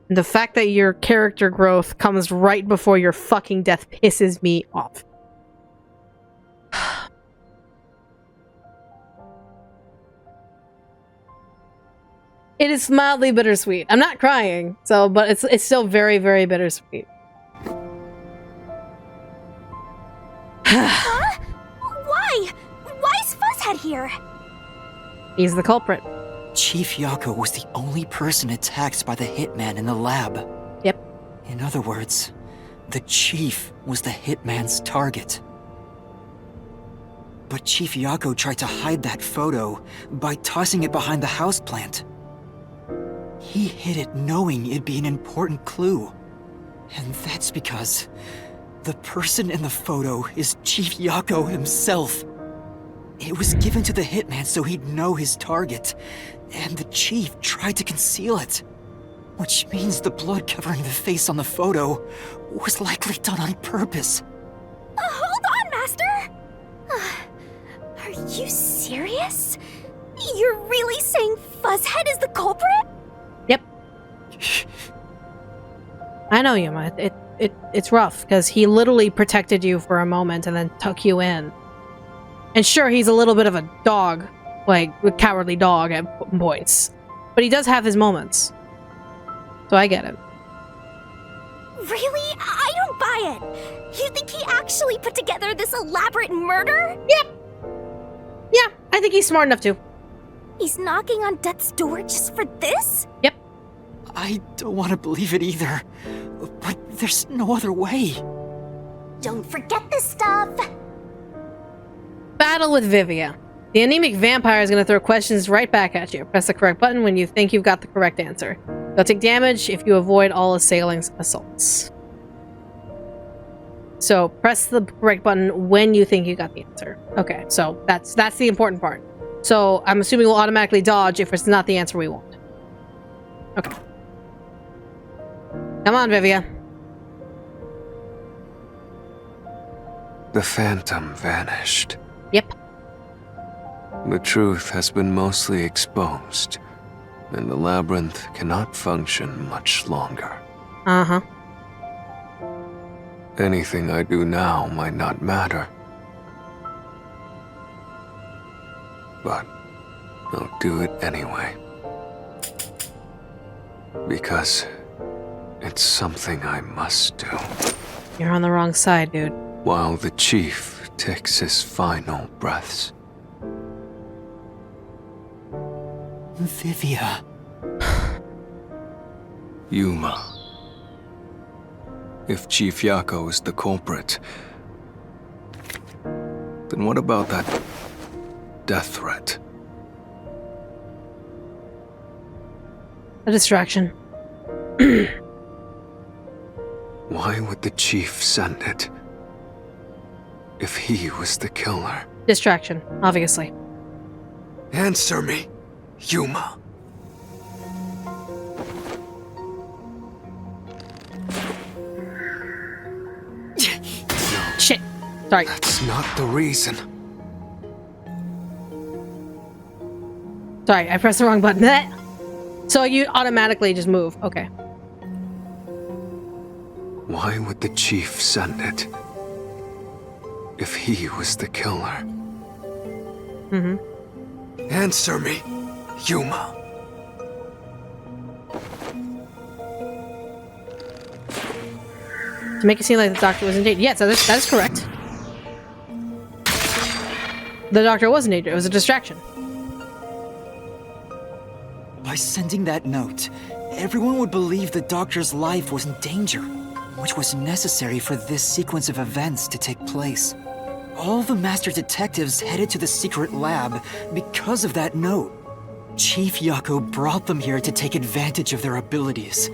The fact that your character growth comes right before your fucking death pisses me off. It is mildly bittersweet. I'm not crying, so but it's still very, very bittersweet. Huh? Why? Why is Fuzzhead here? He's the culprit. Chief Yako was the only person attacked by the hitman in the lab. Yep. In other words, the Chief was the hitman's target. But Chief Yako tried to hide that photo by tossing it behind the houseplant. He hid it knowing it'd be an important clue. And that's because the person in the photo is Chief Yako himself. It was given to the hitman so he'd know his target, and the chief tried to conceal it. Which means the blood covering the face on the photo was likely done on purpose. Hold on, Master! Are you serious? You're really saying Fuzzhead is the culprit? Yep. I know, Yuma. It's rough, because he literally protected you for a moment and then tuck you in. And sure, he's a little bit of a dog, like a cowardly dog at points. But he does have his moments. So I get it. Really? I don't buy it. You think he actually put together this elaborate murder? Yep. Yeah, I think he's smart enough to. He's knocking on death's door just for this? Yep. I don't want to believe it either, but there's no other way. Don't forget this stuff. Battle with Vivia. The anemic vampire is going to throw questions right back at you. Press the correct button when you think you've got the correct answer. You'll take damage if you avoid all assailing's assaults. So press the correct button when you think you got the answer. Okay, so that's the important part. So I'm assuming we'll automatically dodge if it's not the answer we want. Okay. Come on, Vivia. The phantom vanished. Yep. The truth has been mostly exposed, and the labyrinth cannot function much longer. Uh-huh. Anything I do now might not matter. But I'll do it anyway. Because it's something I must do. You're on the wrong side, dude. While the chief takes his final breaths. Vivia. Yuma. If Chief Yako is the culprit, then what about that death threat? A distraction. Why would the chief send it? If he was the killer? Distraction, obviously. Answer me, Yuma. Shit. Sorry. That's not the reason. Sorry, I pressed the wrong button. So you automatically just move. Okay. Why would the chief send it? If he was the killer? Mm-hmm. Answer me, Yuma. To make it seem like the doctor was in danger. Yes, that is correct. The doctor was in danger. It was a distraction. By sending that note, everyone would believe the doctor's life was in danger, which was necessary for this sequence of events to take place. All the master detectives headed to the secret lab because of that note. Chief Yako brought them here to take advantage of their abilities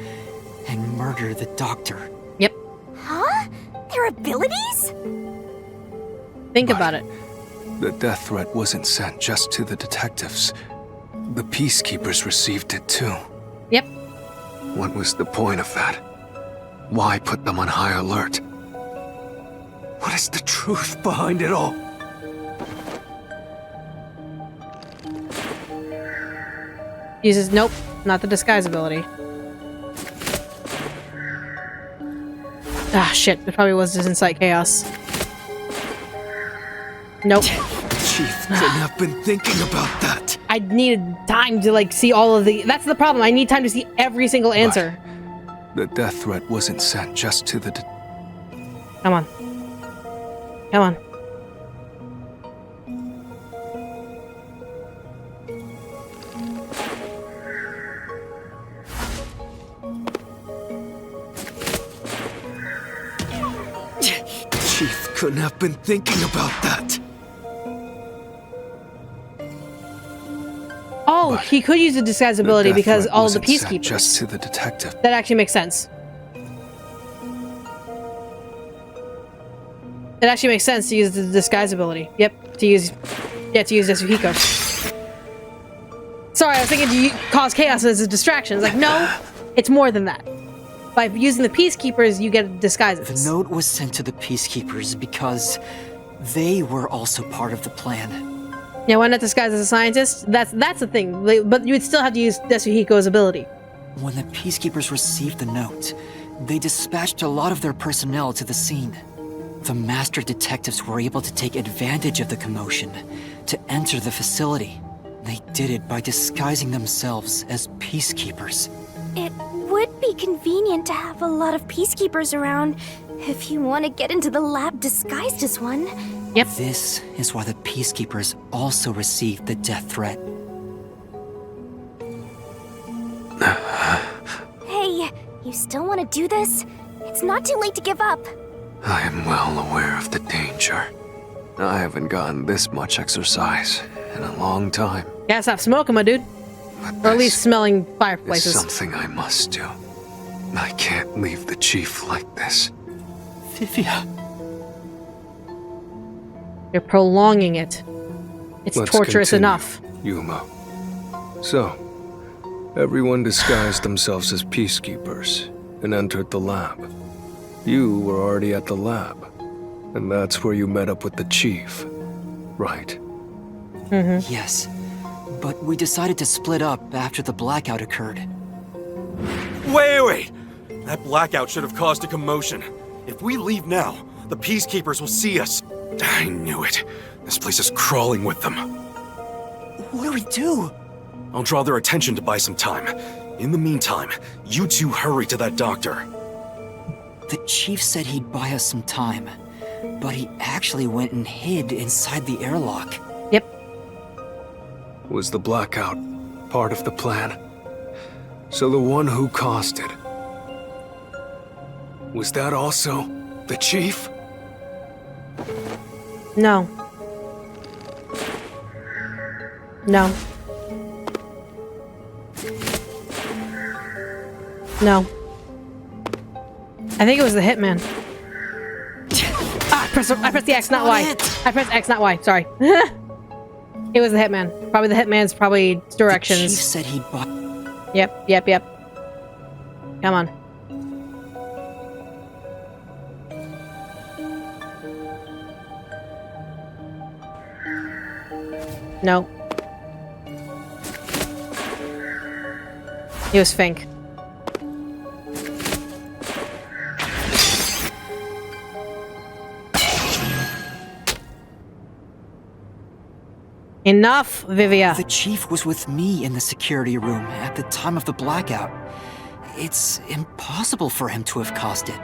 and murder the doctor. Yep. Huh? Their abilities? Think about it. The death threat wasn't sent just to the detectives. The peacekeepers received it too. Yep. What was the point of that? Why put them on high alert? What is the truth behind it all? Uses nope, not the disguise ability. Ah, shit. It probably was just incite chaos. Nope. Chief couldn't have been thinking about that. I needed time to, like, see all of the... That's the problem. I need time to see every single answer. But the death threat wasn't sent just to the... Come on. Come on. Chief couldn't have been thinking about that. Oh, Oh, he could use the disguise ability death because threat all the wasn't sent peacekeepers. just to the detective. That actually makes sense. It actually makes sense to use the disguise ability. Yep, to use Yasuhiko. Sorry, I was thinking to cause chaos as a distraction. It's like, no, it's more than that. By using the peacekeepers, you get disguises. The note was sent to the peacekeepers because they were also part of the plan. Yeah, why not disguise as a scientist? That's the thing. But you would still have to use Yasuhiko's ability. When the peacekeepers received the note, they dispatched a lot of their personnel to the scene. The master detectives were able to take advantage of the commotion to enter the facility. They did it by disguising themselves as peacekeepers. It would be convenient to have a lot of peacekeepers around if you want to get into the lab disguised as one. Yep. This is why the peacekeepers also received the death threat. Hey, you still want to do this? It's not too late to give up. I am well aware of the danger. I haven't gotten this much exercise in a long time. Gotta stop smoking, my dude. But Or at least smelling it's fireplaces. something I must do. I can't leave the chief like this. Vivia. You're prolonging it. It's Let's torturous continue, enough. Yuma. So, everyone disguised themselves as peacekeepers and entered the lab. You were already at the lab, and that's where you met up with the chief, right? Yes, but we decided to split up after the blackout occurred. Wait! That blackout should have caused a commotion. If we leave now, the peacekeepers will see us. I knew it. This place is crawling with them. What do we do? I'll draw their attention to buy some time. In the meantime, you two hurry to that doctor. The chief said he'd buy us some time, but he actually went and hid inside the airlock. Yep. Was the blackout part of the plan? So the one who caused it, was that also the chief? No. No. No. I think it was the hitman. I pressed the X, not Y. I pressed X, not Y. Sorry. It was the hitman. Probably the hitman's directions. The chief said he'd buy... Yep. Come on. No. It was Fink. Enough, Vivia. The chief was with me in the security room at the time of the blackout. It's impossible for him to have caused it.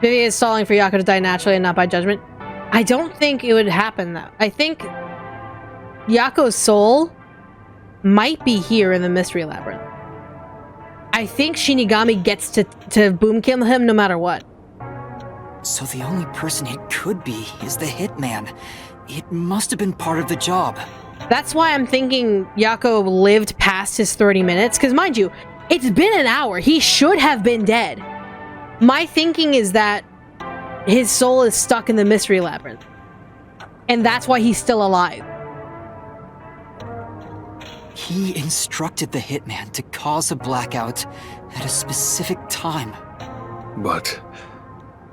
Vivia is stalling for Yako to die naturally and not by judgment. I don't think it would happen, though. I think Yako's soul might be here in the Mystery Labyrinth. I think Shinigami gets to boom kill him no matter what. So the only person it could be is the hitman. It must have been part of the job. That's why I'm thinking Yako lived past his 30 minutes. Because mind you, it's been an hour. He should have been dead. My thinking is that his soul is stuck in the Mystery Labyrinth. And that's why he's still alive. He instructed the hitman to cause a blackout at a specific time. But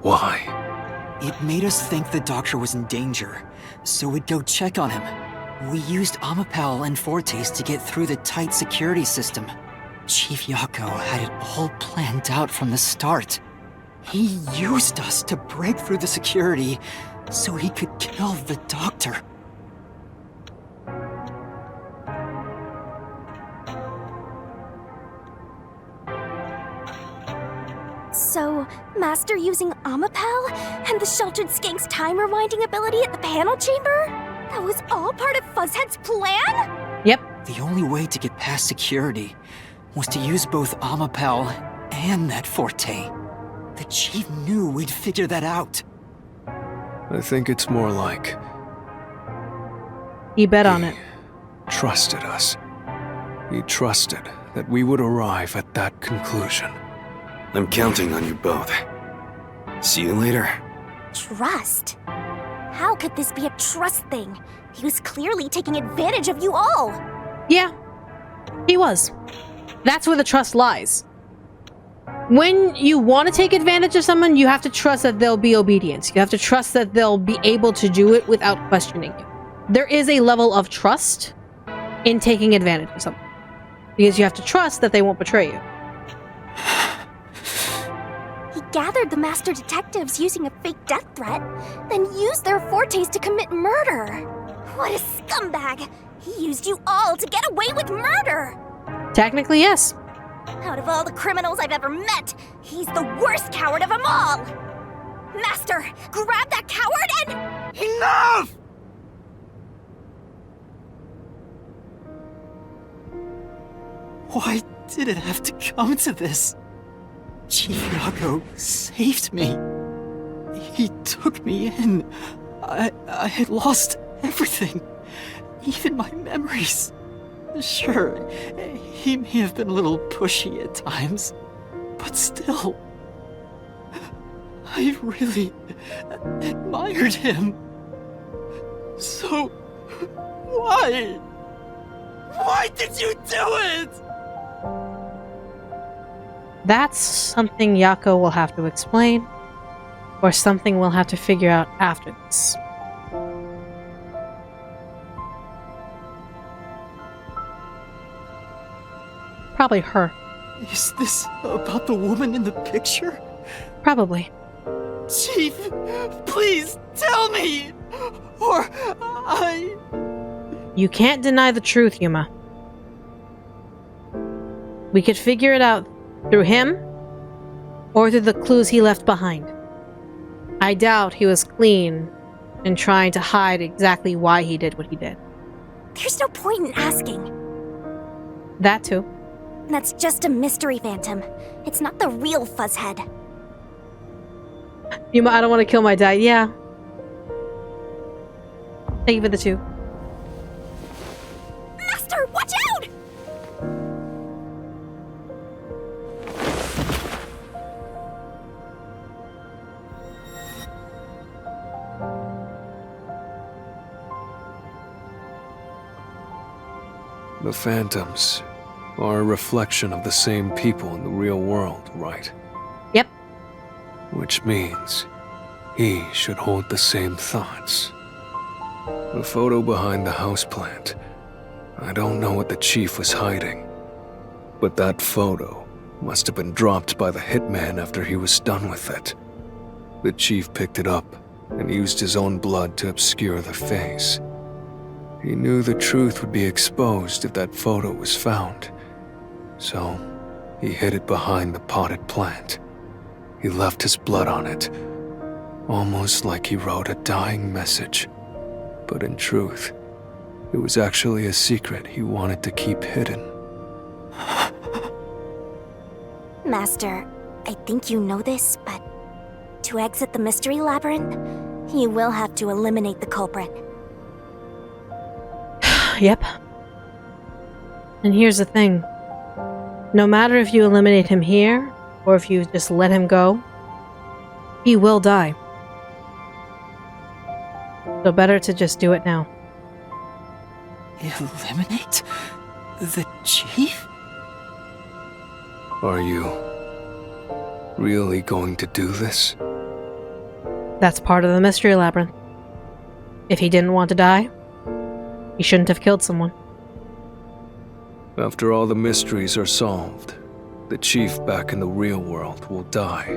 why? It made us think the doctor was in danger, so we'd go check on him. We used Amapal and Fortes to get through the tight security system. Chief Yako had it all planned out from the start. He used us to break through the security so he could kill the doctor. So, Master using Amapal and the Sheltered Skank's time rewinding ability at the panel chamber? That was all part of Fuzzhead's plan? Yep. The only way to get past security was to use both Amapal and that Forte. The chief knew we'd figure that out. I think it's more like He bet on it. trusted us. He trusted that we would arrive at that conclusion. I'm counting on you both. See you later. Trust? How could this be a trust thing? He was clearly taking advantage of you all. Yeah, he was. That's where the trust lies. When you want to take advantage of someone, you have to trust that they'll be obedient. You have to trust that they'll be able to do it without questioning you. There is a level of trust in taking advantage of someone, because you have to trust that they won't betray you. He gathered the master detectives using a fake death threat, then used their fortes to commit murder. What a scumbag! He used you all to get away with murder! Technically, yes. Out of all the criminals I've ever met, he's the worst coward of them all! Master, grab that coward and... Enough! Why did it have to come to this? Chief Yago saved me. He took me in. I had lost everything, even my memories. Sure, he may have been a little pushy at times, but still, I really admired him. So, why? Why did you do it? That's something Yako will have to explain, or something we'll have to figure out after this. Probably her. Is this about the woman in the picture? Probably. Chief, please tell me, or I... You can't deny the truth, Yuma. We could figure it out through him, or through the clues he left behind. I doubt he was clean and trying to hide exactly why he did what he did. There's no point in asking. That too. That's just a mystery phantom. It's not the real Fuzzhead. Yuma, I don't want to kill my dad. Yeah. Thank you for the 2. Master, watch out! The phantoms are a reflection of the same people in the real world, right? Yep. Which means he should hold the same thoughts. The photo behind the houseplant. I don't know what the chief was hiding, but that photo must have been dropped by the hitman after he was done with it. The chief picked it up and used his own blood to obscure the face. He knew the truth would be exposed if that photo was found, so he hid it behind the potted plant. He left his blood on it, almost like he wrote a dying message. But in truth, it was actually a secret he wanted to keep hidden. Master, I think you know this, but to exit the mystery labyrinth, you will have to eliminate the culprit. Yep. And here's the thing. No matter if you eliminate him here, or if you just let him go, he will die. So better to just do it now. Eliminate the chief? Are you really going to do this? That's part of the mystery labyrinth. If he didn't want to die, he shouldn't have killed someone. After all the mysteries are solved, the chief back in the real world will die.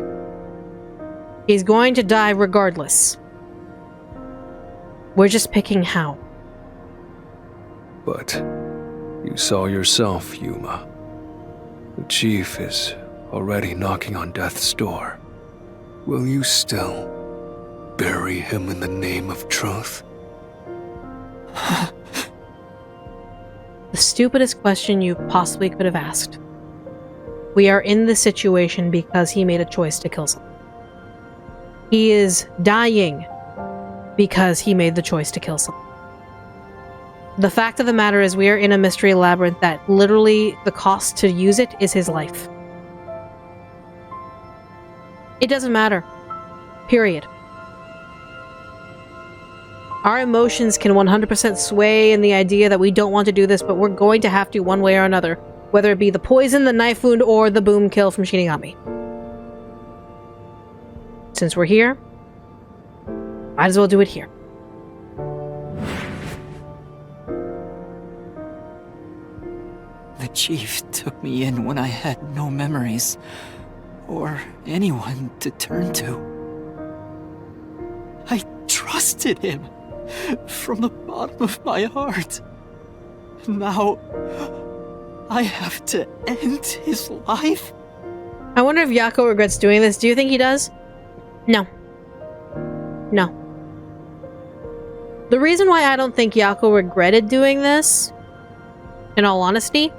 He's going to die regardless. We're just picking how. But you saw yourself, Yuma. The chief is already knocking on death's door. Will you still bury him in the name of truth? The stupidest question you possibly could have asked. We are in this situation because he made a choice to kill someone. He is dying because he made the choice to kill someone. The fact of the matter is we are in a mystery labyrinth that literally the cost to use it is his life. It doesn't matter. Period. Our emotions can 100% sway in the idea that we don't want to do this, but we're going to have to one way or another. Whether it be the poison, the knife wound, or the boom kill from Shinigami. Since we're here, might as well do it here. The chief took me in when I had no memories, or anyone to turn to. I trusted him from the bottom of my heart. Now, I have to end his life? I wonder if Yako regrets doing this. Do you think he does? No. No. The reason why I don't think Yako regretted doing this, in all honesty,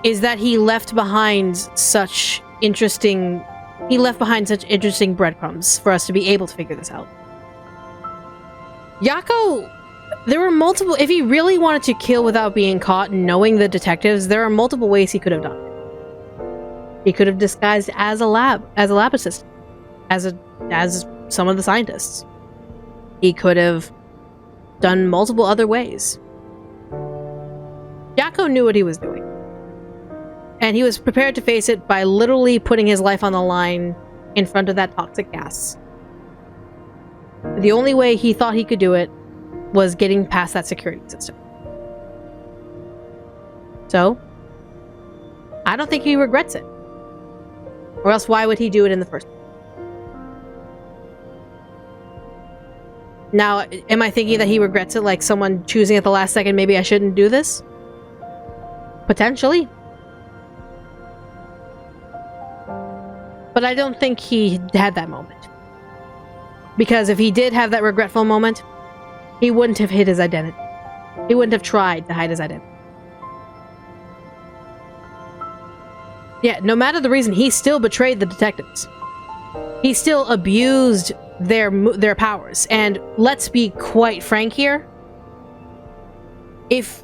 is that he left behind such interesting breadcrumbs for us to be able to figure this out. Yako, there were multiple, if he really wanted to kill without being caught and knowing the detectives, there are multiple ways he could have done it. He could have disguised as a lab assistant, as some of the scientists. He could have done multiple other ways. Yako knew what he was doing. And he was prepared to face it by literally putting his life on the line in front of that toxic gas. The only way he thought he could do it was getting past that security system. So, I don't think he regrets it. Or else why would he do it in the first place? Now, am I thinking that he regrets it like someone choosing at the last second, maybe I shouldn't do this? Potentially. But I don't think he had that moment. Because if he did have that regretful moment, he wouldn't have hid his identity. He wouldn't have tried to hide his identity. Yeah, no matter the reason, he still betrayed the detectives. He still abused their powers. And let's be quite frank here. If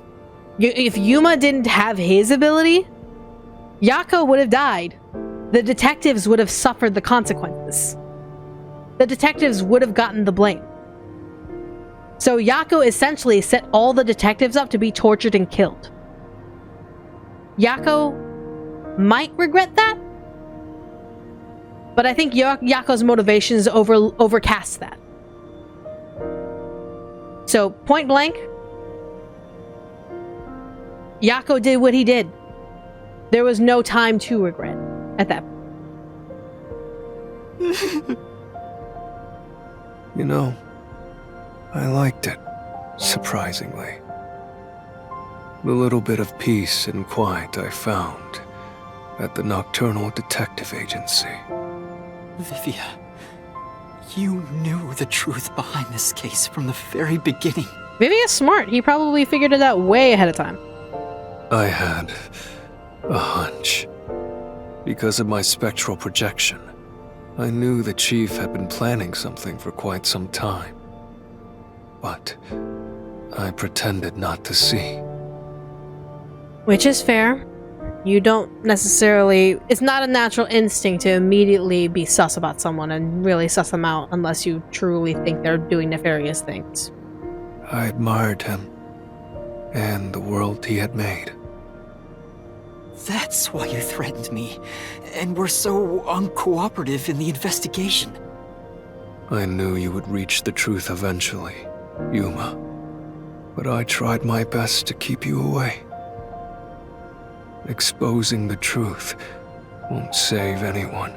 Yuma didn't have his ability, Yako would have died. The detectives would have suffered the consequences. The detectives would have gotten the blame. So Yako essentially set all the detectives up to be tortured and killed. Yako might regret that, but I think Yako's motivations overcast that. So, point blank, Yako did what he did. There was no time to regret at that point. You know, I liked it, surprisingly. The little bit of peace and quiet I found at the Nocturnal Detective Agency. Vivia, you knew the truth behind this case from the very beginning. Vivia's smart. He probably figured it out way ahead of time. I had a hunch. Because of my spectral projection, I knew the chief had been planning something for quite some time. But I pretended not to see. Which is fair. You don't necessarily... It's not a natural instinct to immediately be sus about someone and really suss them out unless you truly think they're doing nefarious things. I admired him and the world he had made. That's why you threatened me, and were so uncooperative in the investigation. I knew you would reach the truth eventually, Yuma. But I tried my best to keep you away. Exposing the truth won't save anyone.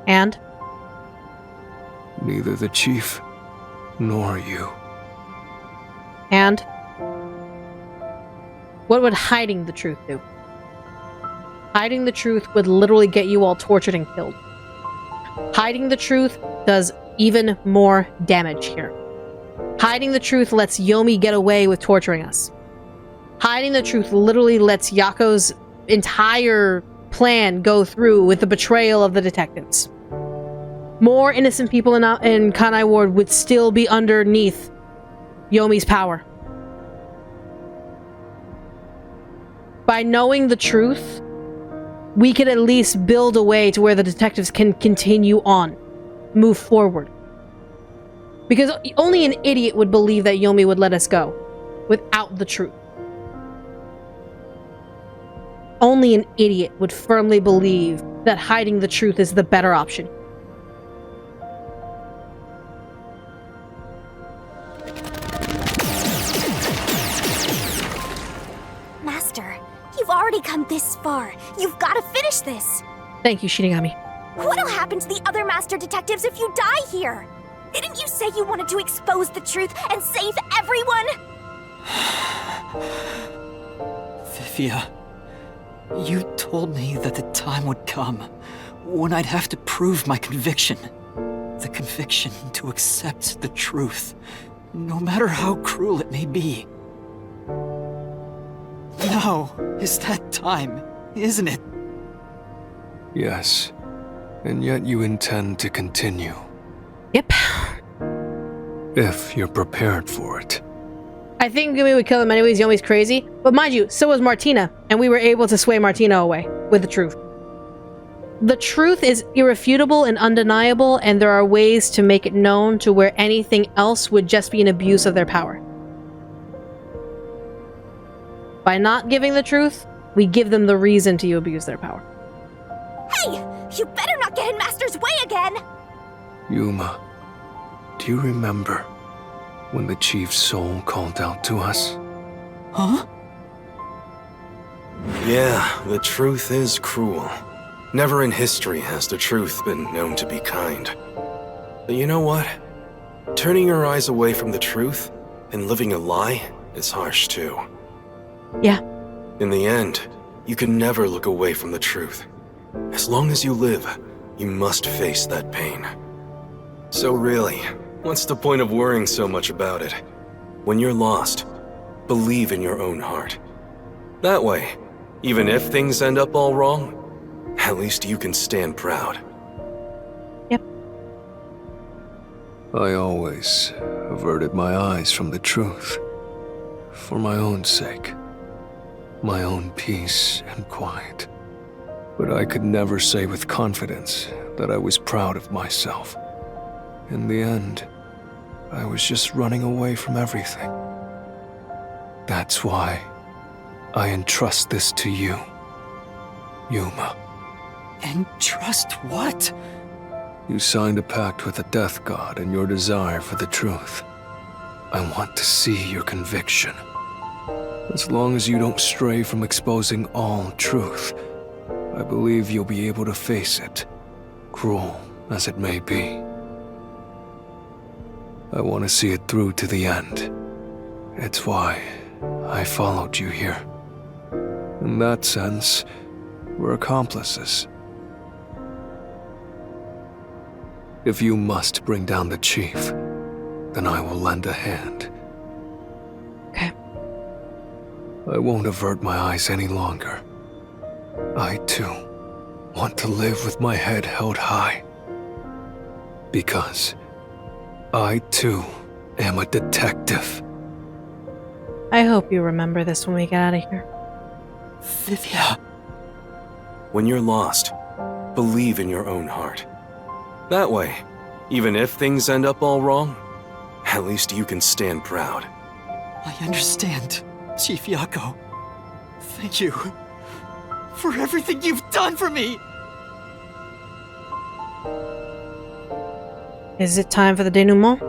And? Neither the chief nor you. And? What would hiding the truth do? Hiding the truth would literally get you all tortured and killed. Hiding the truth does even more damage here. Hiding the truth lets Yomi get away with torturing us. Hiding the truth literally lets Yako's entire plan go through with the betrayal of the detectives. more innocent people in Kanai Ward would still be underneath Yomi's power. By knowing the truth, we could at least build a way to where the detectives can continue on, move forward. Because only an idiot would believe that Yomi would let us go without the truth. Only an idiot would firmly believe that hiding the truth is the better option. Master, you've already come this far. You've got to finish this. Thank you, Shinigami. What'll happen to the other master detectives if you die here? Didn't you say you wanted to expose the truth and save everyone? Vivia, you told me that the time would come when I'd have to prove my conviction. The conviction to accept the truth, no matter how cruel it may be. Now is that time, isn't it? Yes, and yet you intend to continue. Yep. If you're prepared for it. I think Yumi would kill him anyways. Yomi's crazy. But mind you, so was Martina, and we were able to sway Martina away with the truth. The truth is irrefutable and undeniable, and there are ways to make it known to where anything else would just be an abuse of their power. By not giving the truth, we give them the reason to abuse their power. Hey! You better not get in Master's way again! Yuma, do you remember when the Chief's soul called out to us? Huh? Yeah, the truth is cruel. Never in history has the truth been known to be kind. But you know what? Turning your eyes away from the truth and living a lie is harsh too. Yeah. In the end, you can never look away from the truth. As long as you live, you must face that pain. So really, what's the point of worrying so much about it? When you're lost, believe in your own heart. That way, even if things end up all wrong, at least you can stand proud. Yep. I always averted my eyes from the truth. For my own sake. My own peace and quiet. But I could never say with confidence that I was proud of myself. In the end, I was just running away from everything. That's why I entrust this to you, Yuma. Entrust what? You signed a pact with the Death God and your desire for the truth. I want to see your conviction. As long as you don't stray from exposing all truth, I believe you'll be able to face it, cruel as it may be. I want to see it through to the end. It's why I followed you here. In that sense, we're accomplices. If you must bring down the Chief, then I will lend a hand. Okay. I won't avert my eyes any longer. I, too, want to live with my head held high. Because I, too, am a detective. I hope you remember this when we get out of here. Vivia. When you're lost, believe in your own heart. That way, even if things end up all wrong, at least you can stand proud. I understand, Chief Yako. Thank you for everything you've done for me! Is it time for the denouement?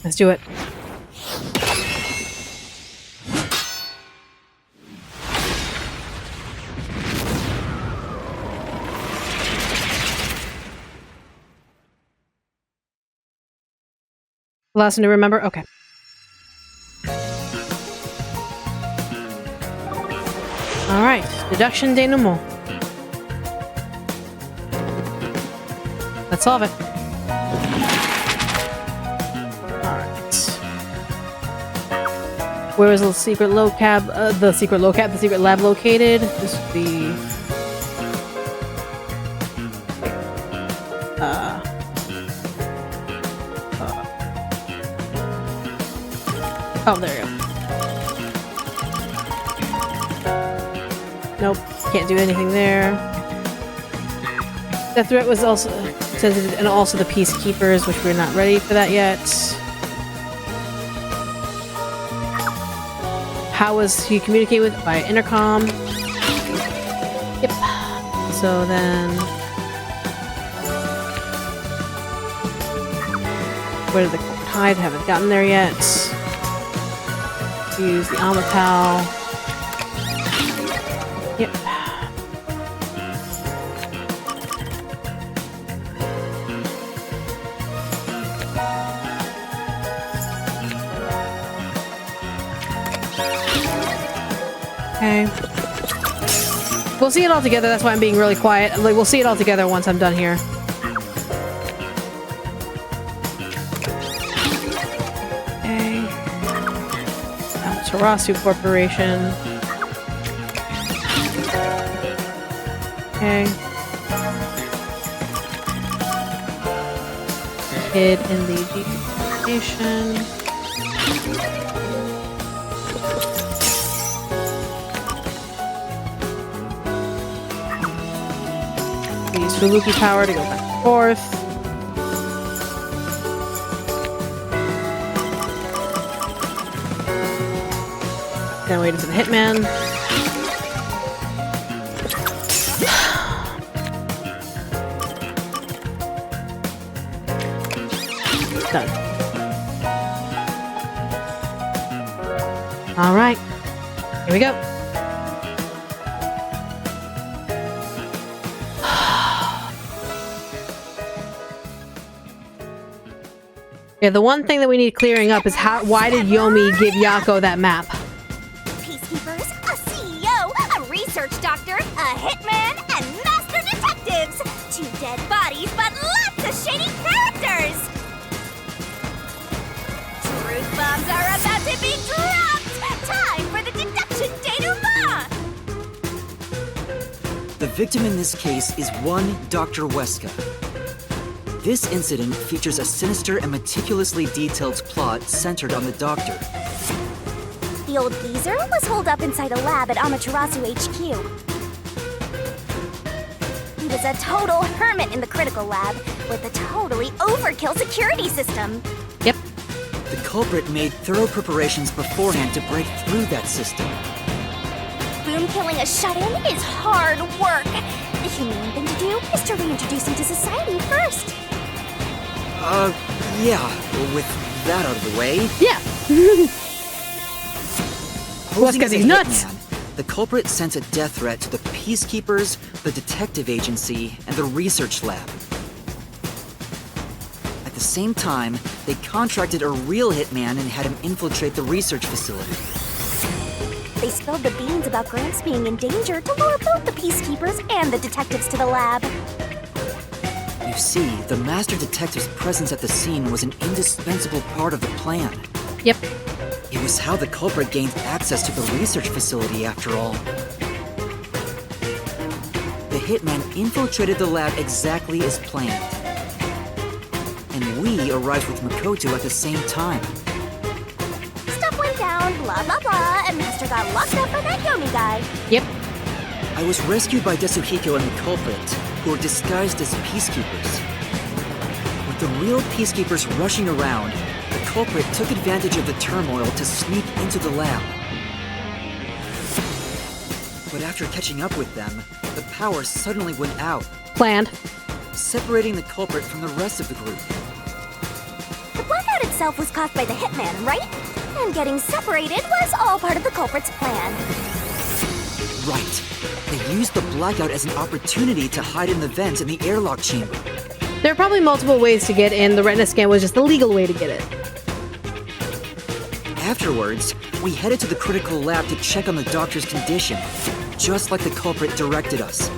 Let's do it. Lesson to remember? Okay. Alright, deduction denouement. Let's solve it. Alright. Where is the secret lab located? This would be Oh, there you go. Nope, can't do anything there. That threat was also sensitive, and also the Peacekeepers, which we're not ready for that yet. How was he communicate with? By intercom. Yep. So then... where did the corporate hide? Haven't gotten there yet. Use the Amapal. Yep. Okay. We'll see it all together. That's why I'm being really quiet. Like, we'll see it all together once I'm done here. Okay. Tarasu Corporation. Okay. Kid in the decontamination. Use Fubuki power to go back and forth. Then waiting for the hitman. Done. All right, here we go. Yeah, the one thing that we need clearing up is why did Yomi give Yako that map? Peacekeepers, a CEO, a research doctor, a hitman, and master detectives! 2 dead bodies, but lots of shady characters! Truth bombs are about to be dropped! Time for the deduction denouement! The victim in this case is one Dr. Weska. This incident features a sinister and meticulously detailed plot centered on the doctor. The old geezer was holed up inside a lab at Amaterasu HQ. He was a total hermit in the critical lab, with a totally overkill security system. Yep. The culprit made thorough preparations beforehand to break through that system. Boom killing a shut-in is hard work. The humane thing to do is to reintroduce him to society first. Yeah, with that out of the way. Yeah. Well, that's because he's nuts. The culprit sent a death threat to the Peacekeepers, the detective agency, and the research lab. At the same time, they contracted a real hitman and had him infiltrate the research facility. They spilled the beans about Gramps being in danger to lure both the Peacekeepers and the detectives to the lab. You see, the Master Detective's presence at the scene was an indispensable part of the plan. Yep. It was how the culprit gained access to the research facility, after all. The hitman infiltrated the lab exactly as planned. And we arrived with Makoto at the same time. Stuff went down, blah blah blah, and Master got locked up by that Yomi guy. Yep. I was rescued by Desuhiko and the culprit, who were disguised as peacekeepers. With the real peacekeepers rushing around, the culprit took advantage of the turmoil to sneak into the lab. But after catching up with them, the power suddenly went out, Planned. separating the culprit from the rest of the group. The blackout itself was caused by the hitman, right? And getting separated was all part of the culprit's plan. Right. They used the blackout as an opportunity to hide in the vents in the airlock chamber. There are probably multiple ways to get in. The retina scan was just the legal way to get it. Afterwards, we headed to the critical lab to check on the doctor's condition, just like the culprit directed us.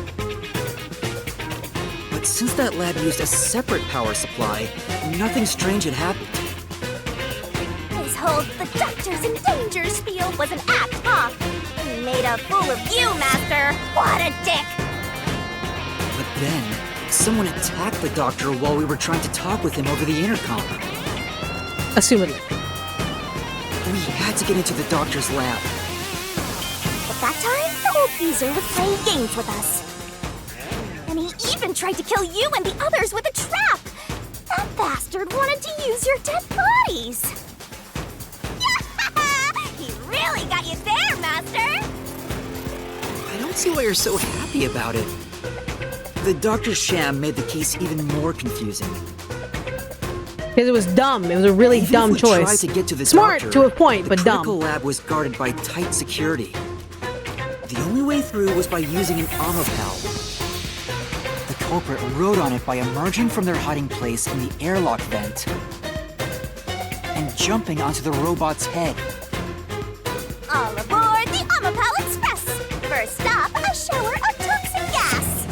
But since that lab used a separate power supply, nothing strange had happened. His whole "the doctor's in danger" spiel was an act, huh? He made a fool of you, Master! What a dick! But then, someone attacked the doctor while we were trying to talk with him over the intercom. Assumedly. We had to get into the doctor's lab. At that time, the old geezer was playing games with us. And he even tried to kill you and the others with a trap! That bastard wanted to use your dead bodies! He really got you there, Master! I don't see why you're so happy about it. The doctor's sham made the case even more confusing. Because it was dumb. It was a really Even dumb if we choice. tried to get to the Smart doctor, to a point, but the dumb. critical lab was guarded by tight security. The only way through was by using an Amapel. The culprit rode on it by emerging from their hiding place in the airlock vent and jumping onto the robot's head. All aboard the Amapel Express! First stop, a shower of toxic gas!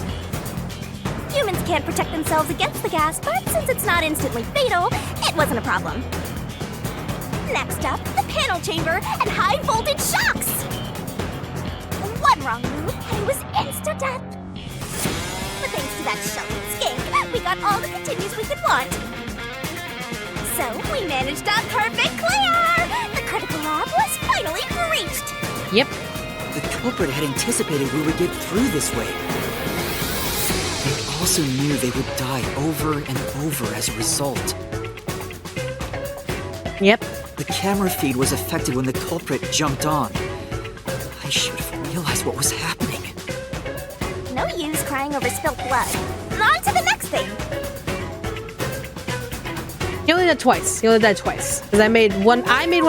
Humans can't protect themselves against the gas, but since it's not instantly fatal, it wasn't a problem. Next up, the panel chamber and high voltage shocks! One wrong move, and he was insta-death. But thanks to that sheltered skink, we got all the continues we could want. So we managed a perfect clear! The critical lab was finally reached! Yep. The culprit had anticipated we would get through this way. They also knew they would die over and over as a result. Yep. The camera feed was affected when the culprit jumped on. I should have realized what was happening. No use crying over spilt blood. On to the next thing! You only did twice. You only did twice. Because I made one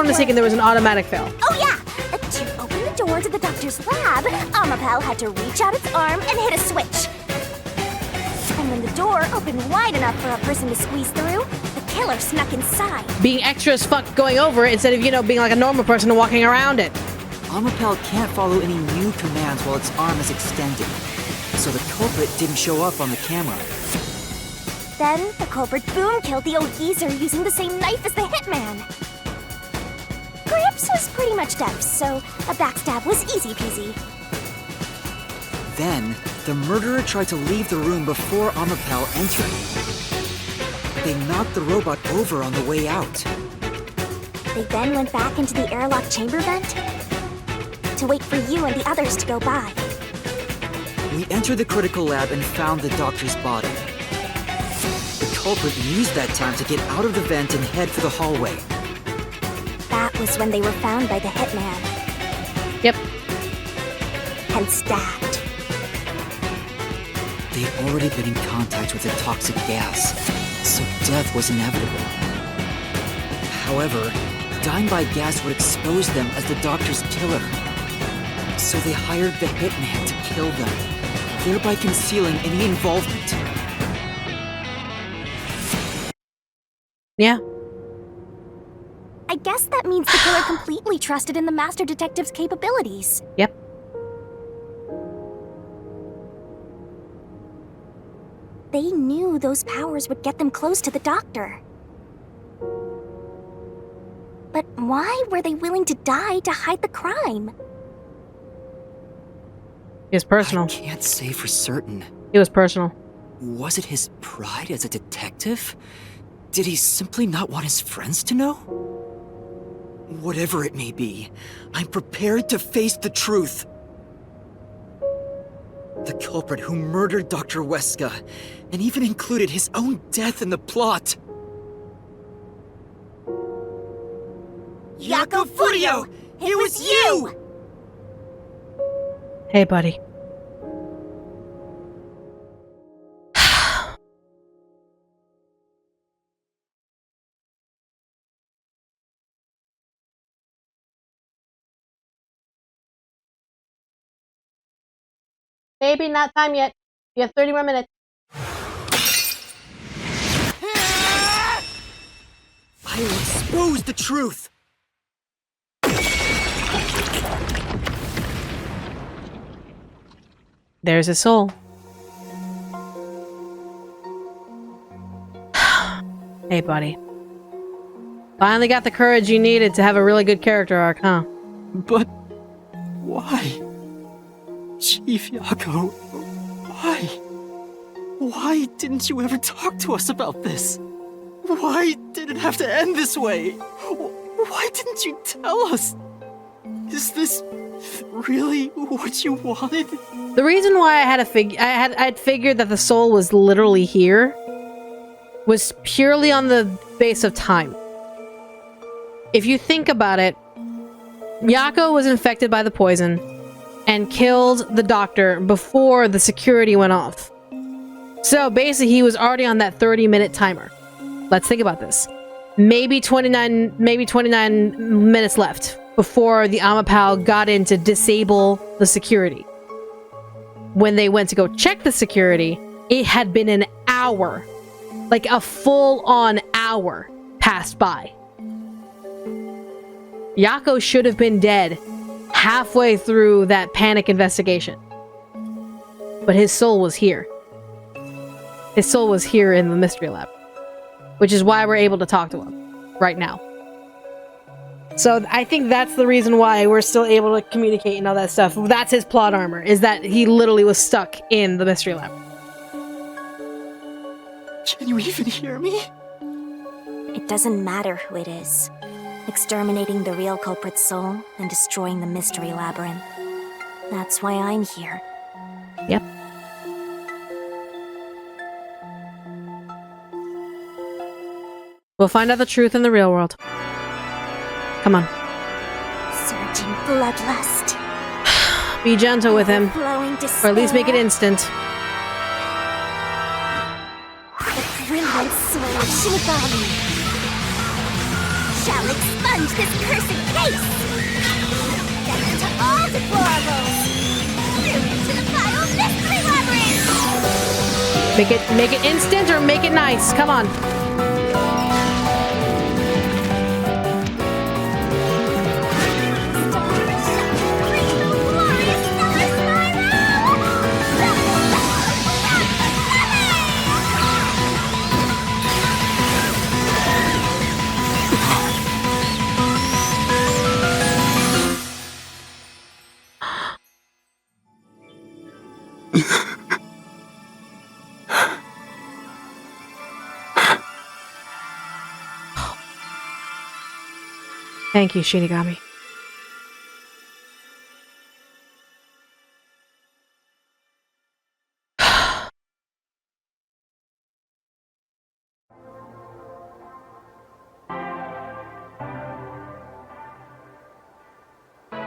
mistake and there was an automatic fail. Oh yeah! To open the door to the doctor's lab, Amapel had to reach out its arm and hit a switch. And when the door opened wide enough for a person to squeeze through, the killer snuck inside. Being extra as fuck going over it instead of, being like a normal person and walking around it. Amapel can't follow any new commands while its arm is extended, so the culprit didn't show up on the camera. Then, the culprit boom killed the old geezer using the same knife as the hitman. Grips was pretty much deaf, so a backstab was easy peasy. Then, the murderer tried to leave the room before Amapel entered. They knocked the robot over on the way out. They then went back into the airlock chamber vent to wait for you and the others to go by. We entered the critical lab and found the doctor's body. The culprit used that time to get out of the vent and head for the hallway. That was when they were found by the hitman. Yep. And stabbed. They had already been in contact with the toxic gas, so death was inevitable. However, dying by gas would expose them as the doctor's killer. So they hired the hitman to kill them, thereby concealing any involvement. Yeah. I guess that means the killer completely trusted in the Master Detective's capabilities. Yep. They knew those powers would get them close to the doctor. But why were they willing to die to hide the crime? It was personal. I can't say for certain. It was personal. Was it his pride as a detective? Did he simply not want his friends to know? Whatever it may be, I'm prepared to face the truth. The culprit who murdered Dr. Weska, and even included his own death in the plot. Jaco Furio! It was you! Hey, buddy. Baby, not time yet. You have 30 more minutes. I will expose the truth! There's his soul. Hey, buddy. Finally got the courage you needed to have a really good character arc, huh? But why? Chief Jaco, why? Why didn't you ever talk to us about this? Why did it have to end this way? Why didn't you tell us? Is this really what you wanted? The reason why I'd figured that the soul was literally here was purely on the base of time. If you think about it, Yako was infected by the poison and killed the doctor before the security went off. So basically he was already on that 30-minute timer. Let's think about this. Maybe 29 minutes left before the Amapal got in to disable the security. When they went to go check the security, it had been an hour. Like a full-on hour passed by. Yako should have been dead halfway through that panic investigation. But his soul was here. His soul was here in the mystery lab. Which is why we're able to talk to him right now. So I think that's the reason why we're still able to communicate and all that stuff. That's his plot armor, is that he literally was stuck in the mystery lab. Can you even hear me? It doesn't matter who it is. Exterminating the real culprit's soul and destroying the mystery labyrinth. That's why I'm here. Yep. We'll find out the truth in the real world. Come on. Surging bloodlust. Be gentle with him. Or at least make it instant. The brilliant soul of Shinigami shall expunge this cursed case! Death to all deplorables! Into the vile mystery labyrinth! Make it instant or make it nice. Come on. Thank you, Shinigami.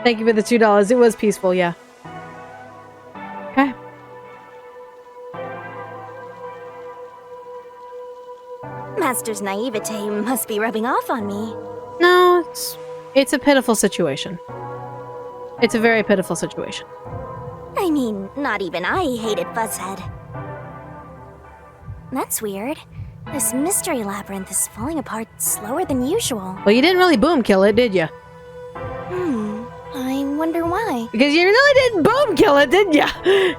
Thank you for the $2. It was peaceful, yeah. Okay. Master's naivete must be rubbing off on me. No, it's a pitiful situation. It's a very pitiful situation. I mean, not even I hated Fuzzhead. That's weird. This mystery labyrinth is falling apart slower than usual. Well, you didn't really boom kill it, did you? I wonder why. Because you really didn't boom kill it, did you?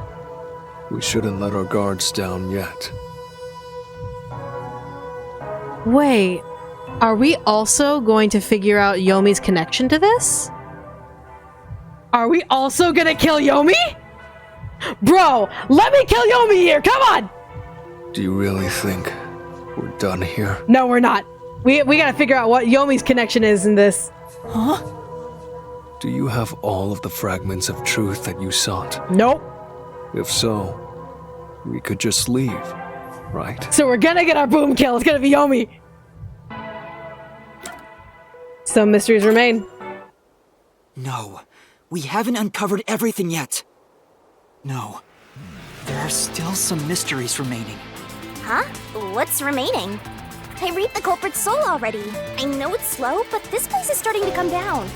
We shouldn't let our guards down yet. Wait, are we also going to figure out Yomi's connection to this? Are we also gonna kill Yomi? Bro, let me kill Yomi here, come on! Do you really think we're done here? No, we're not. We gotta figure out what Yomi's connection is in this. Huh? Do you have all of the fragments of truth that you sought? Nope. If so, we could just leave, right? So we're gonna get our boom kill. It's gonna be Yomi. Some mysteries remain. No, we haven't uncovered everything yet. No, there are still some mysteries remaining. Huh? What's remaining? I reaped the culprit's soul already. I know it's slow, but this place is starting to come down.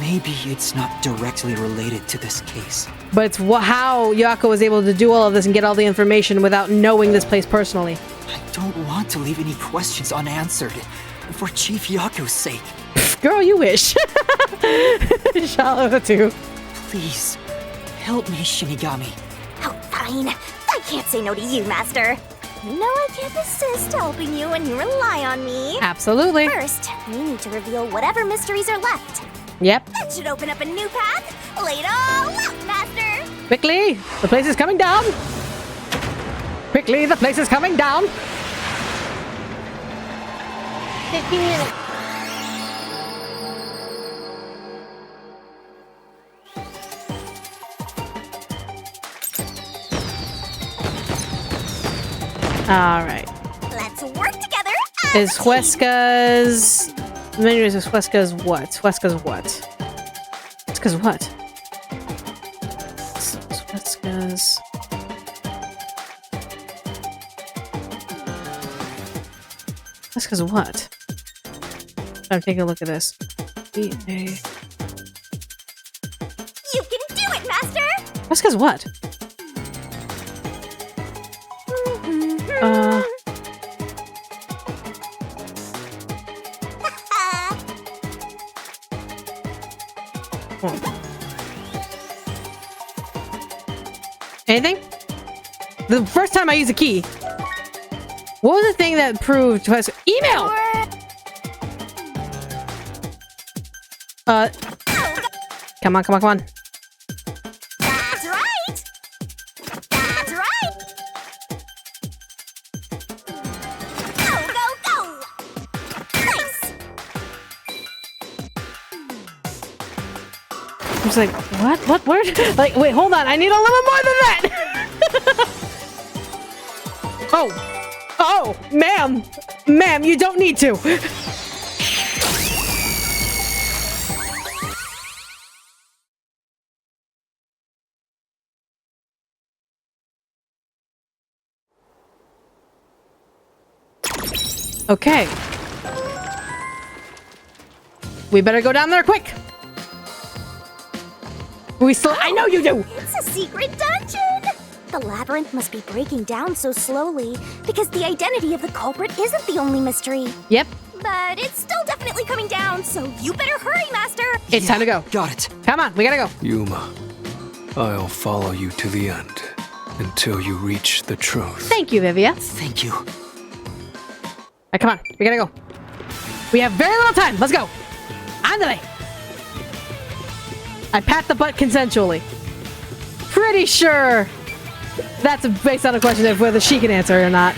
Maybe it's not directly related to this case. But it's how Yako was able to do all of this and get all the information without knowing this place personally. I don't want to leave any questions unanswered, for Chief Yako's sake. Girl, you wish. Shallow too. Please, help me, Shinigami. Oh, fine. I can't say no to you, Master. You know I can't resist helping you when you rely on me. Absolutely. First, we need to reveal whatever mysteries are left. Yep. That should open up a new path. Lay it all out, Master. Quickly, the place is coming down. Quickly, the place is coming down. 15 minutes. All right. Let's work together. Is Huesca's menu is Huesca's what? Huesca's what? Huesca's what? Huesca's. Huesca's what? I'm taking a look at this. You can do it, Master. Huesca's what? Anything? The first time I used a key. What was the thing that proved Huesca? Email! Come on, come on, come on. That's right. That's right. Go, go, go. Nice. I'm just like, what? What word? Like, wait, hold on. I need a little more than that. Oh. Oh, ma'am. Ma'am, you don't need to. Okay. We better go down there quick. We still... I know you do! It's a secret dungeon! The labyrinth must be breaking down so slowly because the identity of the culprit isn't the only mystery. Yep. But it's still definitely coming down, so you better hurry, Master! It's time to go. Got it. Come on, we gotta go. Yuma, I'll follow you to the end until you reach the truth. Thank you, Vivia. Thank you. Alright, come on. We gotta go. We have very little time. Let's go. Andale. I pat the butt consensually. Pretty sure that's based on a question of whether she can answer it or not.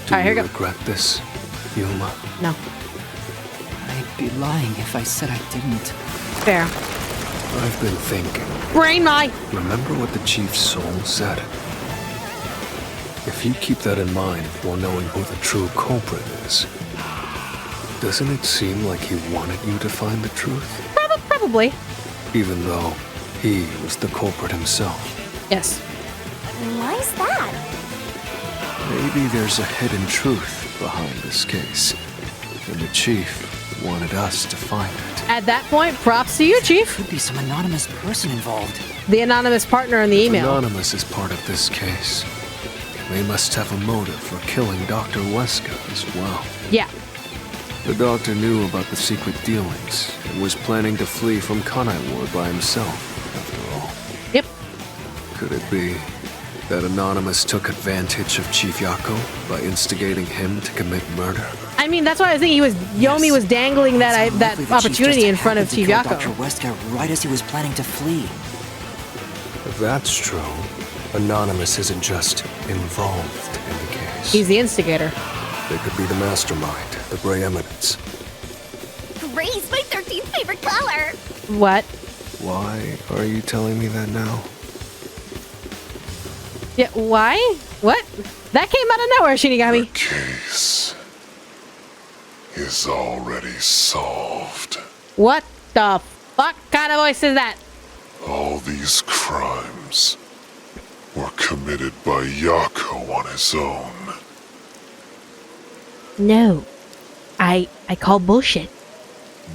Alright, here we go. Regret this, Yuma? No. I'd be lying if I said I didn't. Fair. I've been thinking. Brain mine. Remember what the Chief's soul said? If you keep that in mind while knowing who the true culprit is, doesn't it seem like he wanted you to find the truth? Probably. Even though he was the culprit himself. Yes. Why is that? Maybe there's a hidden truth behind this case, and the Chief wanted us to find it. At that point, props to you, Chief. Could be some anonymous person involved. The anonymous partner in the email. Anonymous is part of this case. They must have a motive for killing Dr. Weska as well. Yeah. The doctor knew about the secret dealings and was planning to flee from Kanai Ward by himself, after all. Yep. Could it be that Anonymous took advantage of Chief Yako by instigating him to commit murder? I mean, that's why I was thinking Yomi was dangling that opportunity in front of Chief Yako. Dr. Weska right as he was planning to flee. If that's true, Anonymous isn't just involved in the case. He's the instigator. They could be the mastermind, the Grey Eminence. Gray's my 13th favorite color! What? Why are you telling me that now? Yeah, why? What? That came out of nowhere, Shinigami. The case is already solved. What the fuck kind of voice is that? All these crimes were committed by Yako on his own. No. I call bullshit.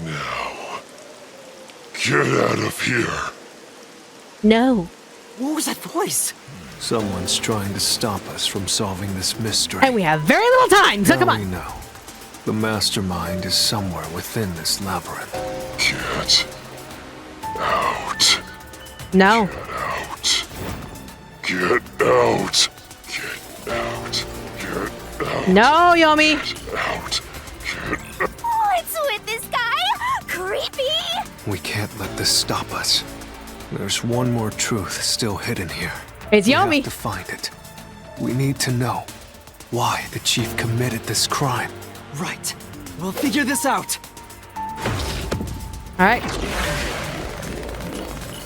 Now, get out of here. No. What was that voice? Someone's trying to stop us from solving this mystery. And we have very little time, so Now come we on. know. The mastermind is somewhere within this labyrinth. Get out. No. Get out. Get out. Get out. No, Yomi. Get out. Get out. What's with this guy? Creepy! We can't let this stop us. There's one more truth still hidden here. It's We Yomi. have to find it. We need to know why the Chief committed this crime. Right. We'll figure this out. All right.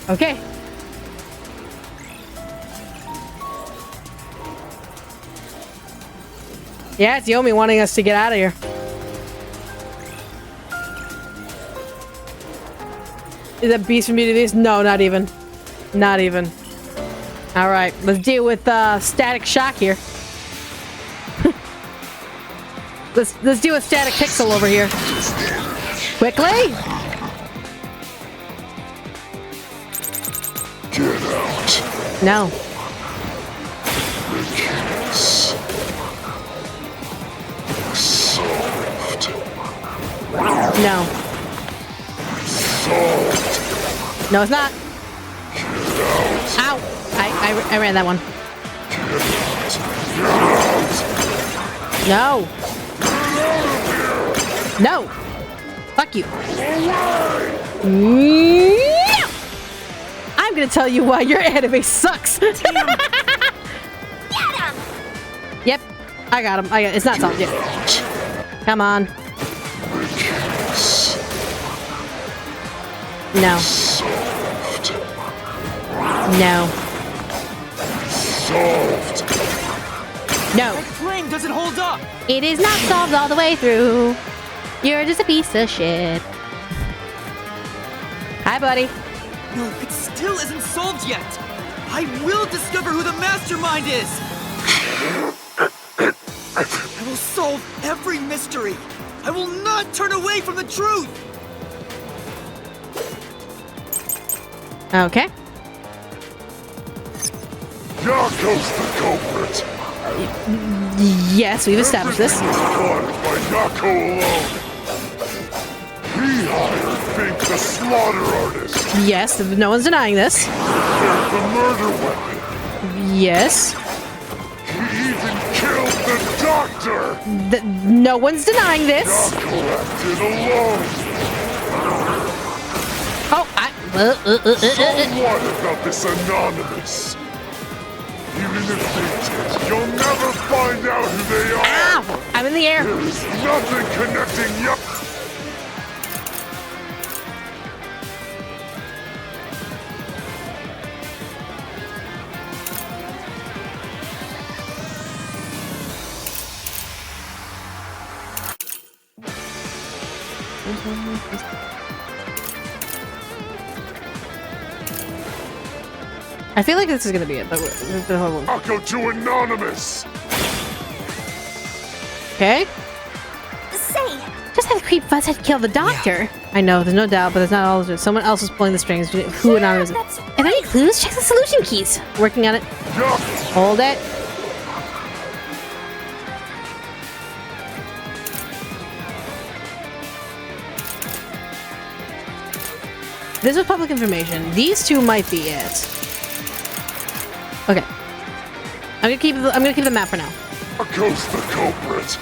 Okay. Yeah, it's Yomi wanting us to get out of here. Is that Beast from Beauty Beast? No, not even. Not even. Alright, let's deal with Static Shock here. let's deal with Static Pixel over here. Quickly! Get out. No. The case. Solved. No. Solved. No, it's not. Get out. Ow! I ran that one. Get out. No! No! Fuck you. I'm gonna tell you why your anime sucks. Get him! Yep. I got him. It's not solved yet. Come on. No. Solved. No. Solved. No. That flame doesn't hold up! It is not solved all the way through. You're just a piece of shit. Hi, buddy. No, it still isn't solved yet! I will discover who the mastermind is! I will solve every mystery! I will not turn away from the truth! Okay. Yako's the culprit. Yes, we've established this. Everything was caused by Yako alone. He hired Fink, the slaughter artist. Yes, no one's denying this. There's the murder weapon. Yes. He even killed the doctor. No one's denying this. Yako acted alone. Oh, So what about this anonymous? Even if they did, you'll never find out who they are. Ow! I'm in the air. There is nothing connecting Yako. I feel like this is gonna be it, but Yako to anonymous. okay. Say, Just had a creep Fuzzhead kill the doctor. I know, there's no doubt, but there's not all of it. Someone else is pulling the strings. Who anonymous? that's If any clues, check the solution keys. Working on it. Yako. Hold it. This was public information. These two might be it. Okay. I'm gonna keep the map for now. Yako's the culprit.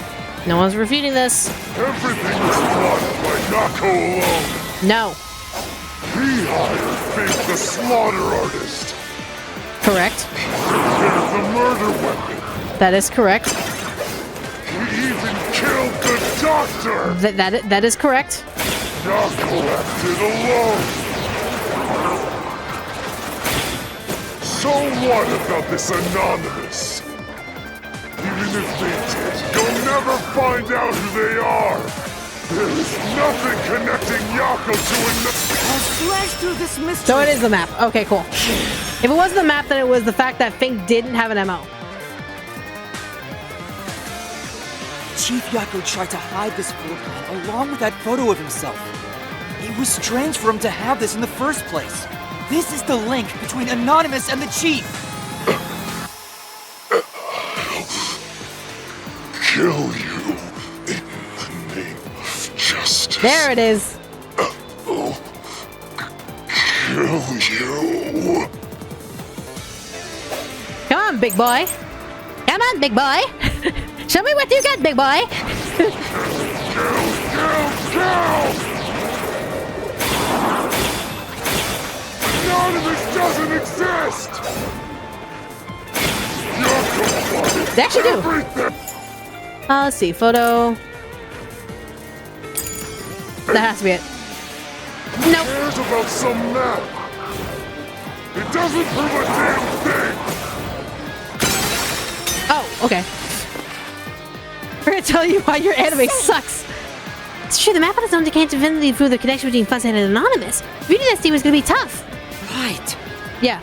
No one's refuting this. Everything was plotted by Yako alone. No. He hired Fink, the slaughter artist. Correct. There's the murder weapon. That is correct. He even killed the doctor. That is correct. Yako acted alone. So what about this anonymous? Even if they did, you'll never find out who they are. There is nothing connecting Yako to I'll slash through this mystery! So it is the map. Okay, cool. If it wasn't the map, then it was the fact that Fink didn't have an MO. Chief Yako tried to hide this floor plan along with that photo of himself. It was strange for him to have this in the first place. This is the link between Anonymous and the Chief. kill you in the name of justice. There it is. Kill you. Come on, big boy. Come on, big boy. Show me what you got, big boy. Kill. Anonymous doesn't exist! They actually do. Everything. Let's see. Photo. That has to be it. Nope. Cares about some map. It doesn't prove a damn thing. Oh, okay. We're gonna tell you why your anime sucks. It's true, the map on its own can't definitively prove the connection between Fuzzhead and Anonymous. Beauty Dynasty was gonna be tough. Right. Yeah.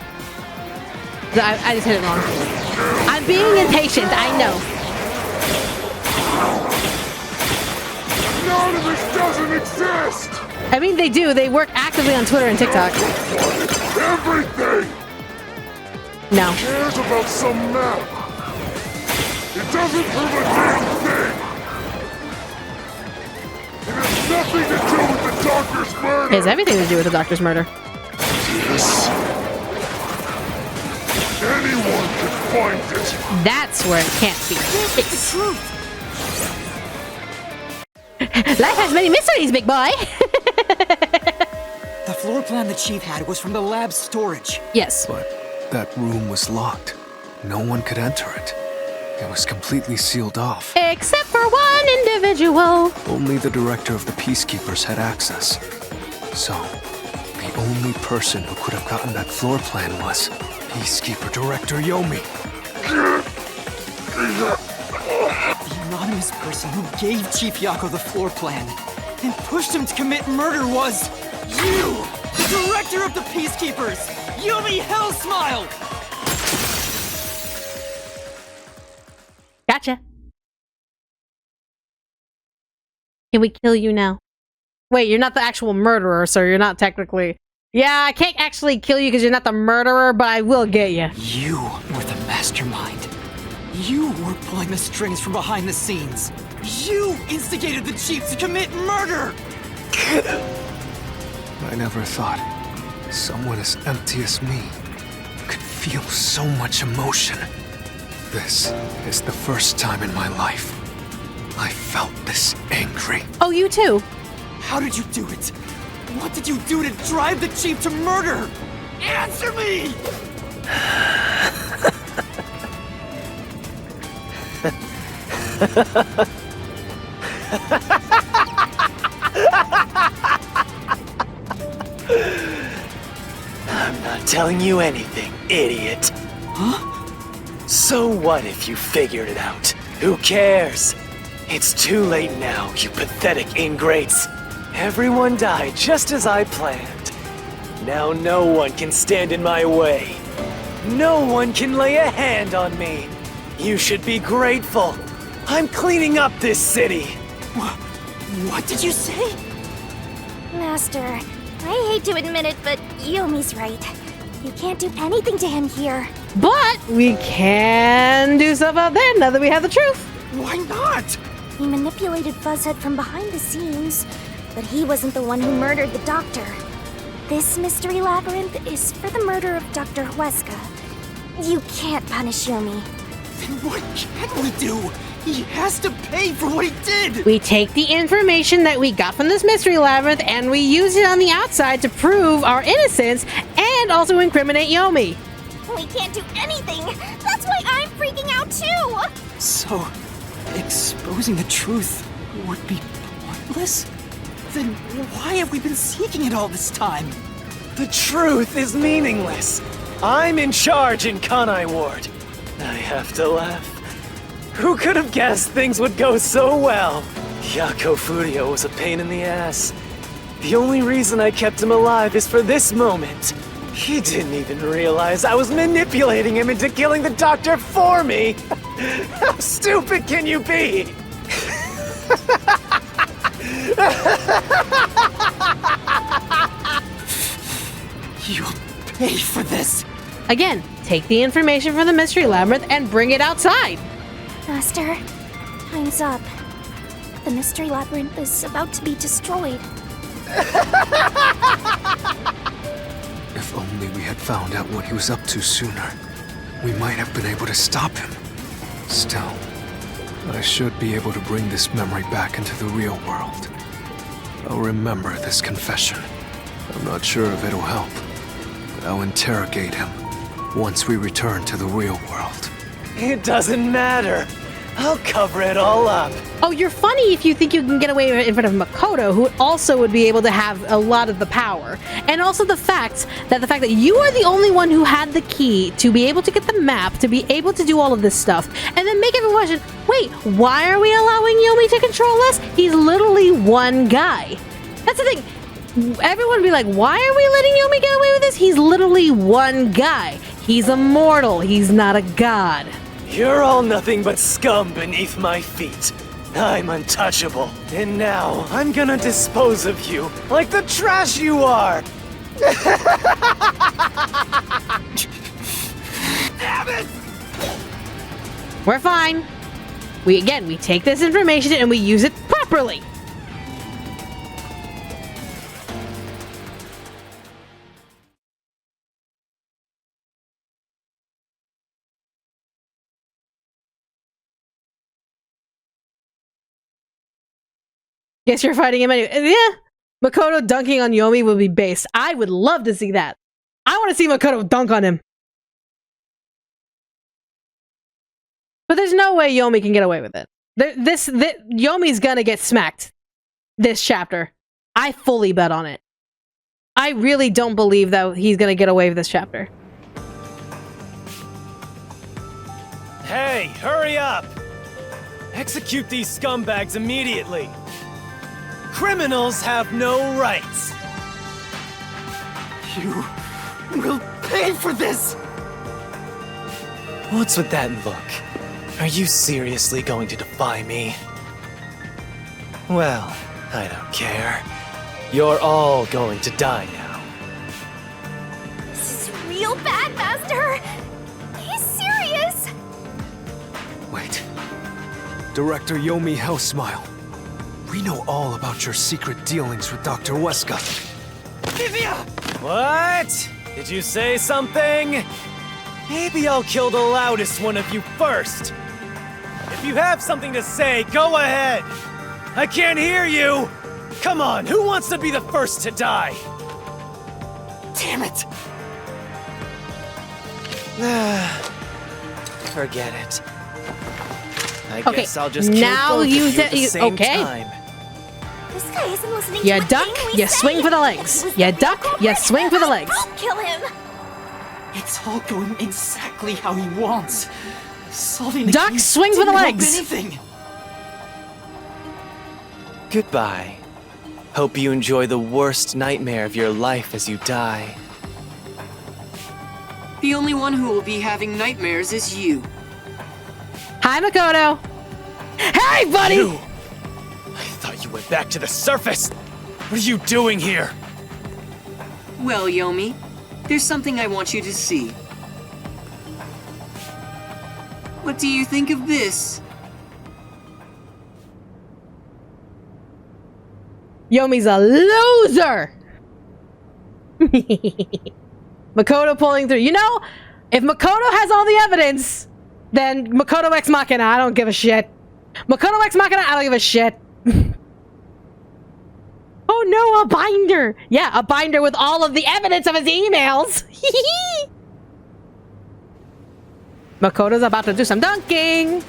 I just hit it wrong. I'm being impatient, I know. Anonymous doesn't exist! I mean, they do. They work actively on Twitter and TikTok. Everything! No. Who cares about some map? It doesn't prove a damn thing! It has nothing to do with the doctor's murder! It has everything to do with the doctor's murder. Yes. Anyone could find it! That's where it can't be. It's the truth. Life has many mysteries, big boy! The floor plan the chief had was from the lab's storage. Yes. But that room was locked. No one could enter it. It was completely sealed off. Except for one individual. Only the director of the Peacekeepers had access. So, the only person who could have gotten that floor plan was Peacekeeper Director Yomi. The anonymous person who gave Chief Yako the floor plan and pushed him to commit murder was you! The director of the Peacekeepers! Yomi Hellsmile! Gotcha. Can we kill you now? Wait, you're not the actual murderer, so you're not technically... Yeah, I can't actually kill you because you're not the murderer, but I will get you. You were the mastermind. You were pulling the strings from behind the scenes. You instigated the chief to commit murder! I never thought someone as empty as me could feel so much emotion. This is the first time in my life I felt this angry. Oh, you too? How did you do it? What did you do to drive the chief to murder? Answer me! I'm not telling you anything, idiot. Huh? So what if you figured it out? Who cares? It's too late now, you pathetic ingrates. Everyone died just as I planned. Now no one can stand in my way. No one can lay a hand on me. You should be grateful. I'm cleaning up this city. What did you say? Master, I hate to admit it, but Yomi's right. You can't do anything to him here. But we can do stuff out there now that we have the truth. Why not? He manipulated Fuzzhead from behind the scenes, but he wasn't the one who murdered the doctor. This mystery labyrinth is for the murder of Dr. Huesca. You can't punish Yomi. Then what can we do? He has to pay for what he did! We take the information that we got from this mystery labyrinth and we use it on the outside to prove our innocence and also incriminate Yomi. We can't do anything! That's why I'm freaking out too! So, exposing the truth would be pointless? Then why have we been seeking it all this time? The truth is meaningless. I'm in charge in Kanai Ward. I have to laugh. Who could have guessed things would go so well? Yako Furio was a pain in the ass. The only reason I kept him alive is for this moment. He didn't even realize I was manipulating him into killing the doctor for me. How stupid can you be? You'll pay for this! Again, take the information from the mystery labyrinth and bring it outside. Master, time's up. The mystery labyrinth is about to be destroyed. If only we had found out what he was up to sooner, we might have been able to stop him. Still, I should be able to bring this memory back into the real world. I'll remember this confession. I'm not sure if it'll help, but I'll interrogate him once we return to the real world. It doesn't matter. I'll cover it all up. Oh, you're funny if you think you can get away with it in front of Makoto, who also would be able to have a lot of the power. And also the fact that you are the only one who had the key to be able to get the map, to be able to do all of this stuff, and then make everyone question, wait, why are we allowing Yomi to control us? He's literally one guy. That's the thing. Everyone would be like, why are we letting Yomi get away with this? He's literally one guy. He's immortal. He's not a god. You're all nothing but scum beneath my feet. I'm untouchable. And now, I'm gonna dispose of you like the trash you are! Damn it! We're fine. We take this information and we use it properly. Guess you're fighting him anyway. Yeah. Makoto dunking on Yomi would be based. I would love to see that. I want to see Makoto dunk on him. But there's no way Yomi can get away with it. Yomi's gonna get smacked this chapter. I fully bet on it. I really don't believe that he's gonna get away with this chapter. Hey, hurry up! Execute these scumbags immediately! Criminals have no rights! You will pay for this! What's with that look? Are you seriously going to defy me? Well, I don't care. You're all going to die now. This is real bad, Master! He's serious! Wait. Director Yomi Hellsmile. We know all about your secret dealings with Dr. Weska. What? Did you say something? Maybe I'll kill the loudest one of you first. If you have something to say, go ahead. I can't hear you. Come on, who wants to be the first to die? Damn it! Forget it. I Okay, guess I'll just kill now both you of you at the said- same okay. time. This guy isn't listening You to a duck, thing we you say. swing for the legs. He was You the real duck, you culprit. swing for the legs. Don't kill him! It's all going exactly how he wants. Solving the Duck, case swing for the didn't help legs. Anything. Goodbye. Hope you enjoy the worst nightmare of your life as you die. The only one who will be having nightmares is you. Hi, Makoto. Hey, buddy! You! I thought you went back to the surface! What are you doing here? Well, Yomi, there's something I want you to see. What do you think of this? Yomi's a loser! Makoto pulling through. You know, if Makoto has all the evidence, then Makoto Ex Machina, I don't give a shit. Makoto Ex Machina, I don't give a shit. Oh no, a binder! Yeah, a binder with all of the evidence of his emails! Makoto's about to do some dunking!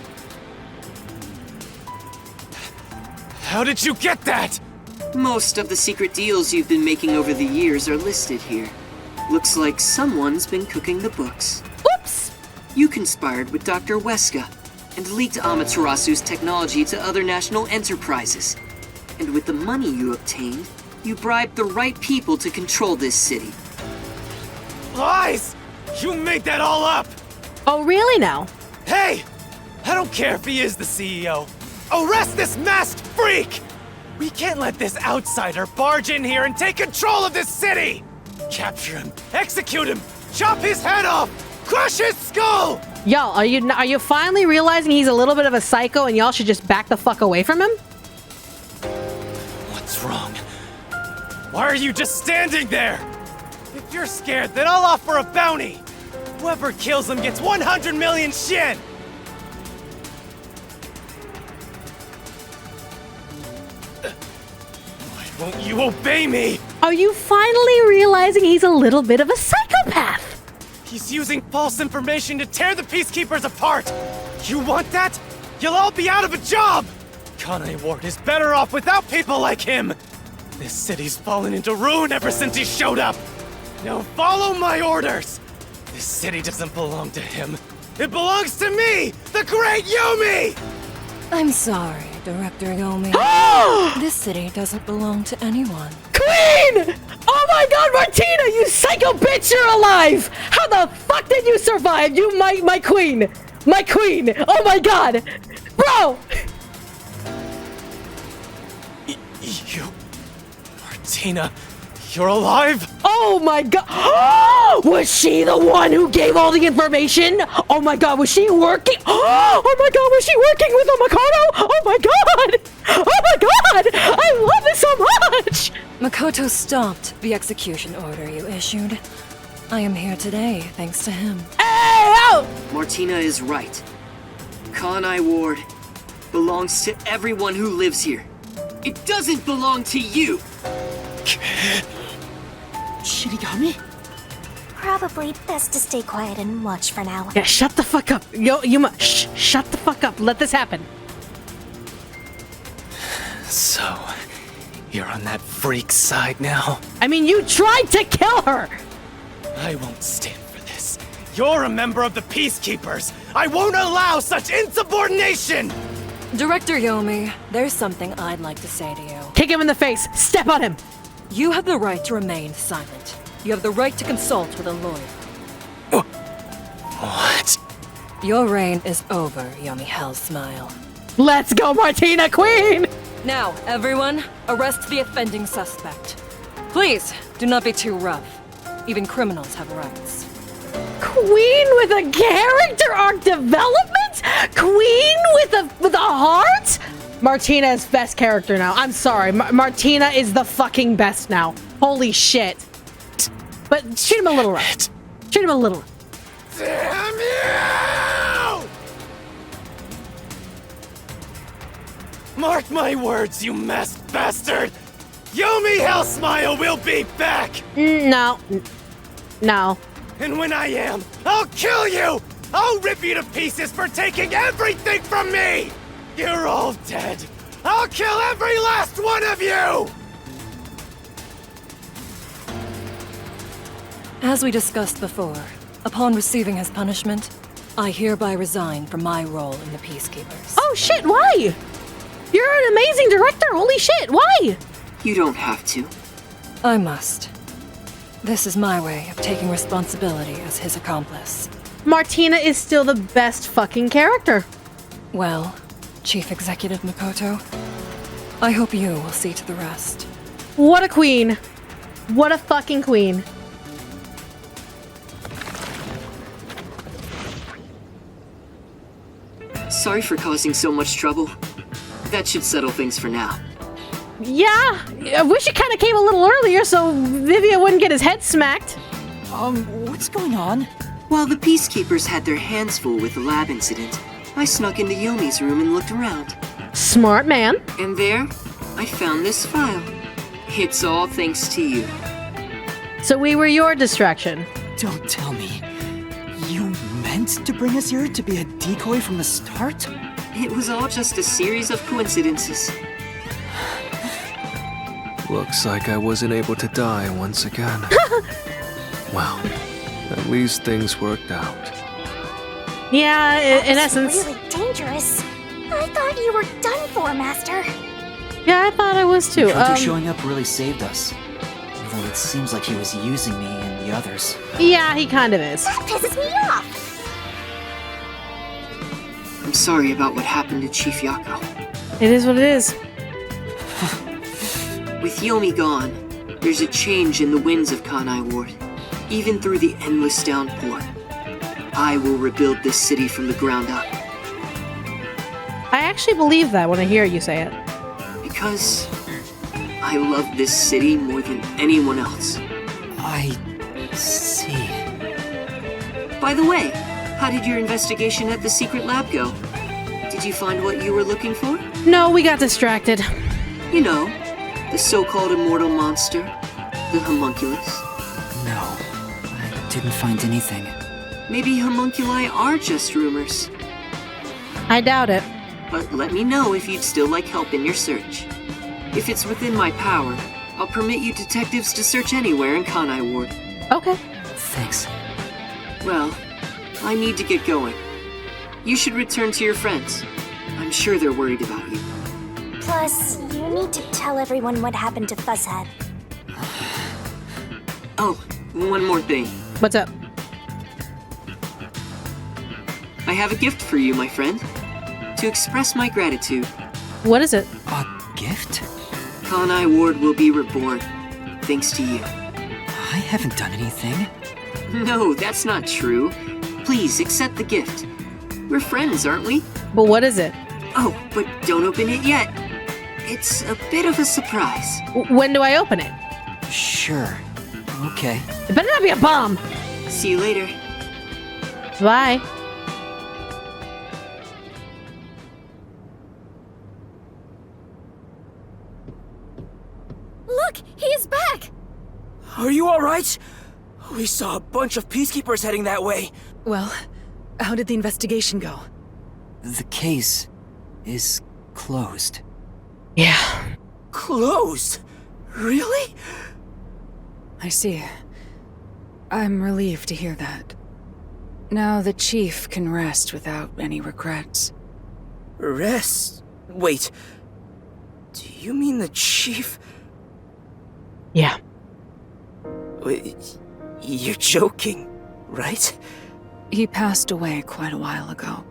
How did you get that? Most of the secret deals you've been making over the years are listed here. Looks like someone's been cooking the books. Oops! You conspired with Dr. Weska and leaked Amaterasu's technology to other national enterprises. And with the money you obtained, you bribed the right people to control this city. Lies! You made that all up! Oh, really now? Hey! I don't care if he is the CEO. Arrest this masked freak! We can't let this outsider barge in here and take control of this city! Capture him, execute him, chop his head off, crush his skull! Y'all, are you finally realizing he's a little bit of a psycho and y'all should just back the fuck away from him? What's wrong? Why are you just standing there? If you're scared, then I'll offer a bounty! Whoever kills him gets 100 million shin! Why won't you obey me? Are you finally realizing he's a little bit of a psychopath? He's using false information to tear the Peacekeepers apart! You want that? you'll all be out of a job! Kanai Ward is better off without people like him! This city's fallen into ruin ever since he showed up! Now follow my orders! This city doesn't belong to him. It belongs to me, the great Yumi! I'm sorry, Director Yomi. This city doesn't belong to anyone. Queen! Oh my god, Martina, you psycho bitch, you're alive! How the fuck did you survive? You, my queen! My queen! Oh my god! Bro! You... Martina, you're alive? Oh my god! Was she the one who gave all the information? Oh my god, was she working? Oh my god, was she working with Makoto? Oh my god! Oh my god! I love this so much! Makoto stopped the execution order you issued. I am here today thanks to him. Hey, oh! Martina is right. Kanai Ward belongs to everyone who lives here. It doesn't belong to you! Shinigami? Probably best to stay quiet and watch for now. Yeah, shut the fuck up. Yo, shut the fuck up. Let this happen. So, you're on that freak side now? I mean, you tried to kill her! I won't stand for this. You're a member of the Peacekeepers! I won't allow such insubordination! Director Yomi, there's something I'd like to say to you. Kick him in the face. Step on him. You have the right to remain silent. You have the right to consult with a lawyer. What? Your reign is over, Yomi Hellsmile. Let's go, Martina, queen! Now, everyone, arrest the offending suspect. Please, do not be too rough. Even criminals have rights. Queen with a character arc development? Queen with a heart? Martina is best character now. I'm sorry. Martina is the fucking best now. Holy shit. But treat him a little rough. Treat him a little. Damn you! Mark my words, you masked bastard! Yomi Hellsmile will be back! No. No. And when I am, I'll kill you! I'll rip you to pieces for taking everything from me! You're all dead! I'll kill every last one of you! As we discussed before, upon receiving his punishment, I hereby resign from my role in the Peacekeepers. Oh shit, why? You're an amazing director, holy shit, why? You don't have to. I must. This is my way of taking responsibility as his accomplice. Martina is still the best fucking character. Well, Chief Executive Makoto, I hope you will see to the rest. What a queen. What a fucking queen. Sorry for causing so much trouble. That should settle things for now. Yeah, I wish it kind of came a little earlier so Vivia wouldn't get his head smacked. What's going on? While the Peacekeepers had their hands full with the lab incident, I snuck into Yomi's room and looked around. Smart man. And there, I found this file. It's all thanks to you. So we were your distraction. Don't tell me. You meant to bring us here to be a decoy from the start? It was all just a series of coincidences. Looks like I wasn't able to die once again. Well, at least things worked out. Yeah, in essence. Really dangerous. I thought you were done for, Master. Yeah, I thought I was too. Makoto showing up really saved us. Although it seems like he was using me and the others. Yeah, he kind of is. That pisses me off. I'm sorry about what happened to Chief Yako. It is what it is. With Yomi gone, there's a change in the winds of Kanai Ward. Even through the endless downpour, I will rebuild this city from the ground up. I actually believe that when I hear you say it. Because I love this city more than anyone else. I see. By the way, how did your investigation at the secret lab go? Did you find what you were looking for? No, we got distracted. You know, the so-called immortal monster, the homunculus. No, I didn't find anything. Maybe homunculi are just rumors. I doubt it. but let me know if you'd still like help in your search. If it's within my power, I'll permit you detectives to search anywhere in Kanai Ward. Okay. Thanks. Well, I need to get going. You should return to your friends. I'm sure they're worried about you. Plus, you need to tell everyone what happened to Fuzzhead. Oh, one more thing. What's up? I have a gift for you, my friend. To express my gratitude. What is it? A gift? Kanai Ward will be reborn, thanks to you. I haven't done anything. No, that's not true. Please, accept the gift. We're friends, aren't we? But what is it? Oh, but don't open it yet. It's a bit of a surprise. When do I open it? Sure. Okay. It better not be a bomb. See you later. Bye. Look, he is back! Are you alright? We saw a bunch of peacekeepers heading that way. Well, how did the investigation go? The case is closed. Yeah. Closed? Really? I see. I'm relieved to hear that. Now the chief can rest without any regrets. Rest? Wait. Do you mean the chief? Yeah. Wait, you're joking, right? He passed away quite a while ago.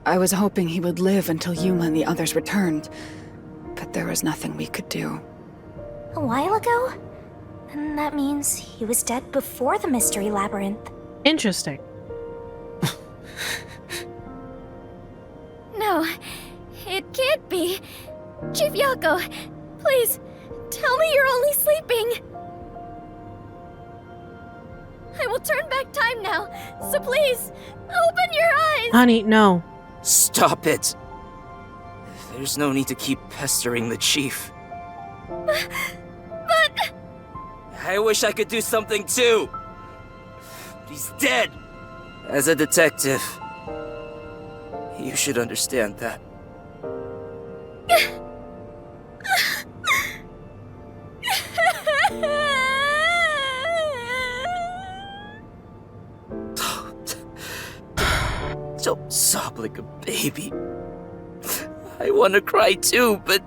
I was hoping he would live until Yuma and the others returned, but there was nothing we could do. A while ago? Then that means he was dead before the Mystery Labyrinth. Interesting. No, it can't be. Chief Yako, please, tell me you're only sleeping. I will turn back time now, so please, open your eyes! Honey, no. Stop it. There's no need to keep pestering the chief. But... I wish I could do something too. But he's dead. As a detective, you should understand that. Don't sob like a baby. I want to cry too, but...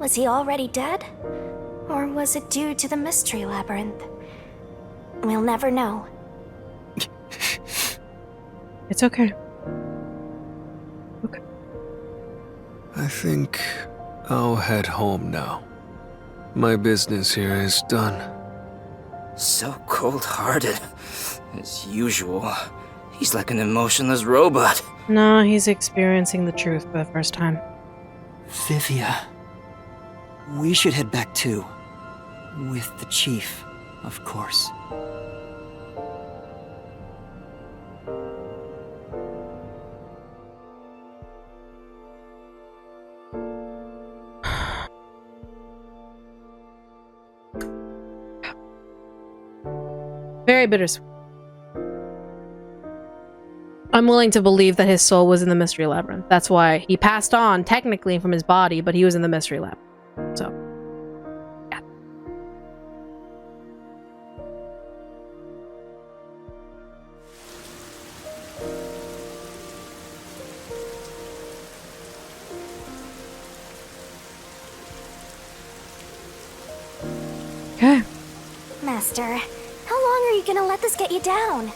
Was he already dead? Or was it due to the Mystery Labyrinth? We'll never know. It's okay. I think I'll head home now. My business here is done. So cold-hearted. As usual. He's like an emotionless robot. No, he's experiencing the truth for the first time. Vivia. We should head back too. With the chief, of course. Very bittersweet. I'm willing to believe that his soul was in the Mystery Labyrinth. That's why he passed on, technically, from his body, but he was in the Mystery Labyrinth. So, yeah. Okay. Master, how long are you gonna let this get you down?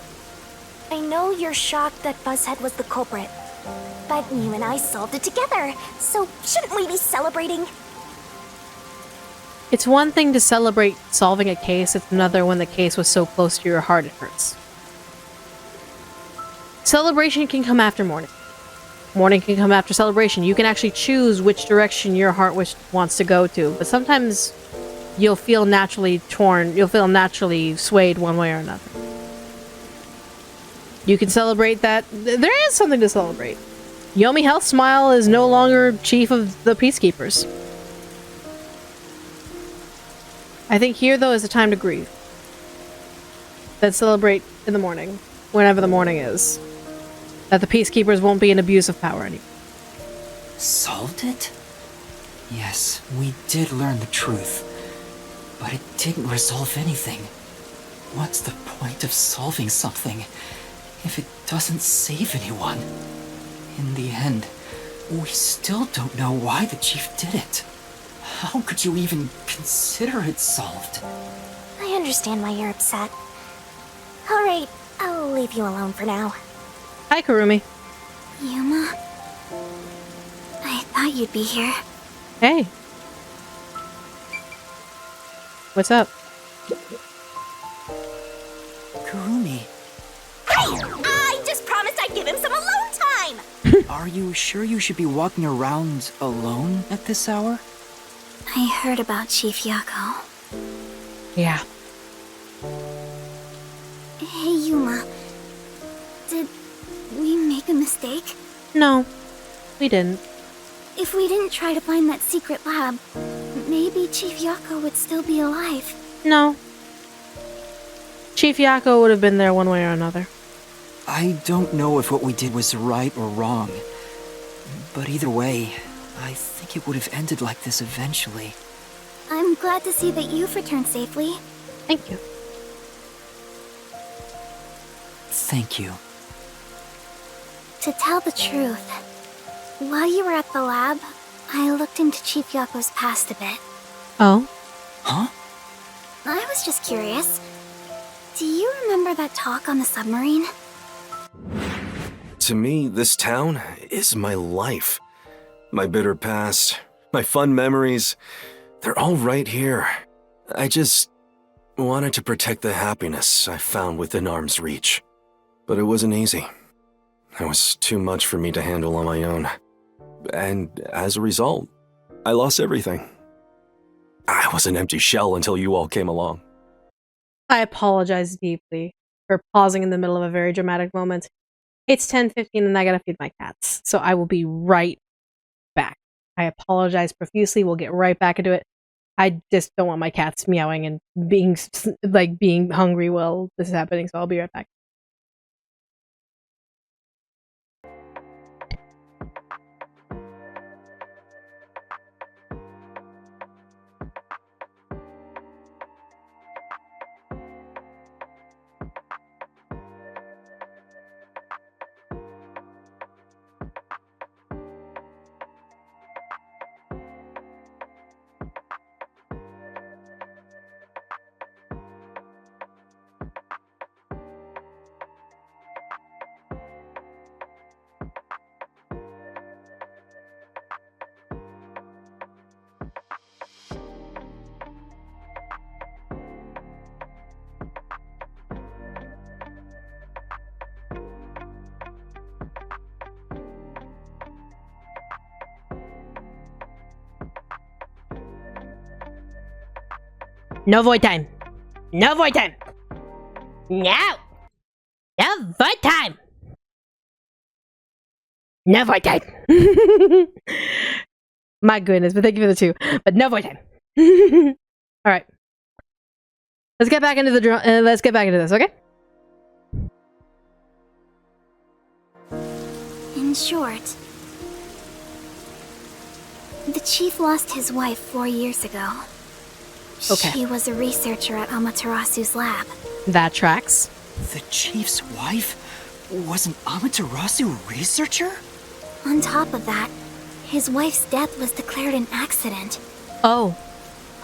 I know you're shocked that Buzzhead was the culprit, but you and I solved it together, so shouldn't we be celebrating? It's one thing to celebrate solving a case, it's another when the case was so close to your heart it hurts. Celebration can come after mourning. Mourning can come after celebration. You can actually choose which direction your heart wants to go to, but sometimes you'll feel naturally torn, you'll feel naturally swayed one way or another. You can celebrate that. There is something to celebrate. Yomi Health Smile is no longer chief of the Peacekeepers. I think here, though, is a time to grieve. Then celebrate in the morning, whenever the morning is. That the Peacekeepers won't be an abuse of power anymore. Solved it? Yes, we did learn the truth. But it didn't resolve anything. What's the point of solving something if it doesn't save anyone? In the end, we still don't know why the chief did it. How could you even consider it solved? I understand why you're upset. Alright, I'll leave you alone for now. Hi, Kurumi. Yuma? I thought you'd be here. Hey. What's up? Kurumi. I just promised I'd give him some alone time! Are you sure you should be walking around alone at this hour? I heard about Chief Yako. Yeah. Hey, Yuma. Did we make a mistake? No, we didn't. If we didn't try to find that secret lab, maybe Chief Yako would still be alive. No. Chief Yako would have been there one way or another. I don't know if what we did was right or wrong. But either way, I think it would have ended like this eventually. I'm glad to see that you've returned safely. Thank you. Thank you. To tell the truth, while you were at the lab, I looked into Chief Yako's past a bit. Oh? Huh? I was just curious. Do you remember that talk on the submarine? To me, this town is my life. My bitter past, my fun memories, they're all right here. I just wanted to protect the happiness I found within arm's reach. But it wasn't easy. It was too much for me to handle on my own. And as a result, I lost everything. I was an empty shell until you all came along. I apologize deeply for pausing in the middle of a very dramatic moment. It's 10:15 and I gotta feed my cats, so I will be right back. I apologize profusely. We'll get right back into it. I just don't want my cats meowing and being hungry while this is happening, so I'll be right back. No void time. No void time. No. No void time. No void time. My goodness, but thank you for the 2. But no void time. All right. Let's get back into the let's get back into this, okay? In short, the chief lost his wife 4 years ago. Okay. She was a researcher at Amaterasu's lab. That tracks. The chief's wife was an Amaterasu researcher? On top of that, his wife's death was declared an accident. Oh.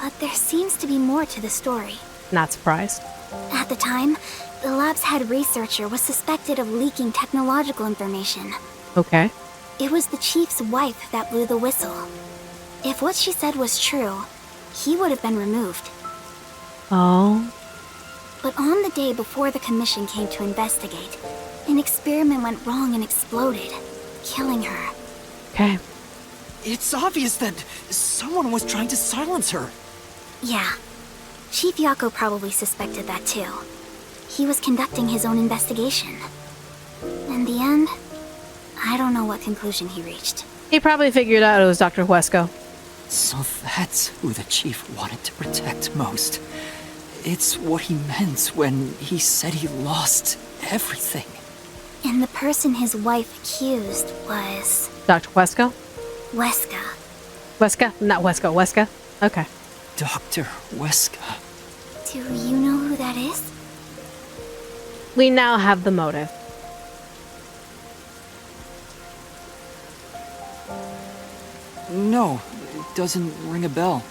But there seems to be more to the story. Not surprised. At the time, the lab's head researcher was suspected of leaking technological information. Okay. It was the chief's wife that blew the whistle. If what she said was true, he would have been removed. Oh. But on the day before the commission came to investigate, an experiment went wrong and exploded, killing her. Okay. It's obvious that someone was trying to silence her. Yeah. Chief Yako probably suspected that too. He was conducting his own investigation. In the end, I don't know what conclusion he reached. He probably figured out it was Dr. Huesco. So that's who the chief wanted to protect most. It's what he meant when he said he lost everything. And the person his wife accused was... Dr. Wesker? Wesker. Wesker? Not Wesker, Wesker? Okay. Dr. Wesker. Do you know who that is? We now have the motive. No, it doesn't ring a bell.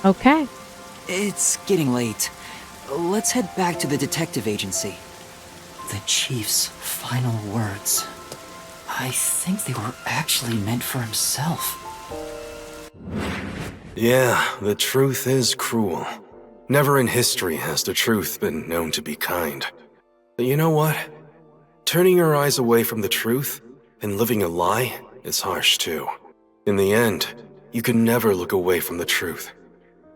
Okay. It's getting late. Let's head back to the detective agency. The chief's final words. I think they were actually meant for himself. Yeah, the truth is cruel. Never in history has the truth been known to be kind. But you know what? Turning your eyes away from the truth and living a lie is harsh too. In the end, you can never look away from the truth.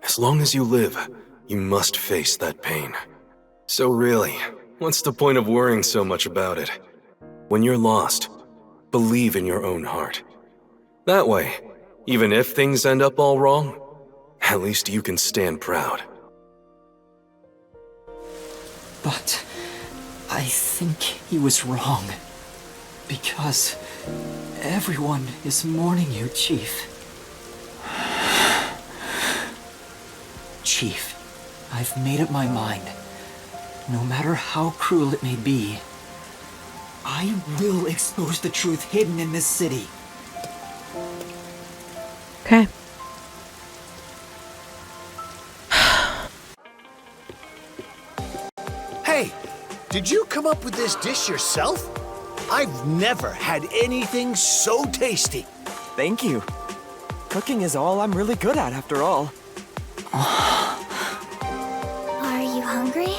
As long as you live, you must face that pain. So really, what's the point of worrying so much about it? When you're lost, believe in your own heart. That way, even if things end up all wrong, at least you can stand proud. But I think he was wrong. Because everyone is mourning you, Chief. Chief, I've made up my mind. No matter how cruel it may be, I will expose the truth hidden in this city. Okay. Hey, did you come up with this dish yourself? I've never had anything so tasty. Thank you. Cooking is all I'm really good at, after all. Are you hungry?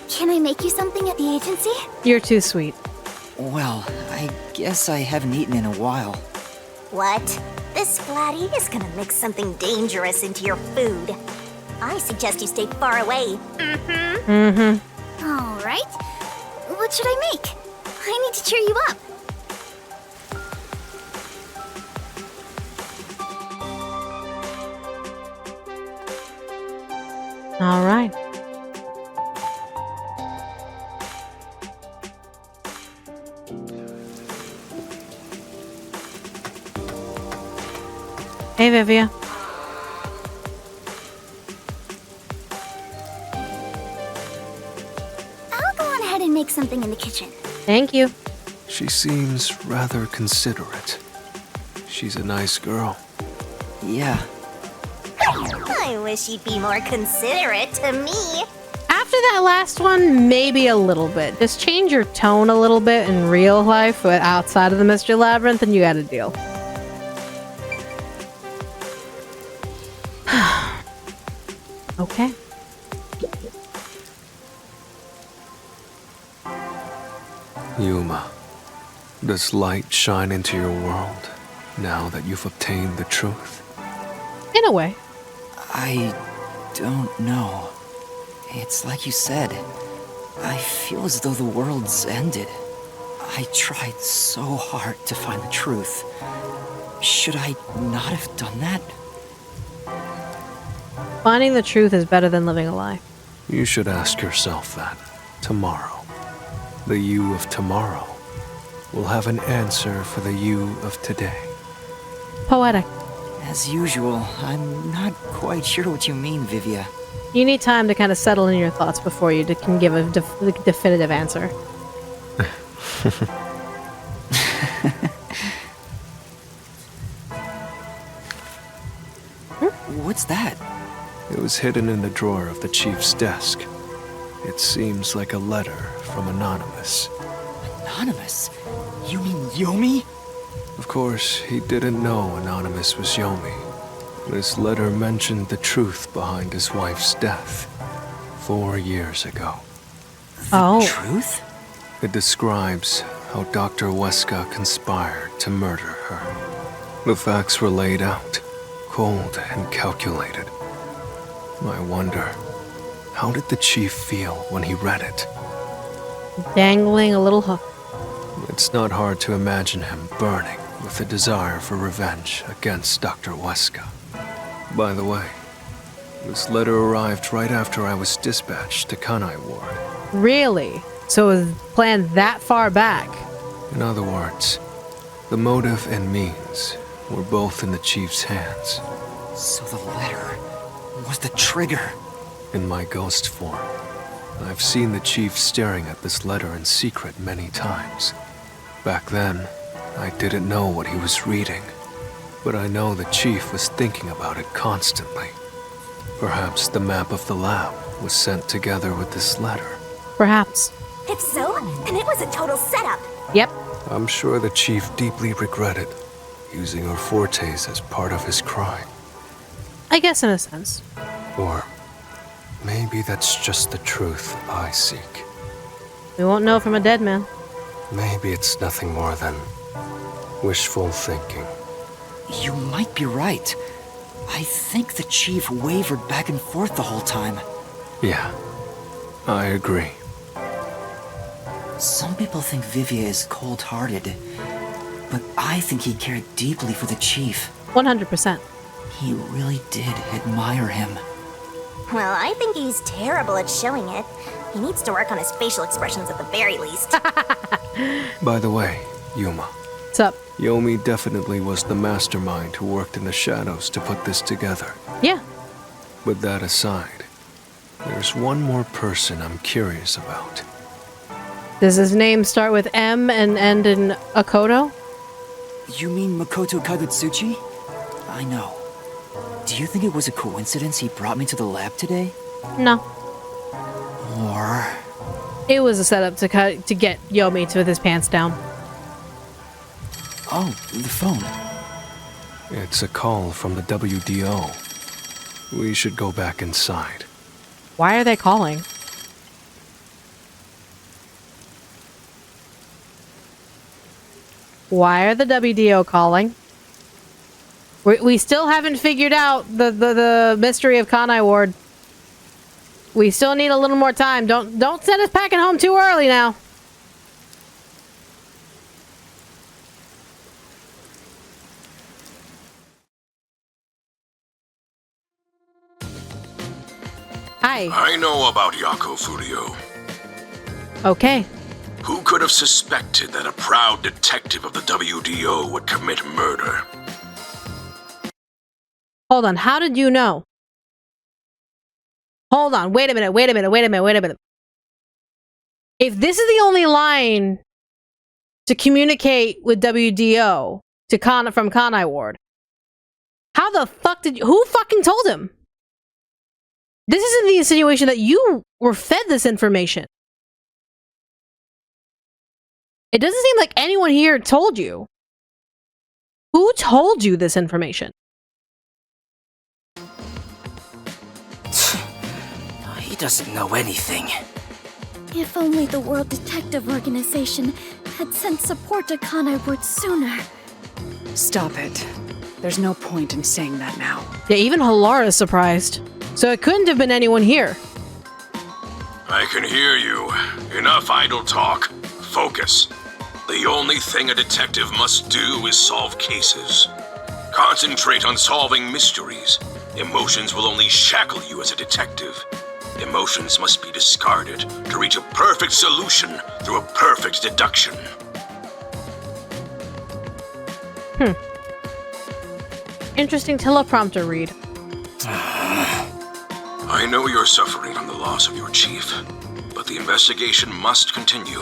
Can I make you something at the agency? You're too sweet. Well, I guess I haven't eaten in a while. What? This Splatty is gonna mix something dangerous into your food. I suggest you stay far away. All right. What should I make? I need to cheer you up. All right. Hey, Vivia. I'll go on ahead and make something in the kitchen. Thank you. She seems rather considerate. She's a nice girl. Yeah. I wish you'd be more considerate to me. After that last one, maybe a little bit. Just change your tone a little bit in real life, but outside of the Mystery Labyrinth, and you got a deal. Okay. Yuma, does light shine into your world now that you've obtained the truth? In a way. I don't know. It's like you said. I feel as though the world's ended. I tried so hard to find the truth. Should I not have done that? Finding the truth is better than living a lie. You should ask yourself that tomorrow. The you of tomorrow will have an answer for the you of today. Poetic. As usual, I'm not quite sure what you mean, Vivia. You need time to kind of settle in your thoughts before you can give a definitive answer. What's that? It was hidden in the drawer of the chief's desk. It seems like a letter from Anonymous. Anonymous? You mean Yomi? Of course, he didn't know Anonymous was Yomi. This letter mentioned the truth behind his wife's death 4 years ago. The truth? It describes how Dr. Wesker conspired to murder her. The facts were laid out, cold and calculated. I wonder, how did the chief feel when he read it? Dangling a little hook. It's not hard to imagine him burning with a desire for revenge against Dr. Weska. By the way, this letter arrived right after I was dispatched to Kanai Ward. Really? So it was planned that far back? In other words, the motive and means were both in the Chief's hands. So the letter was the trigger. In my ghost form, I've seen the Chief staring at this letter in secret many times. Back then, I didn't know what he was reading, but I know the Chief was thinking about it constantly. Perhaps the map of the lab was sent together with this letter. Perhaps. If so, then it was a total setup. Yep. I'm sure the Chief deeply regretted using our fortes as part of his crime. I guess in a sense. Or maybe that's just the truth I seek. We won't know from a dead man. Maybe it's nothing more than wishful thinking. You might be right. I think the Chief wavered back and forth the whole time. Yeah, I agree. Some people think Vivia is cold-hearted, but I think he cared deeply for the Chief. 100%. He really did admire him. Well, I think he's terrible at showing it. He needs to work on his facial expressions at the very least. By the way, Yuma. What's up? Yomi definitely was the mastermind who worked in the shadows to put this together. Yeah. With that aside, there's one more person I'm curious about. Does his name start with M and end in Akoto? You mean Makoto Kagutsuchi? I know. Do you think it was a coincidence he brought me to the lab today? No. Or... It was a setup to get Yomi to with his pants down. Oh, the phone. It's a call from the WDO. We should go back inside. Why are they calling? Why are the WDO calling? We still haven't figured out the mystery of Kanai Ward. We still need a little more time. Don't send us packing home too early now. Hi. I know about Yako Furio. Okay. Who could have suspected that a proud detective of the WDO would commit murder? Hold on, how did you know? Hold on, wait a minute. If this is the only line to communicate with WDO from Kanai Ward, how the fuck who fucking told him? This isn't the insinuation that you were fed this information. It doesn't seem like anyone here told you. Who told you this information? He doesn't know anything. If only the World Detective Organization had sent support to Kanai Ward sooner. Stop it. There's no point in saying that now. Yeah, even Halara is surprised. So it couldn't have been anyone here. I can hear you. Enough idle talk. Focus. The only thing a detective must do is solve cases. Concentrate on solving mysteries. Emotions will only shackle you as a detective. Emotions must be discarded to reach a perfect solution through a perfect deduction. Interesting teleprompter read. I know you're suffering from the loss of your chief, but the investigation must continue.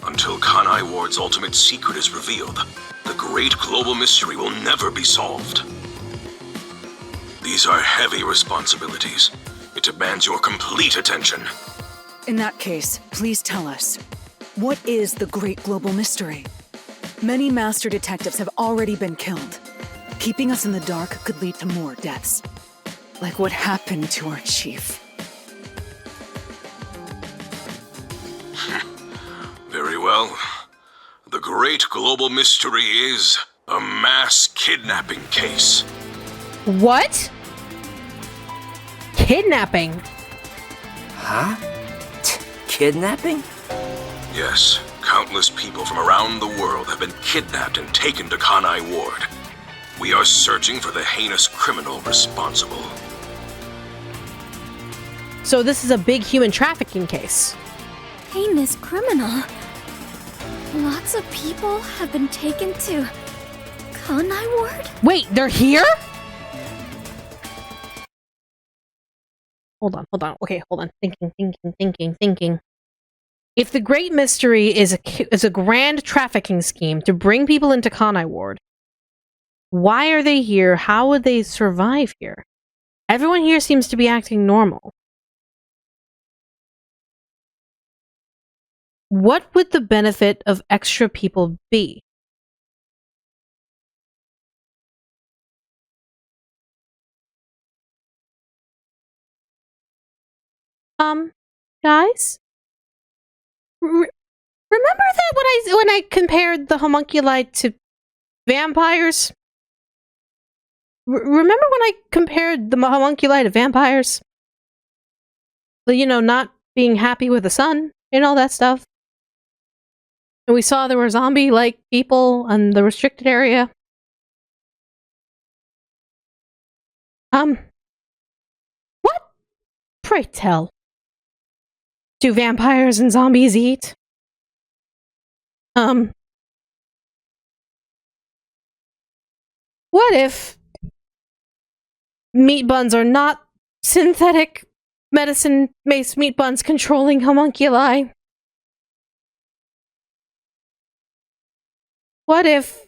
Until Kanai Ward's ultimate secret is revealed, the great global mystery will never be solved. These are heavy responsibilities. It demands your complete attention. In that case, please tell us, what is the great global mystery? Many master detectives have already been killed. Keeping us in the dark could lead to more deaths. Like what happened to our chief. Very well. The great global mystery is a mass kidnapping case. What? Kidnapping? Huh? Kidnapping? Yes, Countless people from around the world have been kidnapped and taken to Kanai Ward. We are searching for the heinous criminal responsible. So this is a big human trafficking case. Heinous criminal. Lots of people have been taken to Kanai Ward? Wait, they're here? Hold on. Okay, hold on. Thinking. If the Great Mystery is a grand trafficking scheme to bring people into Kanai Ward, why are they here? How would they survive here? Everyone here seems to be acting normal. What would the benefit of extra people be? Guys? Remember that when I compared the homunculi to vampires? Remember when I compared the homunculi to vampires? You know, not being happy with the sun and all that stuff. And we saw there were zombie-like people in the restricted area. What? Pray tell. Do vampires and zombies eat? What if meat buns are not synthetic medicine-based meat buns controlling homunculi? What if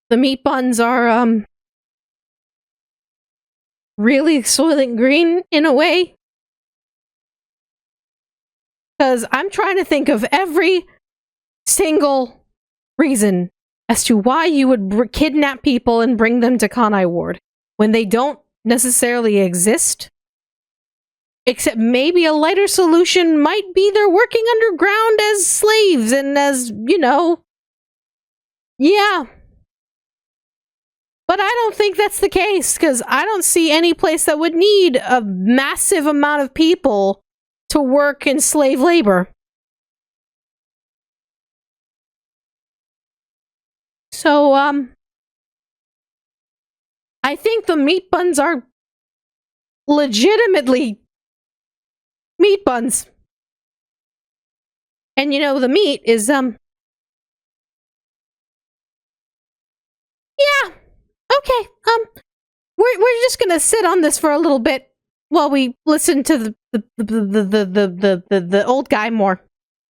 the meat buns are, really Soylent Green in a way? Because I'm trying to think of every single reason as to why you would kidnap people and bring them to Kanai Ward when they don't necessarily exist. Except maybe a lighter solution might be they're working underground as slaves and as, you know... Yeah. But I don't think that's the case, because I don't see any place that would need a massive amount of people to work in slave labor. So, I think the meat buns are legitimately meat buns. And you know, the meat is, yeah. Okay, we're just gonna sit on this for a little bit while we listen to the old guy more.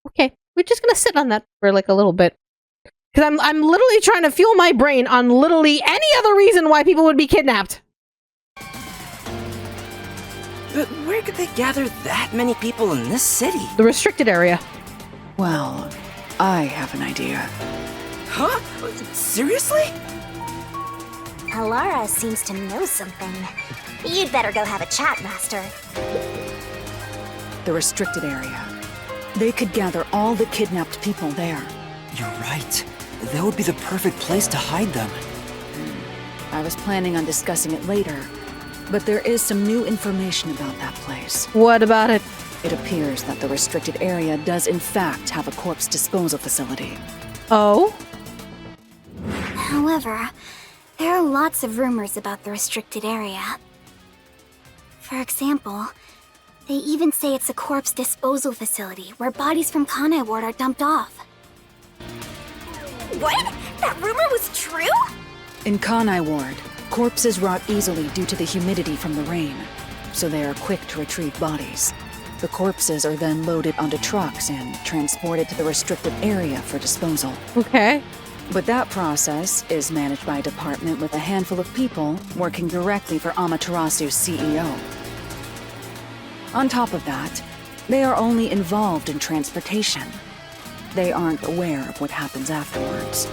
Okay, we're just gonna sit on that for like a little bit. Because I'm literally trying to fuel my brain on literally any other reason why people would be kidnapped. But where could they gather that many people in this city? The restricted area. Well, I have an idea. Huh? Seriously? Alara seems to know something. You'd better go have a chat, Master. The restricted area. They could gather all the kidnapped people there. You're right. That would be the perfect place to hide them. I was planning on discussing it later, but there is some new information about that place. What about it? It appears that the restricted area does in fact have a corpse disposal facility. Oh? However, there are lots of rumors about the restricted area. For example, they even say it's a corpse disposal facility where bodies from Kanai Ward are dumped off. What? That rumor was true? In Kanai Ward, corpses rot easily due to the humidity from the rain, so they are quick to retrieve bodies. The corpses are then loaded onto trucks and transported to the restricted area for disposal. Okay. But that process is managed by a department with a handful of people working directly for Amaterasu's CEO. On top of that, they are only involved in transportation. They aren't aware of what happens afterwards.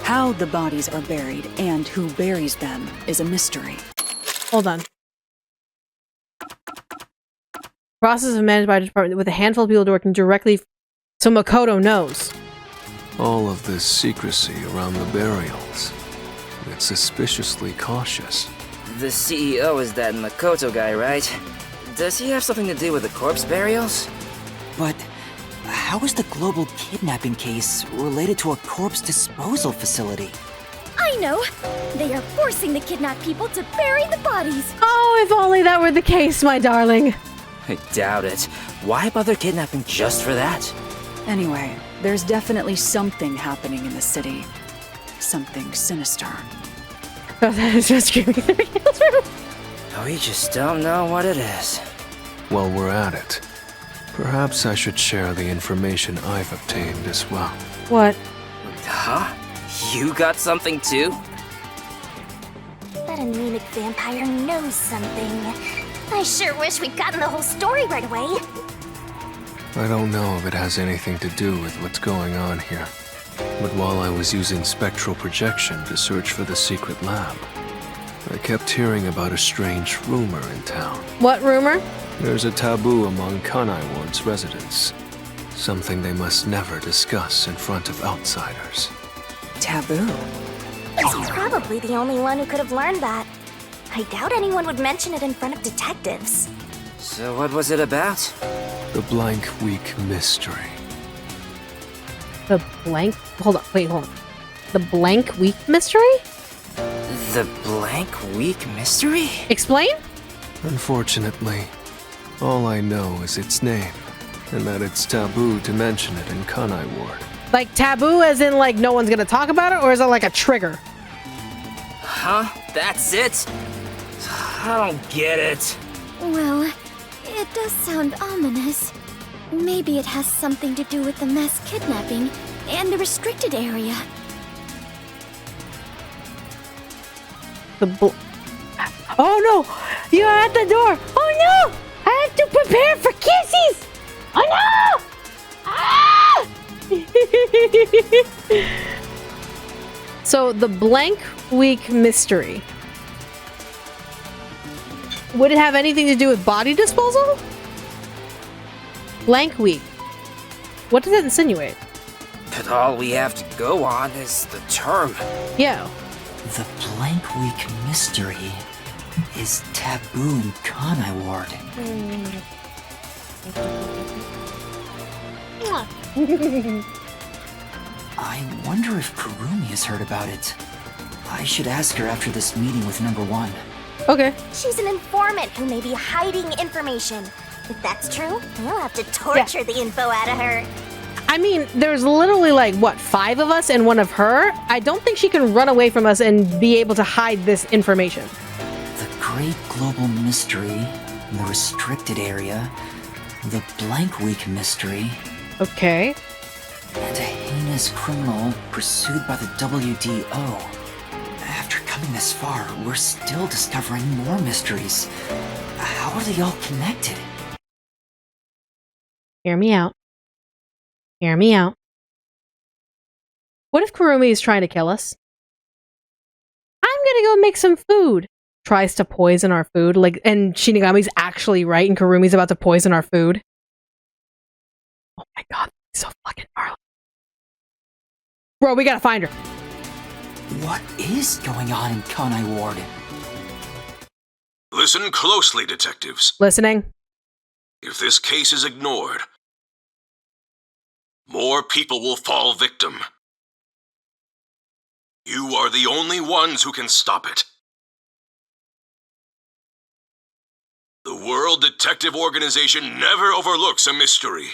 How the bodies are buried and who buries them is a mystery. Hold on. Process is managed by a department with a handful of people working directly, so Makoto knows. All of this secrecy around the burials. It's suspiciously cautious. The CEO is that Makoto guy, right? Does he have something to do with the corpse burials? But how is the global kidnapping case related to a corpse disposal facility? I know! They are forcing the kidnapped people to bury the bodies! Oh, if only that were the case, my darling. I doubt it. Why bother kidnapping just for that? Anyway, there's definitely something happening in the city. Something sinister. Oh, that is just screaming through Michaela's room. We just don't know what it is. While we're at it, perhaps I should share the information I've obtained as well. What? Huh? You got something too? That anemic vampire knows something. I sure wish we'd gotten the whole story right away. I don't know if it has anything to do with what's going on here. But while I was using spectral projection to search for the secret lab, I kept hearing about a strange rumor in town. What rumor? There's a taboo among Kanai Ward's residents. Something they must never discuss in front of outsiders. Taboo? He's probably the only one who could have learned that. I doubt anyone would mention it in front of detectives. So what was it about? The Blank Week Mystery. The blank... Hold on. The Blank Week Mystery? The Blank Week Mystery? Explain? Unfortunately, all I know is its name, and that it's taboo to mention it in Kanai Ward. Like taboo as in like no one's gonna talk about it, or is it like a trigger? Huh? That's it? I don't get it. Well, it does sound ominous. Maybe it has something to do with the mass kidnapping and the restricted area. Oh no! You're at the door! Oh no! I have to prepare for kisses! Oh no! Ah! So, the Blank Week Mystery. Would it have anything to do with body disposal? Blank Week. What does it insinuate? But all we have to go on is the term. Yeah. The Blank Week Mystery is taboo in Kanai Ward. I wonder if Kurumi has heard about it. I should ask her after this meeting with number 1. Okay. She's an informant who may be hiding information. If that's true, we'll have to torture the info out of her. I mean, there's literally like, what, 5 of us and 1 of her? I don't think she can run away from us and be able to hide this information. The Great Global Mystery, the Restricted Area, the Blank Week Mystery. Okay. And a heinous criminal pursued by the WDO. After coming this far, we're still discovering more mysteries. How are they all connected? Hear me out. Hear me out. What if Kurumi is trying to kill us? I'm gonna go make some food. Tries to poison our food, like, and Shinigami's actually right, and Kurumi's about to poison our food. Oh my god, so fucking gnarly. Bro, we gotta find her. What is going on in Kanai Ward? Listen closely, detectives. Listening. If this case is ignored, more people will fall victim. You are the only ones who can stop it. The World Detective Organization never overlooks a mystery.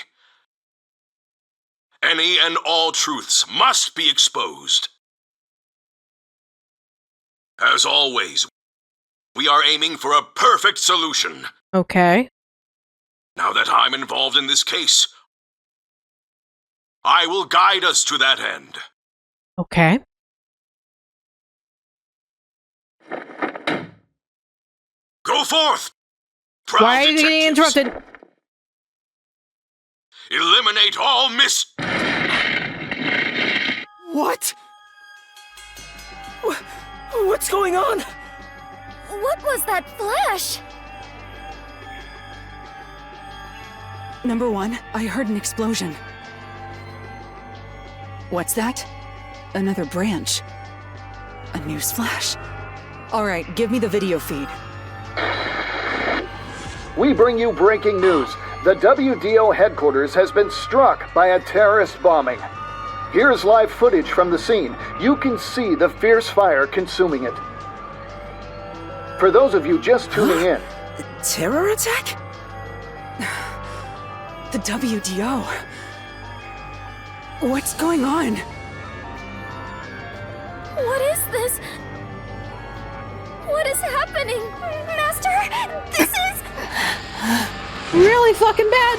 Any and all truths must be exposed. As always, we are aiming for a perfect solution. Okay. Now that I'm involved in this case, I will guide us to that end. Okay. Go forth! Proud Why are you getting interrupted? Eliminate all What? What's going on? What was that flash? Number 1, I heard an explosion. What's that? Another branch. A news flash. All right, give me the video feed. We bring you breaking news. The WDO headquarters has been struck by a terrorist bombing. Here's live footage from the scene. You can see the fierce fire consuming it. For those of you just tuning in... Terror attack? The WDO. What's going on? What is this? What is happening? Master, this is... Really fucking bad.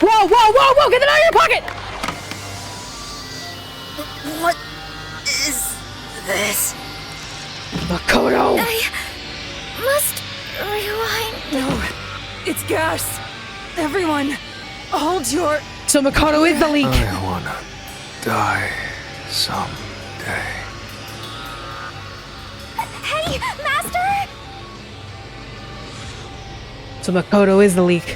Whoa, whoa, whoa, whoa! Get that out of your pocket! What is this? Makoto! I must rewind. No, it's gas. Everyone, hold your... So Makoto is the leak. I wanna die someday. Hey, Master! So Makoto is the leak.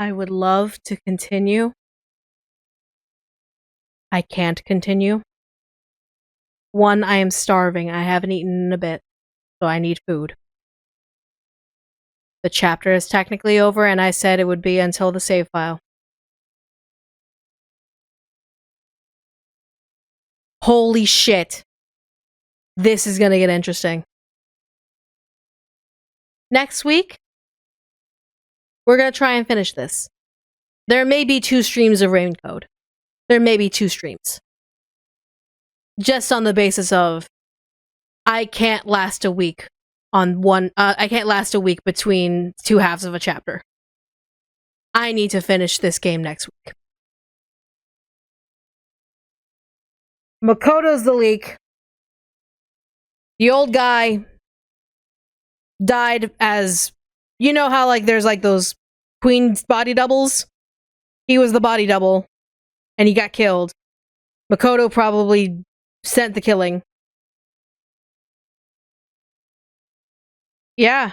I would love to continue. I can't continue. One, I am starving. I haven't eaten in a bit, so I need food. The chapter is technically over, and I said it would be until the save file. Holy shit. This is gonna get interesting. Next week, we're gonna try and finish this. There may be 2 streams of RAINCODE. There may be 2 streams. Just on the basis of I can't last a week on one I can't last a week between 2 halves of a chapter. I need to finish this game next week. Makoto's the leak. The old guy died as, you know how like there's like those queen's body doubles? He was the body double and he got killed. Makoto probably sent the killing. Yeah.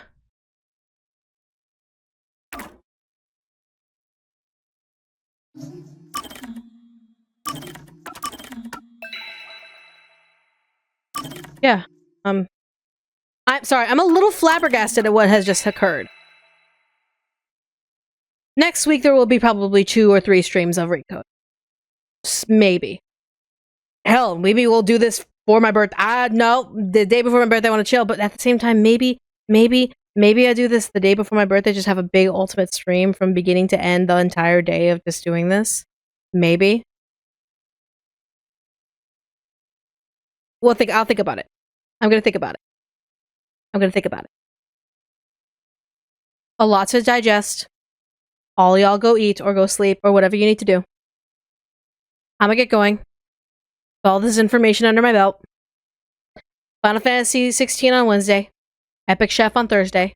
Yeah. I'm sorry, I'm a little flabbergasted at what has just occurred. Next week there will be probably 2 or 3 streams of RAINCODE. Maybe. Hell, maybe we'll do this for my birthday. No, the day before my birthday I want to chill, but at the same time, maybe I do this the day before my birthday, just have a big ultimate stream from beginning to end, the entire day of just doing this. Maybe. I'll think about it. I'm gonna think about it. A lot to digest. All y'all go eat or go sleep or whatever you need to do. I'm gonna get going. All this information under my belt. Final Fantasy 16 on Wednesday. Epic Chef on Thursday.